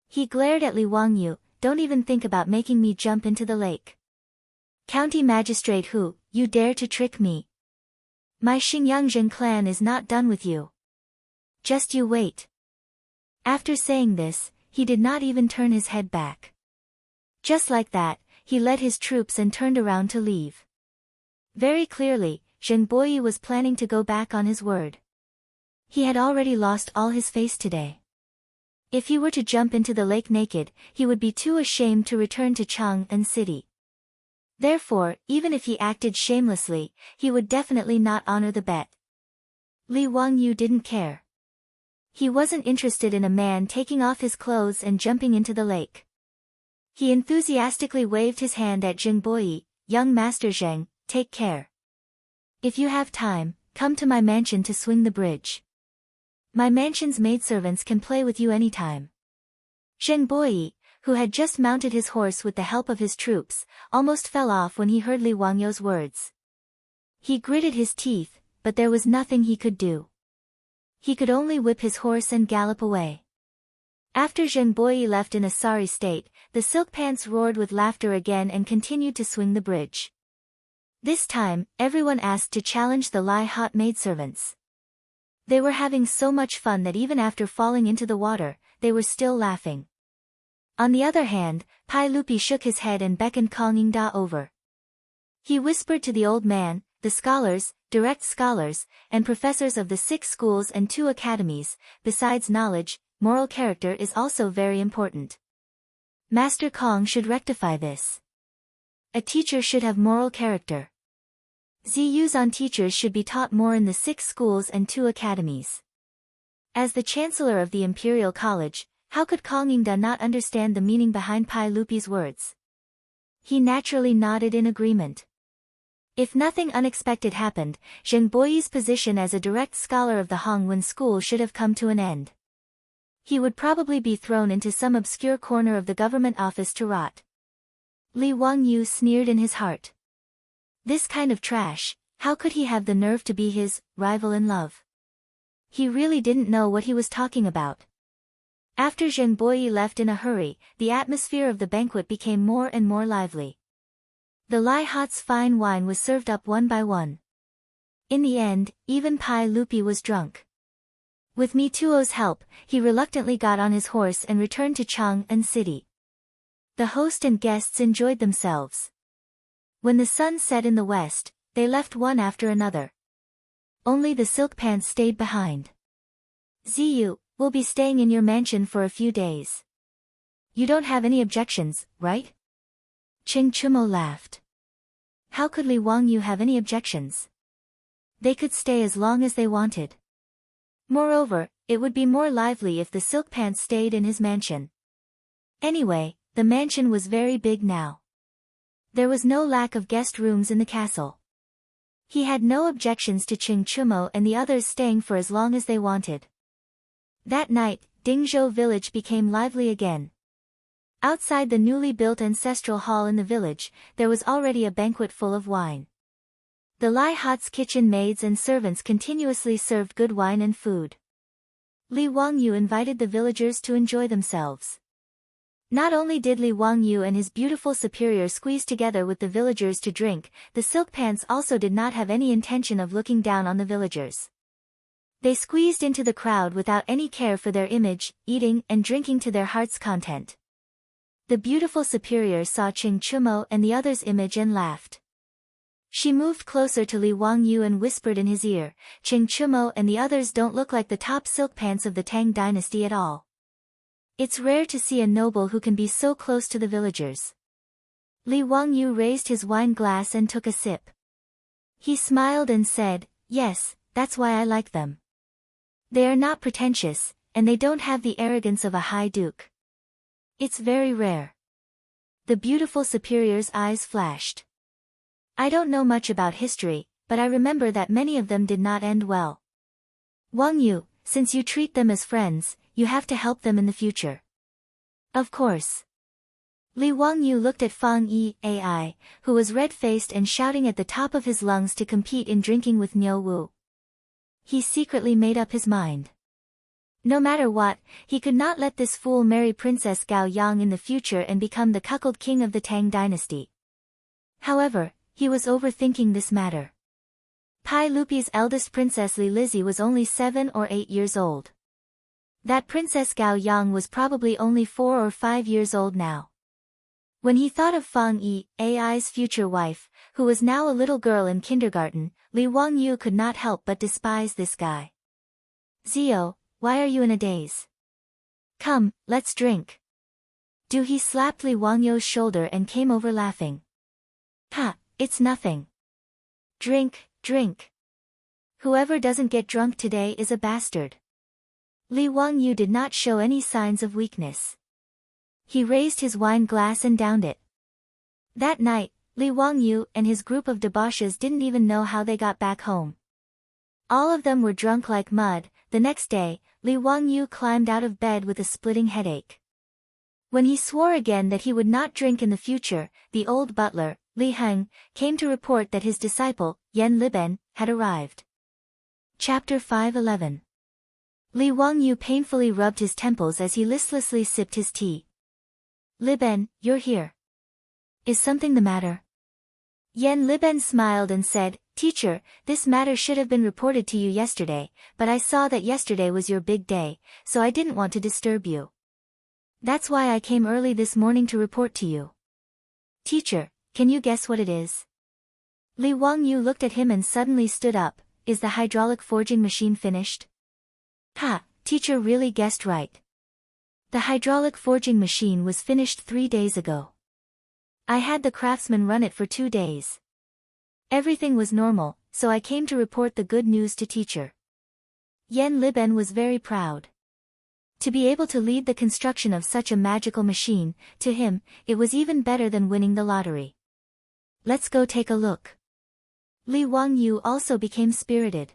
He glared at Li Wangyu, "Don't even think about making me jump into the lake. County Magistrate Hu, you dare to trick me? My Xingyang Zheng clan is not done with you. Just you wait." After saying this, he did not even turn his head back. Just like that, he led his troops and turned around to leave. Very clearly, Zheng Boyi was planning to go back on his word. He had already lost all his face today. If he were to jump into the lake naked, he would be too ashamed to return to Chang'an City. Therefore, even if he acted shamelessly, he would definitely not honor the bet. Li Wangyu didn't care. He wasn't interested in a man taking off his clothes and jumping into the lake. He enthusiastically waved his hand at Zheng Boyi, "Young Master Zheng, take care. If you have time, come to my mansion to swing the bridge. My mansion's maidservants can play with you anytime." Zheng Boyi, who had just mounted his horse with the help of his troops, almost fell off when he heard Li Wangyu's words. He gritted his teeth, but there was nothing he could do. He could only whip his horse and gallop away. After Zheng Boyi left in a sorry state, the silk pants roared with laughter again and continued to swing the bridge. This time, everyone asked to challenge the Lai Hot maidservants. They were having so much fun that even after falling into the water, they were still laughing. On the other hand, Pai Lupi shook his head and beckoned Kong Yingda over. He whispered to the old man, "The scholars, direct scholars, and professors of the 6 schools and 2 academies, besides knowledge, moral character is also very important. Master Kong should rectify this. A teacher should have moral character. ZUs on teachers should be taught more in the 6 schools and 2 academies." As the chancellor of the Imperial College, how could Kong Yingda not understand the meaning behind Pai Lupi's words? He naturally nodded in agreement. If nothing unexpected happened, Zheng Boyi's position as a direct scholar of the Hongwen school should have come to an end. He would probably be thrown into some obscure corner of the government office to rot. Li Wangyu sneered in his heart. This kind of trash, how could he have the nerve to be his rival in love? He really didn't know what he was talking about. After Zheng Boyi left in a hurry, the atmosphere of the banquet became more and more lively. The Lai Hot's fine wine was served up one by one. In the end, even Pai Lupi was drunk. With Mi Tuo's help, he reluctantly got on his horse and returned to Chang'an City. The host and guests enjoyed themselves. When the sun set in the west, they left one after another. Only the silk pants stayed behind. "Ziyu, we'll be staying in your mansion for a few days. You don't have any objections, right?" Cheng Chumo laughed. How could Li Wangyu have any objections? They could stay as long as they wanted. Moreover, it would be more lively if the silk pants stayed in his mansion. Anyway, the mansion was very big now. There was no lack of guest rooms in the castle. He had no objections to Cheng Chumo and the others staying for as long as they wanted. That night, Dingzhou village became lively again. Outside the newly built ancestral hall in the village, there was already a banquet full of wine. The Lai Hat's kitchen maids and servants continuously served good wine and food. Li Wangyu invited the villagers to enjoy themselves. Not only did Li Wangyu and his beautiful superior squeeze together with the villagers to drink, the silk pants also did not have any intention of looking down on the villagers. They squeezed into the crowd without any care for their image, eating and drinking to their heart's content. The beautiful superior saw Cheng Chumo and the others' image and laughed. She moved closer to Li Wangyu and whispered in his ear, Cheng Chumo and the others don't look like the top silk pants of the Tang dynasty at all. It's rare to see a noble who can be so close to the villagers. Li Wangyu raised his wine glass and took a sip. He smiled and said, yes, that's why I like them. They are not pretentious, and they don't have the arrogance of a high duke. It's very rare. The beautiful superior's eyes flashed. I don't know much about history, but I remember that many of them did not end well. Wangyu, since you treat them as friends, you have to help them in the future. Of course. Li Wangyu looked at Fang Yi, AI, who was red-faced and shouting at the top of his lungs to compete in drinking with Niu Wu. He secretly made up his mind. No matter what, he could not let this fool marry Princess Gao Yang in the future and become the cuckold king of the Tang dynasty. However, he was overthinking this matter. Pai Lupi's eldest princess Li Lizzie was only 7 or 8 years old. That Princess Gao Yang was probably only 4 or 5 years old now. When he thought of Fang Yi, AI's future wife, who was now a little girl in kindergarten, Li Wangyu could not help but despise this guy. Zio, why are you in a daze? Come, let's drink. He slapped Li Wangyu's shoulder and came over laughing. Ha, it's nothing. Drink, drink. Whoever doesn't get drunk today is a bastard. Li Wangyu did not show any signs of weakness. He raised his wine glass and downed it. That night, Li Wangyu and his group of debauches didn't even know how they got back home. All of them were drunk like mud. The next day, Li Wangyu climbed out of bed with a splitting headache. When he swore again that he would not drink in the future, the old butler, Li Heng, came to report that his disciple, Yan Liben, had arrived. Chapter 5:11. Li Wangyu painfully rubbed his temples as he listlessly sipped his tea. Liben, you're here. Is something the matter? Yan Liben smiled and said, Teacher, this matter should have been reported to you yesterday, but I saw that yesterday was your big day, so I didn't want to disturb you. That's why I came early this morning to report to you. Teacher, can you guess what it is? Li Wangyu looked at him and suddenly stood up. Is the hydraulic forging machine finished? Ha, teacher really guessed right. The hydraulic forging machine was finished 3 days ago. I had the craftsman run it for 2 days. Everything was normal, so I came to report the good news to teacher. Yan Liben was very proud. To be able to lead the construction of such a magical machine, to him, it was even better than winning the lottery. Let's go take a look. Li Wangyu also became spirited.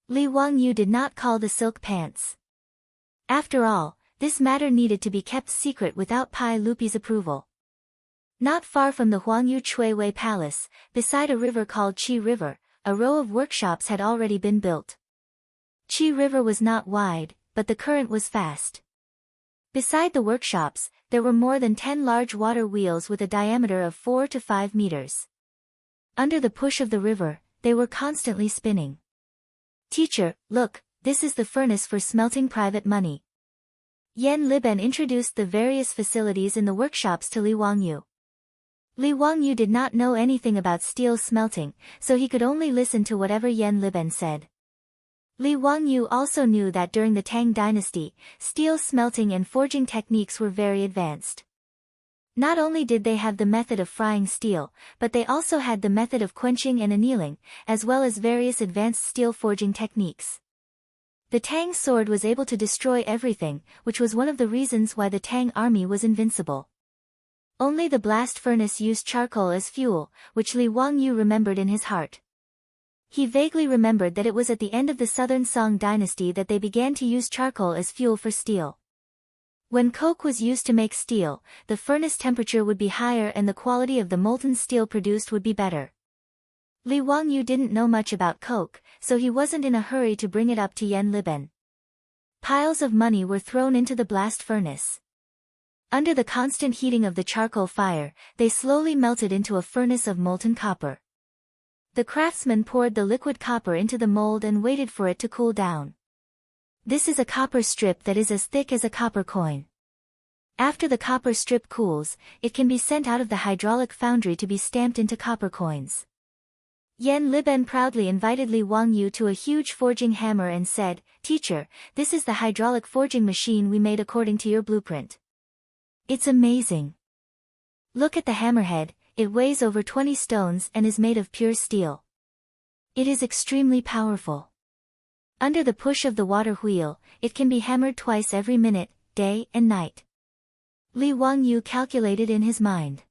Li Wangyu did not call the silk pants. After all, this matter needed to be kept secret without Pai Lupi's approval. Not far from the Huangyu Chuiwei Palace, beside a river called Qi River, a row of workshops had already been built. Qi River was not wide, but the current was fast. Beside the workshops, there were more than 10 large water wheels with a diameter of 4 to 5 meters. Under the push of the river, they were constantly spinning. Teacher, look, this is the furnace for smelting private money. Yan Liben introduced the various facilities in the workshops to Li Wangyu. Li Wangyu did not know anything about steel smelting, so he could only listen to whatever Yan Liben said. Li Wangyu also knew that during the Tang dynasty, steel smelting and forging techniques were very advanced. Not only did they have the method of frying steel, but they also had the method of quenching and annealing, as well as various advanced steel forging techniques. The Tang sword was able to destroy everything, which was one of the reasons why the Tang army was invincible. Only the blast furnace used charcoal as fuel, which Li Wangyu remembered in his heart. He vaguely remembered that it was at the end of the Southern Song dynasty that they began to use charcoal as fuel for steel. When coke was used to make steel, the furnace temperature would be higher and the quality of the molten steel produced would be better. Li Wangyu didn't know much about coke, so he wasn't in a hurry to bring it up to Yen Liben. Piles of money were thrown into the blast furnace. Under the constant heating of the charcoal fire, they slowly melted into a furnace of molten copper. The craftsman poured the liquid copper into the mold and waited for it to cool down. This is a copper strip that is as thick as a copper coin. After the copper strip cools, it can be sent out of the hydraulic foundry to be stamped into copper coins. Yen Liben proudly invited Li Wangyu to a huge forging hammer and said, "Teacher, this is the hydraulic forging machine we made according to your blueprint. It's amazing. Look at the hammerhead, it weighs over 20 stones and is made of pure steel. It is extremely powerful. Under the push of the water wheel, it can be hammered twice every minute, day and night." Li Wangyu calculated in his mind.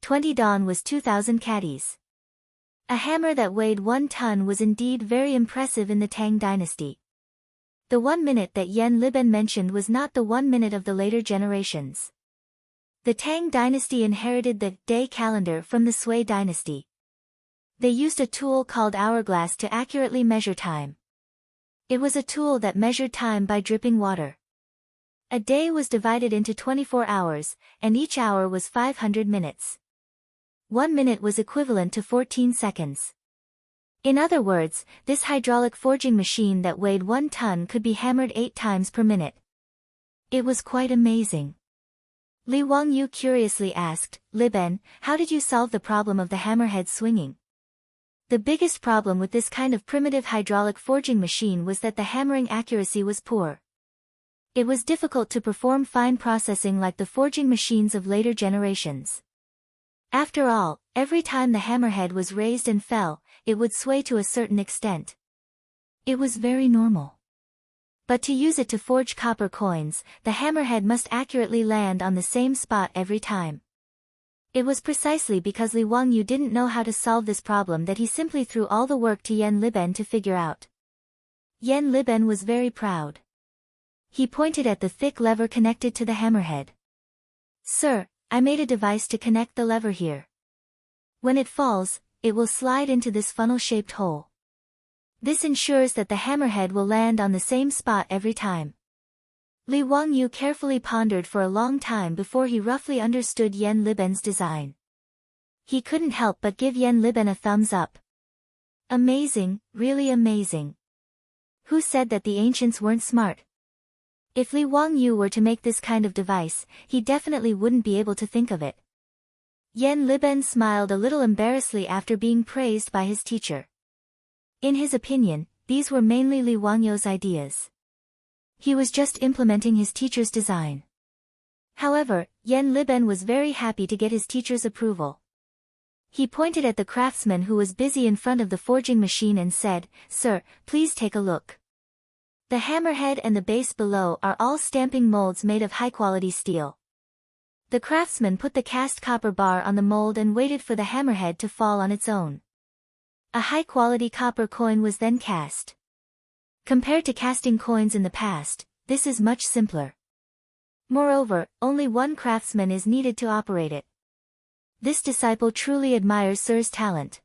20 dong was 2,000 catties. A hammer that weighed 1 ton was indeed very impressive in the Tang dynasty. The 1 minute that Yen Liben mentioned was not the 1 minute of the later generations. The Tang dynasty inherited the day calendar from the Sui dynasty. They used a tool called hourglass to accurately measure time. It was a tool that measured time by dripping water. A day was divided into 24 hours, and each hour was 500 minutes. 1 minute was equivalent to 14 seconds. In other words, this hydraulic forging machine that weighed 1 ton could be hammered 8 times per minute. It was quite amazing. Li Wangyu curiously asked, "Liben, how did you solve the problem of the hammerhead swinging?" The biggest problem with this kind of primitive hydraulic forging machine was that the hammering accuracy was poor. It was difficult to perform fine processing like the forging machines of later generations. After all, every time the hammerhead was raised and fell, it would sway to a certain extent. It was very normal. But to use it to forge copper coins, the hammerhead must accurately land on the same spot every time. It was precisely because Li Wangyu didn't know how to solve this problem that he simply threw all the work to Yen Liben to figure out. Yen Liben was very proud. He pointed at the thick lever connected to the hammerhead. "Sir, I made a device to connect the lever here. When it falls, it will slide into this funnel-shaped hole. This ensures that the hammerhead will land on the same spot every time." Li Wangyu carefully pondered for a long time before he roughly understood Yen Liben's design. He couldn't help but give Yen Liben a thumbs up. Amazing, really amazing. Who said that the ancients weren't smart? If Li Wangyu were to make this kind of device, he definitely wouldn't be able to think of it. Yen Liben smiled a little embarrassedly after being praised by his teacher. In his opinion, these were mainly Li Wangyu's ideas. He was just implementing his teacher's design. However, Yen Liben was very happy to get his teacher's approval. He pointed at the craftsman who was busy in front of the forging machine and said, "Sir, please take a look. The hammerhead and the base below are all stamping molds made of high-quality steel." The craftsman put the cast copper bar on the mold and waited for the hammerhead to fall on its own. A high-quality copper coin was then cast. Compared to casting coins in the past, this is much simpler. Moreover, only one craftsman is needed to operate it. This disciple truly admires Sir's talent.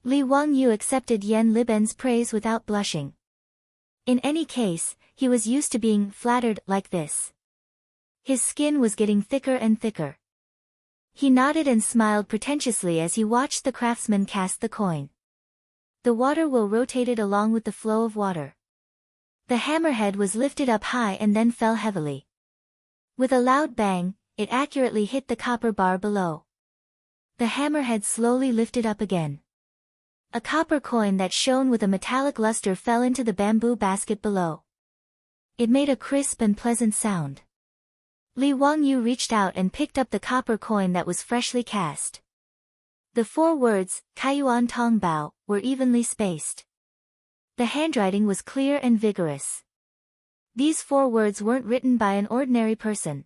Li Wangyu accepted Yen Liben's praise without blushing. In any case, he was used to being flattered like this. His skin was getting thicker and thicker. He nodded and smiled pretentiously as he watched the craftsman cast the coin. The water wheel rotated along with the flow of water. The hammerhead was lifted up high and then fell heavily. With a loud bang, it accurately hit the copper bar below. The hammerhead slowly lifted up again. A copper coin that shone with a metallic luster fell into the bamboo basket below. It made a crisp and pleasant sound. Li Wangyu reached out and picked up the copper coin that was freshly cast. The 4 words, Kaiyuan Tongbao, were evenly spaced. The handwriting was clear and vigorous. These 4 words weren't written by an ordinary person.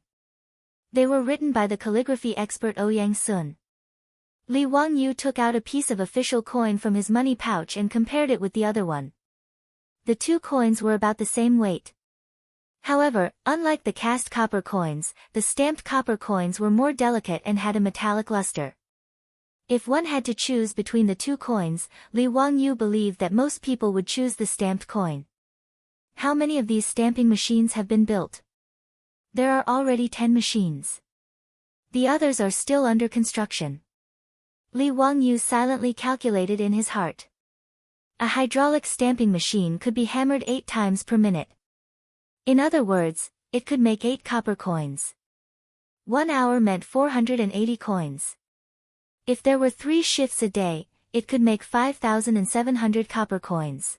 They were written by the calligraphy expert Ouyang Sun. Li Wangyu took out a piece of official coin from his money pouch and compared it with the other one. The 2 coins were about the same weight. However, unlike the cast copper coins, the stamped copper coins were more delicate and had a metallic luster. If one had to choose between the 2 coins, Li Wangyu believed that most people would choose the stamped coin. How many of these stamping machines have been built? There are already 10 machines. The others are still under construction. Li Wangyu silently calculated in his heart. A hydraulic stamping machine could be hammered 8 times per minute. In other words, it could make 8 copper coins. 1 hour meant 480 coins. If there were 3 shifts a day, it could make 5,700 copper coins.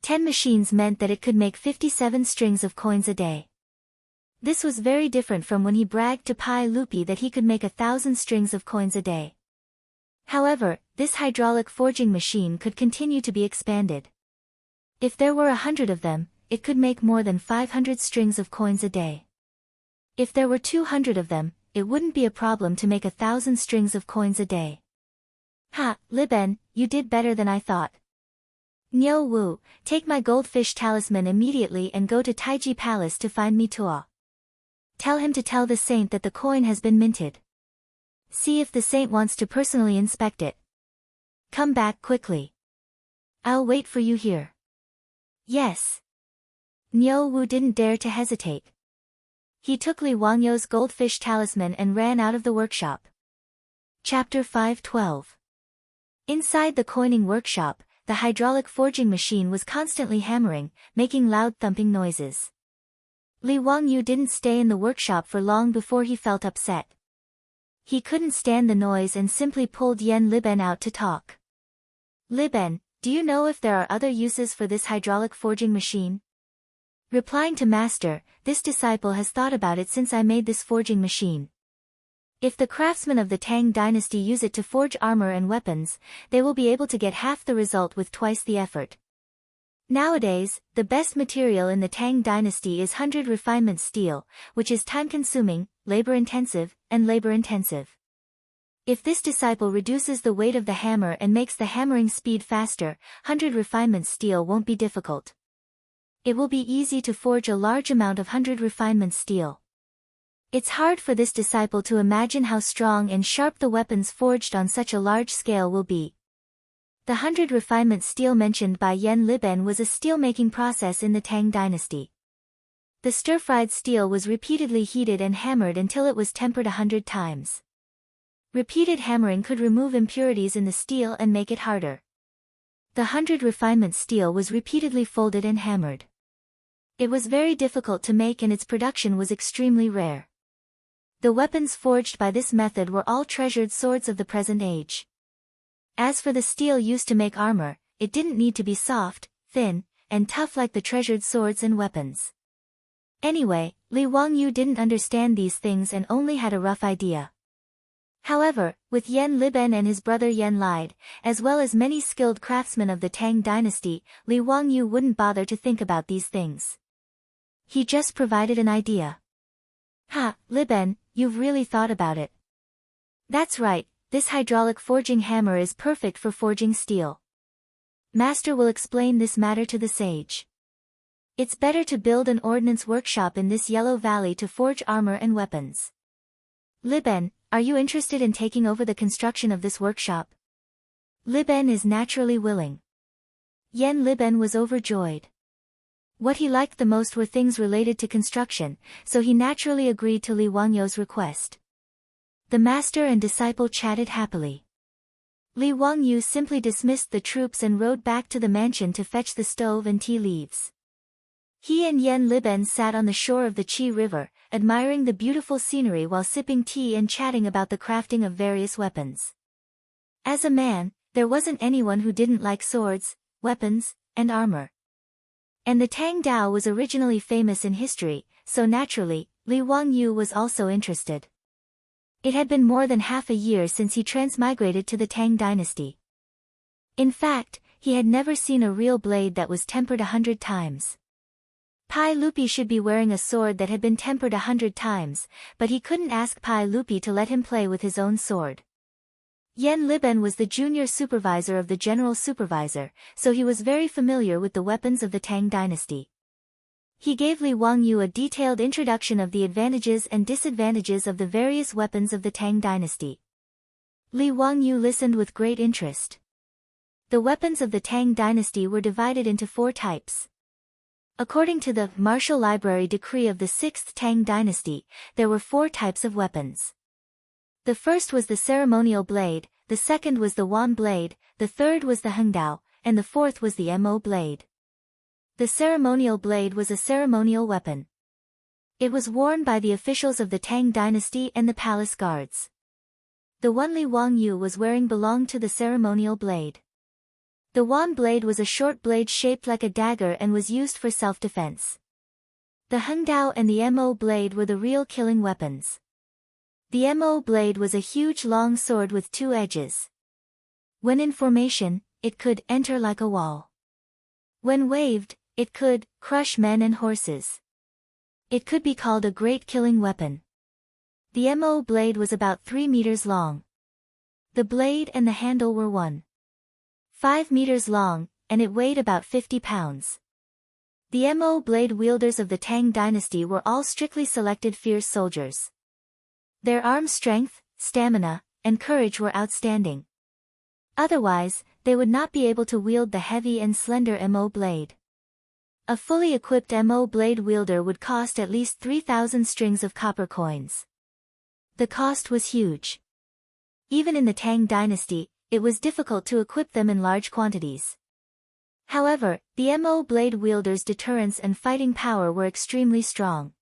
10 machines meant that it could make 57 strings of coins a day. This was very different from when he bragged to Pai Lupi that he could make 1,000 strings of coins a day. However, this hydraulic forging machine could continue to be expanded. If there were 100 of them, it could make more than 500 strings of coins a day. If there were 200 of them, it wouldn't be a problem to make 1,000 strings of coins a day. Ha, Liben, you did better than I thought. Niu Wu, take my goldfish talisman immediately and go to Taiji Palace to find me Tuo. Tell him to tell the saint that the coin has been minted. See if the saint wants to personally inspect it. Come back quickly. I'll wait for you here. Yes. Niu Wu didn't dare to hesitate. He took Li Wangyu's goldfish talisman and ran out of the workshop. Chapter 5:12. Inside the coining workshop, the hydraulic forging machine was constantly hammering, making loud thumping noises. Li Wangyu didn't stay in the workshop for long before he felt upset. He couldn't stand the noise and simply pulled Yan Liben out to talk. Liben, do you know if there are other uses for this hydraulic forging machine? Replying to Master, this disciple has thought about it since I made this forging machine. If the craftsmen of the Tang dynasty use it to forge armor and weapons, they will be able to get half the result with twice the effort. Nowadays, the best material in the Tang dynasty is 100 refinement steel, which is time-consuming, labor-intensive, and labor-intensive. If this disciple reduces the weight of the hammer and makes the hammering speed faster, 100 refinement steel won't be difficult. It will be easy to forge a large amount of 100 refinement steel. It's hard for this disciple to imagine how strong and sharp the weapons forged on such a large scale will be. The 100 refinement steel mentioned by Yan Liben was a steel-making process in the Tang dynasty. The stir-fried steel was repeatedly heated and hammered until it was tempered 100 times. Repeated hammering could remove impurities in the steel and make it harder. The 100 refinement steel was repeatedly folded and hammered. It was very difficult to make and its production was extremely rare. The weapons forged by this method were all treasured swords of the present age. As for the steel used to make armor, it didn't need to be soft, thin, and tough like the treasured swords and weapons. Anyway, Li Wangyu didn't understand these things and only had a rough idea. However, with Yan Liben and his brother Yan Lide, as well as many skilled craftsmen of the Tang dynasty, Li Wangyu wouldn't bother to think about these things. He just provided an idea. Ha, Liben, you've really thought about it. That's right, this hydraulic forging hammer is perfect for forging steel. Master will explain this matter to the sage. It's better to build an ordnance workshop in this Yellow Valley to forge armor and weapons. Liben, are you interested in taking over the construction of this workshop? Liben is naturally willing. Yan Liben was overjoyed. What he liked the most were things related to construction, so he naturally agreed to Li Wangyu's request. The master and disciple chatted happily. Li Wangyu simply dismissed the troops and rode back to the mansion to fetch the stove and tea leaves. He and Yan Liben sat on the shore of the Qi River, admiring the beautiful scenery while sipping tea and chatting about the crafting of various weapons. As a man, there wasn't anyone who didn't like swords, weapons, and armor. And the Tang Dao was originally famous in history, so naturally, Li Wangyu was also interested. It had been more than half a year since he transmigrated to the Tang dynasty. In fact, he had never seen a real blade that was tempered 100 times. Pai Lupi should be wearing a sword that had been tempered 100 times, but he couldn't ask Pai Lupi to let him play with his own sword. Yan Liben was the junior supervisor of the general supervisor, so he was very familiar with the weapons of the Tang dynasty. He gave Li Wangyu a detailed introduction of the advantages and disadvantages of the various weapons of the Tang dynasty. Li Wangyu listened with great interest. The weapons of the Tang dynasty were divided into 4 types. According to the Martial Library Decree of the 6th Tang dynasty, there were 4 types of weapons. The first was the ceremonial blade, the second was the wan blade, the third was the hengdao, and the fourth was the mo blade. The ceremonial blade was a ceremonial weapon. It was worn by the officials of the Tang dynasty and the palace guards. The one Li Wangyu was wearing belonged to the ceremonial blade. The wan blade was a short blade shaped like a dagger and was used for self-defense. The hengdao and the mo blade were the real killing weapons. The mo blade was a huge long sword with 2 edges. When in formation, it could enter like a wall. When waved, it could crush men and horses. It could be called a great killing weapon. The mo blade was about 3 meters long. The blade and the handle were 1.5 meters long, and it weighed about 50 pounds. The mo blade wielders of the Tang dynasty were all strictly selected fierce soldiers. Their arm strength, stamina, and courage were outstanding. Otherwise, they would not be able to wield the heavy and slender mo blade. A fully equipped mo blade wielder would cost at least 3,000 strings of copper coins. The cost was huge. Even in the Tang dynasty, it was difficult to equip them in large quantities. However, the mo blade wielders' deterrence and fighting power were extremely strong.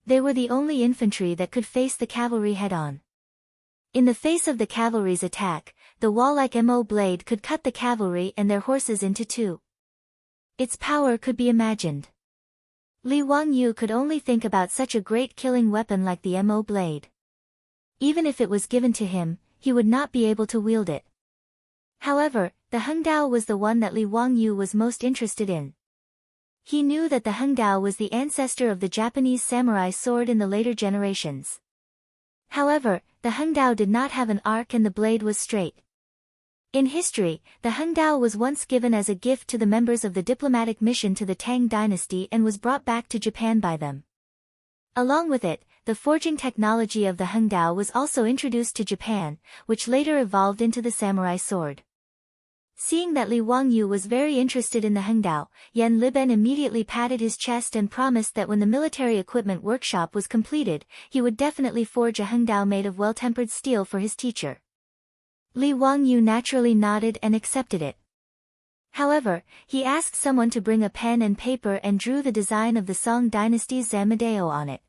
They were the only infantry that could face the cavalry head-on. In the face of the cavalry's attack, the wall-like mo blade could cut the cavalry and their horses into 2. Its power could be imagined. Li Wangyu could only think about such a great killing weapon like the mo blade. Even if it was given to him, he would not be able to wield it. However, the hengdao was the one that Li Wangyu was most interested in. He knew that the hengdao was the ancestor of the Japanese samurai sword in the later generations. However, the hengdao did not have an arc and the blade was straight. In history, the hengdao was once given as a gift to the members of the diplomatic mission to the Tang dynasty and was brought back to Japan by them. Along with it, the forging technology of the hengdao was also introduced to Japan, which later evolved into the samurai sword. Seeing that Li Wangyu was very interested in the hengdao, Yan Liben immediately patted his chest and promised that when the military equipment workshop was completed, he would definitely forge a hengdao made of well-tempered steel for his teacher. Li Wangyu naturally nodded and accepted it. However, he asked someone to bring a pen and paper and drew the design of the Song dynasty's Zanmadeo on it.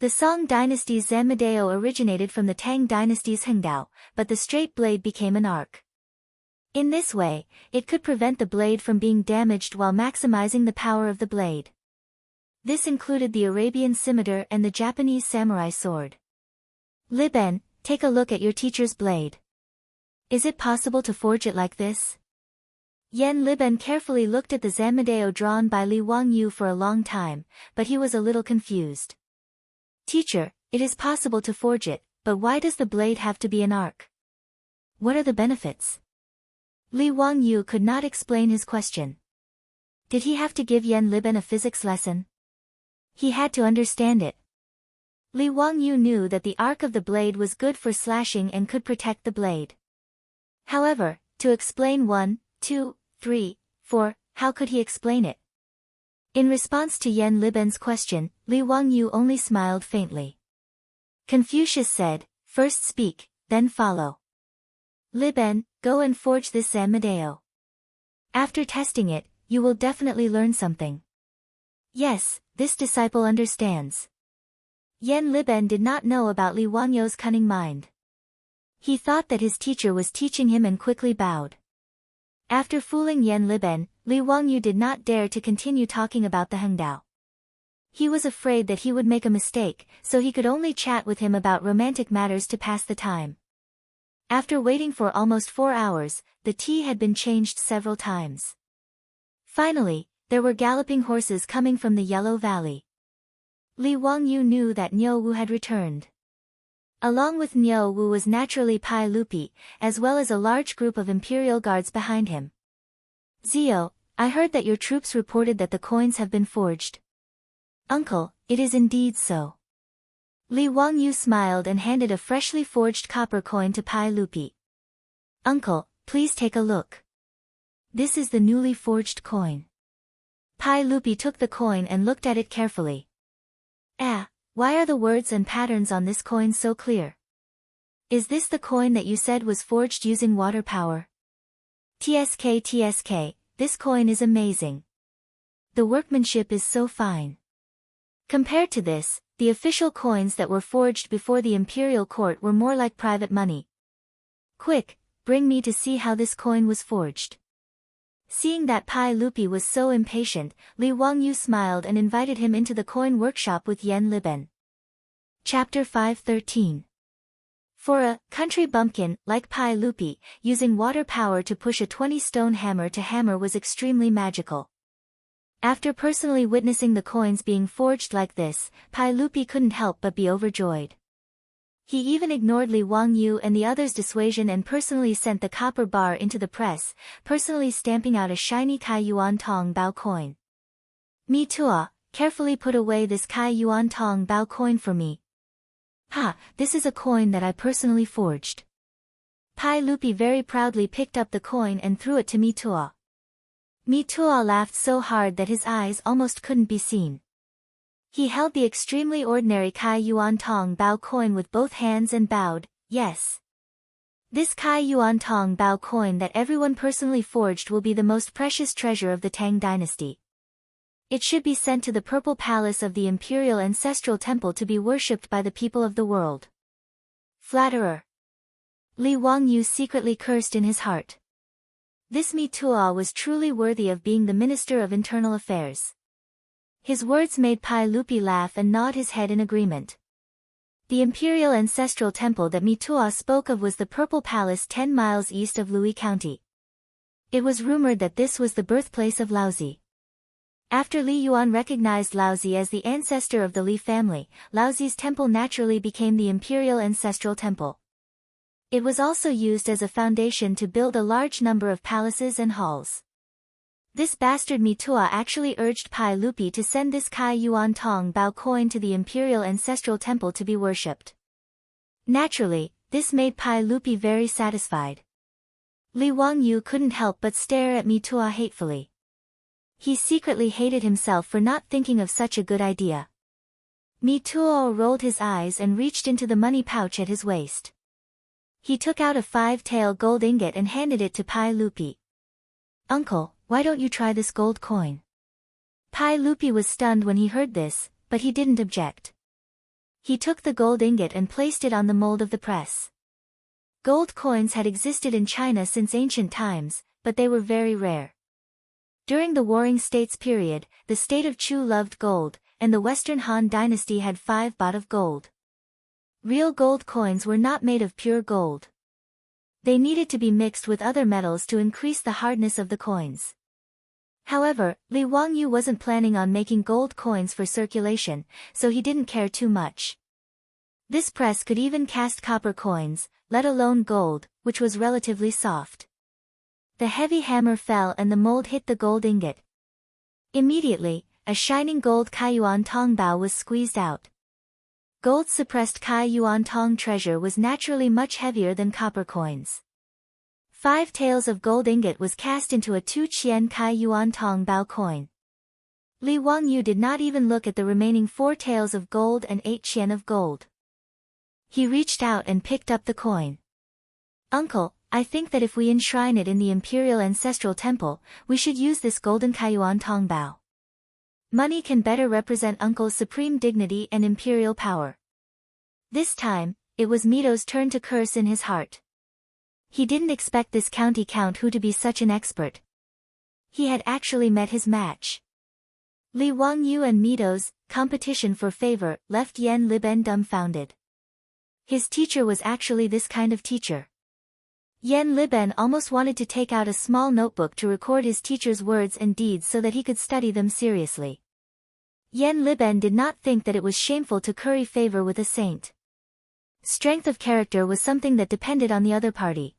The Song dynasty's Zanmadeo originated from the Tang dynasty's hengdao, but the straight blade became an arc. In this way, it could prevent the blade from being damaged while maximizing the power of the blade. This included the Arabian scimitar and the Japanese samurai sword. Liben, take a look at your teacher's blade. Is it possible to forge it like this? Yan Liben carefully looked at the Zanmadeo drawn by Li Wangyu for a long time, but he was a little confused. Teacher, it is possible to forge it, but why does the blade have to be an arc? What are the benefits? Li Wangyu could not explain his question. Did he have to give Yan Liben a physics lesson? He had to understand it. Li Wangyu knew that the arc of the blade was good for slashing and could protect the blade. However, to explain 1, 2, 3, 4, how could he explain it? In response to Yan Liben's question, Li Wangyu only smiled faintly. Confucius said, "First speak, then follow." Liben, go and forge this Zanmadeo. After testing it, you will definitely learn something. Yes, this disciple understands. Yan Liben did not know about Li Wangyu's cunning mind. He thought that his teacher was teaching him and quickly bowed. After fooling Yan Liben, Li Wangyu did not dare to continue talking about the hengdao. He was afraid that he would make a mistake, so he could only chat with him about romantic matters to pass the time. After waiting for almost 4 hours, the tea had been changed several times. Finally, there were galloping horses coming from the Yellow Valley. Li Wangyu knew that Niu Wu had returned. Along with Niu Wu was naturally Pai Lupi, as well as a large group of imperial guards behind him. Zio, I heard that your troops reported that the coins have been forged. Uncle, it is indeed so. Li Wangyu smiled and handed a freshly forged copper coin to Pai Lupi. Uncle, please take a look. This is the newly forged coin. Pai Lupi took the coin and looked at it carefully. Why are the words and patterns on this coin so clear? Is this the coin that you said was forged using water power? TSK, this coin is amazing. The workmanship is so fine. Compared to this, the official coins that were forged before the imperial court were more like private money. Quick, bring me to see how this coin was forged. Seeing that Pai Lupi was so impatient, Li Wangyu smiled and invited him into the coin workshop with Yen Liben. Chapter 5:13. For a country bumpkin, like Pai Lupi, using water power to push a 20-stone hammer to hammer was extremely magical. After personally witnessing the coins being forged like this, Pai Lupi couldn't help but be overjoyed. He even ignored Li Wangyu and the others' dissuasion and personally sent the copper bar into the press, personally stamping out a shiny Kai Yuan Tong Bao coin. Mi Tua, carefully put away this Kai Yuan Tong Bao coin for me. This is a coin that I personally forged. Pai Lupi very proudly picked up the coin and threw it to Mi Tua. Mi Tua laughed so hard that his eyes almost couldn't be seen. He held the extremely ordinary Kai Yuan Tong Bao coin with both hands and bowed, yes. This Kai Yuan Tong Bao coin that everyone personally forged will be the most precious treasure of the Tang dynasty. It should be sent to the Purple Palace of the Imperial Ancestral Temple to be worshipped by the people of the world. Flatterer. Li Wangyu secretly cursed in his heart. This Mi Tua was truly worthy of being the Minister of Internal Affairs. His words made Pai Lupi laugh and nod his head in agreement. The Imperial Ancestral Temple that Mi Tua spoke of was the Purple Palace 10 miles east of Lui County. It was rumored that this was the birthplace of Laozi. After Li Yuan recognized Laozi as the ancestor of the Li family, Laozi's temple naturally became the Imperial Ancestral Temple. It was also used as a foundation to build a large number of palaces and halls. This bastard Mi Tua actually urged Pai Lupi to send this Kai Yuan Tong Bao coin to the Imperial Ancestral Temple to be worshipped. Naturally, this made Pai Lupi very satisfied. Li Wangyu couldn't help but stare at Mi Tua hatefully. He secretly hated himself for not thinking of such a good idea. Mi Tua rolled his eyes and reached into the money pouch at his waist. He took out a 5-tael gold ingot and handed it to Pai Lupi. Uncle, why don't you try this gold coin? Pai Lupi was stunned when he heard this, but he didn't object. He took the gold ingot and placed it on the mold of the press. Gold coins had existed in China since ancient times, but they were very rare. During the Warring States period, the state of Chu loved gold, and the Western Han dynasty had 5 baht of gold. Real gold coins were not made of pure gold. They needed to be mixed with other metals to increase the hardness of the coins. However, Li Wangyu wasn't planning on making gold coins for circulation, so he didn't care too much. This press could even cast copper coins, let alone gold, which was relatively soft. The heavy hammer fell and the mold hit the gold ingot. Immediately, a shining gold Kai Yuan Tong Bao was squeezed out. Gold-suppressed Kai Yuan Tong treasure was naturally much heavier than copper coins. 5 taels of gold ingot was cast into a 2 chien Kai Yuan Tong Bao coin. Li Wangyu did not even look at the remaining 4 taels of gold and 8 chien of gold. He reached out and picked up the coin. Uncle, I think that if we enshrine it in the Imperial Ancestral Temple, we should use this golden Kai Yuan Tong Bao. Money can better represent Uncle's supreme dignity and imperial power. This time, it was Mito's turn to curse in his heart. He didn't expect this county count who to be such an expert. He had actually met his match. Li Wangyu and Mito's competition for favor, left Yen Liben dumbfounded. His teacher was actually this kind of teacher. Yen Liben almost wanted to take out a small notebook to record his teacher's words and deeds so that he could study them seriously. Yen Liben did not think that it was shameful to curry favor with a saint. Strength of character was something that depended on the other party.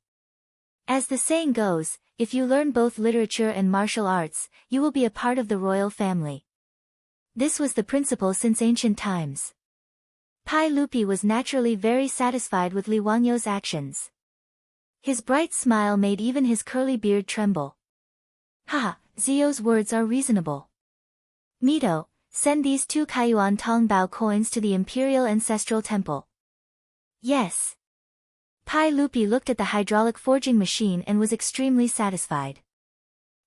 As the saying goes, if you learn both literature and martial arts, you will be a part of the royal family. This was the principle since ancient times. Pai Lupi was naturally very satisfied with Li Wangyo's actions. His bright smile made even his curly beard tremble. Haha, Zio's words are reasonable. Mito, send these 2 Kaiyuan Tongbao coins to the Imperial Ancestral Temple. Yes. Pai Lupi looked at the hydraulic forging machine and was extremely satisfied.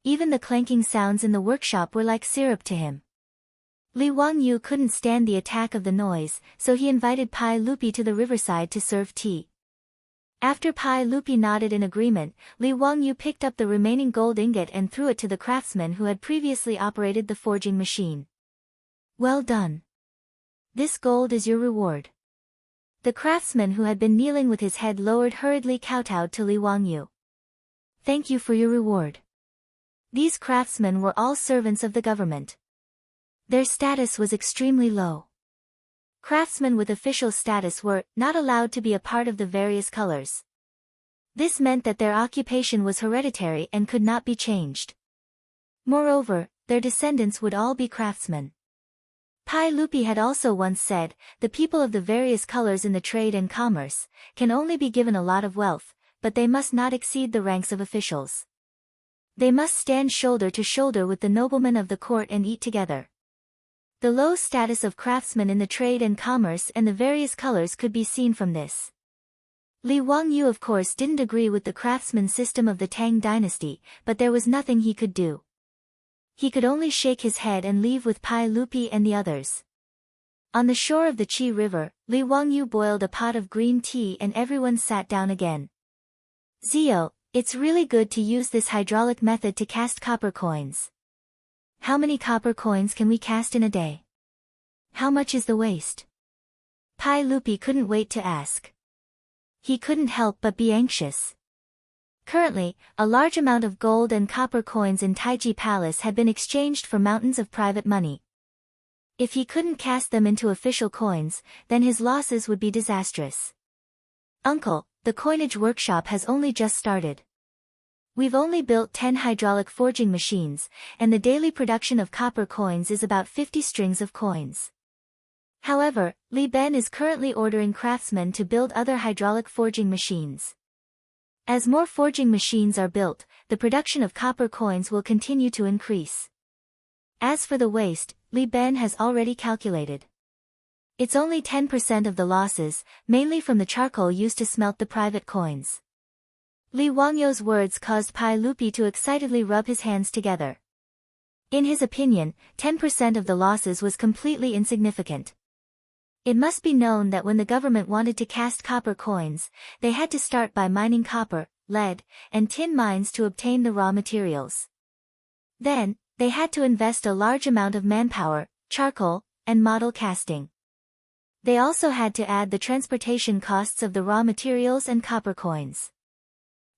Even the clanking sounds in the workshop were like syrup to him. Li Wangyu couldn't stand the attack of the noise, so he invited Pai Lupi to the riverside to serve tea. After Pai Lupi nodded in agreement, Li Wangyu picked up the remaining gold ingot and threw it to the craftsman who had previously operated the forging machine. Well done. This gold is your reward. The craftsman who had been kneeling with his head lowered hurriedly kowtowed to Li Wangyu. Thank you for your reward. These craftsmen were all servants of the government. Their status was extremely low. Craftsmen with official status were not allowed to be a part of the various colors. This meant that their occupation was hereditary and could not be changed. Moreover, their descendants would all be craftsmen. Pai Lupi had also once said, the people of the various colors in the trade and commerce can only be given a lot of wealth, but they must not exceed the ranks of officials. They must stand shoulder to shoulder with the noblemen of the court and eat together. The low status of craftsmen in the trade and commerce and the various colors could be seen from this. Li Wangyu of course didn't agree with the craftsman system of the Tang dynasty, but there was nothing he could do. He could only shake his head and leave with Pai Lupi and the others. On the shore of the Qi River, Li Wangyu boiled a pot of green tea and everyone sat down again. Zio, it's really good to use this hydraulic method to cast copper coins. How many copper coins can we cast in a day? How much is the waste? Pai Lupi couldn't wait to ask. He couldn't help but be anxious. Currently, a large amount of gold and copper coins in Taiji Palace had been exchanged for mountains of private money. If he couldn't cast them into official coins, then his losses would be disastrous. Uncle, the coinage workshop has only just started. We've only built 10 hydraulic forging machines, and the daily production of copper coins is about 50 strings of coins. However, Li Ben is currently ordering craftsmen to build other hydraulic forging machines. As more forging machines are built, the production of copper coins will continue to increase. As for the waste, Li Ben has already calculated. It's only 10% of the losses, mainly from the charcoal used to smelt the private coins. Li Wangyo's words caused Pai Lupi to excitedly rub his hands together. In his opinion, 10% of the losses was completely insignificant. It must be known that when the government wanted to cast copper coins, they had to start by mining copper, lead, and tin mines to obtain the raw materials. Then, they had to invest a large amount of manpower, charcoal, and model casting. They also had to add the transportation costs of the raw materials and copper coins.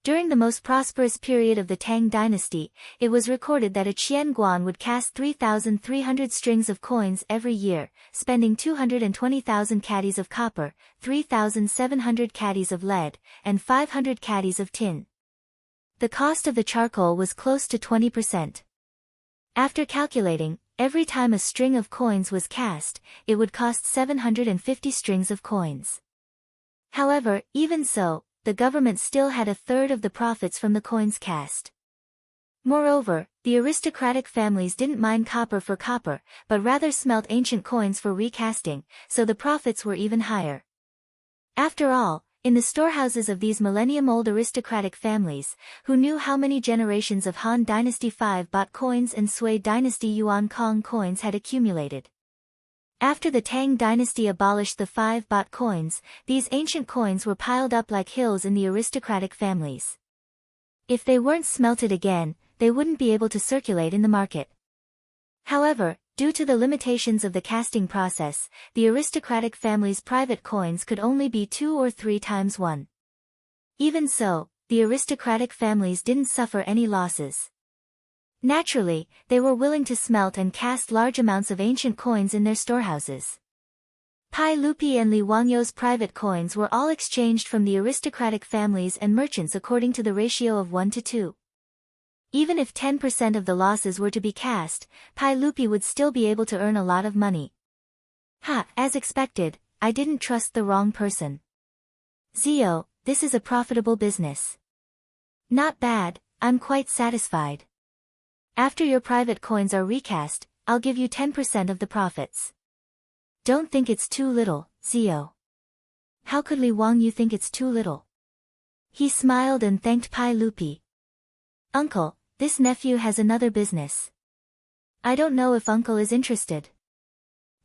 During the most prosperous period of the Tang dynasty, it was recorded that a Qian Guan would cast 3,300 strings of coins every year, spending 220,000 caddies of copper, 3,700 caddies of lead, and 500 caddies of tin. The cost of the charcoal was close to 20%. After calculating, every time a string of coins was cast, it would cost 750 strings of coins. However, even so, the government still had a third of the profits from the coins cast. Moreover, the aristocratic families didn't mine copper for copper, but rather smelt ancient coins for recasting, so the profits were even higher. After all, in the storehouses of these millennium-old aristocratic families, who knew how many generations of Han Dynasty 5 bought coins and Sui Dynasty Yuan Kong coins had accumulated. After the Tang dynasty abolished the 5 baht coins, these ancient coins were piled up like hills in the aristocratic families. If they weren't smelted again, they wouldn't be able to circulate in the market. However, Due to the limitations of the casting process, the aristocratic family's private coins could only be 2 or 3 times 1. Even so, the aristocratic families didn't suffer any losses. Naturally, they were willing to smelt and cast large amounts of ancient coins in their storehouses. Pai Lupi and Li Wangyo's private coins were all exchanged from the aristocratic families and merchants according to the ratio of 1 to 2. Even if 10% of the losses were to be cast, Pai Lupi would still be able to earn a lot of money. As expected, I didn't trust the wrong person. Zio, this is a profitable business. Not bad, I'm quite satisfied. After your private coins are recast, I'll give you 10% of the profits. Don't think it's too little, Zio. How could Li Wangyu think it's too little? He smiled and thanked Pai Lupi. Uncle, this nephew has another business. I don't know if uncle is interested.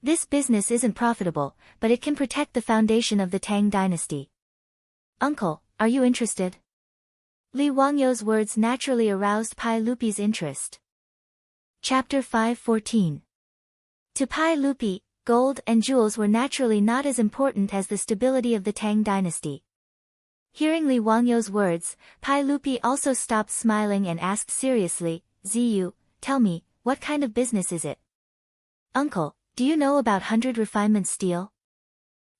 This business isn't profitable, but it can protect the foundation of the Tang dynasty. Uncle, are you interested? Li Wangyo's words naturally aroused Pai Lupi's interest. Chapter 5:14. To Pai Lupi, gold and jewels were naturally not as important as the stability of the Tang dynasty. Hearing Li Wangyo's words, Pai Lupi also stopped smiling and asked seriously, Ziyu, tell me, what kind of business is it? Uncle, do you know about 100 refinement steel?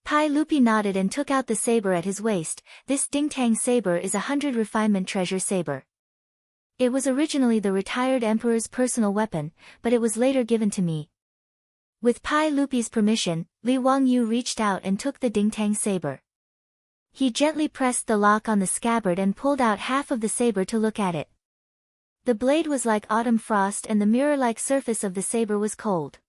Pai Lupi nodded and took out the saber at his waist. This Dingtang saber is a 100 refinement treasure saber. It was originally the retired emperor's personal weapon, but it was later given to me. With Pai Lupi's permission, Li Wangyu reached out and took the Dingtang saber. He gently pressed the lock on the scabbard and pulled out half of the saber to look at it. The blade was like autumn frost and the mirror-like surface of the saber was cold.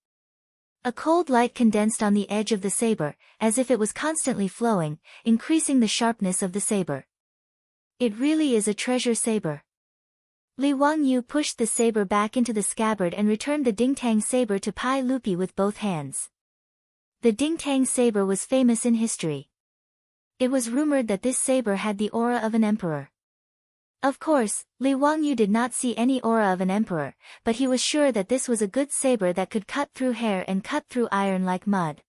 A cold light condensed on the edge of the saber, as if it was constantly flowing, increasing the sharpness of the saber. It really is a treasure saber. Li Wangyu pushed the saber back into the scabbard and returned the Dingtang saber to Pai Lupi with both hands. The Dingtang saber was famous in history. It was rumored that this saber had the aura of an emperor. Of course, Li Wangyu did not see any aura of an emperor, but he was sure that this was a good saber that could cut through hair and cut through iron like mud.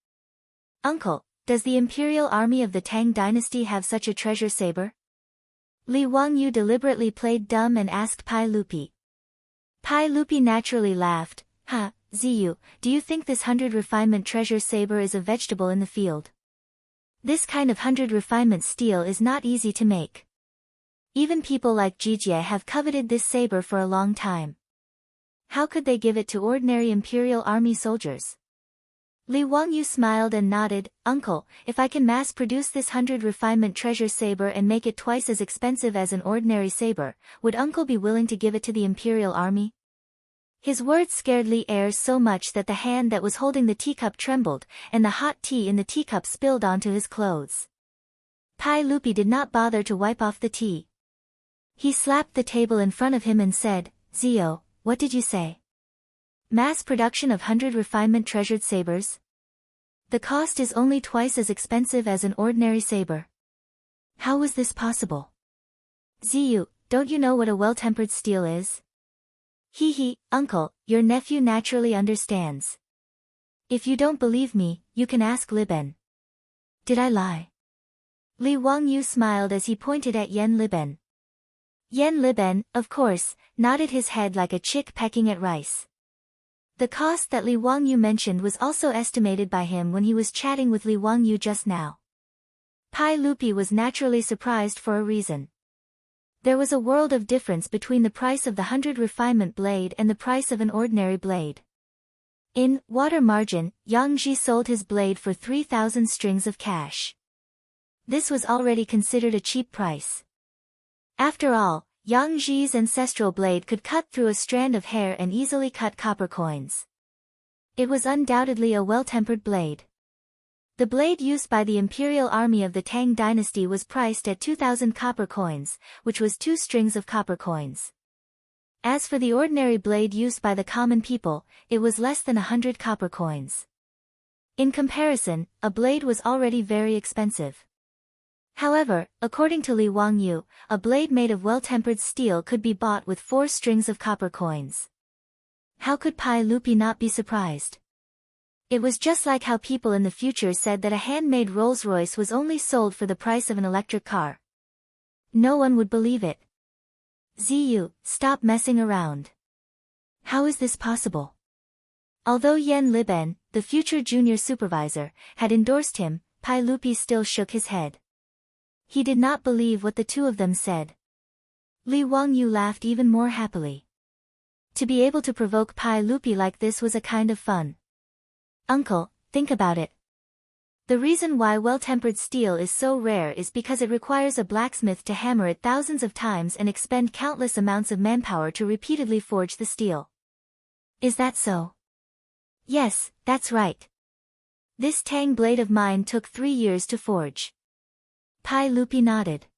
Uncle, does the imperial army of the Tang dynasty have such a treasure saber? Li Wangyu deliberately played dumb and asked Pai Lupi. Pai Lupi naturally laughed. Ziyu, do you think this 100 refinement treasure saber is a vegetable in the field? This kind of 100 refinement steel is not easy to make. Even people like Jijie have coveted this saber for a long time. How could they give it to ordinary imperial army soldiers? Li Wangyu smiled and nodded. Uncle, if I can mass-produce this 100 refinement treasure saber and make it twice as expensive as an ordinary saber, would uncle be willing to give it to the imperial army? His words scared Li Er so much that the hand that was holding the teacup trembled, and the hot tea in the teacup spilled onto his clothes. Pai Lupi did not bother to wipe off the tea. He slapped the table in front of him and said, Zio, what did you say? Mass production of 100 refinement treasured sabers? The cost is only twice as expensive as an ordinary saber. How was this possible? Ziyu, don't you know what a well-tempered steel is? Uncle, your nephew naturally understands. If you don't believe me, you can ask Liben. Did I lie? Li Wangyu smiled as he pointed at Yen Liben. Yen Liben, of course, nodded his head like a chick pecking at rice. The cost that Li Wangyu mentioned was also estimated by him when he was chatting with Li Wangyu just now. Pai Lupi was naturally surprised for a reason. There was a world of difference between the price of the 100 refinement blade and the price of an ordinary blade. In water margin, Yang Ji sold his blade for 3,000 strings of cash. This was already considered a cheap price. After all, Yang Ji's ancestral blade could cut through a strand of hair and easily cut copper coins. It was undoubtedly a well-tempered blade. The blade used by the imperial army of the Tang dynasty was priced at 2,000 copper coins, which was 2 strings of copper coins. As for the ordinary blade used by the common people, it was less than 100 copper coins. In comparison, a blade was already very expensive. However, according to Li Wangyu, a blade made of well-tempered steel could be bought with 4 strings of copper coins. How could Pai Lupi not be surprised? It was just like how people in the future said that a handmade Rolls-Royce was only sold for the price of an electric car. No one would believe it. Ziyu, stop messing around. How is this possible? Although Yen Liben, the future junior supervisor, had endorsed him, Pai Lupi still shook his head. He did not believe what the two of them said. Li Wangyu laughed even more happily. To be able to provoke Pai Lupi like this was a kind of fun. Uncle, think about it. The reason why well-tempered steel is so rare is because it requires a blacksmith to hammer it thousands of times and expend countless amounts of manpower to repeatedly forge the steel. Is that so? Yes, that's right. This tang blade of mine took 3 years to forge. Pai Lupi nodded.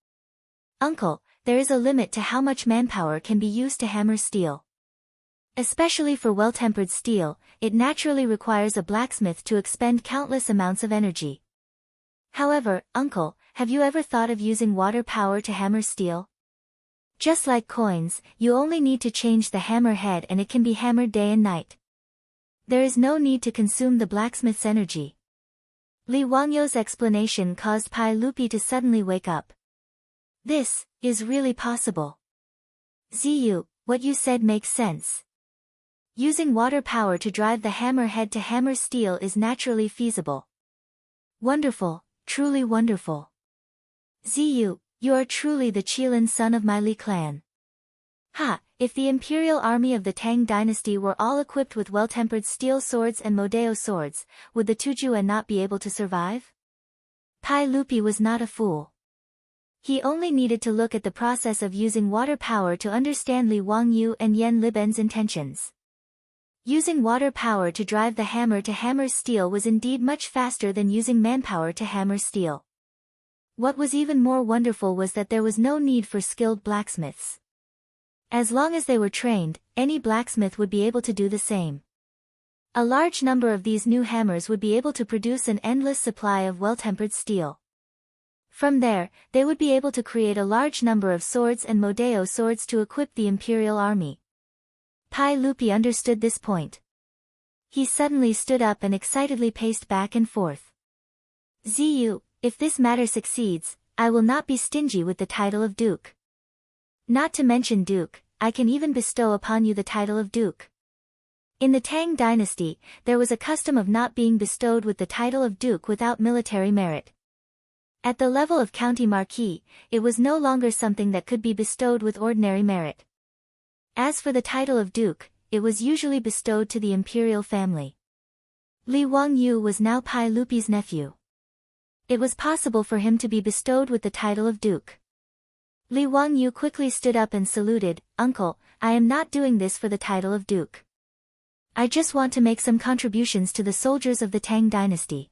Uncle, there is a limit to how much manpower can be used to hammer steel. Especially for well-tempered steel, it naturally requires a blacksmith to expend countless amounts of energy. However, Uncle, have you ever thought of using water power to hammer steel? Just like coins, you only need to change the hammer head and it can be hammered day and night. There is no need to consume the blacksmith's energy. Li Wangyu's explanation caused Pai Lupi to suddenly wake up. This is really possible. Ziyu, what you said makes sense. Using water power to drive the hammer head to hammer steel is naturally feasible. Wonderful, truly wonderful. Ziyu, you are truly the Qilin son of my Li clan. Ha, if the imperial army of the Tang dynasty were all equipped with well-tempered steel swords and Modeo swords, would the Tujue not be able to survive? Pai Lupi was not a fool. He only needed to look at the process of using water power to understand Li Wangyu and Yen Liben's intentions. Using water power to drive the hammer to hammer steel was indeed much faster than using manpower to hammer steel. What was even more wonderful was that there was no need for skilled blacksmiths. As long as they were trained, any blacksmith would be able to do the same. A large number of these new hammers would be able to produce an endless supply of well-tempered steel. From there, they would be able to create a large number of swords and Modeo swords to equip the imperial army. Pai Lupi understood this point. He suddenly stood up and excitedly paced back and forth. Ziyu, if this matter succeeds, I will not be stingy with the title of Duke. Not to mention Duke, I can even bestow upon you the title of Duke. In the Tang dynasty, there was a custom of not being bestowed with the title of Duke without military merit. At the level of county marquis, it was no longer something that could be bestowed with ordinary merit. As for the title of Duke, it was usually bestowed to the imperial family. Li Wangyu was now Pai Lupi's nephew. It was possible for him to be bestowed with the title of Duke. Li Wangyu quickly stood up and saluted, Uncle, I am not doing this for the title of Duke. I just want to make some contributions to the soldiers of the Tang dynasty.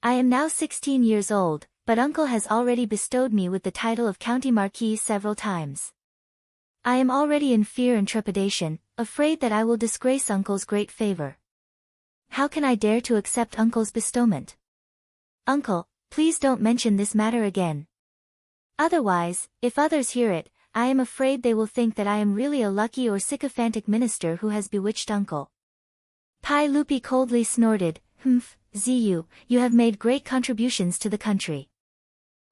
I am now 16 years old, but Uncle has already bestowed me with the title of County Marquis several times. I am already in fear and trepidation, afraid that I will disgrace Uncle's great favor. How can I dare to accept Uncle's bestowment? Uncle, please don't mention this matter again. Otherwise, if others hear it, I am afraid they will think that I am really a lucky or sycophantic minister who has bewitched Uncle. Pai Lupi coldly snorted, Humph, Ziyu, you have made great contributions to the country.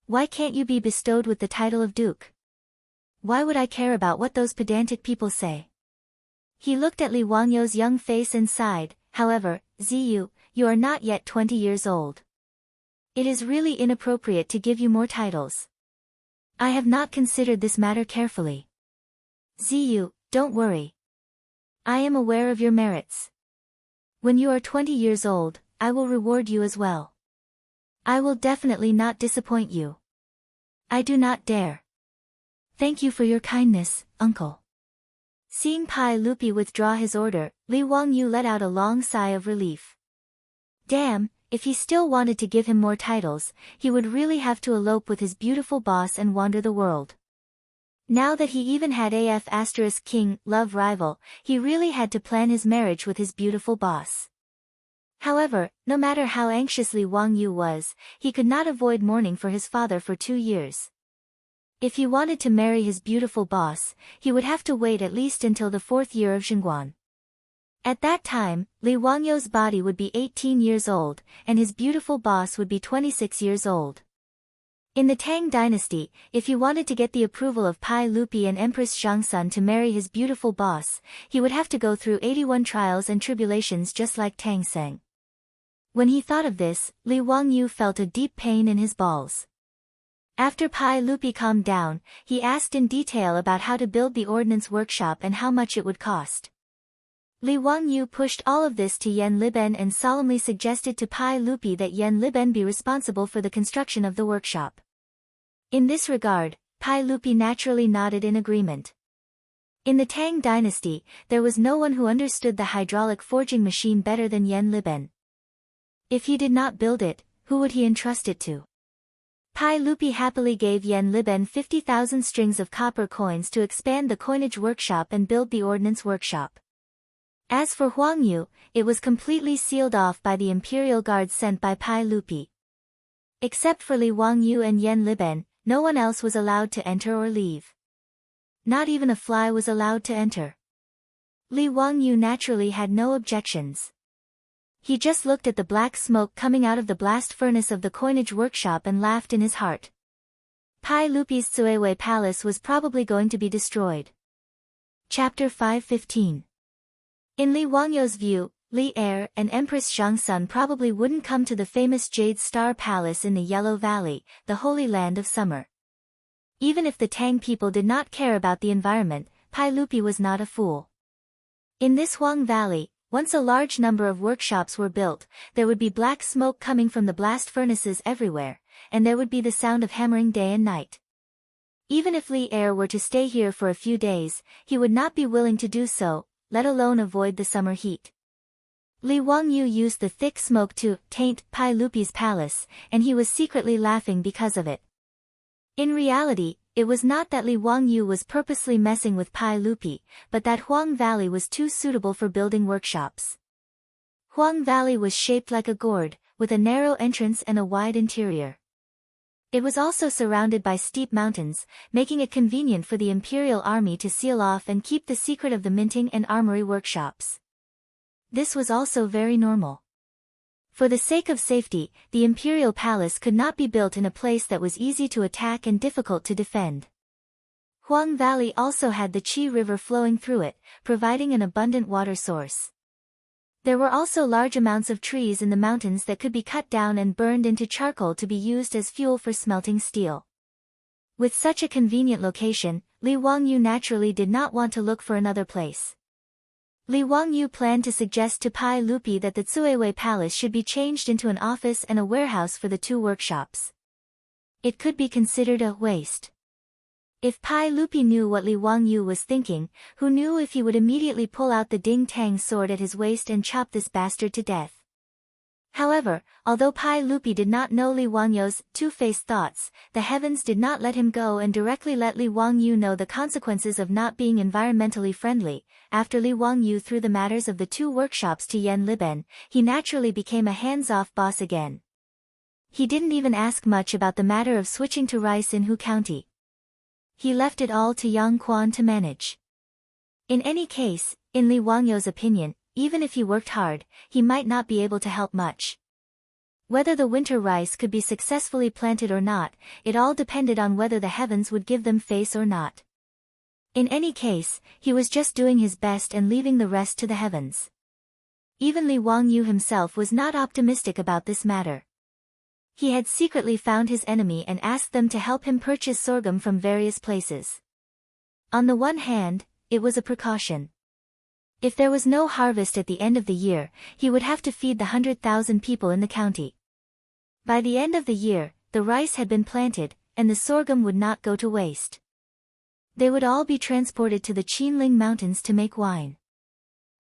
Why can't you be bestowed with the title of Duke? Why would I care about what those pedantic people say? He looked at Li Wangyu's young face and sighed, however, Ziyu, you are not yet 20 years old. It is really inappropriate to give you more titles. I have not considered this matter carefully. Ziyu, don't worry. I am aware of your merits. When you are 20 years old, I will reward you as well. I will definitely not disappoint you. I do not dare. Thank you for your kindness, Uncle. Seeing Pai Lupi withdraw his order, Li Wangyu let out a long sigh of relief. Damn, if he still wanted to give him more titles, he would really have to elope with his beautiful boss and wander the world. Now that he even had King, love rival, he really had to plan his marriage with his beautiful boss. However, no matter how anxiously Wangyu was, he could not avoid mourning for his father for 2 years. If he wanted to marry his beautiful boss, he would have to wait at least until the 4th year of Xingguan. At that time, Li Wangyou's body would be 18 years old, and his beautiful boss would be 26 years old. In the Tang dynasty, if he wanted to get the approval of Pai Lupi and Empress Zhangsun to marry his beautiful boss, he would have to go through 81 trials and tribulations just like Tang Seng. When he thought of this, Li Wangyou felt a deep pain in his balls. After Pai Lupi calmed down, he asked in detail about how to build the ordnance workshop and how much it would cost. Li Wangyou pushed all of this to Yan Liben and solemnly suggested to Pai Lupi that Yan Liben be responsible for the construction of the workshop. In this regard, Pai Lupi naturally nodded in agreement. In the Tang dynasty, there was no one who understood the hydraulic forging machine better than Yan Liben. If he did not build it, who would he entrust it to? Pai Lupi happily gave Yan Liben 50,000 strings of copper coins to expand the coinage workshop and build the ordnance workshop. As for Huangyu, it was completely sealed off by the imperial guards sent by Pai Lupi. Except for Li Wangyou and Yan Liben, no one else was allowed to enter or leave. Not even a fly was allowed to enter. Li Wangyou naturally had no objections. He just looked at the black smoke coming out of the blast furnace of the coinage workshop and laughed in his heart. Pai Lupi's Tsuewei palace was probably going to be destroyed. Chapter 5:15. In Li Wangyou's view, Li Er and Empress Zhangsun probably wouldn't come to the famous Jade Star Palace in the Yellow Valley, the holy land of summer. Even if the Tang people did not care about the environment, Pai Lupi was not a fool. In this Huang Valley, once a large number of workshops were built, there would be black smoke coming from the blast furnaces everywhere, and there would be the sound of hammering day and night. Even if Li Er were to stay here for a few days, he would not be willing to do so, let alone avoid the summer heat. Li Wangyou used the thick smoke to taint Pai Lupi's palace, and he was secretly laughing because of it. In reality, it was not that Li Wangyou was purposely messing with Pai Lupi, but that Huang Valley was too suitable for building workshops. Huang Valley was shaped like a gourd, with a narrow entrance and a wide interior. It was also surrounded by steep mountains, making it convenient for the imperial army to seal off and keep the secret of the minting and armory workshops. This was also very normal. For the sake of safety, the imperial palace could not be built in a place that was easy to attack and difficult to defend. Huang Valley also had the Qi River flowing through it, providing an abundant water source. There were also large amounts of trees in the mountains that could be cut down and burned into charcoal to be used as fuel for smelting steel. With such a convenient location, Li Wangyou naturally did not want to look for another place. Li Wangyou planned to suggest to Pai Lupi that the Tsuewei Palace should be changed into an office and a warehouse for the two workshops. It could be considered a waste. If Pai Lupi knew what Li Wangyou was thinking, who knew if he would immediately pull out the Ding Tang sword at his waist and chop this bastard to death. However, although Pai Lupi did not know Li Wangyou's two-faced thoughts, the heavens did not let him go and directly let Li Wangyou know the consequences of not being environmentally friendly. After Li Wangyou threw the matters of the two workshops to Yan Liben, he naturally became a hands-off boss again. He didn't even ask much about the matter of switching to rice in Hu County. He left it all to Yang Quan to manage. In any case, in Li Wangyou's opinion, even if he worked hard, he might not be able to help much. Whether the winter rice could be successfully planted or not, it all depended on whether the heavens would give them face or not. In any case, he was just doing his best and leaving the rest to the heavens. Even Li Wangyou himself was not optimistic about this matter. He had secretly found his enemy and asked them to help him purchase sorghum from various places. On the one hand, it was a precaution. If there was no harvest at the end of the year, he would have to feed the 100,000 people in the county. By the end of the year, the rice had been planted, and the sorghum would not go to waste. They would all be transported to the Qinling Mountains to make wine.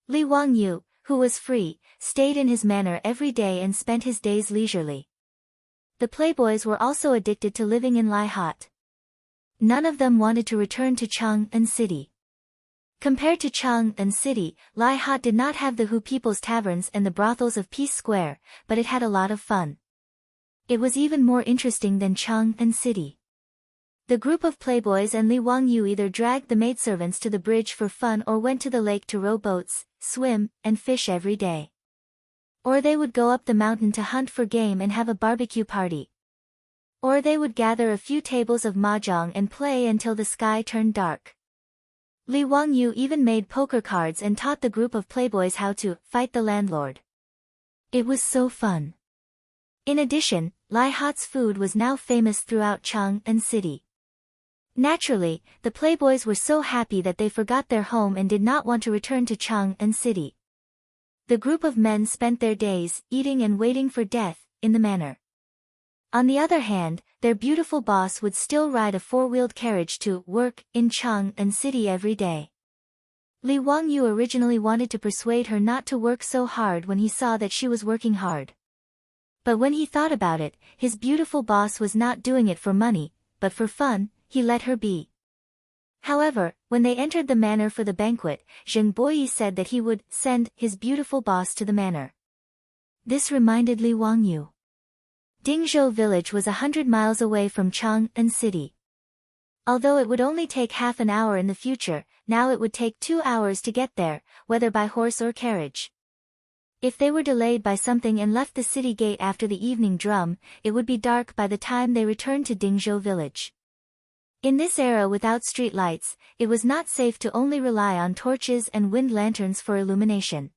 Li Wangyou, who was free, stayed in his manor every day and spent his days leisurely. The playboys were also addicted to living in Lai Hot. None of them wanted to return to Chang'an City. Compared to Chang'an City, Lai Hot did not have the Hu People's Taverns and the brothels of Peace Square, but it had a lot of fun. It was even more interesting than Chang'an City. The group of playboys and Li Wangyou either dragged the maidservants to the bridge for fun or went to the lake to row boats, swim, and fish every day. Or they would go up the mountain to hunt for game and have a barbecue party. Or they would gather a few tables of mahjong and play until the sky turned dark. Li Wangyu even made poker cards and taught the group of playboys how to fight the landlord. It was so fun. In addition, Lai Hot's food was now famous throughout Chang'an City. Naturally, the playboys were so happy that they forgot their home and did not want to return to Chang'an City. The group of men spent their days eating and waiting for death in the manor. On the other hand, their beautiful boss would still ride a four-wheeled carriage to work in Chang'an City every day. Li Wangyu originally wanted to persuade her not to work so hard when he saw that she was working hard. But when he thought about it, his beautiful boss was not doing it for money, but for fun. He let her be. However, when they entered the manor for the banquet, Zheng Boyi said that he would send his beautiful boss to the manor. This reminded Li Wangyu. Dingzhou village was 100 miles away from Chang'an City. Although it would only take half an hour in the future, now it would take 2 hours to get there, whether by horse or carriage. If they were delayed by something and left the city gate after the evening drum, it would be dark by the time they returned to Dingzhou village. In this era without street lights, it was not safe to only rely on torches and wind lanterns for illumination.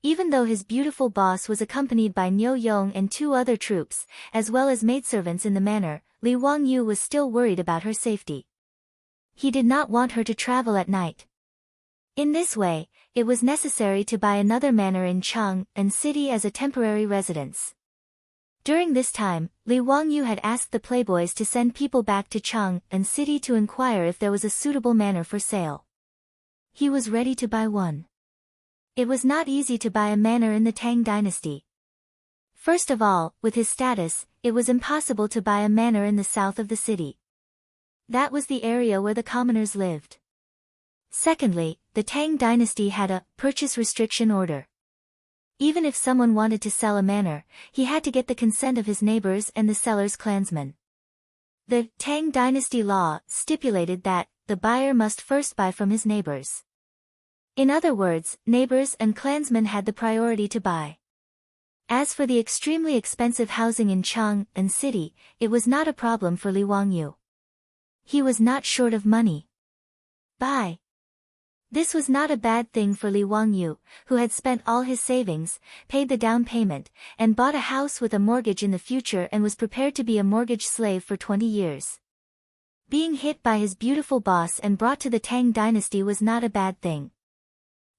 Even though his beautiful boss was accompanied by Niu Yong and 2 other troops, as well as maidservants in the manor, Li Wangyu was still worried about her safety. He did not want her to travel at night. In this way, it was necessary to buy another manor in Chang'an City as a temporary residence. During this time, Li Wangyu had asked the playboys to send people back to Chang'an City to inquire if there was a suitable manor for sale. He was ready to buy one. It was not easy to buy a manor in the Tang dynasty. First of all, with his status, it was impossible to buy a manor in the south of the city. That was the area where the commoners lived. Secondly, the Tang dynasty had a purchase restriction order. Even if someone wanted to sell a manor, he had to get the consent of his neighbors and the seller's clansmen. The Tang dynasty law stipulated that the buyer must first buy from his neighbors. In other words, neighbors and clansmen had the priority to buy. As for the extremely expensive housing in Chang'an City, it was not a problem for Li Wangyu. He was not short of money. Buy. This was not a bad thing for Li Wangyu, who had spent all his savings, paid the down payment, and bought a house with a mortgage in the future and was prepared to be a mortgage slave for 20 years. Being hit by his beautiful boss and brought to the Tang dynasty was not a bad thing.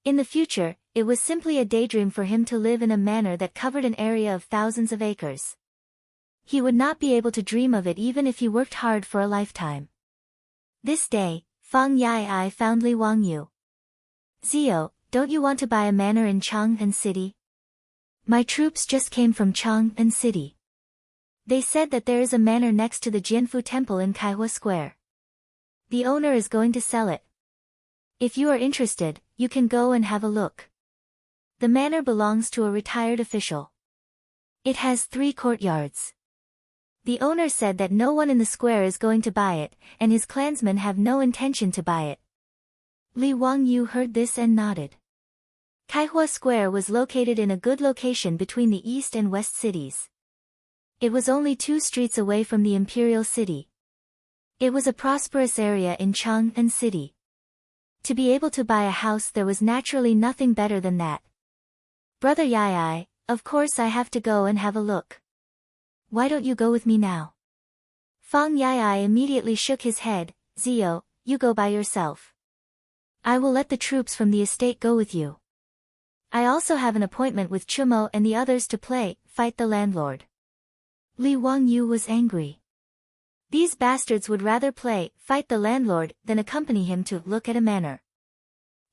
In the future, it was simply a daydream for him to live in a manor that covered an area of thousands of acres. He would not be able to dream of it even if he worked hard for a lifetime. This day, Fang Yai found Li Wangyu. Zio, don't you want to buy a manor in Chang'an City? My troops just came from Chang'an City. They said that there is a manor next to the Jianfu Temple in Kaihua Square. The owner is going to sell it. If you are interested, you can go and have a look. The manor belongs to a retired official. It has 3 courtyards. The owner said that no one in the square is going to buy it, and his clansmen have no intention to buy it. Li Wangyu heard this and nodded. Kaihua Square was located in a good location between the east and west cities. It was only 2 streets away from the imperial city. It was a prosperous area in Chang'an City. To be able to buy a house there was naturally nothing better than that. Brother Yai, of course I have to go and have a look. Why don't you go with me now? Fang Yai immediately shook his head. Zio, you go by yourself. I will let the troops from the estate go with you. I also have an appointment with Chumo and the others to fight the landlord. Li Wangyu was angry. These bastards would rather fight the landlord than accompany him to look at a manor.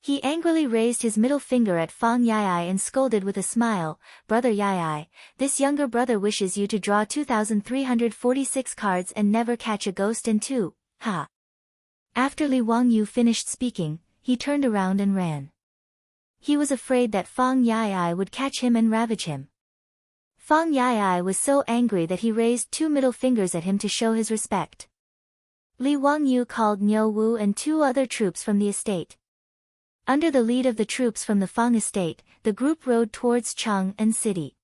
He angrily raised his middle finger at Fang Yai and scolded with a smile, Brother Yai, this younger brother wishes you to draw 2,346 cards and never catch a ghost and two, ha. After Li Wangyu finished speaking, he turned around and ran. He was afraid that Fang Yai would catch him and ravage him. Fang Yai was so angry that he raised 2 middle fingers at him to show his respect. Li Wangyu called Niu Wu and 2 other troops from the estate. Under the lead of the troops from the Fang estate, the group rode towards Chang'an City.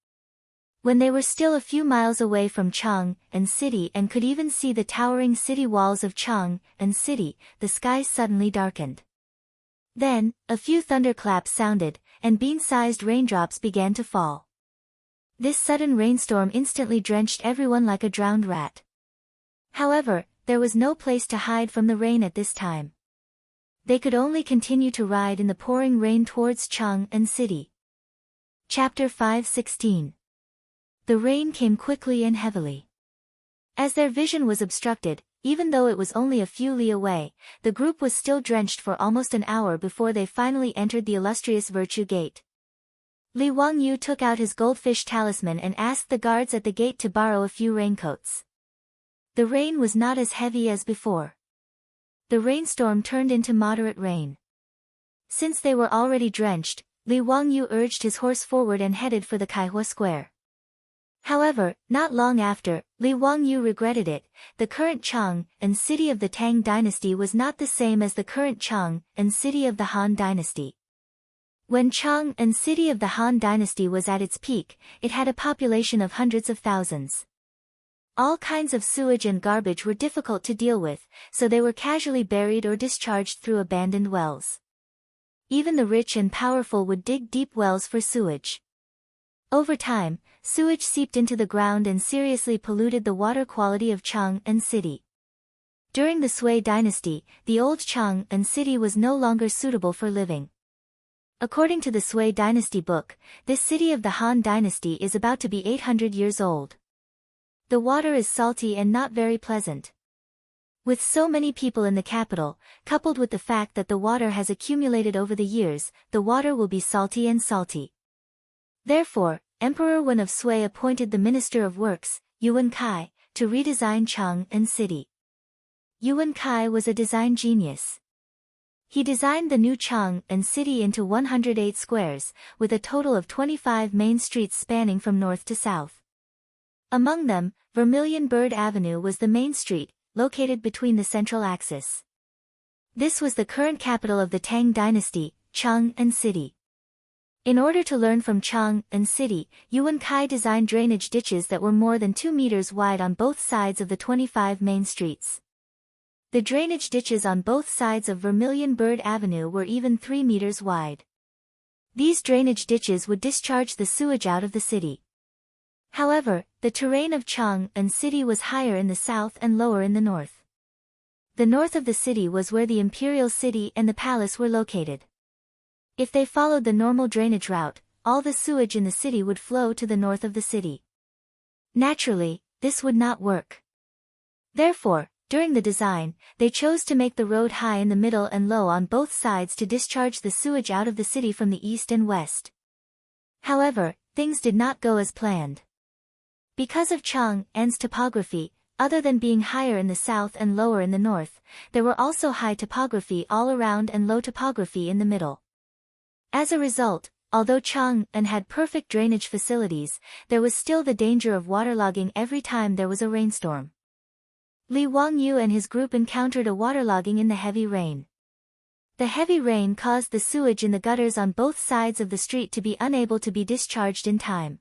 When they were still a few miles away from Chang'an City and could even see the towering city walls of Chang'an City, the sky suddenly darkened. Then, a few thunderclaps sounded, and bean-sized raindrops began to fall. This sudden rainstorm instantly drenched everyone like a drowned rat. However, there was no place to hide from the rain at this time. They could only continue to ride in the pouring rain towards Chang'an City. Chapter 5:16. The rain came quickly and heavily. As their vision was obstructed, even though it was only a few li away, the group was still drenched for almost an hour before they finally entered the illustrious Virtue Gate. Li Wangyu took out his goldfish talisman and asked the guards at the gate to borrow a few raincoats. The rain was not as heavy as before. The rainstorm turned into moderate rain. Since they were already drenched, Li Wangyu urged his horse forward and headed for the Kaihua Square. However, not long after, Li Wangyu regretted it. The current Chang'an City of the Tang dynasty was not the same as the current Chang'an City of the Han dynasty. When Chang'an City of the Han dynasty was at its peak, it had a population of hundreds of thousands. All kinds of sewage and garbage were difficult to deal with, so they were casually buried or discharged through abandoned wells. Even the rich and powerful would dig deep wells for sewage. Over time, sewage seeped into the ground and seriously polluted the water quality of Chang'an City. During the Sui dynasty, the old Chang'an City was no longer suitable for living. According to the Sui dynasty book, this city of the Han dynasty is about to be 800 years old. The water is salty and not very pleasant. With so many people in the capital, coupled with the fact that the water has accumulated over the years, the water will be salty and salty. Therefore, Emperor Wen of Sui appointed the Minister of Works, Yuan Kai, to redesign Chang'an City. Yuan Kai was a design genius. He designed the new Chang'an City into 108 squares, with a total of 25 main streets spanning from north to south. Among them, Vermilion Bird Avenue was the main street, located between the central axis. This was the current capital of the Tang dynasty, Chang'an City. In order to learn from Chang'an City, Yuan Kai designed drainage ditches that were more than 2 meters wide on both sides of the 25 main streets. The drainage ditches on both sides of Vermilion Bird Avenue were even 3 meters wide. These drainage ditches would discharge the sewage out of the city. However, the terrain of Chang'an City was higher in the south and lower in the north. The north of the city was where the imperial city and the palace were located. If they followed the normal drainage route, all the sewage in the city would flow to the north of the city. Naturally, this would not work. Therefore, during the design, they chose to make the road high in the middle and low on both sides to discharge the sewage out of the city from the east and west. However, things did not go as planned. Because of Chang'an's topography, other than being higher in the south and lower in the north, there were also high topography all around and low topography in the middle. As a result, although Chang'an had perfect drainage facilities, there was still the danger of waterlogging every time there was a rainstorm. Li Wangyu and his group encountered a waterlogging in the heavy rain. The heavy rain caused the sewage in the gutters on both sides of the street to be unable to be discharged in time.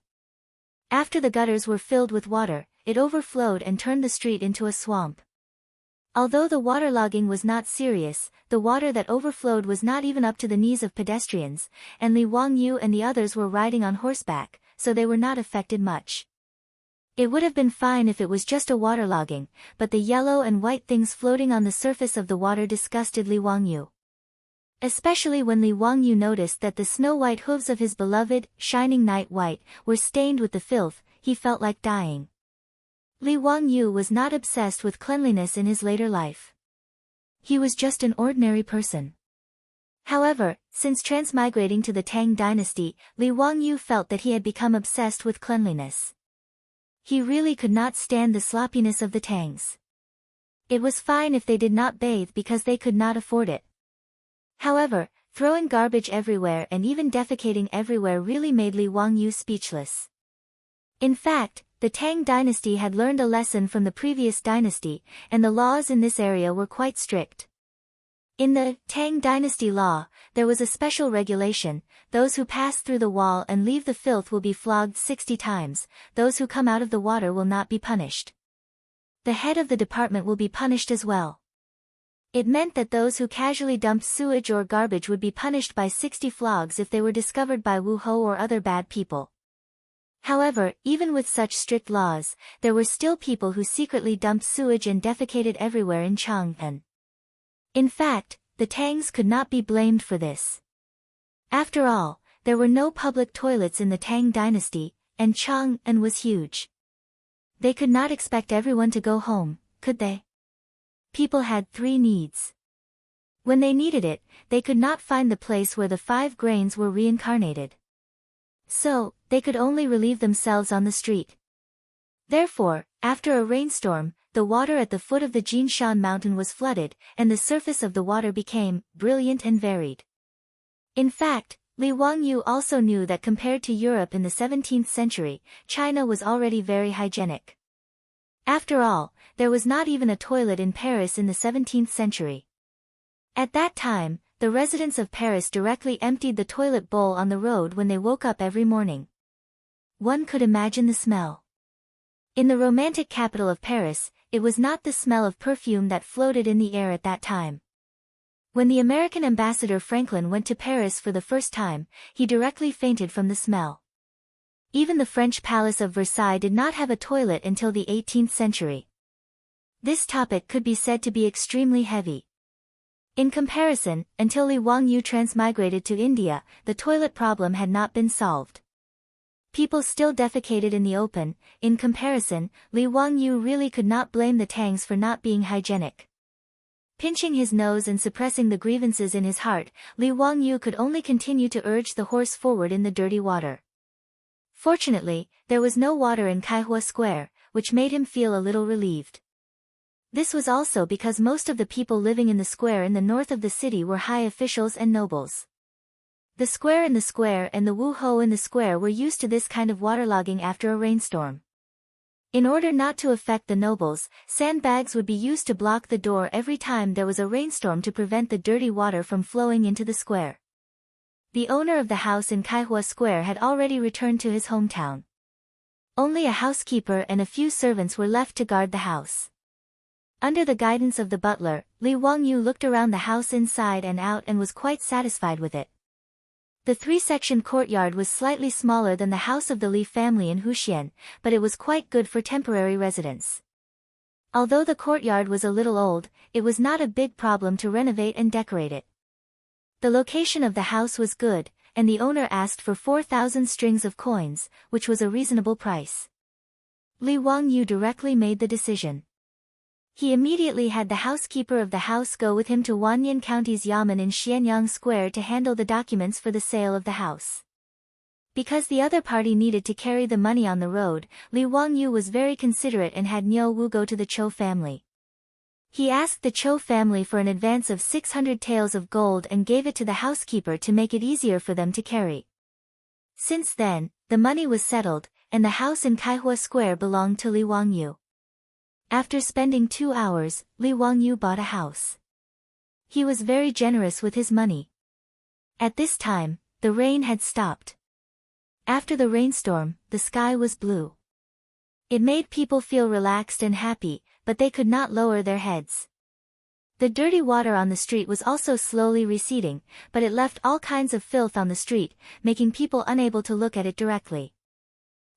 After the gutters were filled with water, it overflowed and turned the street into a swamp. Although the waterlogging was not serious, the water that overflowed was not even up to the knees of pedestrians, and Li Wangyu and the others were riding on horseback, so they were not affected much. It would have been fine if it was just a waterlogging, but the yellow and white things floating on the surface of the water disgusted Li Wangyu. Especially when Li Wangyu noticed that the snow-white hooves of his beloved, shining night white, were stained with the filth, he felt like dying. Li Wangyu was not obsessed with cleanliness in his later life. He was just an ordinary person. However, since transmigrating to the Tang dynasty, Li Wangyu felt that he had become obsessed with cleanliness. He really could not stand the sloppiness of the Tangs. It was fine if they did not bathe because they could not afford it. However, throwing garbage everywhere and even defecating everywhere really made Li Wangyu speechless. In fact, the Tang dynasty had learned a lesson from the previous dynasty, and the laws in this area were quite strict. In the Tang dynasty law, there was a special regulation: those who pass through the wall and leave the filth will be flogged 60 times, those who come out of the water will not be punished. The head of the department will be punished as well. It meant that those who casually dumped sewage or garbage would be punished by 60 flogs if they were discovered by Wu Ho or other bad people. However, even with such strict laws, there were still people who secretly dumped sewage and defecated everywhere in Chang'an. In fact, the Tangs could not be blamed for this. After all, there were no public toilets in the Tang dynasty, and Chang'an was huge. They could not expect everyone to go home, could they? People had 3 needs. When they needed it, they could not find the place where the 5 grains were reincarnated. So, they could only relieve themselves on the street. Therefore, after a rainstorm, the water at the foot of the Jinshan mountain was flooded, and the surface of the water became brilliant and varied. In fact, Li Wangyu also knew that compared to Europe in the 17th century, China was already very hygienic. After all, there was not even a toilet in Paris in the 17th century. At that time, the residents of Paris directly emptied the toilet bowl on the road when they woke up every morning. One could imagine the smell. In the romantic capital of Paris, it was not the smell of perfume that floated in the air at that time. When the American ambassador Franklin went to Paris for the first time, he directly fainted from the smell. Even the French palace of Versailles did not have a toilet until the 18th century. This topic could be said to be extremely heavy. In comparison, until Li Wangyu transmigrated to India, the toilet problem had not been solved. People still defecated in the open. In comparison, Li Wangyu really could not blame the Tangs for not being hygienic. Pinching his nose and suppressing the grievances in his heart, Li Wangyu could only continue to urge the horse forward in the dirty water. Fortunately, there was no water in Kaihua Square, which made him feel a little relieved. This was also because most of the people living in the square in the north of the city were high officials and nobles. The square in the square and the Wu Ho in the square were used to this kind of waterlogging after a rainstorm. In order not to affect the nobles, sandbags would be used to block the door every time there was a rainstorm to prevent the dirty water from flowing into the square. The owner of the house in Kaihua Square had already returned to his hometown. Only a housekeeper and a few servants were left to guard the house. Under the guidance of the butler, Li Wangyu looked around the house inside and out and was quite satisfied with it. The 3-section courtyard was slightly smaller than the house of the Li family in Huxian, but it was quite good for temporary residence. Although the courtyard was a little old, it was not a big problem to renovate and decorate it. The location of the house was good, and the owner asked for 4,000 strings of coins, which was a reasonable price. Li Wangyu directly made the decision. He immediately had the housekeeper of the house go with him to Wanyan County's Yamen in Xianyang Square to handle the documents for the sale of the house. Because the other party needed to carry the money on the road, Li Wangyu was very considerate and had Niu Wu go to the Chou family. He asked the Chou family for an advance of 600 taels of gold and gave it to the housekeeper to make it easier for them to carry. Since then, the money was settled, and the house in Kaihua Square belonged to Li Wangyu. After spending 2 hours, Li Wangyu bought a house. He was very generous with his money. At this time, the rain had stopped. After the rainstorm, the sky was blue. It made people feel relaxed and happy, but they could not lower their heads. The dirty water on the street was also slowly receding, but it left all kinds of filth on the street, making people unable to look at it directly.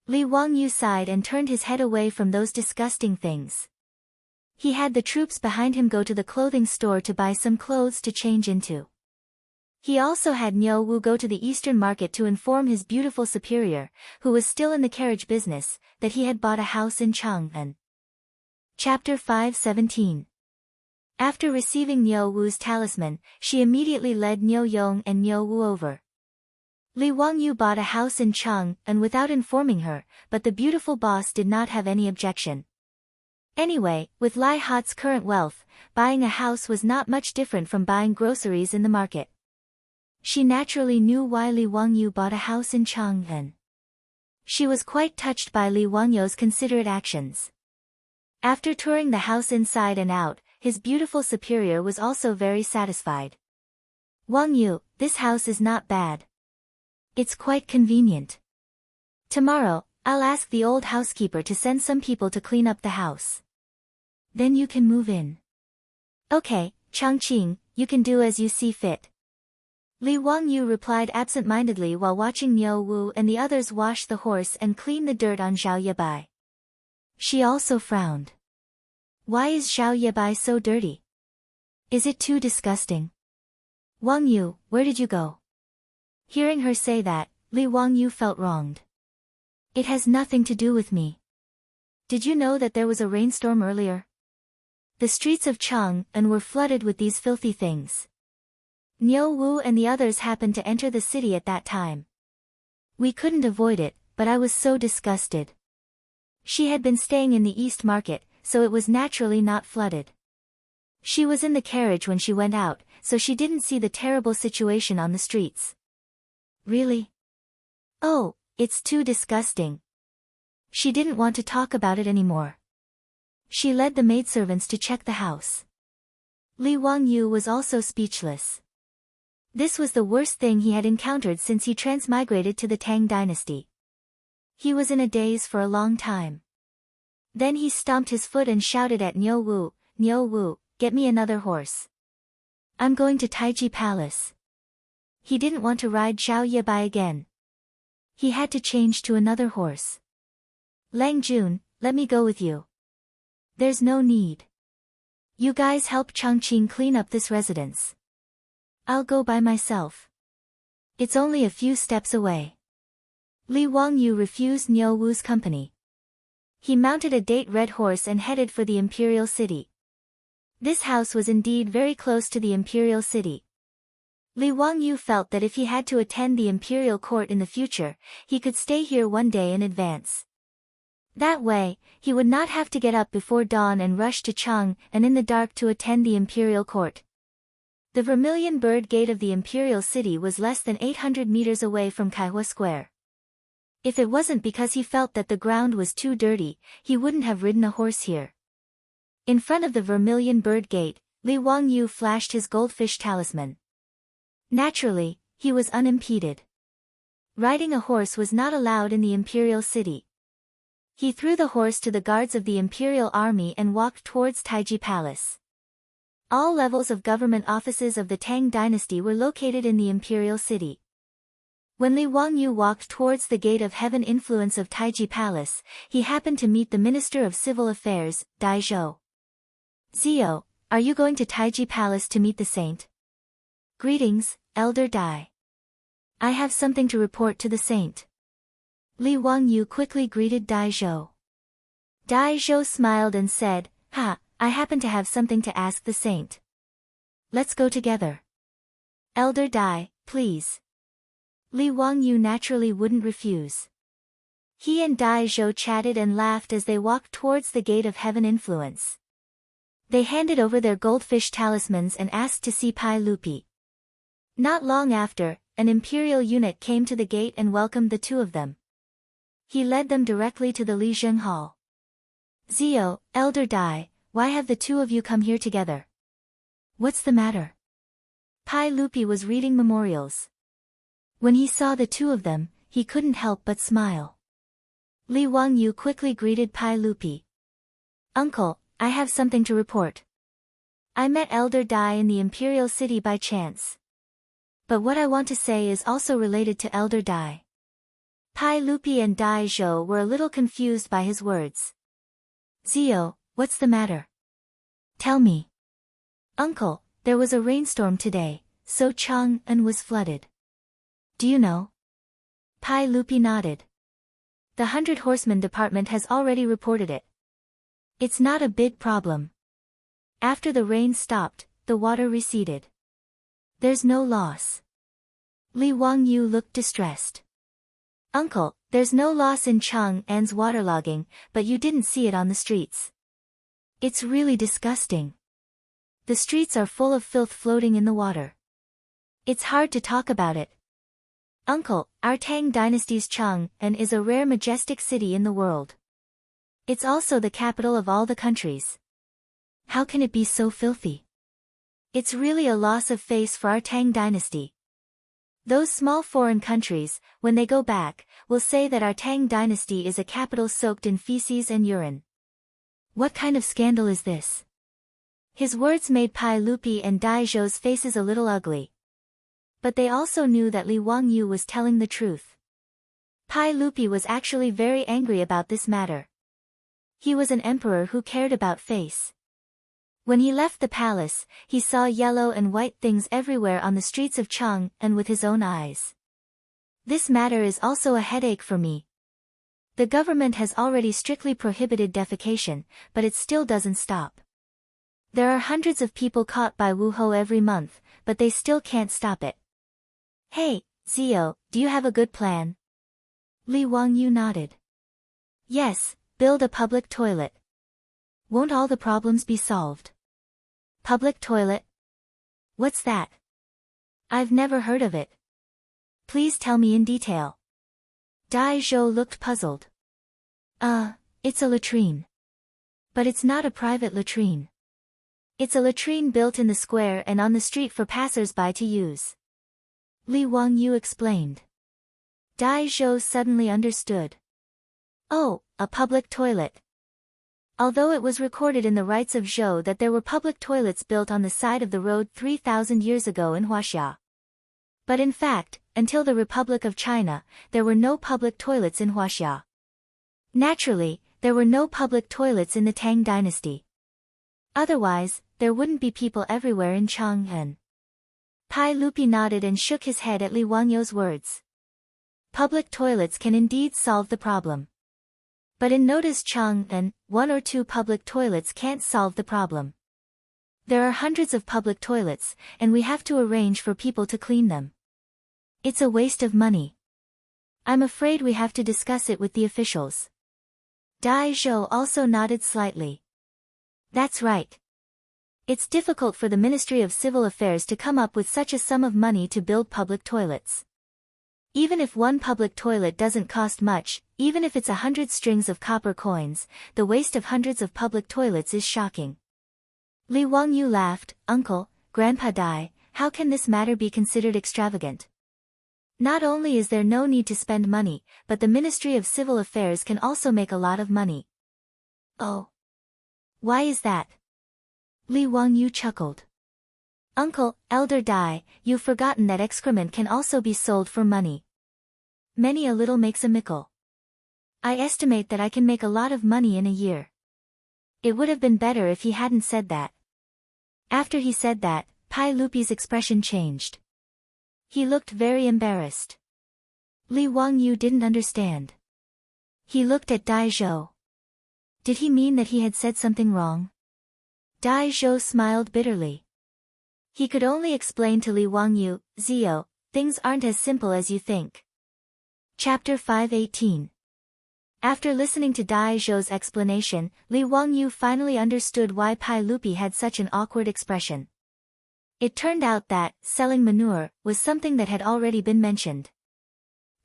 Li Wangyu sighed and turned his head away from those disgusting things. He had the troops behind him go to the clothing store to buy some clothes to change into. He also had Niu Wu go to the eastern market to inform his beautiful superior, who was still in the carriage business, that he had bought a house in Chang'an. Chapter 5:17. After receiving Niu Wu's talisman, she immediately led Niu Yong and Niu Wu over. Li Wangyu bought a house in Chang'an without informing her, but the beautiful boss did not have any objection. Anyway, with Lai Hat's current wealth, buying a house was not much different from buying groceries in the market. She naturally knew why Li Wangyu bought a house in Chang'an. She was quite touched by Li Wangyu's considerate actions. After touring the house inside and out, his beautiful superior was also very satisfied. Wang Yu, this house is not bad. It's quite convenient. Tomorrow, I'll ask the old housekeeper to send some people to clean up the house. Then you can move in. Okay, Changqing, you can do as you see fit. Li Wangyu replied absent-mindedly while watching Niu Wu and the others wash the horse and clean the dirt on Zhao Yebai. She also frowned. Why is Zhao Yebai so dirty? Is it too disgusting? Wangyu, where did you go? Hearing her say that, Li Wangyu felt wronged. It has nothing to do with me. Did you know that there was a rainstorm earlier? The streets of Chang'an were flooded with these filthy things. Niu Wu and the others happened to enter the city at that time. We couldn't avoid it, but I was so disgusted. She had been staying in the East Market, so it was naturally not flooded. She was in the carriage when she went out, so she didn't see the terrible situation on the streets. Really? Oh, it's too disgusting. She didn't want to talk about it anymore. She led the maidservants to check the house. Li Wangyu was also speechless. This was the worst thing he had encountered since he transmigrated to the Tang dynasty. He was in a daze for a long time. Then he stomped his foot and shouted at Niu Wu, get me another horse. I'm going to Taiji Palace. He didn't want to ride Zhao Yebai again. He had to change to another horse. Lang Jun, let me go with you. There's no need. You guys help Changqing clean up this residence. I'll go by myself. It's only a few steps away. Li Wangyu refused Niu Wu's company. He mounted a date red horse and headed for the imperial city. This house was indeed very close to the imperial city. Li Wangyu felt that if he had to attend the imperial court in the future, he could stay here one day in advance. That way, he would not have to get up before dawn and rush to Chang'an in the dark to attend the imperial court. The Vermilion Bird Gate of the imperial city was less than 800 meters away from Kaihua Square. If it wasn't because he felt that the ground was too dirty, he wouldn't have ridden a horse here. In front of the Vermilion Bird Gate, Li Wangyu flashed his goldfish talisman. Naturally, he was unimpeded. Riding a horse was not allowed in the imperial city. He threw the horse to the guards of the imperial army and walked towards Taiji Palace. All levels of government offices of the Tang dynasty were located in the imperial city. When Li Wangyu walked towards the gate of heaven influence of Taiji Palace, he happened to meet the Minister of Civil Affairs, Dai Zhou. Zio, are you going to Taiji Palace to meet the saint? Greetings, Elder Dai. I have something to report to the saint. Li Wangyu quickly greeted Dai Zhou. Dai Zhou smiled and said, I happen to have something to ask the saint. Let's go together. Elder Dai, please. Li Wangyu naturally wouldn't refuse. He and Dai Zhou chatted and laughed as they walked towards the gate of heaven influence. They handed over their goldfish talismans and asked to see Pai Lupi. Not long after, an imperial eunuch came to the gate and welcomed the two of them. He led them directly to the Li Zheng Hall. Zio, Elder Dai, why have the two of you come here together? What's the matter? Pai Lupi was reading memorials. When he saw the two of them, he couldn't help but smile. Li Wangyu quickly greeted Pai Lupi. Uncle, I have something to report. I met Elder Dai in the imperial city by chance. But what I want to say is also related to Elder Dai. Pai Lupi and Dai Zhou were a little confused by his words. Zio, what's the matter? Tell me. Uncle, there was a rainstorm today, so Chang'an was flooded. Do you know? Pai Lupi nodded. The 100 Horsemen Department has already reported it. It's not a big problem. After the rain stopped, the water receded. There's no loss. Li Wangyu looked distressed. Uncle, there's no loss in Chang'an's waterlogging, but you didn't see it on the streets. It's really disgusting. The streets are full of filth floating in the water. It's hard to talk about it. Uncle, our Tang dynasty's Chang'an is a rare majestic city in the world. It's also the capital of all the countries. How can it be so filthy? It's really a loss of face for our Tang dynasty. Those small foreign countries, when they go back, will say that our Tang dynasty is a capital soaked in feces and urine. What kind of scandal is this? His words made Pai Lupi and Dai Zhou's faces a little ugly. But they also knew that Li Wangyu was telling the truth. Pai Lupi was actually very angry about this matter. He was an emperor who cared about face. When he left the palace, he saw yellow and white things everywhere on the streets of Chang and with his own eyes. This matter is also a headache for me. The government has already strictly prohibited defecation, but it still doesn't stop. There are hundreds of people caught by Wu Hou every month, but they still can't stop it. Hey, Zio, do you have a good plan? Li Wangyu nodded. Yes, build a public toilet. Won't all the problems be solved? Public toilet? What's that? I've never heard of it. Please tell me in detail. Dai Zhou looked puzzled. It's a latrine. But it's not a private latrine. It's a latrine built in the square and on the street for passers-by to use. Li Wangyu explained. Dai Zhou suddenly understood. Oh, a public toilet. Although it was recorded in the rites of Zhou that there were public toilets built on the side of the road 3,000 years ago in Huaxia. But in fact, until the Republic of China, there were no public toilets in Huaxia. Naturally, there were no public toilets in the Tang dynasty. Otherwise, there wouldn't be people everywhere in Chang'an. Pai Lupi nodded and shook his head at Li Wangyu's words. Public toilets can indeed solve the problem. But in notice Chang'an, 1 or 2 public toilets can't solve the problem. There are hundreds of public toilets, and we have to arrange for people to clean them. It's a waste of money. I'm afraid we have to discuss it with the officials. Dai Zhou also nodded slightly. That's right. It's difficult for the Ministry of Civil Affairs to come up with such a sum of money to build public toilets. Even if one public toilet doesn't cost much, even if it's 100 strings of copper coins, the waste of hundreds of public toilets is shocking. Li Wangyu laughed. Uncle, Grandpa Dai, how can this matter be considered extravagant? Not only is there no need to spend money, but the Ministry of Civil Affairs can also make a lot of money. Oh. Why is that? Li Wangyu chuckled. Uncle, Elder Dai, you've forgotten that excrement can also be sold for money. Many a little makes a mickle. I estimate that I can make a lot of money in a year. It would have been better if he hadn't said that. After he said that, Pai Lupi's expression changed. He looked very embarrassed. Li Wangyu didn't understand. He looked at Dai Zhou. Did he mean that he had said something wrong? Dai Zhou smiled bitterly. He could only explain to Li Wangyu, Zio, things aren't as simple as you think. Chapter 518. After listening to Dai Zhou's explanation, Li Wangyu finally understood why Pai Lupi had such an awkward expression. It turned out that, selling manure, was something that had already been mentioned.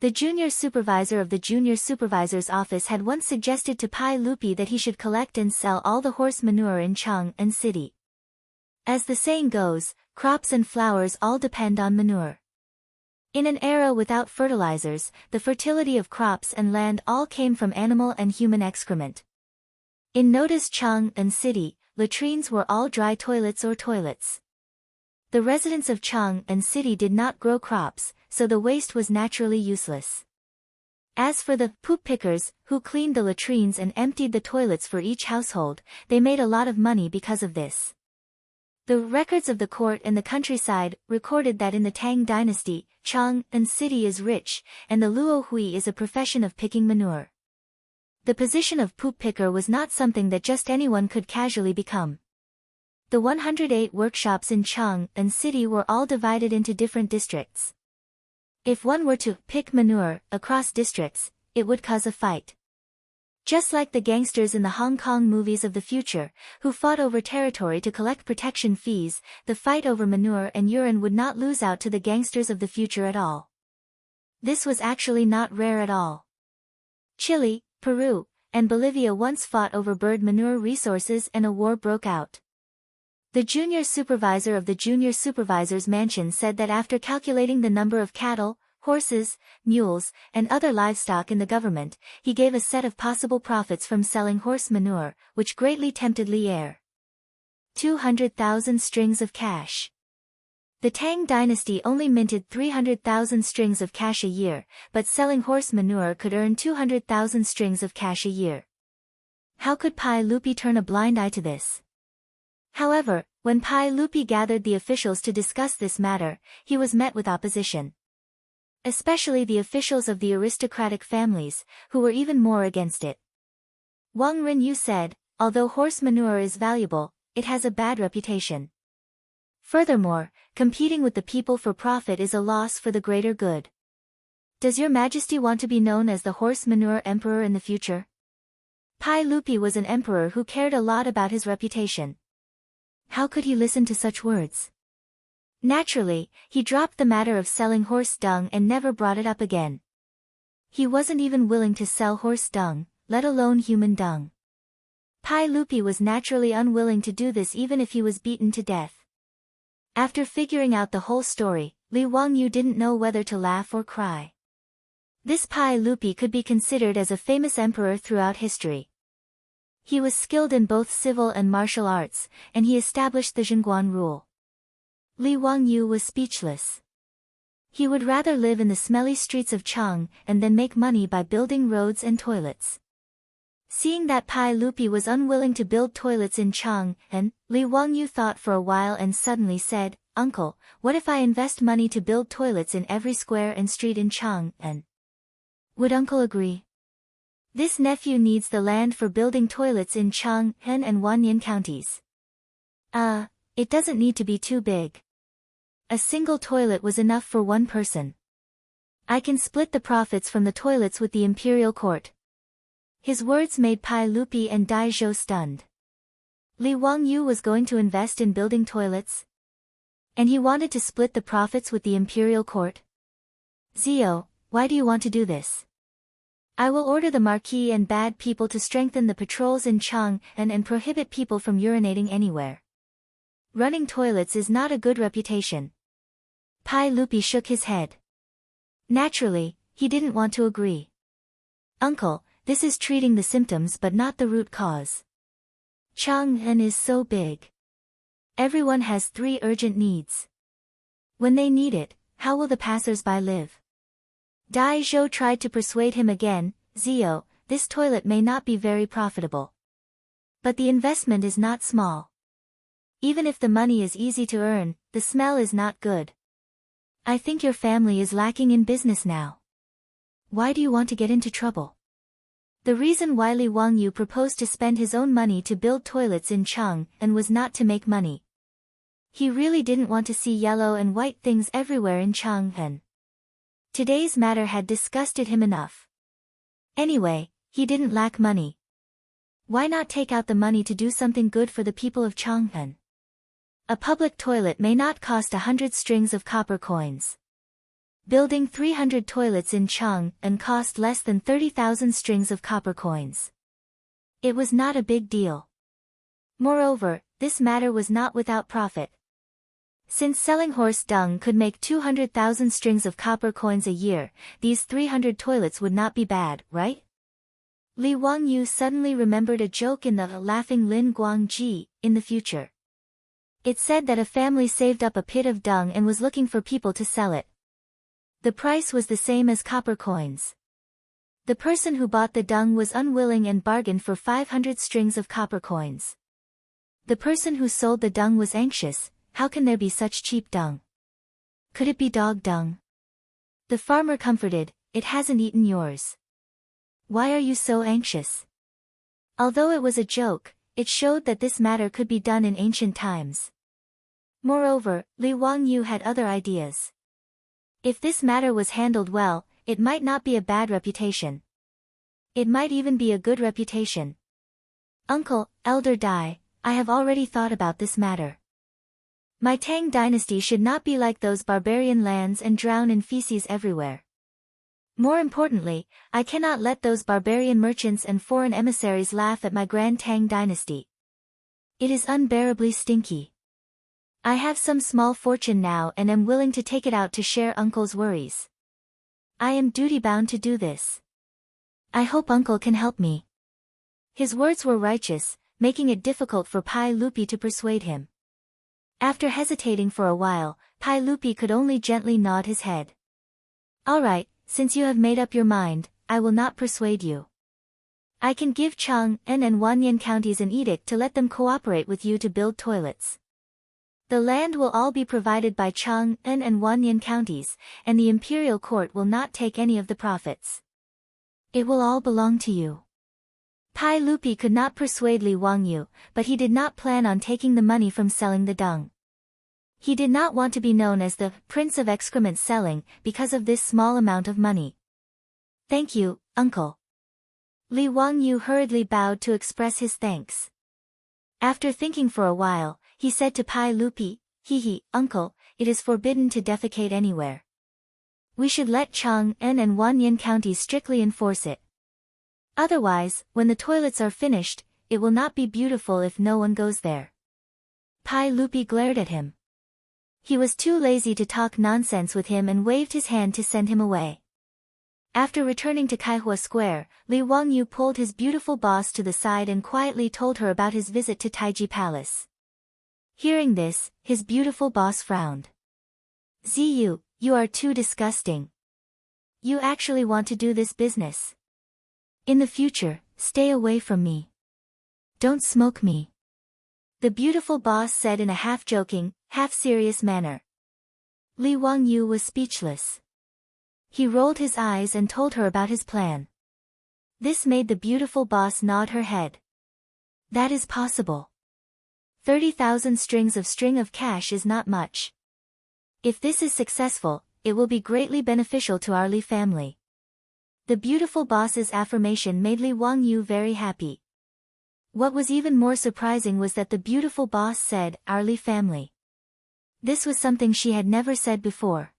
The junior supervisor of the junior supervisor's office had once suggested to Pai Lupi that he should collect and sell all the horse manure in Chang'an City. As the saying goes, crops and flowers all depend on manure. In an era without fertilizers, the fertility of crops and land all came from animal and human excrement. In notice Chang'an City, latrines were all dry toilets or toilets. The residents of Chang'an City did not grow crops, so the waste was naturally useless. As for the poop pickers, who cleaned the latrines and emptied the toilets for each household, they made a lot of money because of this. The records of the court and the countryside recorded that in the Tang dynasty, Chang'an City is rich, and the luo hui is a profession of picking manure. The position of poop picker was not something that just anyone could casually become. The 108 workshops in Chang'an City were all divided into different districts. If one were to pick manure across districts, it would cause a fight. Just like the gangsters in the Hong Kong movies of the future, who fought over territory to collect protection fees, the fight over manure and urine would not lose out to the gangsters of the future at all. This was actually not rare at all. Chile, Peru, and Bolivia once fought over bird manure resources and a war broke out. The junior supervisor of the junior supervisor's mansion said that after calculating the number of cattle, horses, mules, and other livestock in the government, he gave a set of possible profits from selling horse manure, which greatly tempted Li heir. 200,000 strings of cash. The Tang dynasty only minted 300,000 strings of cash a year, but selling horse manure could earn 200,000 strings of cash a year. How could Pai Lupi turn a blind eye to this? However, when Pai Lupi gathered the officials to discuss this matter, he was met with opposition. Especially the officials of the aristocratic families, who were even more against it. Wang Renyu said, although horse manure is valuable, it has a bad reputation. Furthermore, competing with the people for profit is a loss for the greater good. Does your majesty want to be known as the horse manure emperor in the future? Pai Lupi was an emperor who cared a lot about his reputation. How could he listen to such words? Naturally, he dropped the matter of selling horse dung and never brought it up again. He wasn't even willing to sell horse dung, let alone human dung. Pai Lupi was naturally unwilling to do this even if he was beaten to death. After figuring out the whole story, Li Wangyu didn't know whether to laugh or cry. This Pai Lupi could be considered as a famous emperor throughout history. He was skilled in both civil and martial arts, and he established the Zhenguan rule. Li Wangyu was speechless. He would rather live in the smelly streets of Cheng and then make money by building roads and toilets. Seeing that Pai Lupi was unwilling to build toilets in Cheng, and Li Wangyu thought for a while and suddenly said, "Uncle, what if I invest money to build toilets in every square and street in Cheng, and would uncle agree? This nephew needs the land for building toilets in Cheng, Hen and Wanyan counties. It doesn't need to be too big. A single toilet was enough for one person. I can split the profits from the toilets with the imperial court." His words made Pai Lupi and Dai Zhou stunned. Li Wangyu was going to invest in building toilets? And he wanted to split the profits with the imperial court? Zio, why do you want to do this? I will order the marquis and bad people to strengthen the patrols in Cheng and prohibit people from urinating anywhere. Running toilets is not a good reputation. Pai Lupi shook his head. Naturally, he didn't want to agree. Uncle, this is treating the symptoms but not the root cause. Chang'an is so big. Everyone has 3 urgent needs. When they need it, how will the passers-by live? Dai Zhou tried to persuade him again, Zio, this toilet may not be very profitable. But the investment is not small. Even if the money is easy to earn, the smell is not good. I think your family is lacking in business now. Why do you want to get into trouble? The reason why Li Wangyu proposed to spend his own money to build toilets in Cheng and was not to make money. He really didn't want to see yellow and white things everywhere in Chang'an. Today's matter had disgusted him enough. Anyway, he didn't lack money. Why not take out the money to do something good for the people of Chang'an? A public toilet may not cost 100 strings of copper coins. Building 300 toilets in Chang'an cost less than 30,000 strings of copper coins. It was not a big deal. Moreover, this matter was not without profit. Since selling horse dung could make 200,000 strings of copper coins a year, these 300 toilets would not be bad, right? Li Wangyu suddenly remembered a joke in the Laughing Lin Guangji, in the future. It said that a family saved up a pit of dung and was looking for people to sell it. The price was the same as copper coins. The person who bought the dung was unwilling and bargained for 500 strings of copper coins. The person who sold the dung was anxious. How can there be such cheap dung? Could it be dog dung? The farmer comforted, it hasn't eaten yours. Why are you so anxious? Although it was a joke, it showed that this matter could be done in ancient times. Moreover, Li Wangyu had other ideas. If this matter was handled well, it might not be a bad reputation. It might even be a good reputation. Uncle, Elder Dai, I have already thought about this matter. My Tang dynasty should not be like those barbarian lands and drown in feces everywhere. More importantly, I cannot let those barbarian merchants and foreign emissaries laugh at my grand Tang dynasty. It is unbearably stinky. I have some small fortune now and am willing to take it out to share Uncle's worries. I am duty-bound to do this. I hope Uncle can help me. His words were righteous, making it difficult for Pai Lupi to persuade him. After hesitating for a while, Pai Lupi could only gently nod his head. All right, since you have made up your mind, I will not persuade you. I can give Chang'an and Wanyan counties an edict to let them cooperate with you to build toilets. The land will all be provided by Chang'an and Wanyan counties, and the imperial court will not take any of the profits. It will all belong to you. Pai Lupi could not persuade Li Wangyu, but he did not plan on taking the money from selling the dung. He did not want to be known as the Prince of Excrement Selling because of this small amount of money. Thank you, Uncle. Li Wangyu hurriedly bowed to express his thanks. After thinking for a while, he said to Pai Lupi, Uncle, it is forbidden to defecate anywhere. We should let Chang'an and Wanyan counties strictly enforce it. Otherwise, when the toilets are finished, it will not be beautiful if no one goes there. Pai Lupi glared at him. He was too lazy to talk nonsense with him and waved his hand to send him away. After returning to Kaihua Square, Li Wangyu pulled his beautiful boss to the side and quietly told her about his visit to Taiji Palace. Hearing this, his beautiful boss frowned. Ziyu, you are too disgusting. You actually want to do this business? In the future, stay away from me. Don't smoke me. The beautiful boss said in a half-joking, half-serious manner. Li Wangyu was speechless. He rolled his eyes and told her about his plan. This made the beautiful boss nod her head. That is possible. 30,000 strings of string of cash is not much. If this is successful, it will be greatly beneficial to our Li family. The beautiful boss's affirmation made Li Wangyu very happy. What was even more surprising was that the beautiful boss said, our Li family. This was something she had never said before.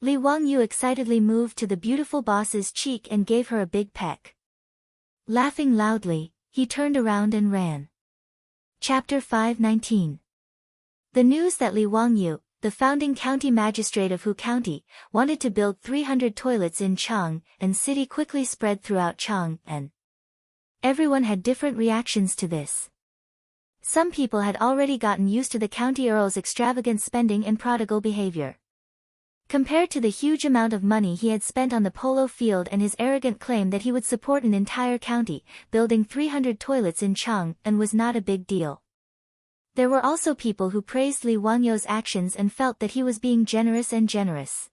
Li Wangyu excitedly moved to the beautiful boss's cheek and gave her a big peck. Laughing loudly, he turned around and ran. Chapter 519. The news that Li Wangyu, the founding county magistrate of Hu County, wanted to build 300 toilets in Chang'an City quickly spread throughout Chang'an. Everyone had different reactions to this. Some people had already gotten used to the county earl's extravagant spending and prodigal behavior. Compared to the huge amount of money he had spent on the polo field and his arrogant claim that he would support an entire county, building 300 toilets in Chang'an was not a big deal. There were also people who praised Li Wangyu's actions and felt that he was being generous.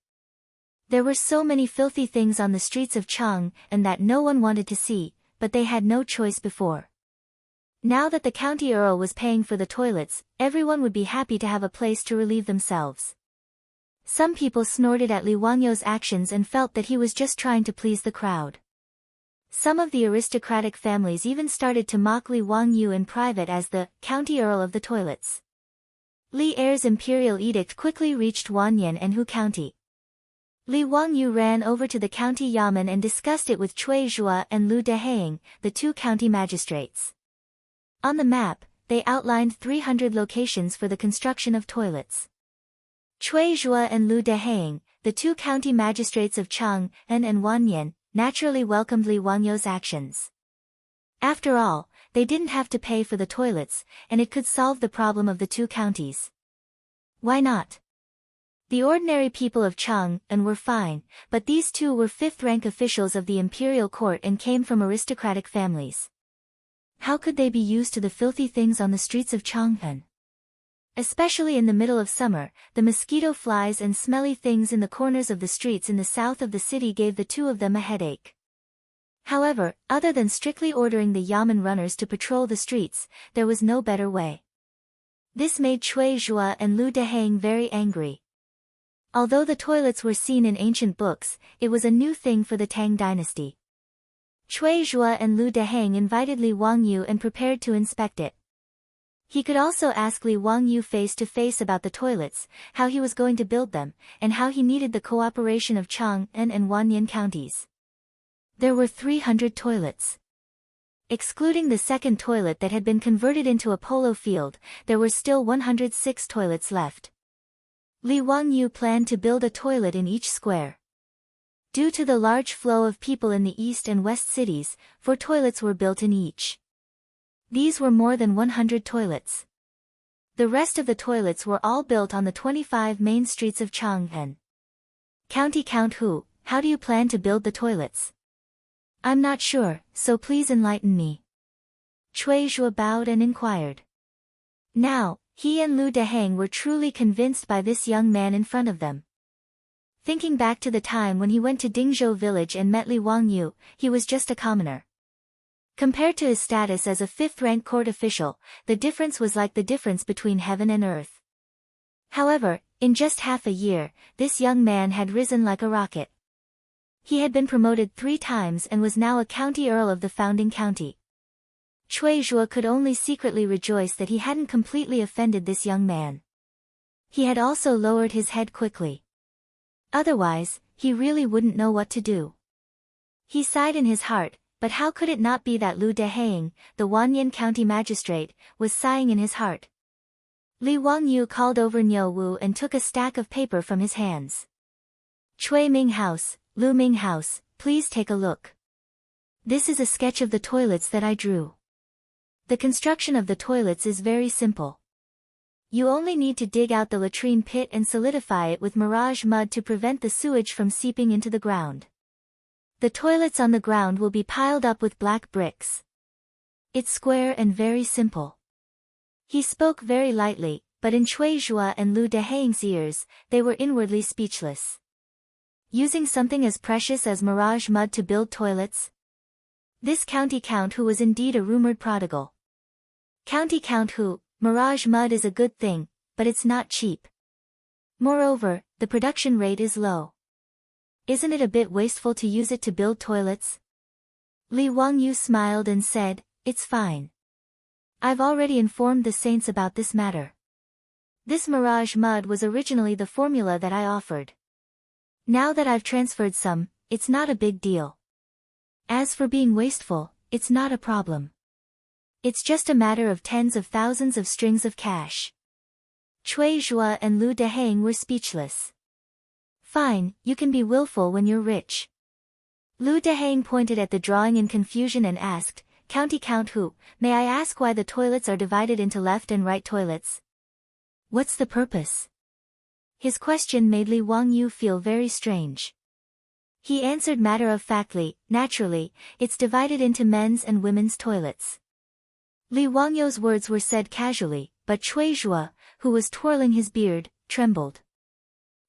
There were so many filthy things on the streets of Chang'an that no one wanted to see, but they had no choice before. Now that the county earl was paying for the toilets, everyone would be happy to have a place to relieve themselves. Some people snorted at Li Wangyu's actions and felt that he was just trying to please the crowd. Some of the aristocratic families even started to mock Li Wangyu in private as the county earl of the toilets. Li Er's imperial edict quickly reached Wanyan and Hu County. Li Wangyu ran over to the county yamen and discussed it with Cui Zhua and Lu Dehaing, the two county magistrates. On the map, they outlined 300 locations for the construction of toilets. Cui Zhua and Lu Dehaing, the two county magistrates of Chang'an and Wanyan, naturally welcomed Li Wangyu's actions. After all, they didn't have to pay for the toilets, and it could solve the problem of the two counties. Why not? The ordinary people of Chang'an were fine, but these two were fifth-rank officials of the imperial court and came from aristocratic families. How could they be used to the filthy things on the streets of Chang'an? Especially in the middle of summer, the mosquito flies and smelly things in the corners of the streets in the south of the city gave the two of them a headache. However, other than strictly ordering the yamen runners to patrol the streets, there was no better way. This made Cui Zhua and Lu Dehaing very angry. Although the toilets were seen in ancient books, it was a new thing for the Tang dynasty. Cui Zhua and Lu Dehaing invited Li Wangyu and prepared to inspect it. He could also ask Li Wangyu face-to-face about the toilets, how he was going to build them, and how he needed the cooperation of Chang'an and Wanyan counties. There were 300 toilets. Excluding the second toilet that had been converted into a polo field, there were still 106 toilets left. Li Wangyu planned to build a toilet in each square. Due to the large flow of people in the east and west cities, 4 toilets were built in each. These were more than 100 toilets. The rest of the toilets were all built on the 25 main streets of Chang'an. County Count Hu, how do you plan to build the toilets? I'm not sure, so please enlighten me. Cui Zhuo bowed and inquired. Now, he and Lu Deheng were truly convinced by this young man in front of them. Thinking back to the time when he went to Dingzhou village and met Li Wangyu, he was just a commoner. Compared to his status as a 5th-rank court official, the difference was like the difference between heaven and earth. However, in just half a year, this young man had risen like a rocket. He had been promoted 3 times and was now a county earl of the founding county. Cui Zhuo could only secretly rejoice that he hadn't completely offended this young man. He had also lowered his head quickly. Otherwise, he really wouldn't know what to do. He sighed in his heart, but how could it not be that Lu Deheng, the Wanyan County magistrate, was sighing in his heart? Li Wangyu called over Niu Wu and took a stack of paper from his hands. Cui Ming House, Lu Ming House, please take a look. This is a sketch of the toilets that I drew. The construction of the toilets is very simple. You only need to dig out the latrine pit and solidify it with mirage mud to prevent the sewage from seeping into the ground. The toilets on the ground will be piled up with black bricks. It's square and very simple. He spoke very lightly, but in Cui Zhuo and Lu Deheng's ears, they were inwardly speechless. Using something as precious as mirage mud to build toilets? This county count who was indeed a rumored prodigal. County Count Hu, mirage mud is a good thing, but it's not cheap. Moreover, the production rate is low. Isn't it a bit wasteful to use it to build toilets? Li Wangyu smiled and said, it's fine. I've already informed the saints about this matter. This mirage mud was originally the formula that I offered. Now that I've transferred some, it's not a big deal. As for being wasteful, it's not a problem. It's just a matter of tens of thousands of strings of cash. Cui Zhuo and Lu Deheng were speechless. Fine, you can be willful when you're rich. Lu Deheng pointed at the drawing in confusion and asked, County Count Hu, may I ask why the toilets are divided into left and right toilets? What's the purpose? His question made Li Wangyu feel very strange. He answered matter-of-factly, naturally, it's divided into men's and women's toilets. Li Wangyu's words were said casually, but Cui Zhuo, who was twirling his beard, trembled.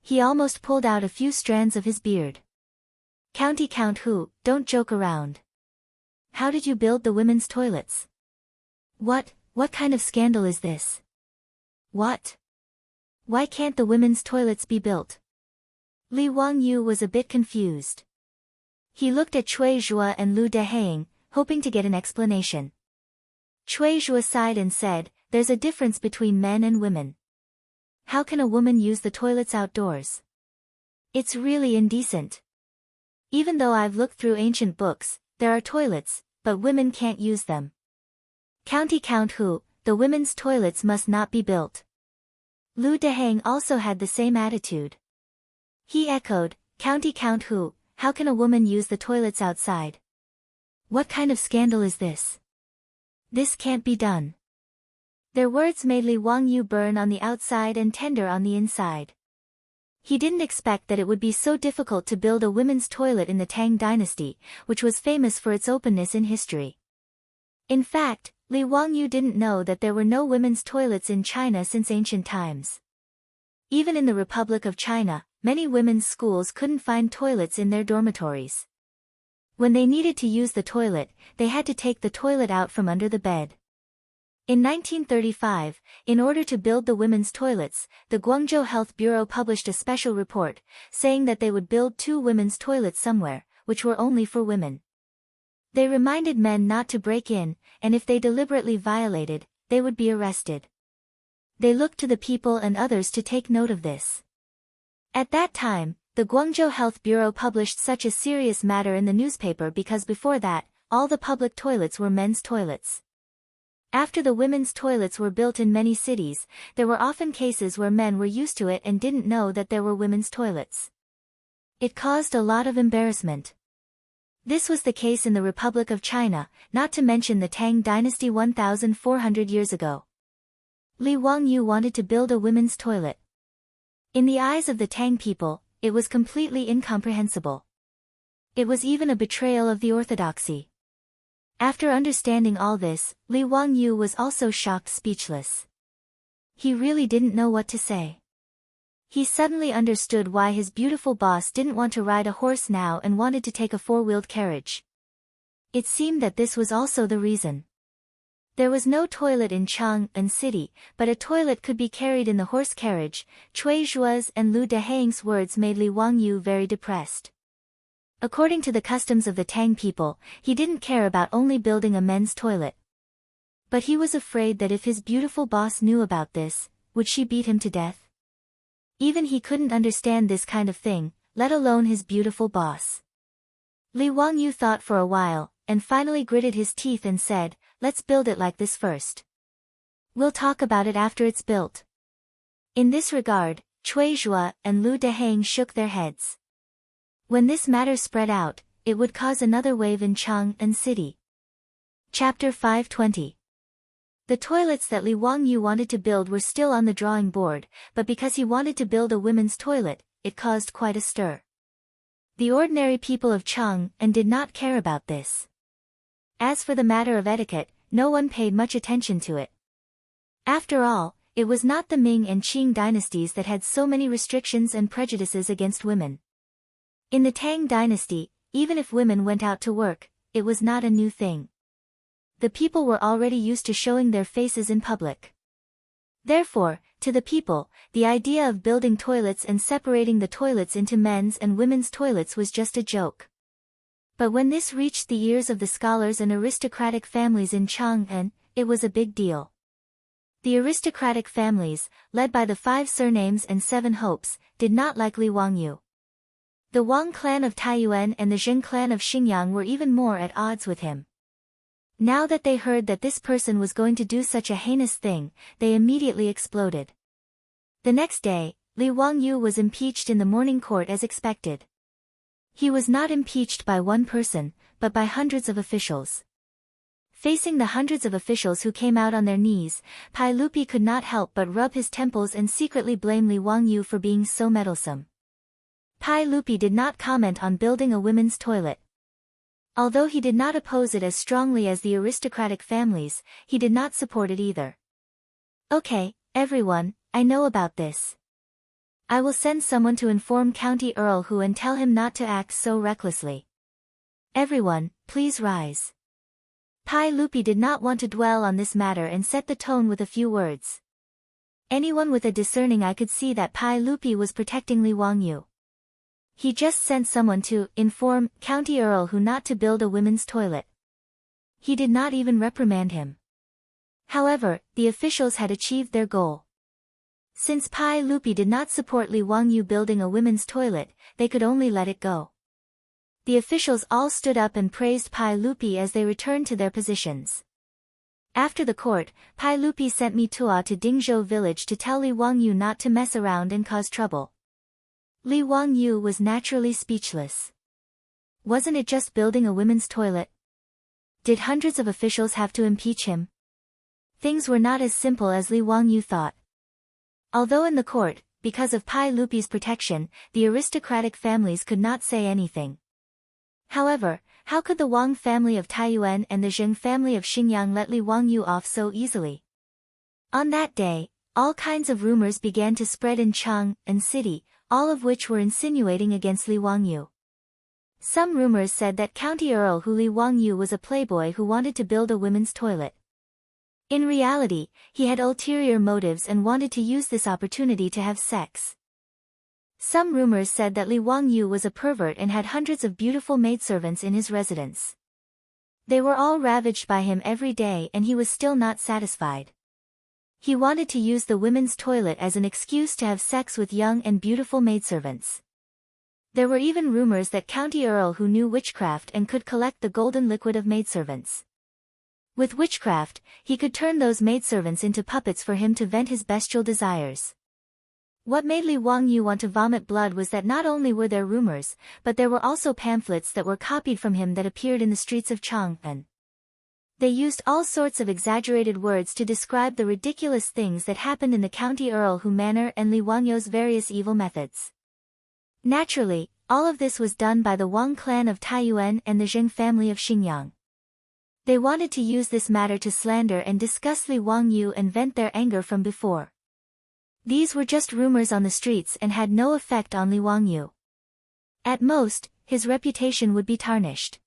He almost pulled out a few strands of his beard. County Count Hu, don't joke around. How did you build the women's toilets? What kind of scandal is this? What? Why can't the women's toilets be built? Li Wangyu was a bit confused. He looked at Cui Zhuo and Lu Deheng, hoping to get an explanation. Cui Zhuo sighed and said, there's a difference between men and women. How can a woman use the toilets outdoors? It's really indecent. Even though I've looked through ancient books, there are toilets, but women can't use them. County Count Hu, the women's toilets must not be built. Lu Deheng also had the same attitude. He echoed, County Count Hu, how can a woman use the toilets outside? What kind of scandal is this? This can't be done. Their words made Li Wangyu burn on the outside and tender on the inside. He didn't expect that it would be so difficult to build a women's toilet in the Tang dynasty, which was famous for its openness in history. In fact, Li Wangyu didn't know that there were no women's toilets in China since ancient times. Even in the Republic of China, many women's schools couldn't find toilets in their dormitories. When they needed to use the toilet, they had to take the toilet out from under the bed. In 1935, in order to build the women's toilets, the Guangzhou Health Bureau published a special report, saying that they would build 2 women's toilets somewhere, which were only for women. They reminded men not to break in, and if they deliberately violated, they would be arrested. They looked to the people and others to take note of this. At that time, the Guangzhou Health Bureau published such a serious matter in the newspaper because before that, all the public toilets were men's toilets. After the women's toilets were built in many cities, there were often cases where men were used to it and didn't know that there were women's toilets. It caused a lot of embarrassment. This was the case in the Republic of China, not to mention the Tang dynasty 1,400 years ago. Li Wangyu wanted to build a women's toilet. In the eyes of the Tang people, it was completely incomprehensible. It was even a betrayal of the orthodoxy. After understanding all this, Li Wangyu was also shocked, speechless. He really didn't know what to say. He suddenly understood why his beautiful boss didn't want to ride a horse now and wanted to take a four-wheeled carriage. It seemed that this was also the reason. There was no toilet in Chang'an City, but a toilet could be carried in the horse carriage. Cui Zhua's and Lu Dehang's words made Li Wangyu very depressed. According to the customs of the Tang people, he didn't care about only building a men's toilet. But he was afraid that if his beautiful boss knew about this, would she beat him to death? Even he couldn't understand this kind of thing, let alone his beautiful boss. Li Wangyu thought for a while, and finally gritted his teeth and said, "Let's build it like this first. We'll talk about it after it's built." In this regard, Cui Zhua and Lu Dehang shook their heads. When this matter spread out, it would cause another wave in Chang'an City. Chapter 520. The toilets that Li Wangyu wanted to build were still on the drawing board, but because he wanted to build a women's toilet, it caused quite a stir. The ordinary people of Chang'an did not care about this. As for the matter of etiquette, no one paid much attention to it. After all, it was not the Ming and Qing dynasties that had so many restrictions and prejudices against women. In the Tang dynasty, even if women went out to work, it was not a new thing. The people were already used to showing their faces in public. Therefore, to the people, the idea of building toilets and separating the toilets into men's and women's toilets was just a joke. But when this reached the ears of the scholars and aristocratic families in Chang'an, it was a big deal. The aristocratic families, led by the 5 surnames and 7 hopes, did not like Li Wangyu. The Wang clan of Taiyuan and the Zheng clan of Xinjiang were even more at odds with him. Now that they heard that this person was going to do such a heinous thing, they immediately exploded. The next day, Li Wangyu was impeached in the morning court as expected. He was not impeached by one person, but by hundreds of officials. Facing the hundreds of officials who came out on their knees, Pai Lupi could not help but rub his temples and secretly blame Li Wangyu for being so meddlesome. Pai Lupi did not comment on building a women's toilet. Although he did not oppose it as strongly as the aristocratic families, he did not support it either. "Okay, everyone, I know about this. I will send someone to inform County Earl Hu and tell him not to act so recklessly. Everyone, please rise." Pai Lupi did not want to dwell on this matter and set the tone with a few words. Anyone with a discerning eye could see that Pai Lupi was protecting Li Wangyu. He just sent someone to inform County Earl Hu not to build a women's toilet. He did not even reprimand him. However, the officials had achieved their goal. Since Pai Lupi did not support Li Wangyu building a women's toilet, they could only let it go. The officials all stood up and praised Pai Lupi as they returned to their positions. After the court, Pai Lupi sent Mitua to Dingzhou village to tell Li Wangyu not to mess around and cause trouble. Li Wangyu was naturally speechless. Wasn't it just building a women's toilet? Did hundreds of officials have to impeach him? Things were not as simple as Li Wangyu thought. Although in the court, because of Pai Lupi's protection, the aristocratic families could not say anything. However, how could the Wang family of Taiyuan and the Zheng family of Xinjiang let Li Wangyu off so easily? On that day, all kinds of rumors began to spread in Chang'an City, all of which were insinuating against Li Wangyu. Some rumors said that County Earl Hu Li Wangyu was a playboy who wanted to build a women's toilet. In reality, he had ulterior motives and wanted to use this opportunity to have sex. Some rumors said that Li Wangyu was a pervert and had hundreds of beautiful maidservants in his residence. They were all ravaged by him every day and he was still not satisfied. He wanted to use the women's toilet as an excuse to have sex with young and beautiful maidservants. There were even rumors that county earl who knew witchcraft and could collect the golden liquid of maidservants. With witchcraft, he could turn those maidservants into puppets for him to vent his bestial desires. What made Li Wangyu want to vomit blood was that not only were there rumors, but there were also pamphlets that were copied from him that appeared in the streets of Chang'an. They used all sorts of exaggerated words to describe the ridiculous things that happened in the county earl who manor and Li Wangyu's various evil methods. Naturally, all of this was done by the Wang clan of Taiyuan and the Zheng family of Xingyang. They wanted to use this matter to slander and discuss Li Wangyu and vent their anger from before. These were just rumors on the streets and had no effect on Li Wangyu. At most, his reputation would be tarnished.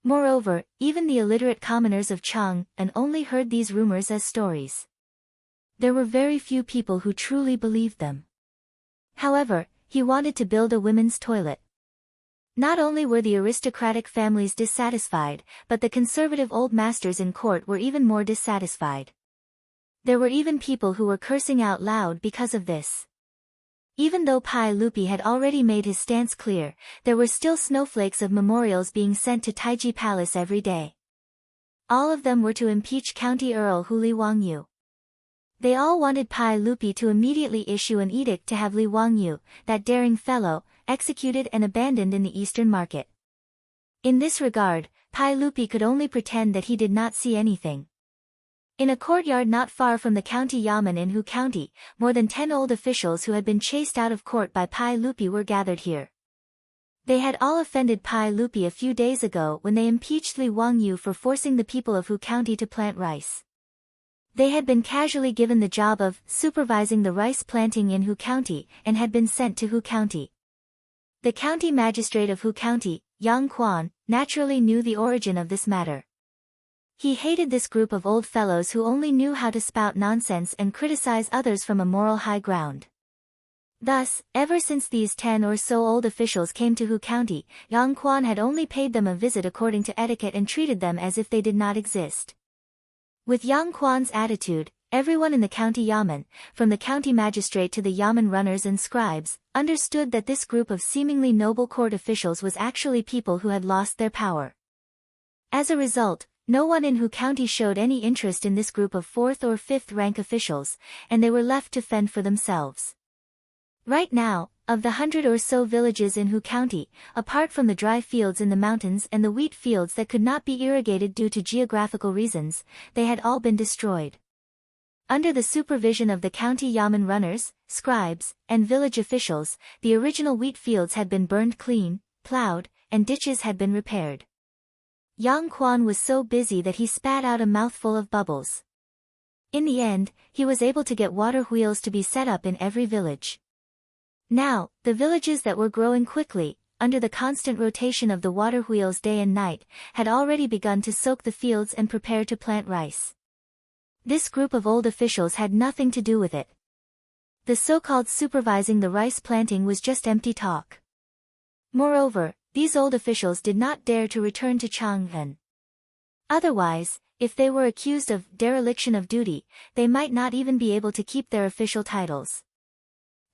Moreover, even the illiterate commoners of Chang'an only heard these rumors as stories. There were very few people who truly believed them. However, he wanted to build a women's toilet. Not only were the aristocratic families dissatisfied, but the conservative old masters in court were even more dissatisfied. There were even people who were cursing out loud because of this. Even though Pai Lupi had already made his stance clear, there were still snowflakes of memorials being sent to Taiji Palace every day. All of them were to impeach County Earl Li Wangyu. They all wanted Pai Lupi to immediately issue an edict to have Li Wangyu, that daring fellow, executed and abandoned in the Eastern Market. In this regard, Pai Lupi could only pretend that he did not see anything. In a courtyard not far from the county yamen in Hu County, more than 10 old officials who had been chased out of court by Pai Lupi were gathered here. They had all offended Pai Lupi a few days ago when they impeached Li Wangyu for forcing the people of Hu County to plant rice. They had been casually given the job of supervising the rice planting in Hu County and had been sent to Hu County. The county magistrate of Hu County, Yang Quan, naturally knew the origin of this matter. He hated this group of old fellows who only knew how to spout nonsense and criticize others from a moral high ground. Thus, ever since these 10 or so old officials came to Hu County, Yang Quan had only paid them a visit according to etiquette and treated them as if they did not exist. With Yang Quan's attitude, everyone in the county yamen, from the county magistrate to the yamen runners and scribes, understood that this group of seemingly noble court officials was actually people who had lost their power. As a result, no one in Hu County showed any interest in this group of 4th or 5th rank officials, and they were left to fend for themselves. Right now, of the 100 or so villages in Hu County, apart from the dry fields in the mountains and the wheat fields that could not be irrigated due to geographical reasons, they had all been destroyed. Under the supervision of the county yamen runners, scribes, and village officials, the original wheat fields had been burned clean, plowed, and ditches had been repaired. Yang Quan was so busy that he spat out a mouthful of bubbles. In the end, he was able to get water wheels to be set up in every village. Now, the villages that were growing quickly, under the constant rotation of the water wheels day and night, had already begun to soak the fields and prepare to plant rice. This group of old officials had nothing to do with it. The so-called supervising the rice planting was just empty talk. Moreover, these old officials did not dare to return to Chang'an. Otherwise, if they were accused of dereliction of duty, they might not even be able to keep their official titles.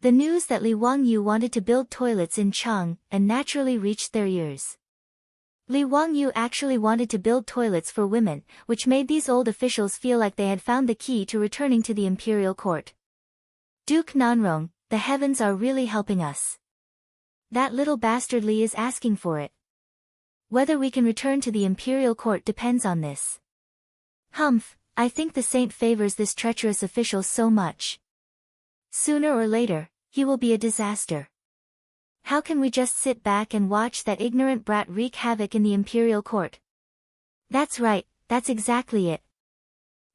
The news that Li Wangyu wanted to build toilets in Chang'an naturally reached their ears. Li Wangyu actually wanted to build toilets for women, which made these old officials feel like they had found the key to returning to the imperial court. Duke Nanrong, the heavens are really helping us. That little bastard Li is asking for it. Whether we can return to the imperial court depends on this. Humph, I think the saint favors this treacherous official so much. Sooner or later, he will be a disaster. How can we just sit back and watch that ignorant brat wreak havoc in the imperial court? That's right, that's exactly it.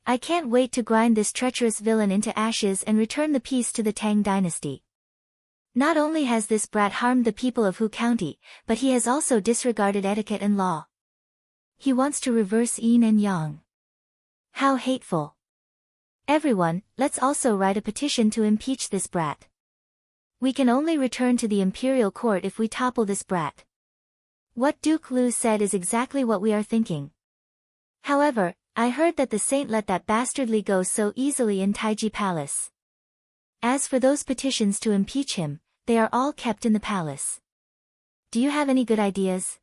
I can't wait to grind this treacherous villain into ashes and return the peace to the Tang dynasty. Not only has this brat harmed the people of Hu County, but he has also disregarded etiquette and law. He wants to reverse yin and yang. How hateful. Everyone, let's also write a petition to impeach this brat. We can only return to the imperial court if we topple this brat. What Duke Lu said is exactly what we are thinking. However, I heard that the saint let that bastard Li go so easily in Taiji Palace. As for those petitions to impeach him, they are all kept in the palace. do you have any good ideas?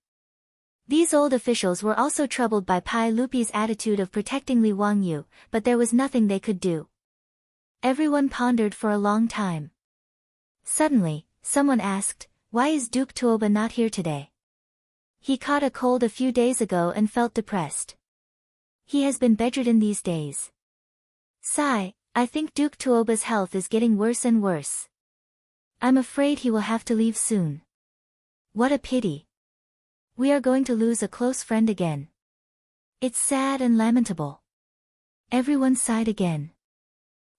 These old officials were also troubled by Pai Lupi's attitude of protecting Li Wangyu, but there was nothing they could do. Everyone pondered for a long time. Suddenly, someone asked, "Why is Duke Tuoba not here today? He caught a cold a few days ago and felt depressed. He has been bedridden these days. Sigh, I think Duke Tuoba's health is getting worse and worse. I'm afraid he will have to leave soon. What a pity. We are going to lose a close friend again. It's sad and lamentable." Everyone sighed again.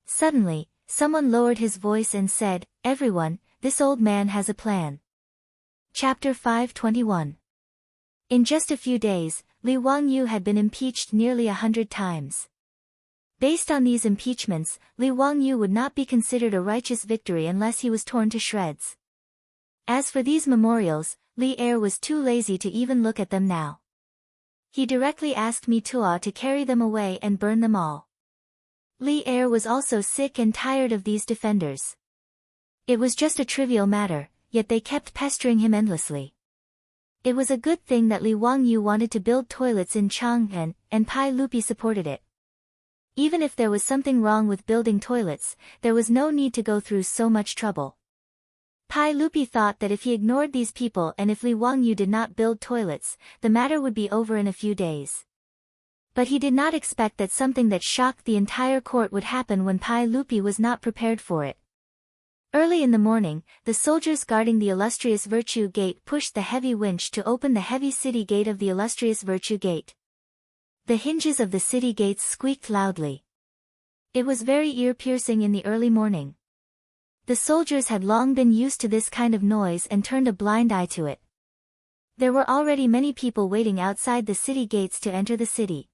Suddenly, someone lowered his voice and said, "Everyone, this old man has a plan." Chapter 521. In just a few days, Li Wangyu had been impeached nearly 100 times. Based on these impeachments, Li Wangyu would not be considered a righteous victory unless he was torn to shreds. As for these memorials, Li Er was too lazy to even look at them now. He directly asked Mi Tuo to carry them away and burn them all. Li Er was also sick and tired of these defenders. It was just a trivial matter, yet they kept pestering him endlessly. It was a good thing that Li Wangyu wanted to build toilets in Chang'an, and Pai Lupi supported it. Even if there was something wrong with building toilets, there was no need to go through so much trouble. Pai Lupi thought that if he ignored these people and if Li Wangyu did not build toilets, the matter would be over in a few days. But he did not expect that something that shocked the entire court would happen when Pai Lupi was not prepared for it. Early in the morning, the soldiers guarding the illustrious Virtue Gate pushed the heavy winch to open the heavy city gate of the illustrious Virtue Gate. The hinges of the city gates squeaked loudly. It was very ear-piercing in the early morning. The soldiers had long been used to this kind of noise and turned a blind eye to it. There were already many people waiting outside the city gates to enter the city.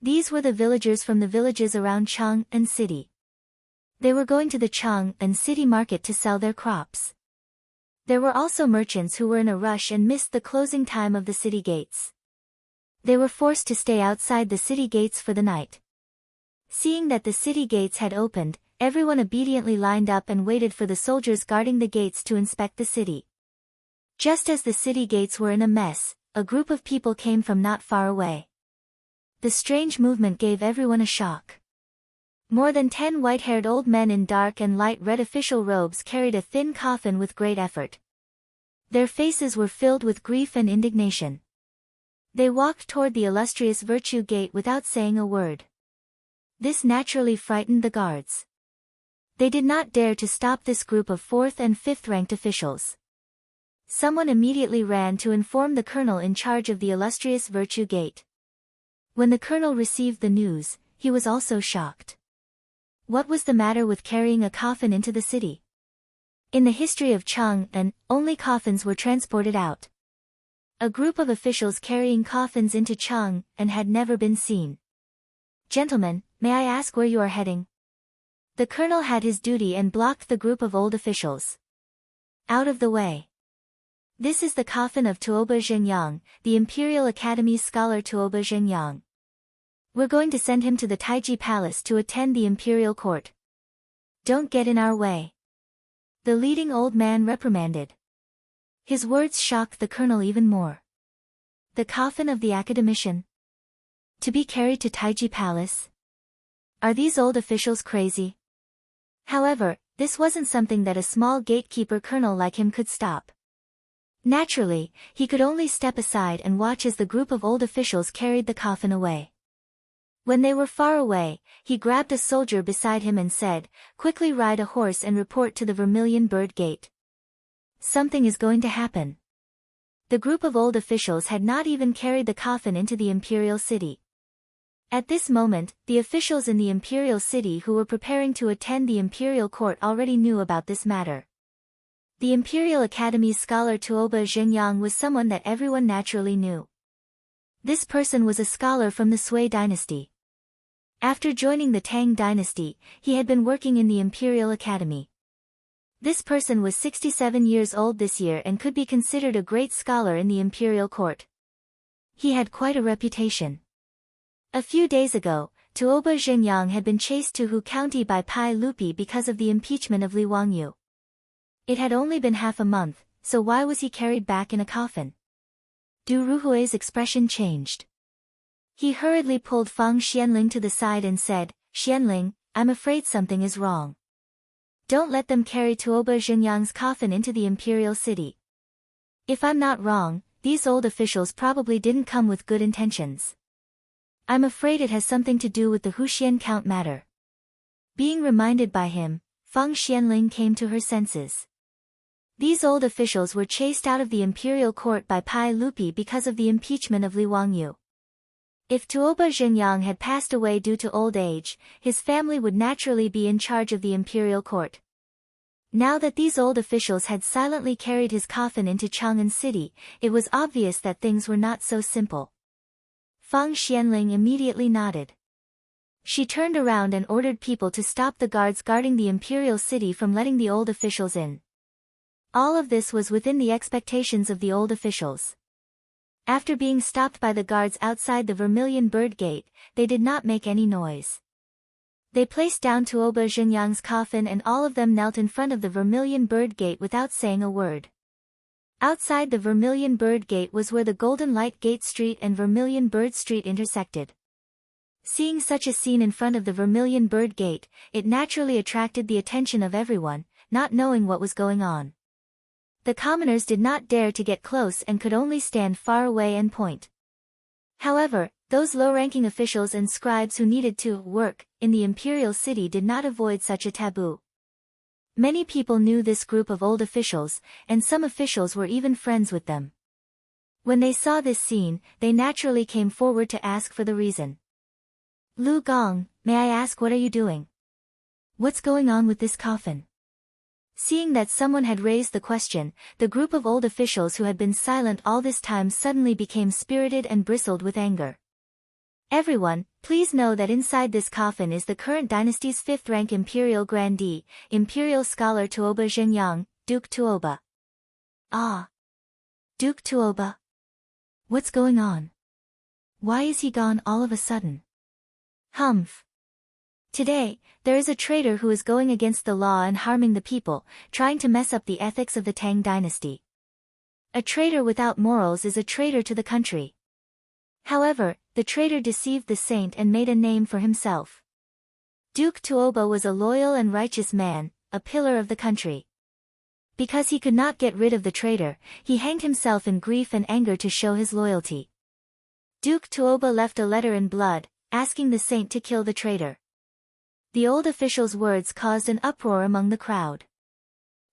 These were the villagers from the villages around Chang'an City. They were going to the Chang'an City market to sell their crops. There were also merchants who were in a rush and missed the closing time of the city gates. They were forced to stay outside the city gates for the night. Seeing that the city gates had opened, everyone obediently lined up and waited for the soldiers guarding the gates to inspect the city. Just as the city gates were in a mess, a group of people came from not far away. The strange movement gave everyone a shock. More than 10 white-haired old men in dark and light red official robes carried a thin coffin with great effort. Their faces were filled with grief and indignation. They walked toward the illustrious Virtue Gate without saying a word. This naturally frightened the guards. They did not dare to stop this group of 4th and 5th ranked officials. Someone immediately ran to inform the colonel in charge of the illustrious Virtue Gate. When the colonel received the news, he was also shocked. What was the matter with carrying a coffin into the city? In the history of Chang'an, only coffins were transported out. A group of officials carrying coffins into Chang'an had never been seen. "Gentlemen, may I ask where you are heading?" The colonel had his duty and blocked the group of old officials. "Out of the way. This is the coffin of Tuoba Zhengyang, the Imperial Academy scholar Tuoba Zhengyang. We're going to send him to the Taiji Palace to attend the imperial court. Don't get in our way," the leading old man reprimanded. His words shocked the colonel even more. The coffin of the academician? To be carried to Taiji Palace? Are these old officials crazy? However, this wasn't something that a small gatekeeper colonel like him could stop. Naturally, he could only step aside and watch as the group of old officials carried the coffin away. When they were far away, he grabbed a soldier beside him and said, "Quickly ride a horse and report to the Vermilion Bird Gate. Something is going to happen." The group of old officials had not even carried the coffin into the imperial city. At this moment, the officials in the imperial city who were preparing to attend the imperial court already knew about this matter. The Imperial Academy's scholar Tuoba Zhengyang was someone that everyone naturally knew. This person was a scholar from the Sui dynasty. After joining the Tang dynasty, he had been working in the Imperial Academy. This person was 67 years old this year and could be considered a great scholar in the imperial court. He had quite a reputation. A few days ago, Tuoba Zhengyang had been chased to Hu County by Pai Lupi because of the impeachment of Li Wangyu. It had only been half a month, so why was he carried back in a coffin? Du Ruhui's expression changed. He hurriedly pulled Fang Xianling to the side and said, Xianling, I'm afraid something is wrong. Don't let them carry Tuoba Zhenyang's coffin into the imperial city. If I'm not wrong, these old officials probably didn't come with good intentions. I'm afraid it has something to do with the Huxian Count matter. Being reminded by him, Fang Xianling came to her senses. These old officials were chased out of the imperial court by Pai Lupi because of the impeachment of Li Wangyu. If Tuoba Zhenyang had passed away due to old age, his family would naturally be in charge of the imperial court. Now that these old officials had silently carried his coffin into Chang'an City, it was obvious that things were not so simple. Fang Xianling immediately nodded. She turned around and ordered people to stop the guards guarding the imperial city from letting the old officials in. All of this was within the expectations of the old officials. After being stopped by the guards outside the Vermilion Bird Gate, they did not make any noise. They placed down Tuoba Zhenyang's coffin and all of them knelt in front of the Vermilion Bird Gate without saying a word. Outside the Vermilion Bird Gate was where the Golden Light Gate Street and Vermilion Bird Street intersected. Seeing such a scene in front of the Vermilion Bird Gate, it naturally attracted the attention of everyone, not knowing what was going on. The commoners did not dare to get close and could only stand far away and point. However, those low-ranking officials and scribes who needed to work in the imperial city did not avoid such a taboo. Many people knew this group of old officials, and some officials were even friends with them. When they saw this scene, they naturally came forward to ask for the reason. Lu Gong, may I ask, what are you doing? What's going on with this coffin? Seeing that someone had raised the question, the group of old officials who had been silent all this time suddenly became spirited and bristled with anger. Everyone, please know that inside this coffin is the current dynasty's 5th-rank imperial grandee, imperial scholar Tuoba Zhenyang, Duke Tuoba. Ah! Duke Tuoba? What's going on? Why is he gone all of a sudden? Humph! Today, there is a traitor who is going against the law and harming the people, trying to mess up the ethics of the Tang dynasty. A traitor without morals is a traitor to the country. However, the traitor deceived the saint and made a name for himself. Duke Tuoba was a loyal and righteous man, a pillar of the country. Because he could not get rid of the traitor, he hanged himself in grief and anger to show his loyalty. Duke Tuoba left a letter in blood, asking the saint to kill the traitor. The old official's words caused an uproar among the crowd.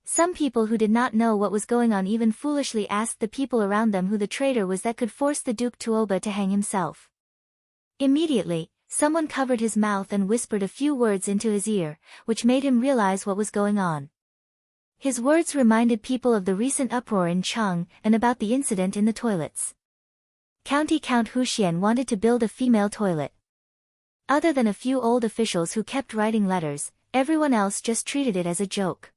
Some people who did not know what was going on even foolishly asked the people around them who the traitor was that could force the Duke Tuoba to hang himself. Immediately, someone covered his mouth and whispered a few words into his ear, which made him realize what was going on. His words reminded people of the recent uproar in Chang and about the incident in the toilets. Count Huxian wanted to build a female toilet. Other than a few old officials who kept writing letters, everyone else just treated it as a joke.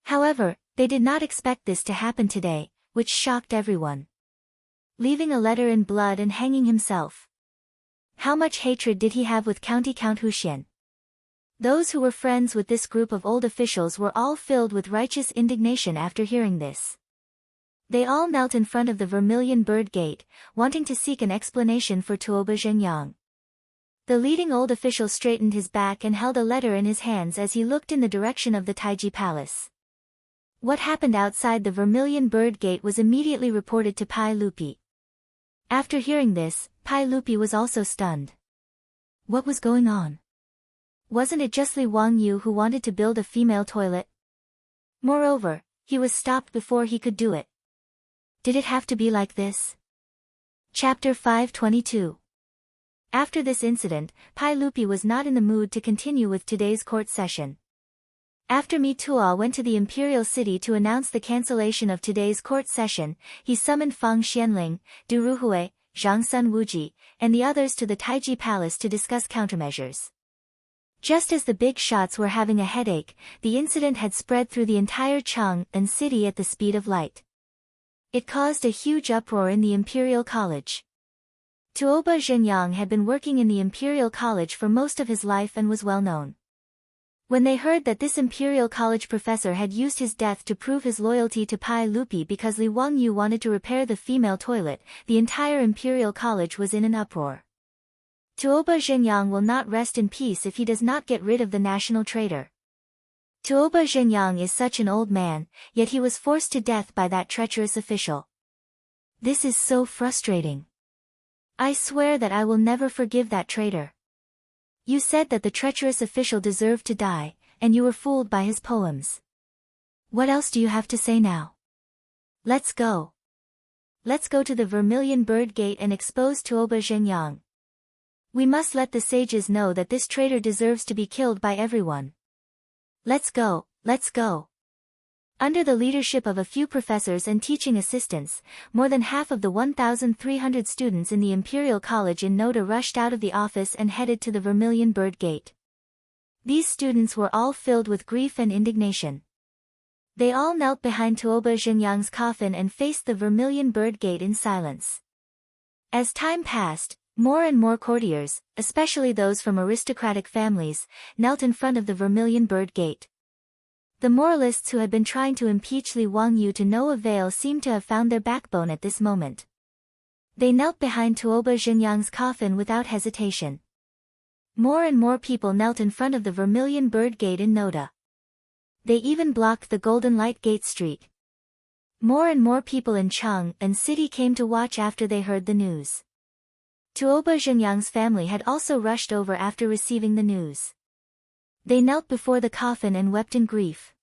However, they did not expect this to happen today, which shocked everyone. Leaving a letter in blood and hanging himself. How much hatred did he have with Count Huxian? Those who were friends with this group of old officials were all filled with righteous indignation after hearing this. They all knelt in front of the Vermilion Bird Gate, wanting to seek an explanation for Tuoba Zhenyang. The leading old official straightened his back and held a letter in his hands as he looked in the direction of the Taiji Palace. What happened outside the Vermilion Bird Gate was immediately reported to Pai Lupi. After hearing this, Pai Lupi was also stunned. What was going on? Wasn't it just Li Wangyu who wanted to build a female toilet? Moreover, he was stopped before he could do it. Did it have to be like this? Chapter 522. After this incident, Pai Lupi was not in the mood to continue with today's court session. After Mi Tuo went to the imperial city to announce the cancellation of today's court session, he summoned Fang Xianling, Du Ruhui, Zhang Sun Wuji, and the others to the Taiji Palace to discuss countermeasures. Just as the big shots were having a headache, the incident had spread through the entire Chang'an city at the speed of light. It caused a huge uproar in the Imperial College. Tuoba Zhenyang had been working in the Imperial College for most of his life and was well known. When they heard that this Imperial College professor had used his death to prove his loyalty to Pai Lupi because Li Wangyu wanted to repair the female toilet, the entire Imperial College was in an uproar. Tuoba Zhenyang will not rest in peace if he does not get rid of the national traitor. Tuoba Zhenyang is such an old man, yet he was forced to death by that treacherous official. This is so frustrating. I swear that I will never forgive that traitor. You said that the treacherous official deserved to die, and you were fooled by his poems. What else do you have to say now? Let's go. Let's go to the Vermilion Bird Gate and expose Tuoba Zhenyang. We must let the sages know that this traitor deserves to be killed by everyone. Let's go, let's go. Under the leadership of a few professors and teaching assistants, more than half of the 1,300 students in the Imperial College in Noda rushed out of the office and headed to the Vermilion Bird Gate. These students were all filled with grief and indignation. They all knelt behind Tuoba Zhenyang's coffin and faced the Vermilion Bird Gate in silence. As time passed, more and more courtiers, especially those from aristocratic families, knelt in front of the Vermilion Bird Gate. The moralists who had been trying to impeach Li Wangyu to no avail seemed to have found their backbone at this moment. They knelt behind Tuoba Zhenyang's coffin without hesitation. More and more people knelt in front of the Vermilion Bird Gate in Noda. They even blocked the Golden Light Gate Street. More and more people in Chang'an City came to watch after they heard the news. Tuoba Zhenyang's family had also rushed over after receiving the news. They knelt before the coffin and wept in grief.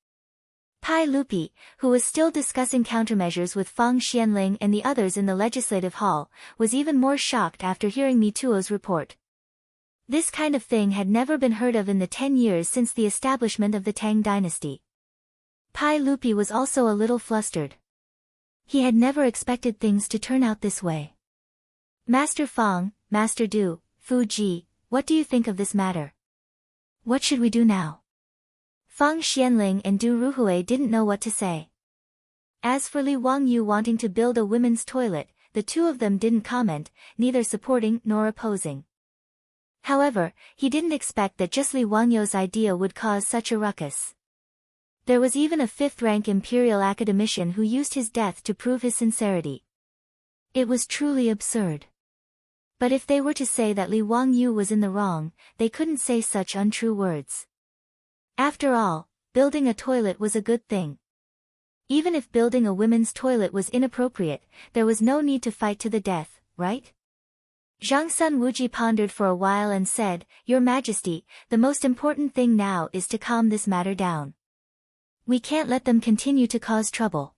Pai Lupi, who was still discussing countermeasures with Fang Xianling and the others in the legislative hall, was even more shocked after hearing Mituo's report. This kind of thing had never been heard of in the 10 years since the establishment of the Tang dynasty. Pai Lupi was also a little flustered. He had never expected things to turn out this way. Master Fang, Master Du, Fu Ji, what do you think of this matter? What should we do now? Fang Xianling and Du Ruhui didn't know what to say. As for Li Wangyu wanting to build a women's toilet, the two of them didn't comment, neither supporting nor opposing. However, he didn't expect that just Li Wangyu's idea would cause such a ruckus. There was even a fifth-rank imperial academician who used his death to prove his sincerity. It was truly absurd. But if they were to say that Li Wangyu was in the wrong, they couldn't say such untrue words. After all, building a toilet was a good thing. Even if building a women's toilet was inappropriate, there was no need to fight to the death, right? Zhang Sun Wuji pondered for a while and said, Your Majesty, the most important thing now is to calm this matter down. We can't let them continue to cause trouble.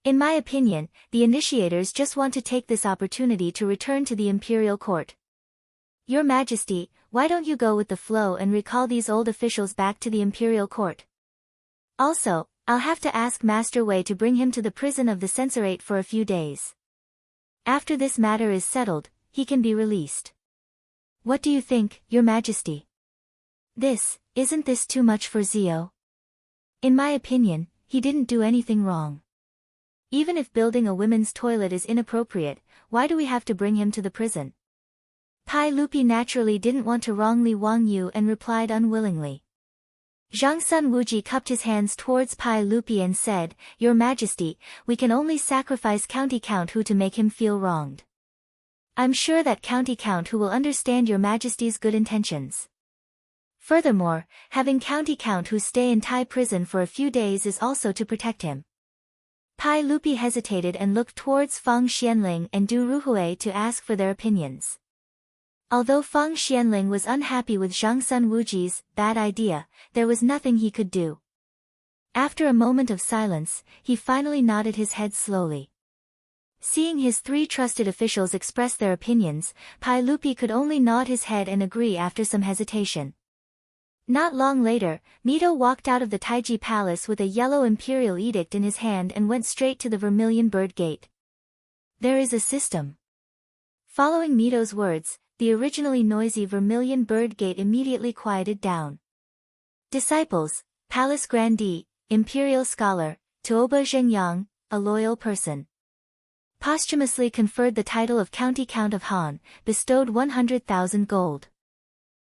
In my opinion, the initiators just want to take this opportunity to return to the imperial court. Your Majesty, why don't you go with the flow and recall these old officials back to the imperial court? Also, I'll have to ask Master Wei to bring him to the prison of the censorate for a few days. After this matter is settled, he can be released. What do you think, Your Majesty? Isn't this too much for Zio? In my opinion, he didn't do anything wrong. Even if building a women's toilet is inappropriate, why do we have to bring him to the prison? Pai Lupi naturally didn't want to wrong Li Wangyu and replied unwillingly. Zhang Sun Wuji cupped his hands towards Pai Lupi and said, Your Majesty, we can only sacrifice County Count Hu to make him feel wronged. I'm sure that County Count Hu will understand Your Majesty's good intentions. Furthermore, having County Count Hu stay in Tai prison for a few days is also to protect him. Pai Lupi hesitated and looked towards Fang Xianling and Du Ruhui to ask for their opinions. Although Fang Xianling was unhappy with Zhang Sun Wuji's bad idea, there was nothing he could do. After a moment of silence, he finally nodded his head slowly. Seeing his three trusted officials express their opinions, Pai Lupi could only nod his head and agree after some hesitation. Not long later, Mito walked out of the Taiji Palace with a yellow imperial edict in his hand and went straight to the Vermilion Bird Gate. There is a system. Following Mito's words, the originally noisy Vermilion Bird Gate immediately quieted down. Disciples, Palace Grandee, Imperial Scholar, Tuoba Zhenyang, a loyal person. Posthumously conferred the title of County Count of Han, bestowed 100,000 gold.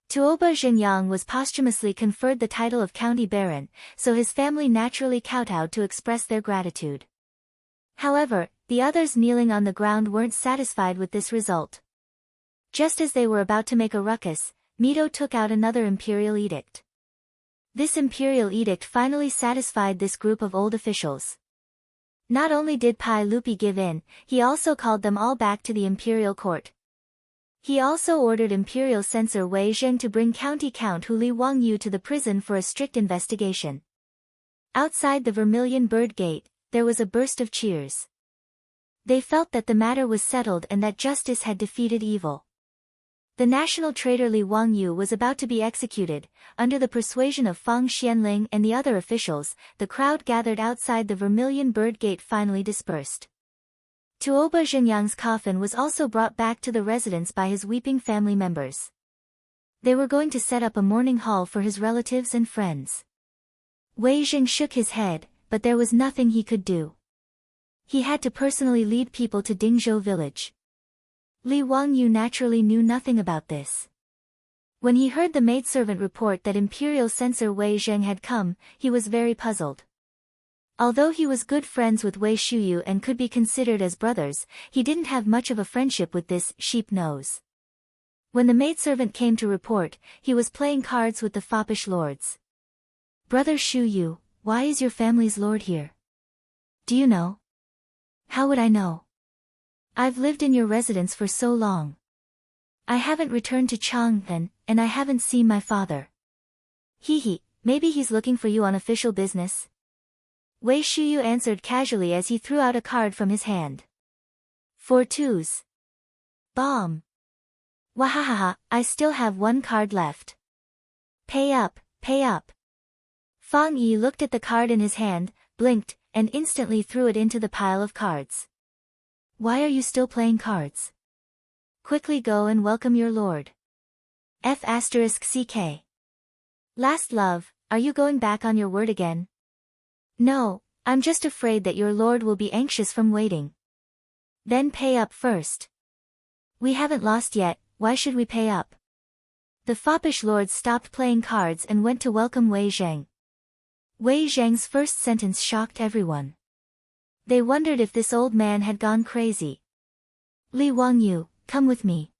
Tuoba Xingyang was posthumously conferred the title of county baron, so his family naturally kowtowed to express their gratitude. However, the others kneeling on the ground weren't satisfied with this result. Just as they were about to make a ruckus, Mito took out another imperial edict. This imperial edict finally satisfied this group of old officials. Not only did Pai Lupi give in, he also called them all back to the imperial court. He also ordered imperial censor Wei Zheng to bring county count Hu Li Wangyu to the prison for a strict investigation. Outside the Vermilion Bird Gate, there was a burst of cheers. They felt that the matter was settled and that justice had defeated evil. The national traitor Li Wangyu was about to be executed. Under the persuasion of Fang Xianling and the other officials, the crowd gathered outside the Vermilion Bird Gate finally dispersed. Tuoba Xingyang's coffin was also brought back to the residence by his weeping family members. They were going to set up a mourning hall for his relatives and friends. Wei Zheng shook his head, but there was nothing he could do. He had to personally lead people to Dingzhou village. Li Wangyu naturally knew nothing about this. When he heard the maidservant report that imperial censor Wei Zheng had come, he was very puzzled. Although he was good friends with Wei Shuyu and could be considered as brothers, he didn't have much of a friendship with this sheep nose. When the maidservant came to report, he was playing cards with the foppish lords. "Brother Shuyu, why is your family's lord here? Do you know?" "How would I know? I've lived in your residence for so long. I haven't returned to Chang'an, and I haven't seen my father." "Hee, maybe he's looking for you on official business." Wei Shuyu answered casually as he threw out a card from his hand. "4 twos. Bomb. Wahahaha, I still have one card left. Pay up, pay up." Fang Yi looked at the card in his hand, blinked, and instantly threw it into the pile of cards. "Why are you still playing cards? Quickly go and welcome your lord. F***CK. Last love, are you going back on your word again?" "No, I'm just afraid that your lord will be anxious from waiting." "Then pay up first." "We haven't lost yet, why should we pay up?" The foppish lords stopped playing cards and went to welcome Wei Zheng. Wei Zheng's first sentence shocked everyone. They wondered if this old man had gone crazy. "Li Wangyu, come with me.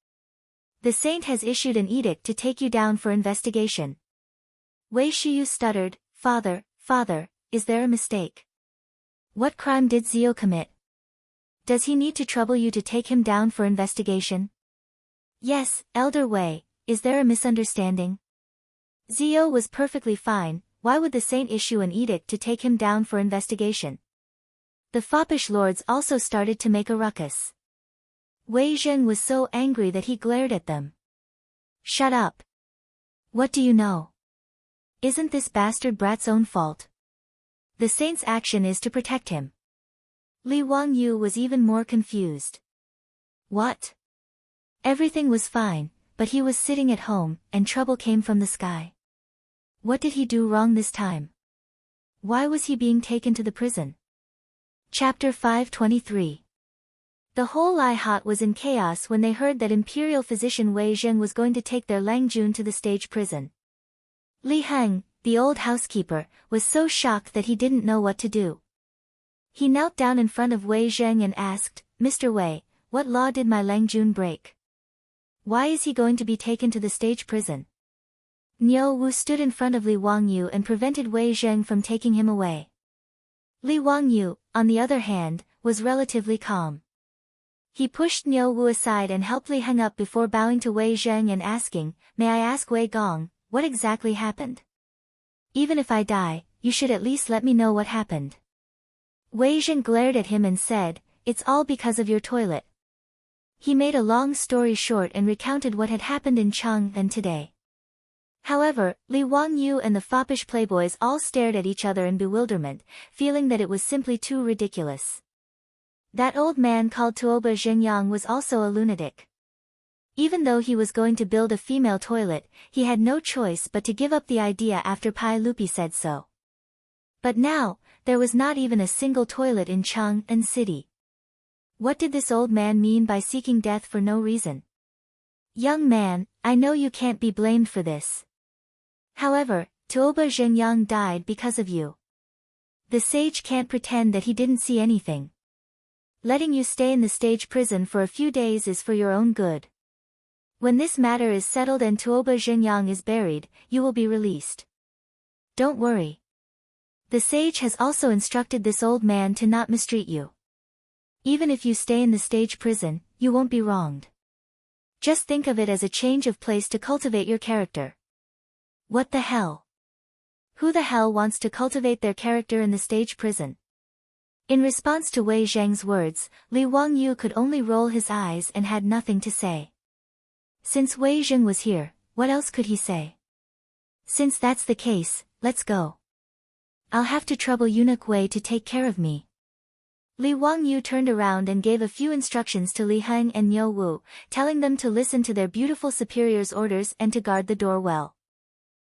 The saint has issued an edict to take you down for investigation." Wei Shuyu stuttered, Father, is there a mistake? What crime did Zio commit? Does he need to trouble you to take him down for investigation?" "Yes, Elder Wei, is there a misunderstanding? Zio was perfectly fine, why would the saint issue an edict to take him down for investigation?" The foppish lords also started to make a ruckus. Wei Zheng was so angry that he glared at them. "Shut up. What do you know? Isn't this bastard brat's own fault? The saint's action is to protect him." Li Wangyu was even more confused. What? Everything was fine, but he was sitting at home, and trouble came from the sky. What did he do wrong this time? Why was he being taken to the prison? Chapter 523. The whole Lai Hot was in chaos when they heard that imperial physician Wei Zheng was going to take their Lang Jun to the stage prison. Li Heng, the old housekeeper, was so shocked that he didn't know what to do. He knelt down in front of Wei Zheng and asked, "Mr. Wei, what law did my Lang Jun break? Why is he going to be taken to the stage prison?" Niu Wu stood in front of Li Wangyu and prevented Wei Zheng from taking him away. Li Wangyu, on the other hand, was relatively calm. He pushed Niu Wu aside and helped Li Heng up before bowing to Wei Zheng and asking, "May I ask Wei Gong, what exactly happened? Even if I die, you should at least let me know what happened." Wei Zheng glared at him and said, "It's all because of your toilet." He made a long story short and recounted what had happened in Chang'an today. However, Li Wangyu and the foppish playboys all stared at each other in bewilderment, feeling that it was simply too ridiculous. That old man called Tuoba Xingyang was also a lunatic. Even though he was going to build a female toilet, he had no choice but to give up the idea after Pai Lupi said so. But now, there was not even a single toilet in Chang'an City. What did this old man mean by seeking death for no reason? Young man, I know you can't be blamed for this. However, Tuoba Zhengyang died because of you. The sage can't pretend that he didn't see anything. Letting you stay in the stage prison for a few days is for your own good. When this matter is settled and Tuoba Zhengyang is buried, you will be released. Don't worry. The sage has also instructed this old man to not mistreat you. Even if you stay in the stage prison, you won't be wronged. Just think of it as a change of place to cultivate your character. What the hell? Who the hell wants to cultivate their character in the stage prison? In response to Wei Zheng's words, Li Wangyu could only roll his eyes and had nothing to say. Since Wei Zheng was here, what else could he say? Since that's the case, let's go. I'll have to trouble eunuch Wei to take care of me. Li Wangyu turned around and gave a few instructions to Li Heng and Niu Wu, telling them to listen to their beautiful superior's orders and to guard the door well.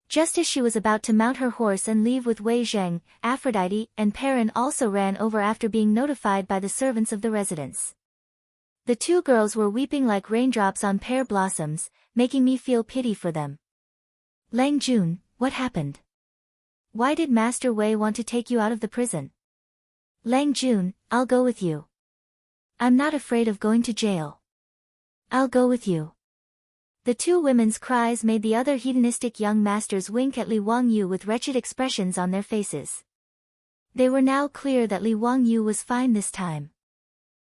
Just as she was about to mount her horse and leave with Wei Zheng, Aphrodite and Perrin also ran over after being notified by the servants of the residence. The two girls were weeping like raindrops on pear blossoms, making me feel pity for them. Lang Jun, what happened? Why did Master Wei want to take you out of the prison? Lang Jun, I'll go with you. I'm not afraid of going to jail. I'll go with you. The two women's cries made the other hedonistic young masters wink at Li Wangyu with wretched expressions on their faces. They were now clear that Li Wangyu was fine this time.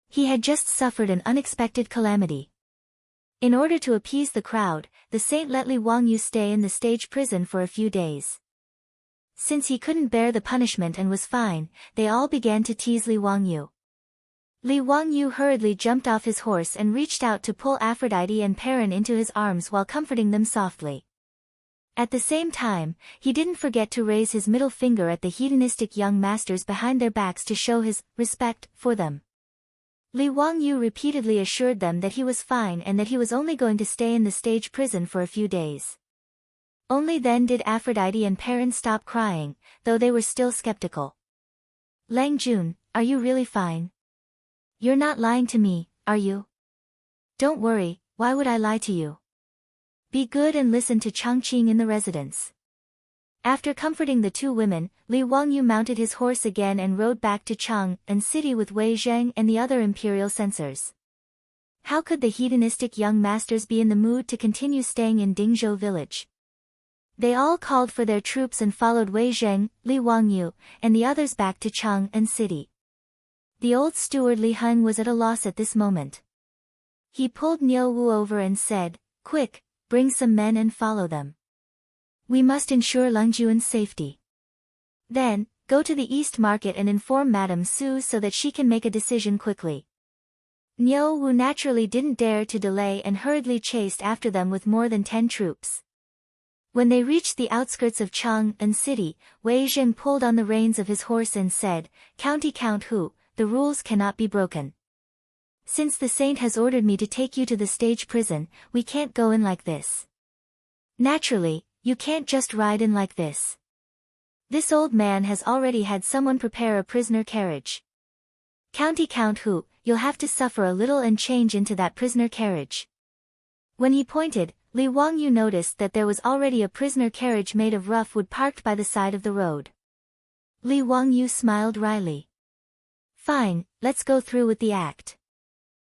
He had just suffered an unexpected calamity. In order to appease the crowd, the saint let Li Wangyu stay in the stage prison for a few days. Since he couldn't bear the punishment and was fine, they all began to tease Li Wangyu. Li Wangyu hurriedly jumped off his horse and reached out to pull Aphrodite and Perrin into his arms while comforting them softly. At the same time, he didn't forget to raise his middle finger at the hedonistic young masters behind their backs to show his respect for them. Li Wangyu repeatedly assured them that he was fine and that he was only going to stay in the stage prison for a few days. Only then did Aphrodite and Perrin stop crying, though they were still skeptical. Lang Jun, are you really fine? You're not lying to me, are you? Don't worry, why would I lie to you? Be good and listen to Changqing in the residence. After comforting the two women, Li Wangyu mounted his horse again and rode back to Chang'an City with Wei Zheng and the other imperial censors. How could the hedonistic young masters be in the mood to continue staying in Dingzhou village? They all called for their troops and followed Wei Zheng, Li Wangyu, and the others back to Chang'an City. The old steward Li Heng was at a loss at this moment. He pulled Niu Wu over and said, "Quick, bring some men and follow them. We must ensure Lang Jun's safety. Then, go to the East Market and inform Madame Su so that she can make a decision quickly." Niu Wu naturally didn't dare to delay and hurriedly chased after them with more than 10 troops. When they reached the outskirts of Chang'an City, Wei Zheng pulled on the reins of his horse and said, "County Count Hu, the rules cannot be broken. Since the saint has ordered me to take you to the stage prison, we can't go in like this. Naturally, you can't just ride in like this. This old man has already had someone prepare a prisoner carriage. County Count Hu, you'll have to suffer a little and change into that prisoner carriage." When he pointed, Li Wangyu noticed that there was already a prisoner carriage made of rough wood parked by the side of the road. Li Wangyu smiled wryly. "Fine, let's go through with the act.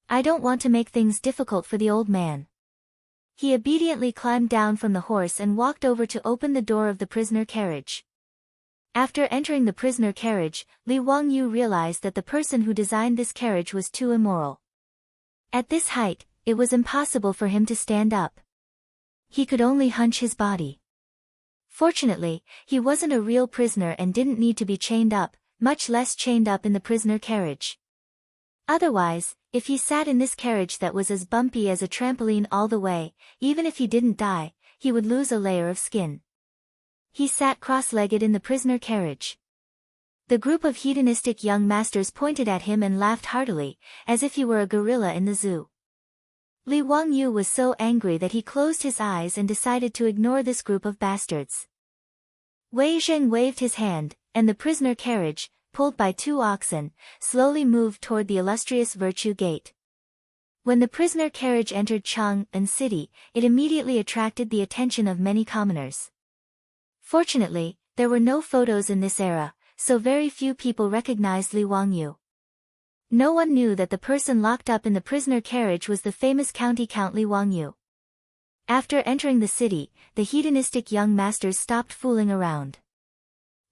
I don't want to make things difficult for the old man." He obediently climbed down from the horse and walked over to open the door of the prisoner carriage. After entering the prisoner carriage, Li Wangyu realized that the person who designed this carriage was too immoral. At this height, it was impossible for him to stand up. He could only hunch his body. Fortunately, he wasn't a real prisoner and didn't need to be chained up, much less chained up in the prisoner carriage. Otherwise, if he sat in this carriage that was as bumpy as a trampoline all the way, even if he didn't die, he would lose a layer of skin. He sat cross-legged in the prisoner carriage. The group of hedonistic young masters pointed at him and laughed heartily, as if he were a gorilla in the zoo. Li Wangyu was so angry that he closed his eyes and decided to ignore this group of bastards. Wei Zheng waved his hand, and the prisoner carriage, pulled by 2 oxen, slowly moved toward the illustrious Virtue Gate. When the prisoner carriage entered Chang'an City, it immediately attracted the attention of many commoners. Fortunately, there were no photos in this era, so very few people recognized Li Wangyu. No one knew that the person locked up in the prisoner carriage was the famous county count Li Wangyu. After entering the city, the hedonistic young masters stopped fooling around.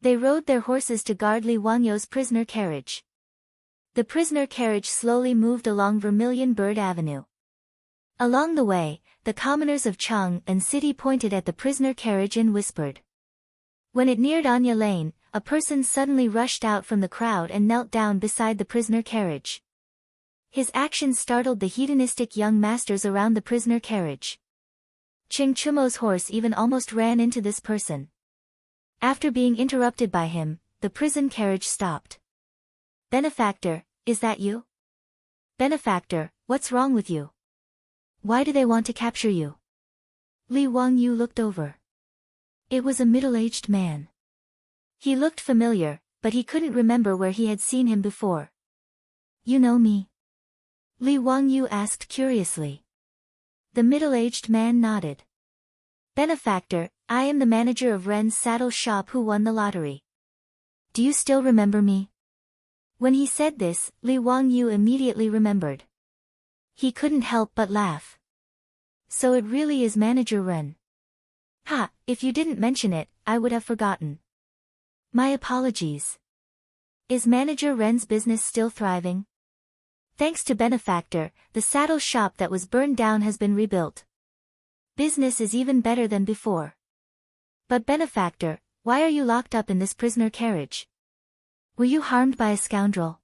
They rode their horses to guard Li Wangyu's prisoner carriage. The prisoner carriage slowly moved along Vermilion Bird Avenue. Along the way, the commoners of Chang'an City pointed at the prisoner carriage and whispered. When it neared Anya Lane, a person suddenly rushed out from the crowd and knelt down beside the prisoner carriage. His actions startled the hedonistic young masters around the prisoner carriage. Ching Chumo's horse even almost ran into this person. After being interrupted by him, the prison carriage stopped. "Benefactor, is that you? Benefactor, what's wrong with you? Why do they want to capture you?" Li Wangyu looked over. It was a middle-aged man. He looked familiar, but he couldn't remember where he had seen him before. "You know me?" Li Wangyu asked curiously. The middle-aged man nodded. "Benefactor, I am the manager of Ren's saddle shop who won the lottery. Do you still remember me?" When he said this, Li Wangyu immediately remembered. He couldn't help but laugh. "So it really is Manager Ren. Ha, if you didn't mention it, I would have forgotten. My apologies. Is Manager Ren's business still thriving?" "Thanks to Benefactor, the saddle shop that was burned down has been rebuilt. Business is even better than before. But Benefactor, why are you locked up in this prisoner carriage? Were you harmed by a scoundrel?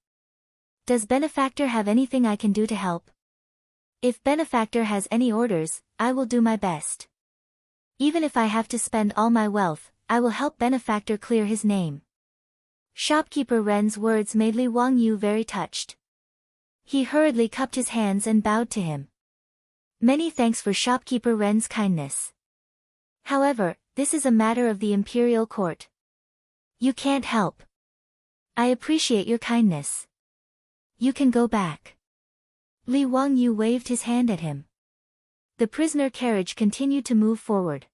Does Benefactor have anything I can do to help? If Benefactor has any orders, I will do my best. Even if I have to spend all my wealth, I will help Benefactor clear his name." Shopkeeper Ren's words made Li Wangyu very touched. He hurriedly cupped his hands and bowed to him. "Many thanks for Shopkeeper Ren's kindness. However, this is a matter of the imperial court. You can't help. I appreciate your kindness. You can go back." Li Wangyu waved his hand at him. The prisoner carriage continued to move forward.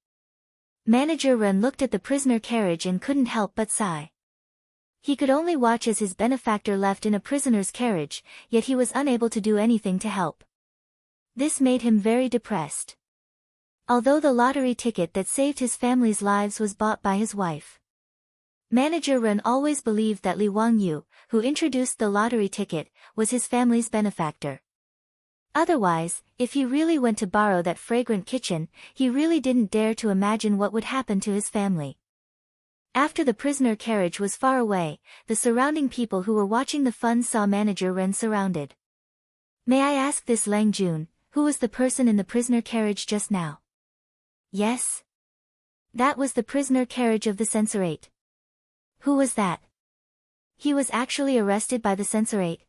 Manager Ren looked at the prisoner carriage and couldn't help but sigh. He could only watch as his benefactor left in a prisoner's carriage, yet he was unable to do anything to help. This made him very depressed. Although the lottery ticket that saved his family's lives was bought by his wife. Manager Ren always believed that Li Wangyu, who introduced the lottery ticket, was his family's benefactor. Otherwise, if he really went to borrow that fragrant kitchen, he really didn't dare to imagine what would happen to his family. After the prisoner carriage was far away, the surrounding people who were watching the fun saw Manager Ren surrounded. "May I ask this Lang Jun, who was the person in the prisoner carriage just now?" "Yes. That was the prisoner carriage of the censorate." "Who was that?" "He was actually arrested by the censorate."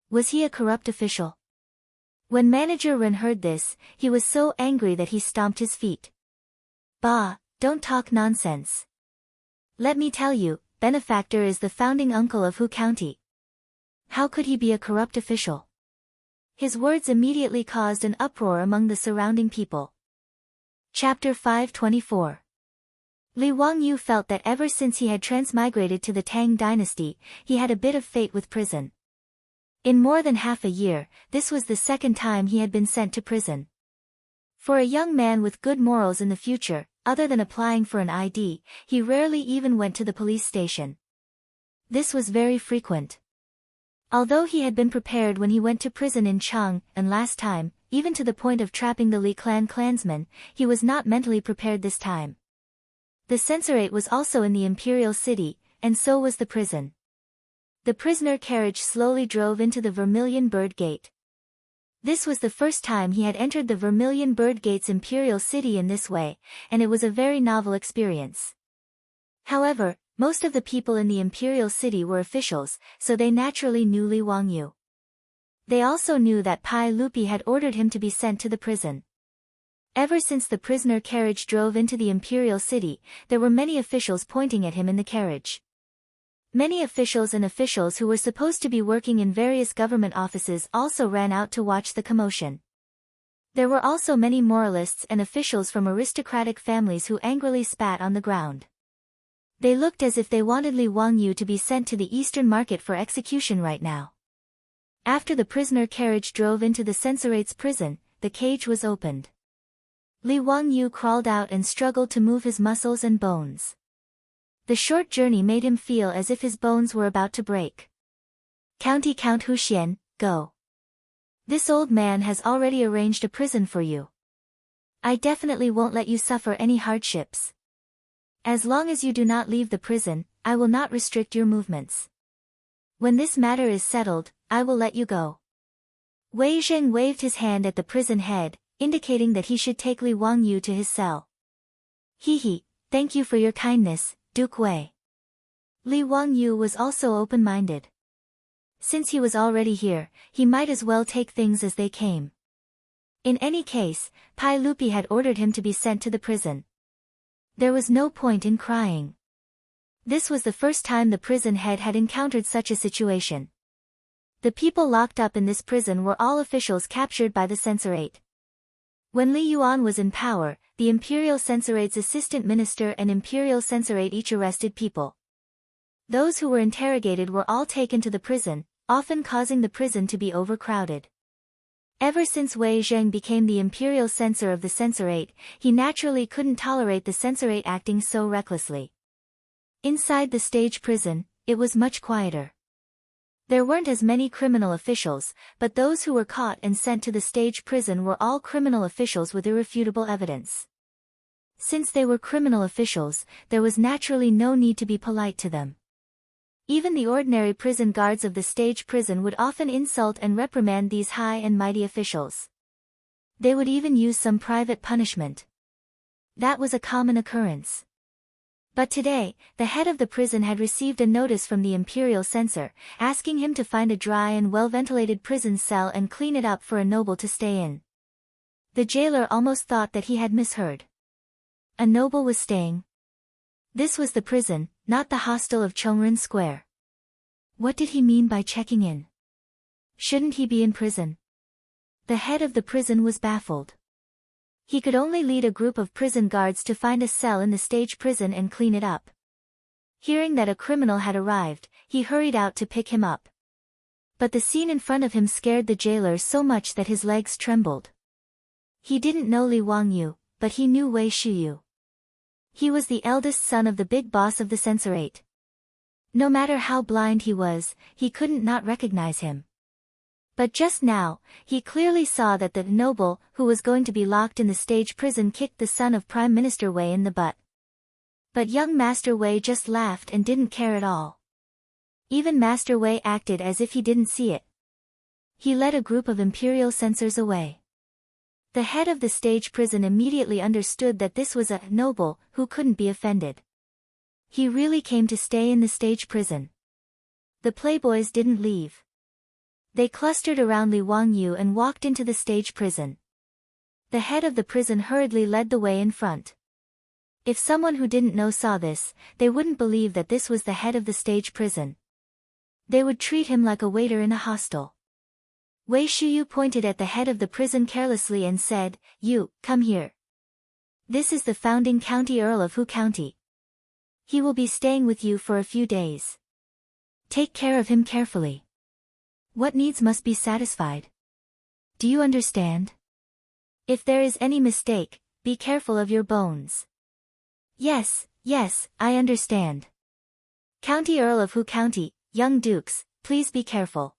"Was he a corrupt official?" When Manager Ren heard this, he was so angry that he stomped his feet. "Bah, don't talk nonsense. Let me tell you, Benefactor is the founding uncle of Hu County. How could he be a corrupt official?" His words immediately caused an uproar among the surrounding people. Chapter 524. Li Wangyu felt that ever since he had transmigrated to the Tang dynasty, he had a bit of fate with prison. In more than half a year, this was the second time he had been sent to prison. For a young man with good morals in the future, other than applying for an ID, he rarely even went to the police station. This was very frequent. Although he had been prepared when he went to prison in Chang'an last time, even to the point of trapping the Li clan clansmen, he was not mentally prepared this time. The censorate was also in the imperial city, and so was the prison. The prisoner carriage slowly drove into the Vermilion Bird Gate. This was the first time he had entered the Vermilion Bird Gate's imperial city in this way, and it was a very novel experience. However, most of the people in the imperial city were officials, so they naturally knew Li Wangyu. They also knew that Pai Lupi had ordered him to be sent to the prison. Ever since the prisoner carriage drove into the imperial city, there were many officials pointing at him in the carriage. Many officials who were supposed to be working in various government offices also ran out to watch the commotion. There were also many moralists and officials from aristocratic families who angrily spat on the ground. They looked as if they wanted Li Wangyu to be sent to the Eastern Market for execution right now. After the prisoner carriage drove into the censorate's prison, the cage was opened. Li Wangyu crawled out and struggled to move his muscles and bones. The short journey made him feel as if his bones were about to break. Count Huxian, go. This old man has already arranged a prison for you. I definitely won't let you suffer any hardships. As long as you do not leave the prison, I will not restrict your movements. When this matter is settled, I will let you go. Wei Zheng waved his hand at the prison head, indicating that he should take Li Wangyu to his cell. He, thank you for your kindness, Duke Wei. Li Wangyu was also open-minded. Since he was already here, he might as well take things as they came. In any case, Pai Lupi had ordered him to be sent to the prison. There was no point in crying. This was the first time the prison head had encountered such a situation. The people locked up in this prison were all officials captured by the censorate. When Li Yuan was in power, the imperial censorate's assistant minister and imperial censorate each arrested people. Those who were interrogated were all taken to the prison, often causing the prison to be overcrowded. Ever since Wei Zheng became the imperial censor of the censorate, he naturally couldn't tolerate the censorate acting so recklessly. Inside the stage prison, it was much quieter. There weren't as many criminal officials, but those who were caught and sent to the stage prison were all criminal officials with irrefutable evidence. Since they were criminal officials, there was naturally no need to be polite to them. Even the ordinary prison guards of the stage prison would often insult and reprimand these high and mighty officials. They would even use some private punishment. That was a common occurrence. But today, the head of the prison had received a notice from the imperial censor, asking him to find a dry and well-ventilated prison cell and clean it up for a noble to stay in. The jailer almost thought that he had misheard. A noble was staying. This was the prison, not the hostel of Chongren Square. What did he mean by checking in? Shouldn't he be in prison? The head of the prison was baffled. He could only lead a group of prison guards to find a cell in the stage prison and clean it up. Hearing that a criminal had arrived, he hurried out to pick him up. But the scene in front of him scared the jailer so much that his legs trembled. He didn't know Li Wangyu, but he knew Wei Shuyu. He was the eldest son of the big boss of the censorate. No matter how blind he was, he couldn't not recognize him. But just now, he clearly saw that the noble, who was going to be locked in the stage prison, kicked the son of Prime Minister Wei in the butt. But young Master Wei just laughed and didn't care at all. Even Master Wei acted as if he didn't see it. He led a group of imperial censors away. The head of the stage prison immediately understood that this was a noble who couldn't be offended. He really came to stay in the stage prison. The playboys didn't leave. They clustered around Li Wangyu and walked into the stage prison. The head of the prison hurriedly led the way in front. If someone who didn't know saw this, they wouldn't believe that this was the head of the stage prison. They would treat him like a waiter in a hostel. Wei Shuyu pointed at the head of the prison carelessly and said, "You, come here. This is the founding county earl of Hu County. He will be staying with you for a few days. Take care of him carefully. What needs must be satisfied. Do you understand? If there is any mistake, be careful of your bones." Yes, I understand. County Earl of Hu County, young dukes, please be careful.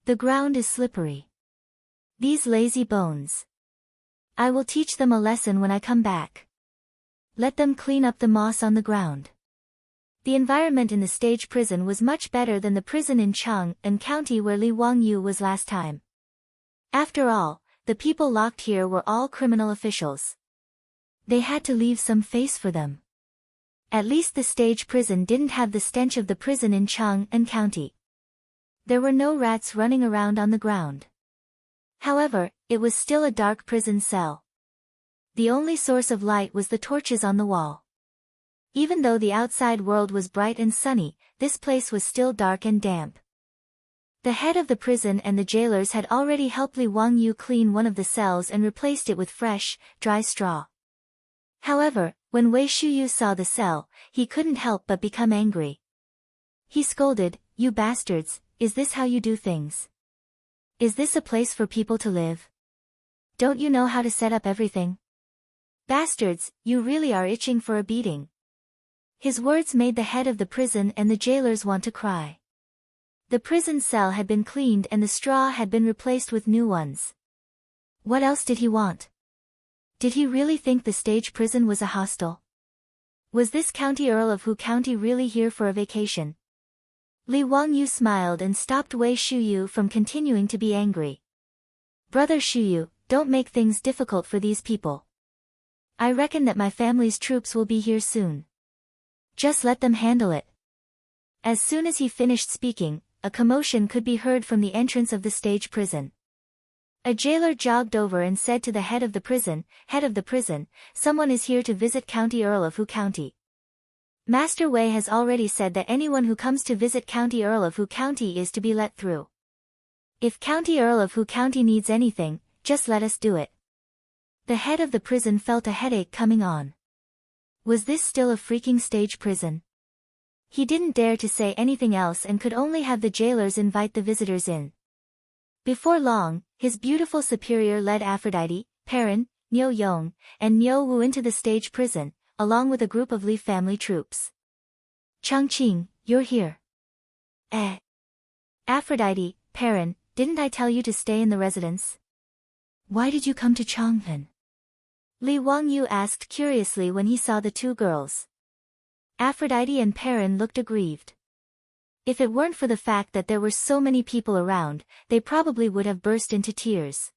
The ground is slippery. These lazy bones. I will teach them a lesson when I come back. Let them clean up the moss on the ground. The environment in the stage prison was much better than the prison in Chang'an County where Li Wangyu was last time. After all, the people locked here were all criminal officials. They had to leave some face for them. At least the stage prison didn't have the stench of the prison in Chang'an County. There were no rats running around on the ground. However, it was still a dark prison cell. The only source of light was the torches on the wall. Even though the outside world was bright and sunny, this place was still dark and damp. The head of the prison and the jailers had already helped Li Wangyu clean one of the cells and replaced it with fresh, dry straw. However, when Wei Shuyu saw the cell, he couldn't help but become angry. He scolded, "You bastards, is this how you do things? Is this a place for people to live? Don't you know how to set up everything? Bastards, you really are itching for a beating." His words made the head of the prison and the jailers want to cry. The prison cell had been cleaned and the straw had been replaced with new ones. What else did he want? Did he really think the stage prison was a hostel? Was this County Earl of Hu County really here for a vacation? Li Wangyu smiled and stopped Wei Shuyu from continuing to be angry. "Brother Shuyu, don't make things difficult for these people. I reckon that my family's troops will be here soon. Just let them handle it." As soon as he finished speaking, a commotion could be heard from the entrance of the stage prison. A jailer jogged over and said to the head of the prison, "Someone is here to visit County Earl of Hu County. Master Wei has already said that anyone who comes to visit County Earl of Hu County is to be let through. If County Earl of Hu County needs anything, just let us do it." The head of the prison felt a headache coming on. Was this still a freaking stage prison? He didn't dare to say anything else and could only have the jailers invite the visitors in. Before long, his beautiful superior led Aphrodite, Perrin, Niu Yong, and Niu Wu into the stage prison, along with a group of Li family troops. "Changqing, you're here." Aphrodite, Perrin, didn't I tell you to stay in the residence? Why did you come to Changpin? Li Wangyu asked curiously when he saw the two girls. Aphrodite and Perrin looked aggrieved. If it weren't for the fact that there were so many people around, they probably would have burst into tears.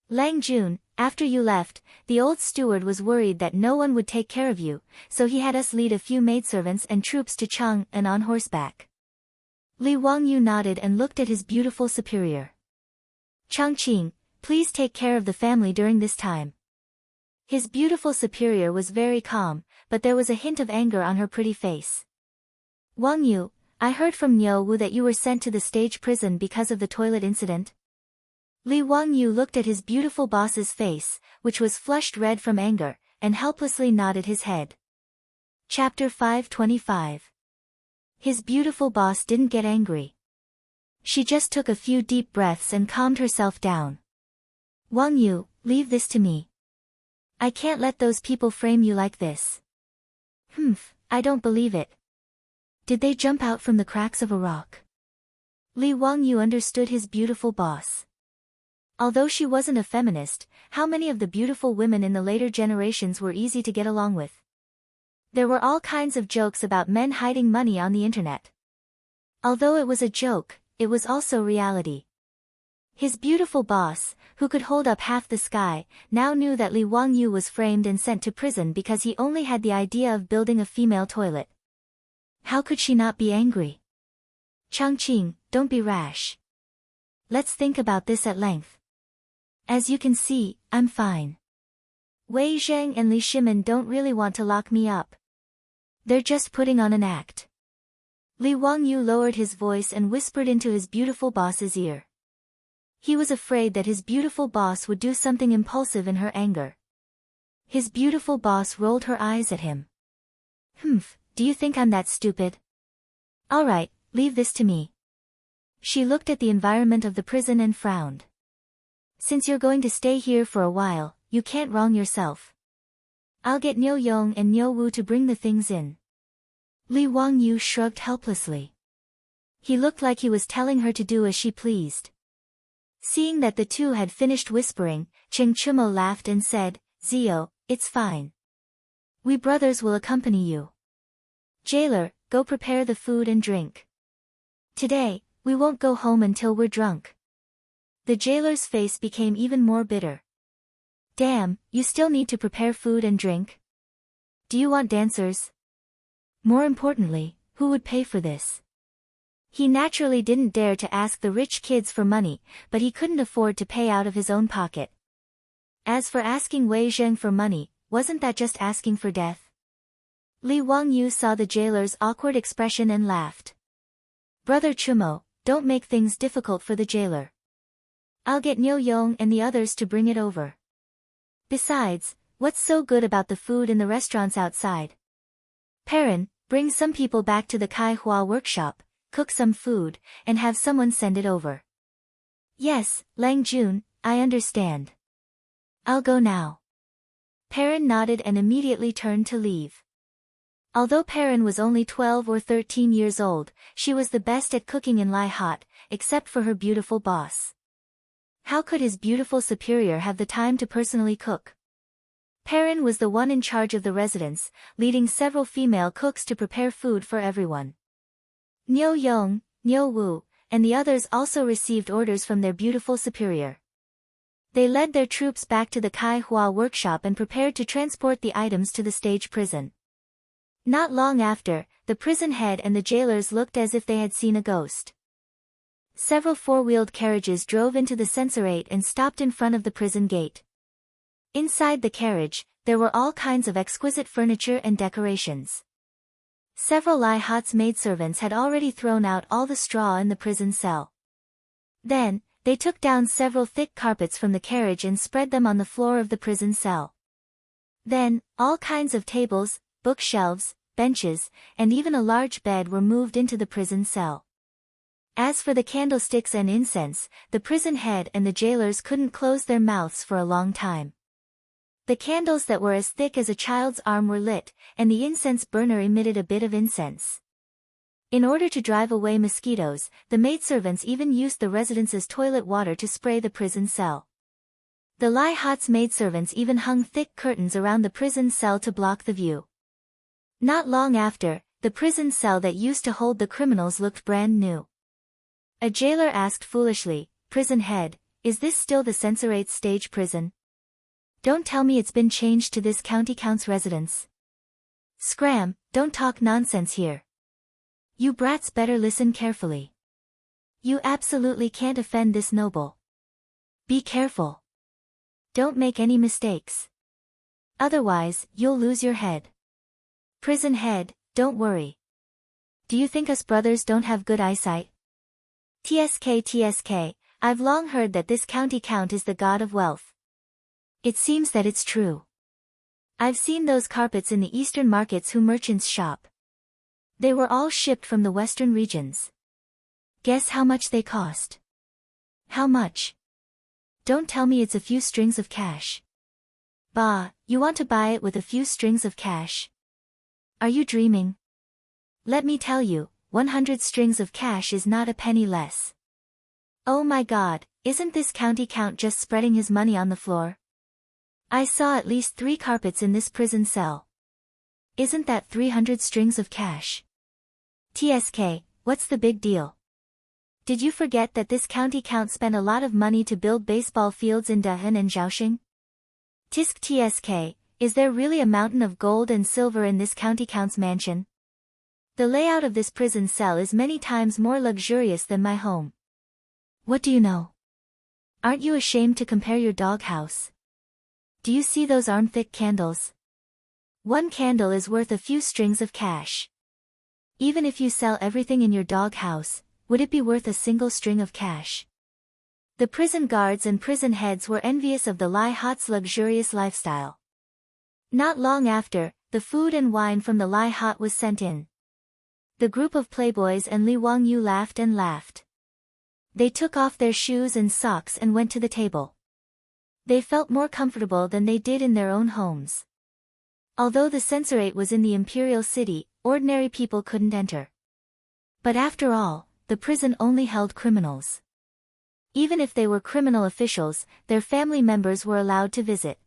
"Lang Jun, after you left, the old steward was worried that no one would take care of you, so he had us lead a few maidservants and troops to Chang'an on horseback." Li Wangyu nodded and looked at his beautiful superior. "Changqing, please take care of the family during this time." His beautiful superior was very calm, but there was a hint of anger on her pretty face. "Wangyu, I heard from Niu Wu that you were sent to the stage prison because of the toilet incident." Li Wangyu looked at his beautiful boss's face, which was flushed red from anger, and helplessly nodded his head. Chapter 525. His beautiful boss didn't get angry. She just took a few deep breaths and calmed herself down. "Wangyu, leave this to me. I can't let those people frame you like this." I don't believe it. Did they jump out from the cracks of a rock?" Li Wangyu understood his beautiful boss. Although she wasn't a feminist, how many of the beautiful women in the later generations were easy to get along with? There were all kinds of jokes about men hiding money on the internet. Although it was a joke, it was also reality. His beautiful boss, who could hold up half the sky, now knew that Li Wangyu was framed and sent to prison because he only had the idea of building a female toilet. How could she not be angry? "Changqing, don't be rash. Let's think about this at length. As you can see, I'm fine. Wei Zheng and Li Shimin don't really want to lock me up. They're just putting on an act." Li Wangyu lowered his voice and whispered into his beautiful boss's ear. He was afraid that his beautiful boss would do something impulsive in her anger. His beautiful boss rolled her eyes at him. Do you think I'm that stupid? Alright, leave this to me." She looked at the environment of the prison and frowned. "Since you're going to stay here for a while, you can't wrong yourself. I'll get Niu Yong and Niu Wu to bring the things in." Li Wangyu shrugged helplessly. He looked like he was telling her to do as she pleased. Seeing that the two had finished whispering, Cheng Chumo laughed and said, "Zio, it's fine. We brothers will accompany you. Jailer, go prepare the food and drink. Today, we won't go home until we're drunk." The jailer's face became even more bitter. "Damn, you still need to prepare food and drink? Do you want dancers? More importantly, who would pay for this?" He naturally didn't dare to ask the rich kids for money, but he couldn't afford to pay out of his own pocket. As for asking Wei Zheng for money, wasn't that just asking for death? Li Wangyu saw the jailer's awkward expression and laughed. Brother Chumo, don't make things difficult for the jailer. I'll get Niu Yong and the others to bring it over. Besides, what's so good about the food in the restaurants outside? Perrin, bring some people back to the Kai Hua workshop, cook some food, and have someone send it over. Yes, Lang Jun, I understand. I'll go now. Perrin nodded and immediately turned to leave. Although Perrin was only 12 or 13 years old, she was the best at cooking in Lai Hot, except for her beautiful boss. How could his beautiful superior have the time to personally cook? Perrin was the one in charge of the residence, leading several female cooks to prepare food for everyone. Niu Yong, Niu Wu, and the others also received orders from their beautiful superior. They led their troops back to the Kai Hua workshop and prepared to transport the items to the stage prison. Not long after, the prison head and the jailers looked as if they had seen a ghost. Several four-wheeled carriages drove into the censorate and stopped in front of the prison gate. Inside the carriage, there were all kinds of exquisite furniture and decorations. Several Lai Hot's maidservants had already thrown out all the straw in the prison cell. Then, they took down several thick carpets from the carriage and spread them on the floor of the prison cell. Then, all kinds of tables, bookshelves, benches, and even a large bed were moved into the prison cell. As for the candlesticks and incense, the prison head and the jailers couldn't close their mouths for a long time. The candles that were as thick as a child's arm were lit, and the incense burner emitted a bit of incense. In order to drive away mosquitoes, the maidservants even used the residence's toilet water to spray the prison cell. The Lai Hot's maidservants even hung thick curtains around the prison cell to block the view. Not long after, the prison cell that used to hold the criminals looked brand new. A jailer asked foolishly, "Prison head, is this still the censorate's stage prison? Don't tell me it's been changed to this county count's residence." "Scram, don't talk nonsense here. You brats better listen carefully. You absolutely can't offend this noble. Be careful. Don't make any mistakes. Otherwise, you'll lose your head." "Prison head, don't worry. Do you think us brothers don't have good eyesight? TSK, I've long heard that this county count is the god of wealth. It seems that it's true. I've seen those carpets in the eastern markets who merchants shop. They were all shipped from the western regions. Guess how much they cost? How much? Don't tell me it's a few strings of cash. Bah, you want to buy it with a few strings of cash? Are you dreaming? Let me tell you, 100 strings of cash is not a penny less. Oh my God, isn't this county count just spreading his money on the floor? I saw at least 3 carpets in this prison cell. Isn't that 300 strings of cash? TSK, what's the big deal? Did you forget that this county count spent a lot of money to build baseball fields in Dahan and Zhaoxing? Tisk TSK, is there really a mountain of gold and silver in this county count's mansion? The layout of this prison cell is many times more luxurious than my home. What do you know? Aren't you ashamed to compare your doghouse? Do you see those arm-thick candles? One candle is worth a few strings of cash. Even if you sell everything in your doghouse, would it be worth a single string of cash? The prison guards and prison heads were envious of the Lai Hot's luxurious lifestyle. Not long after, the food and wine from the Lai Hot was sent in. The group of playboys and Li Wangyu laughed and laughed. They took off their shoes and socks and went to the table. They felt more comfortable than they did in their own homes. Although the censorate was in the imperial city, ordinary people couldn't enter. But after all, the prison only held criminals. Even if they were criminal officials, their family members were allowed to visit.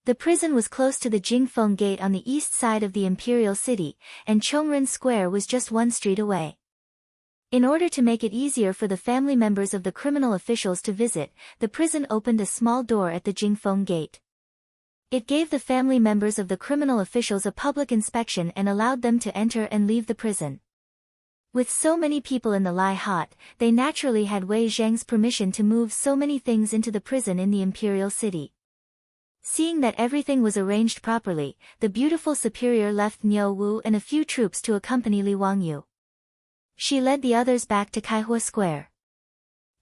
The prison was close to the Jingfeng Gate on the east side of the imperial city, and Chongren Square was just 1 street away. In order to make it easier for the family members of the criminal officials to visit, the prison opened a small door at the Jingfeng Gate. It gave the family members of the criminal officials a public inspection and allowed them to enter and leave the prison. With so many people in the Lai Hot, they naturally had Wei Zhang's permission to move so many things into the prison in the imperial city. Seeing that everything was arranged properly, the beautiful superior left Niu Wu and a few troops to accompany Li Wangyu. She led the others back to Kaihua Square.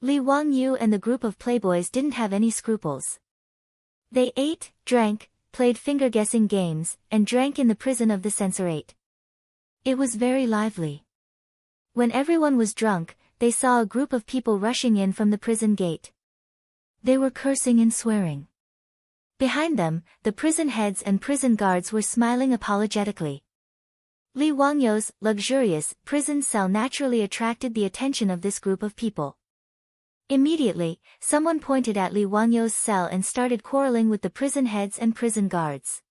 Li Wangyu and the group of playboys didn't have any scruples. They ate, drank, played finger-guessing games, and drank in the prison of the censorate. It was very lively. When everyone was drunk, they saw a group of people rushing in from the prison gate. They were cursing and swearing. Behind them, the prison heads and prison guards were smiling apologetically. Li Wangyu's luxurious prison cell naturally attracted the attention of this group of people. Immediately, someone pointed at Li Wangyu's cell and started quarreling with the prison heads and prison guards.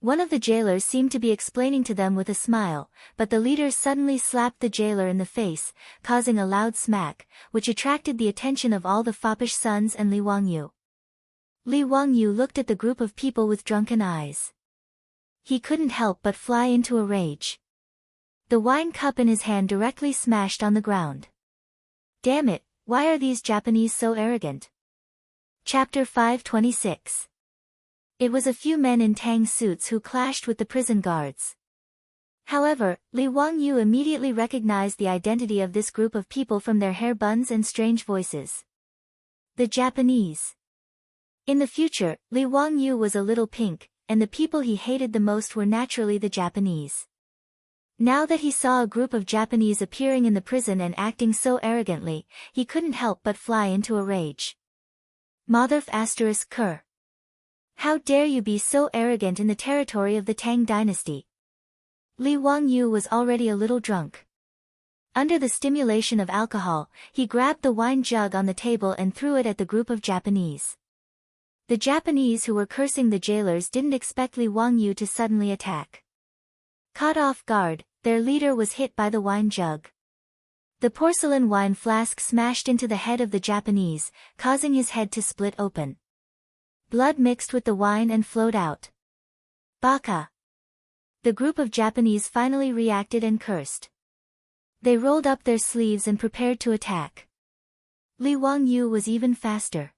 One of the jailers seemed to be explaining to them with a smile, but the leader suddenly slapped the jailer in the face, causing a loud smack, which attracted the attention of all the foppish sons and Li Wangyu. Li Wangyu looked at the group of people with drunken eyes. He couldn't help but fly into a rage. The wine cup in his hand directly smashed on the ground. Damn it, why are these Japanese so arrogant? Chapter 526. It was a few men in tang suits who clashed with the prison guards. However, Li Wangyu immediately recognized the identity of this group of people from their hair buns and strange voices. The Japanese. In the future, Li Wangyu was a little pink, and the people he hated the most were naturally the Japanese. Now that he saw a group of Japanese appearing in the prison and acting so arrogantly, he couldn't help but fly into a rage. Motherf *****. How dare you be so arrogant in the territory of the Tang dynasty? Li Wangyu was already a little drunk. Under the stimulation of alcohol, he grabbed the wine jug on the table and threw it at the group of Japanese. The Japanese who were cursing the jailers didn't expect Li Wangyu to suddenly attack. Caught off guard, their leader was hit by the wine jug. The porcelain wine flask smashed into the head of the Japanese, causing his head to split open. Blood mixed with the wine and flowed out. Baka! The group of Japanese finally reacted and cursed. They rolled up their sleeves and prepared to attack. Li Wangyu was even faster.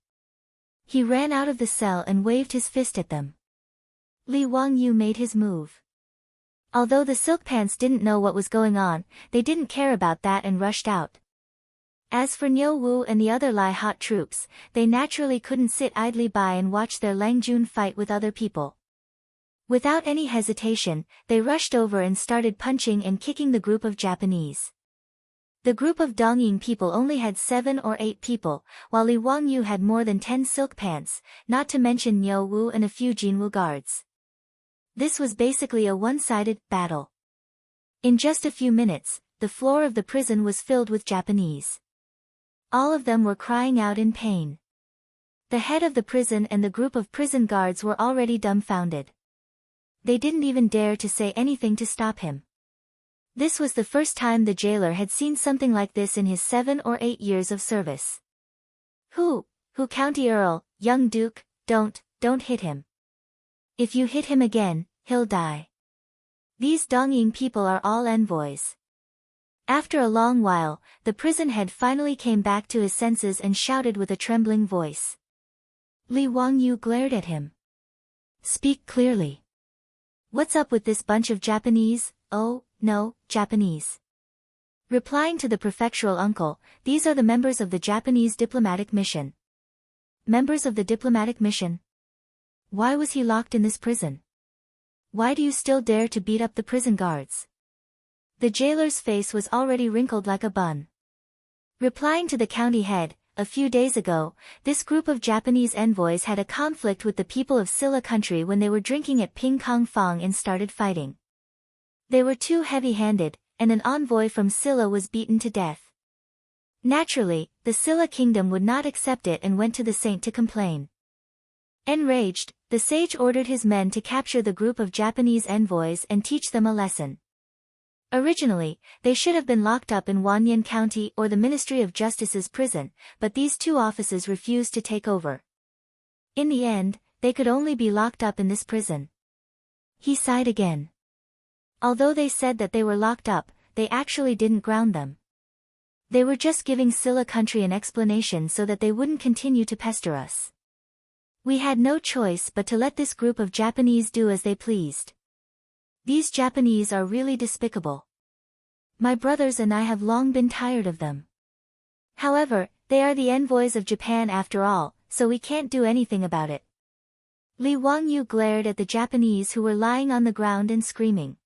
He ran out of the cell and waved his fist at them. Li Wangyu made his move. Although the silk pants didn't know what was going on, they didn't care about that and rushed out. As for Niu Wu and the other Lai hot troops, they naturally couldn't sit idly by and watch their Langjun fight with other people. Without any hesitation, they rushed over and started punching and kicking the group of Japanese. The group of Dongying people only had 7 or 8 people, while Li Wangyu had more than 10 silk pants, not to mention Niu Wu and a few Jinwu guards. This was basically a one-sided battle. In just a few minutes, the floor of the prison was filled with Japanese. All of them were crying out in pain. The head of the prison and the group of prison guards were already dumbfounded. They didn't even dare to say anything to stop him. This was the first time the jailer had seen something like this in his 7 or 8 years of service. Who County Earl, young Duke, don't hit him. If you hit him again, he'll die. These Dongying people are all envoys. After a long while, the prison head finally came back to his senses and shouted with a trembling voice. Li Wangyu glared at him. Speak clearly. What's up with this bunch of Japanese? Oh, no, Japanese. Replying to the prefectural uncle, these are the members of the Japanese diplomatic mission. Members of the diplomatic mission? Why was he locked in this prison? Why do you still dare to beat up the prison guards? The jailer's face was already wrinkled like a bun. Replying to the county head, a few days ago, this group of Japanese envoys had a conflict with the people of Silla country when they were drinking at Ping Kong Fong and started fighting. They were too heavy-handed, and an envoy from Silla was beaten to death. Naturally, the Silla kingdom would not accept it and went to the saint to complain. Enraged, the sage ordered his men to capture the group of Japanese envoys and teach them a lesson. Originally, they should have been locked up in Wanyan County or the Ministry of Justice's prison, but these two offices refused to take over. In the end, they could only be locked up in this prison. He sighed again. Although they said that they were locked up, they actually didn't ground them. They were just giving Silla country an explanation so that they wouldn't continue to pester us. We had no choice but to let this group of Japanese do as they pleased. These Japanese are really despicable. My brothers and I have long been tired of them. However, they are the envoys of Japan after all, so we can't do anything about it. Li Wangyu glared at the Japanese who were lying on the ground and screaming.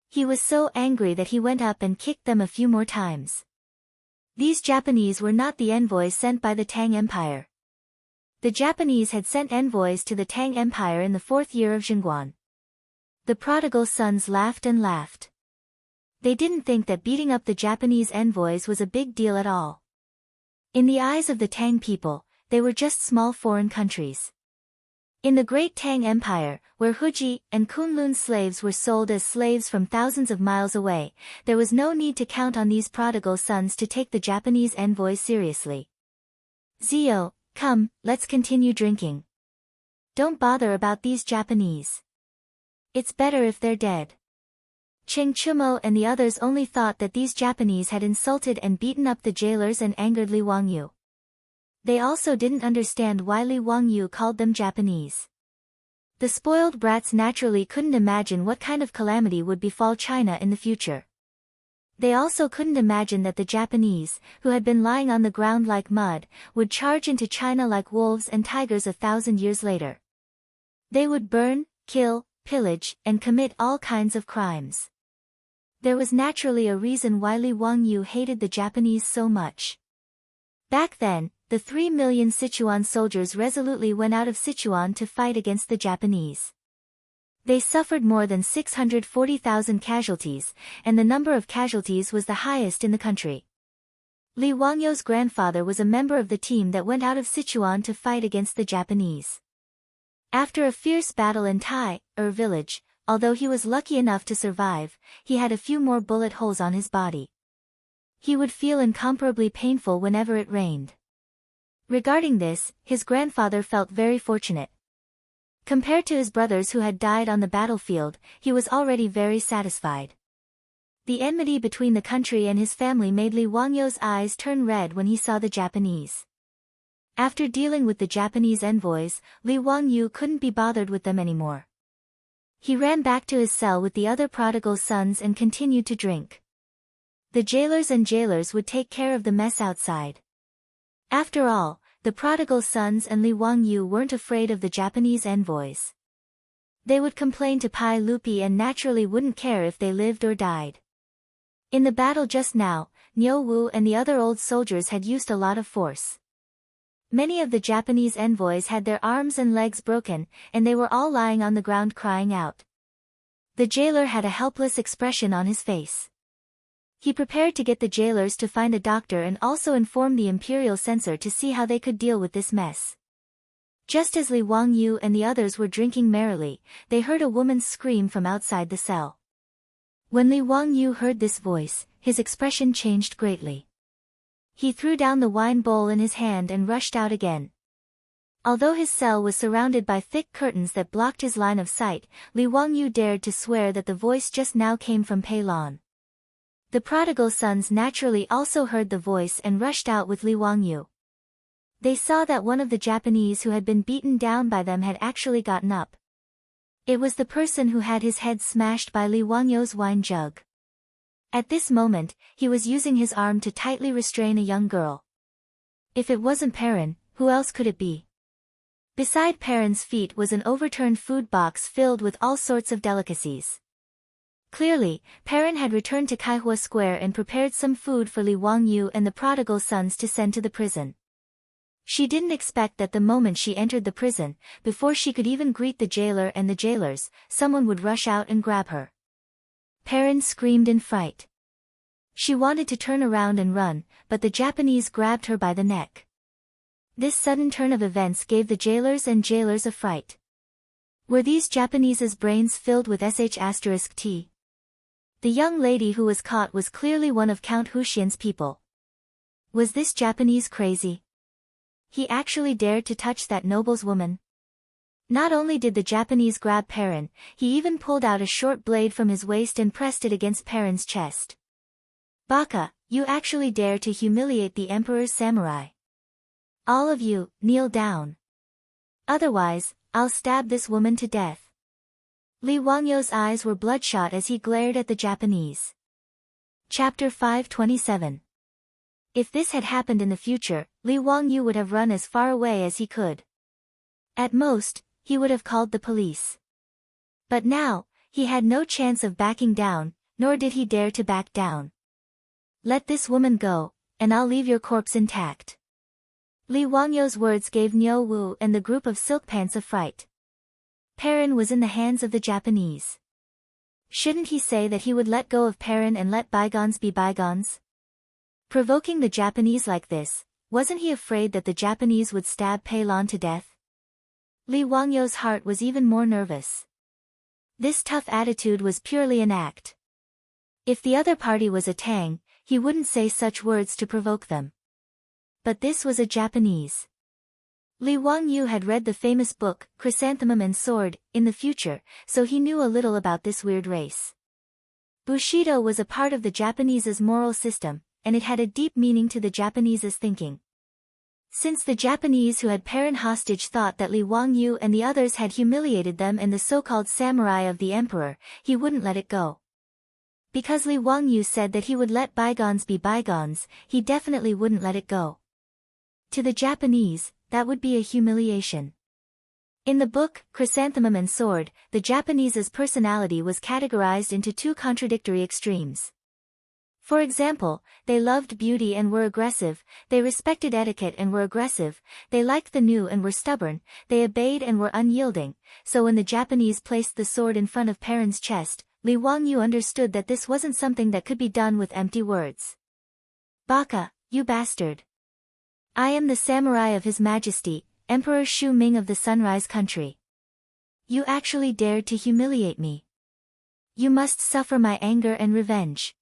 He was so angry that he went up and kicked them a few more times. These Japanese were not the envoys sent by the Tang Empire. The Japanese had sent envoys to the Tang Empire in the 4th year of Zhengguan. The prodigal sons laughed and laughed. They didn't think that beating up the Japanese envoys was a big deal at all. In the eyes of the Tang people, they were just small foreign countries. In the Great Tang Empire, where Huji and Kunlun slaves were sold as slaves from thousands of miles away, there was no need to count on these prodigal sons to take the Japanese envoys seriously. Zio, come, let's continue drinking. Don't bother about these Japanese. It's better if they're dead. Cheng Chumo and the others only thought that these Japanese had insulted and beaten up the jailers and angered Li Wangyu. They also didn't understand why Li Wangyu called them Japanese. The spoiled brats naturally couldn't imagine what kind of calamity would befall China in the future. They also couldn't imagine that the Japanese, who had been lying on the ground like mud, would charge into China like wolves and tigers 1,000 years later. They would burn, kill, pillage, and commit all kinds of crimes. There was naturally a reason why Li Wangyu hated the Japanese so much. Back then, the 3 million Sichuan soldiers resolutely went out of Sichuan to fight against the Japanese. They suffered more than 640,000 casualties, and the number of casualties was the highest in the country. Li Wangyu's grandfather was a member of the team that went out of Sichuan to fight against the Japanese. After a fierce battle in Tai, village, although he was lucky enough to survive, he had a few more bullet holes on his body. He would feel incomparably painful whenever it rained. Regarding this, his grandfather felt very fortunate. Compared to his brothers who had died on the battlefield, he was already very satisfied. The enmity between the country and his family made Li Wangyu's eyes turn red when he saw the Japanese. After dealing with the Japanese envoys, Li Wangyu couldn't be bothered with them anymore. He ran back to his cell with the other prodigal sons and continued to drink. The jailers would take care of the mess outside. After all, the prodigal sons and Li Wangyu weren't afraid of the Japanese envoys. They would complain to Pai Lupi and naturally wouldn't care if they lived or died. In the battle just now, Niu Wu and the other old soldiers had used a lot of force. Many of the Japanese envoys had their arms and legs broken, and they were all lying on the ground crying out. The jailer had a helpless expression on his face. He prepared to get the jailers to find a doctor and also inform the imperial censor to see how they could deal with this mess. Just as Li Wangyu and the others were drinking merrily, they heard a woman's scream from outside the cell. When Li Wangyu heard this voice, his expression changed greatly. He threw down the wine bowl in his hand and rushed out again. Although his cell was surrounded by thick curtains that blocked his line of sight, Li Wangyu dared to swear that the voice just now came from Pei Lan. The prodigal sons naturally also heard the voice and rushed out with Li Wangyu. They saw that one of the Japanese who had been beaten down by them had actually gotten up. It was the person who had his head smashed by Li Wangyu's wine jug. At this moment, he was using his arm to tightly restrain a young girl. If it wasn't Perrin, who else could it be? Beside Perrin's feet was an overturned food box filled with all sorts of delicacies. Clearly, Perrin had returned to Kaihua Square and prepared some food for Li Wangyu and the prodigal sons to send to the prison. She didn't expect that the moment she entered the prison, before she could even greet the jailer and the jailers, someone would rush out and grab her. Perrin screamed in fright. She wanted to turn around and run, but the Japanese grabbed her by the neck. This sudden turn of events gave the jailers a fright. Were these Japanese's brains filled with sh*t? The young lady who was caught was clearly one of Count Huxian's people. Was this Japanese crazy? He actually dared to touch that noble's woman. Not only did the Japanese grab Perrin, he even pulled out a short blade from his waist and pressed it against Perrin's chest. Baka, you actually dare to humiliate the emperor's samurai. All of you, kneel down. Otherwise, I'll stab this woman to death. Li Wangyu's eyes were bloodshot as he glared at the Japanese. Chapter 527. If this had happened in the future, Li Wangyu would have run as far away as he could. At most, he would have called the police. But now, he had no chance of backing down, nor did he dare to back down. Let this woman go, and I'll leave your corpse intact. Li Wangyu's words gave Niu Wu and the group of silk pants a fright. Perrin was in the hands of the Japanese. Shouldn't he say that he would let go of Perrin and let bygones be bygones? Provoking the Japanese like this, wasn't he afraid that the Japanese would stab Pei Lan to death? Li Wangyu's heart was even more nervous. This tough attitude was purely an act. If the other party was a Tang, he wouldn't say such words to provoke them. But this was a Japanese. Li Wangyu had read the famous book, Chrysanthemum and Sword, in the future, so he knew a little about this weird race. Bushido was a part of the Japanese's moral system, and it had a deep meaning to the Japanese's thinking. Since the Japanese who had Perrin hostage thought that Li Wangyu and the others had humiliated them and the so-called samurai of the emperor, he wouldn't let it go. Because Li Wangyu said that he would let bygones be bygones, he definitely wouldn't let it go. To the Japanese, that would be a humiliation. In the book, Chrysanthemum and Sword, the Japanese's personality was categorized into two contradictory extremes. For example, they loved beauty and were aggressive, they respected etiquette and were aggressive, they liked the new and were stubborn, they obeyed and were unyielding, so when the Japanese placed the sword in front of Perrin's chest, Li Wangyu understood that this wasn't something that could be done with empty words. Baka, you bastard! I am the samurai of His Majesty, Emperor Shu Ming of the Sunrise Country. You actually dared to humiliate me. You must suffer my anger and revenge.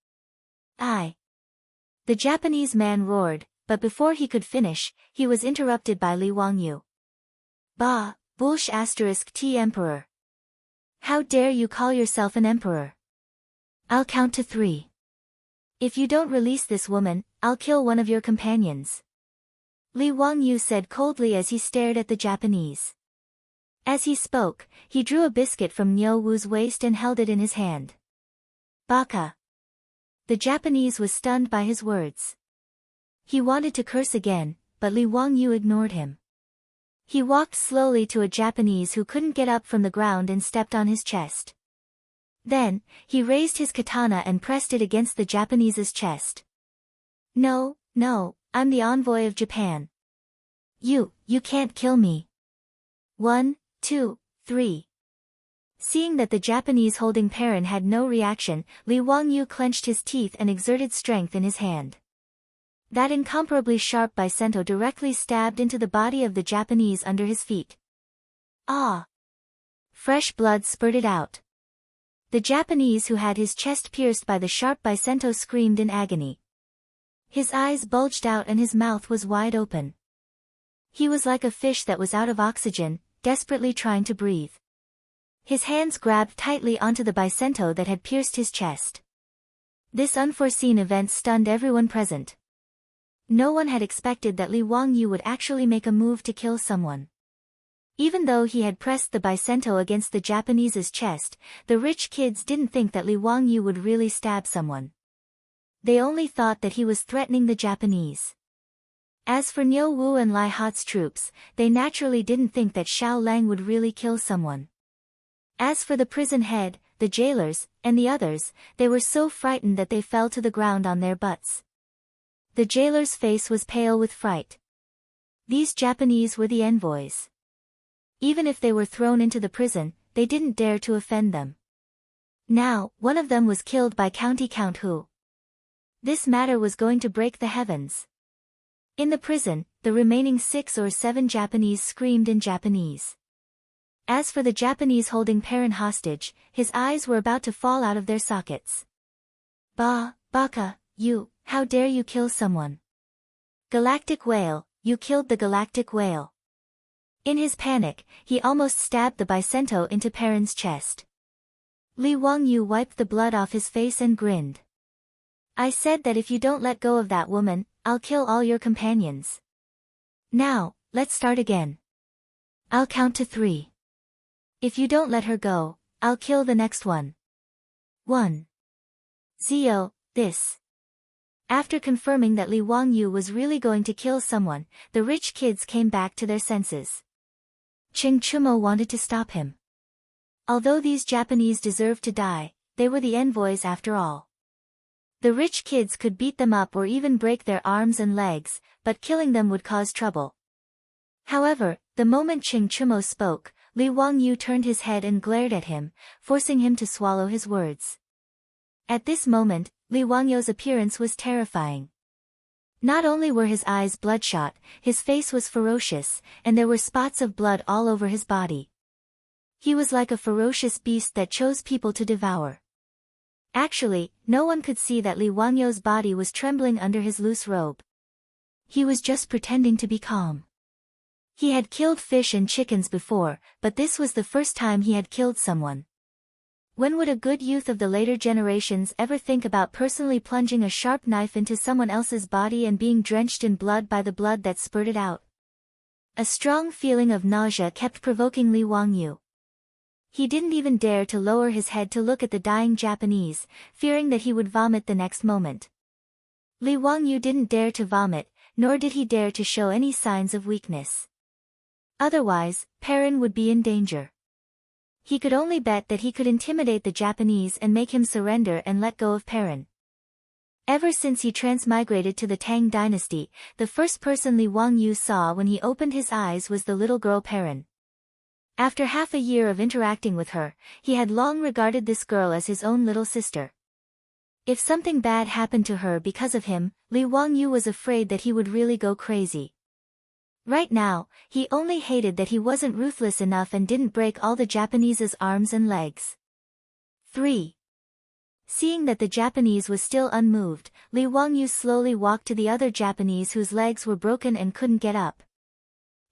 The Japanese man roared, but before he could finish, he was interrupted by Li Wangyu. Bah, Bulsh *T Emperor. How dare you call yourself an emperor? I'll count to 3. If you don't release this woman, I'll kill one of your companions. Li Wangyu said coldly as he stared at the Japanese. As he spoke, he drew a biscuit from Niu Wu's waist and held it in his hand. Baka. The Japanese was stunned by his words. He wanted to curse again, but Li Wangyu ignored him. He walked slowly to a Japanese who couldn't get up from the ground and stepped on his chest. Then, he raised his katana and pressed it against the Japanese's chest. No, I'm the envoy of Japan. You can't kill me. 1, 2, 3. Seeing that the Japanese holding Perrin had no reaction, Li Wangyu clenched his teeth and exerted strength in his hand. That incomparably sharp bicento directly stabbed into the body of the Japanese under his feet. Ah! Fresh blood spurted out. The Japanese who had his chest pierced by the sharp bicento screamed in agony. His eyes bulged out and his mouth was wide open. He was like a fish that was out of oxygen, desperately trying to breathe. His hands grabbed tightly onto the bicento that had pierced his chest. This unforeseen event stunned everyone present. No one had expected that Li Wangyu would actually make a move to kill someone. Even though he had pressed the bicento against the Japanese's chest, the rich kids didn't think that Li Wangyu would really stab someone. They only thought that he was threatening the Japanese. As for Niu Wu and Lai Hat's troops, they naturally didn't think that Xiao Lang would really kill someone. As for the prison head, the jailers, and the others, they were so frightened that they fell to the ground on their butts. The jailer's face was pale with fright. These Japanese were the envoys. Even if they were thrown into the prison, they didn't dare to offend them. Now, one of them was killed by County Count Hu. This matter was going to break the heavens. In the prison, the remaining 6 or 7 Japanese screamed in Japanese. As for the Japanese holding Perrin hostage, his eyes were about to fall out of their sockets. Baka, how dare you kill someone? Galactic Whale, you killed the Galactic Whale. In his panic, he almost stabbed the bicento into Perrin's chest. Li Wangyu wiped the blood off his face and grinned. I said that if you don't let go of that woman, I'll kill all your companions. Now, let's start again. I'll count to 3. If you don't let her go, I'll kill the next one. 1. 0. This. After confirming that Li Wangyu was really going to kill someone, the rich kids came back to their senses. Ching Chumo wanted to stop him. Although these Japanese deserved to die, they were the envoys after all. The rich kids could beat them up or even break their arms and legs, but killing them would cause trouble. However, the moment Ching Chumo spoke, Li Wangyu turned his head and glared at him, forcing him to swallow his words. At this moment, Li Wangyu's appearance was terrifying. Not only were his eyes bloodshot, his face was ferocious, and there were spots of blood all over his body. He was like a ferocious beast that chose people to devour. Actually, no one could see that Li Wangyu's body was trembling under his loose robe. He was just pretending to be calm. He had killed fish and chickens before, but this was the first time he had killed someone. When would a good youth of the later generations ever think about personally plunging a sharp knife into someone else's body and being drenched in blood by the blood that spurted out? A strong feeling of nausea kept provoking Li Wangyu. He didn't even dare to lower his head to look at the dying Japanese, fearing that he would vomit the next moment. Li Wangyu didn't dare to vomit, nor did he dare to show any signs of weakness. Otherwise, Perrin would be in danger. He could only bet that he could intimidate the Japanese and make him surrender and let go of Perrin. Ever since he transmigrated to the Tang dynasty, the first person Li Wangyu saw when he opened his eyes was the little girl Perrin. After half a year of interacting with her, he had long regarded this girl as his own little sister. If something bad happened to her because of him, Li Wangyu was afraid that he would really go crazy. Right now, he only hated that he wasn't ruthless enough and didn't break all the Japanese's arms and legs. 3. Seeing that the Japanese was still unmoved, Li Wangyu slowly walked to the other Japanese whose legs were broken and couldn't get up.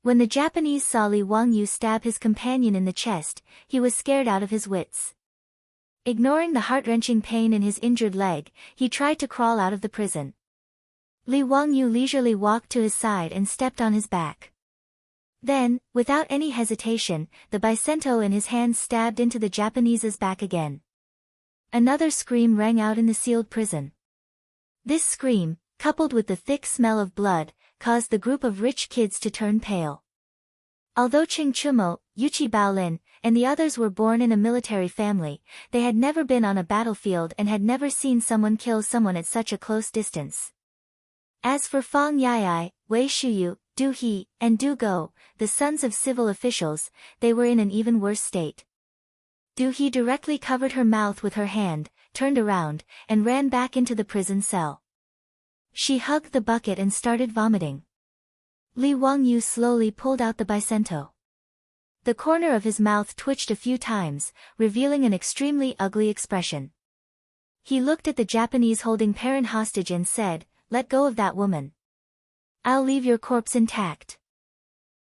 When the Japanese saw Li Wangyu stab his companion in the chest, he was scared out of his wits. Ignoring the heart-wrenching pain in his injured leg, he tried to crawl out of the prison. Li Wangyu leisurely walked to his side and stepped on his back. Then, without any hesitation, the bicento in his hand stabbed into the Japanese's back again. Another scream rang out in the sealed prison. This scream, coupled with the thick smell of blood, caused the group of rich kids to turn pale. Although Ching Chumo, Yuchi Baolin, and the others were born in a military family, they had never been on a battlefield and had never seen someone kill someone at such a close distance. As for Fang Yayai, Wei Shuyu, Du He, and Du Go, the sons of civil officials, they were in an even worse state. Du He directly covered her mouth with her hand, turned around, and ran back into the prison cell. She hugged the bucket and started vomiting. Li Wangyu slowly pulled out the bicento. The corner of his mouth twitched a few times, revealing an extremely ugly expression. He looked at the Japanese holding Perrin hostage and said, "Let go of that woman. I'll leave your corpse intact."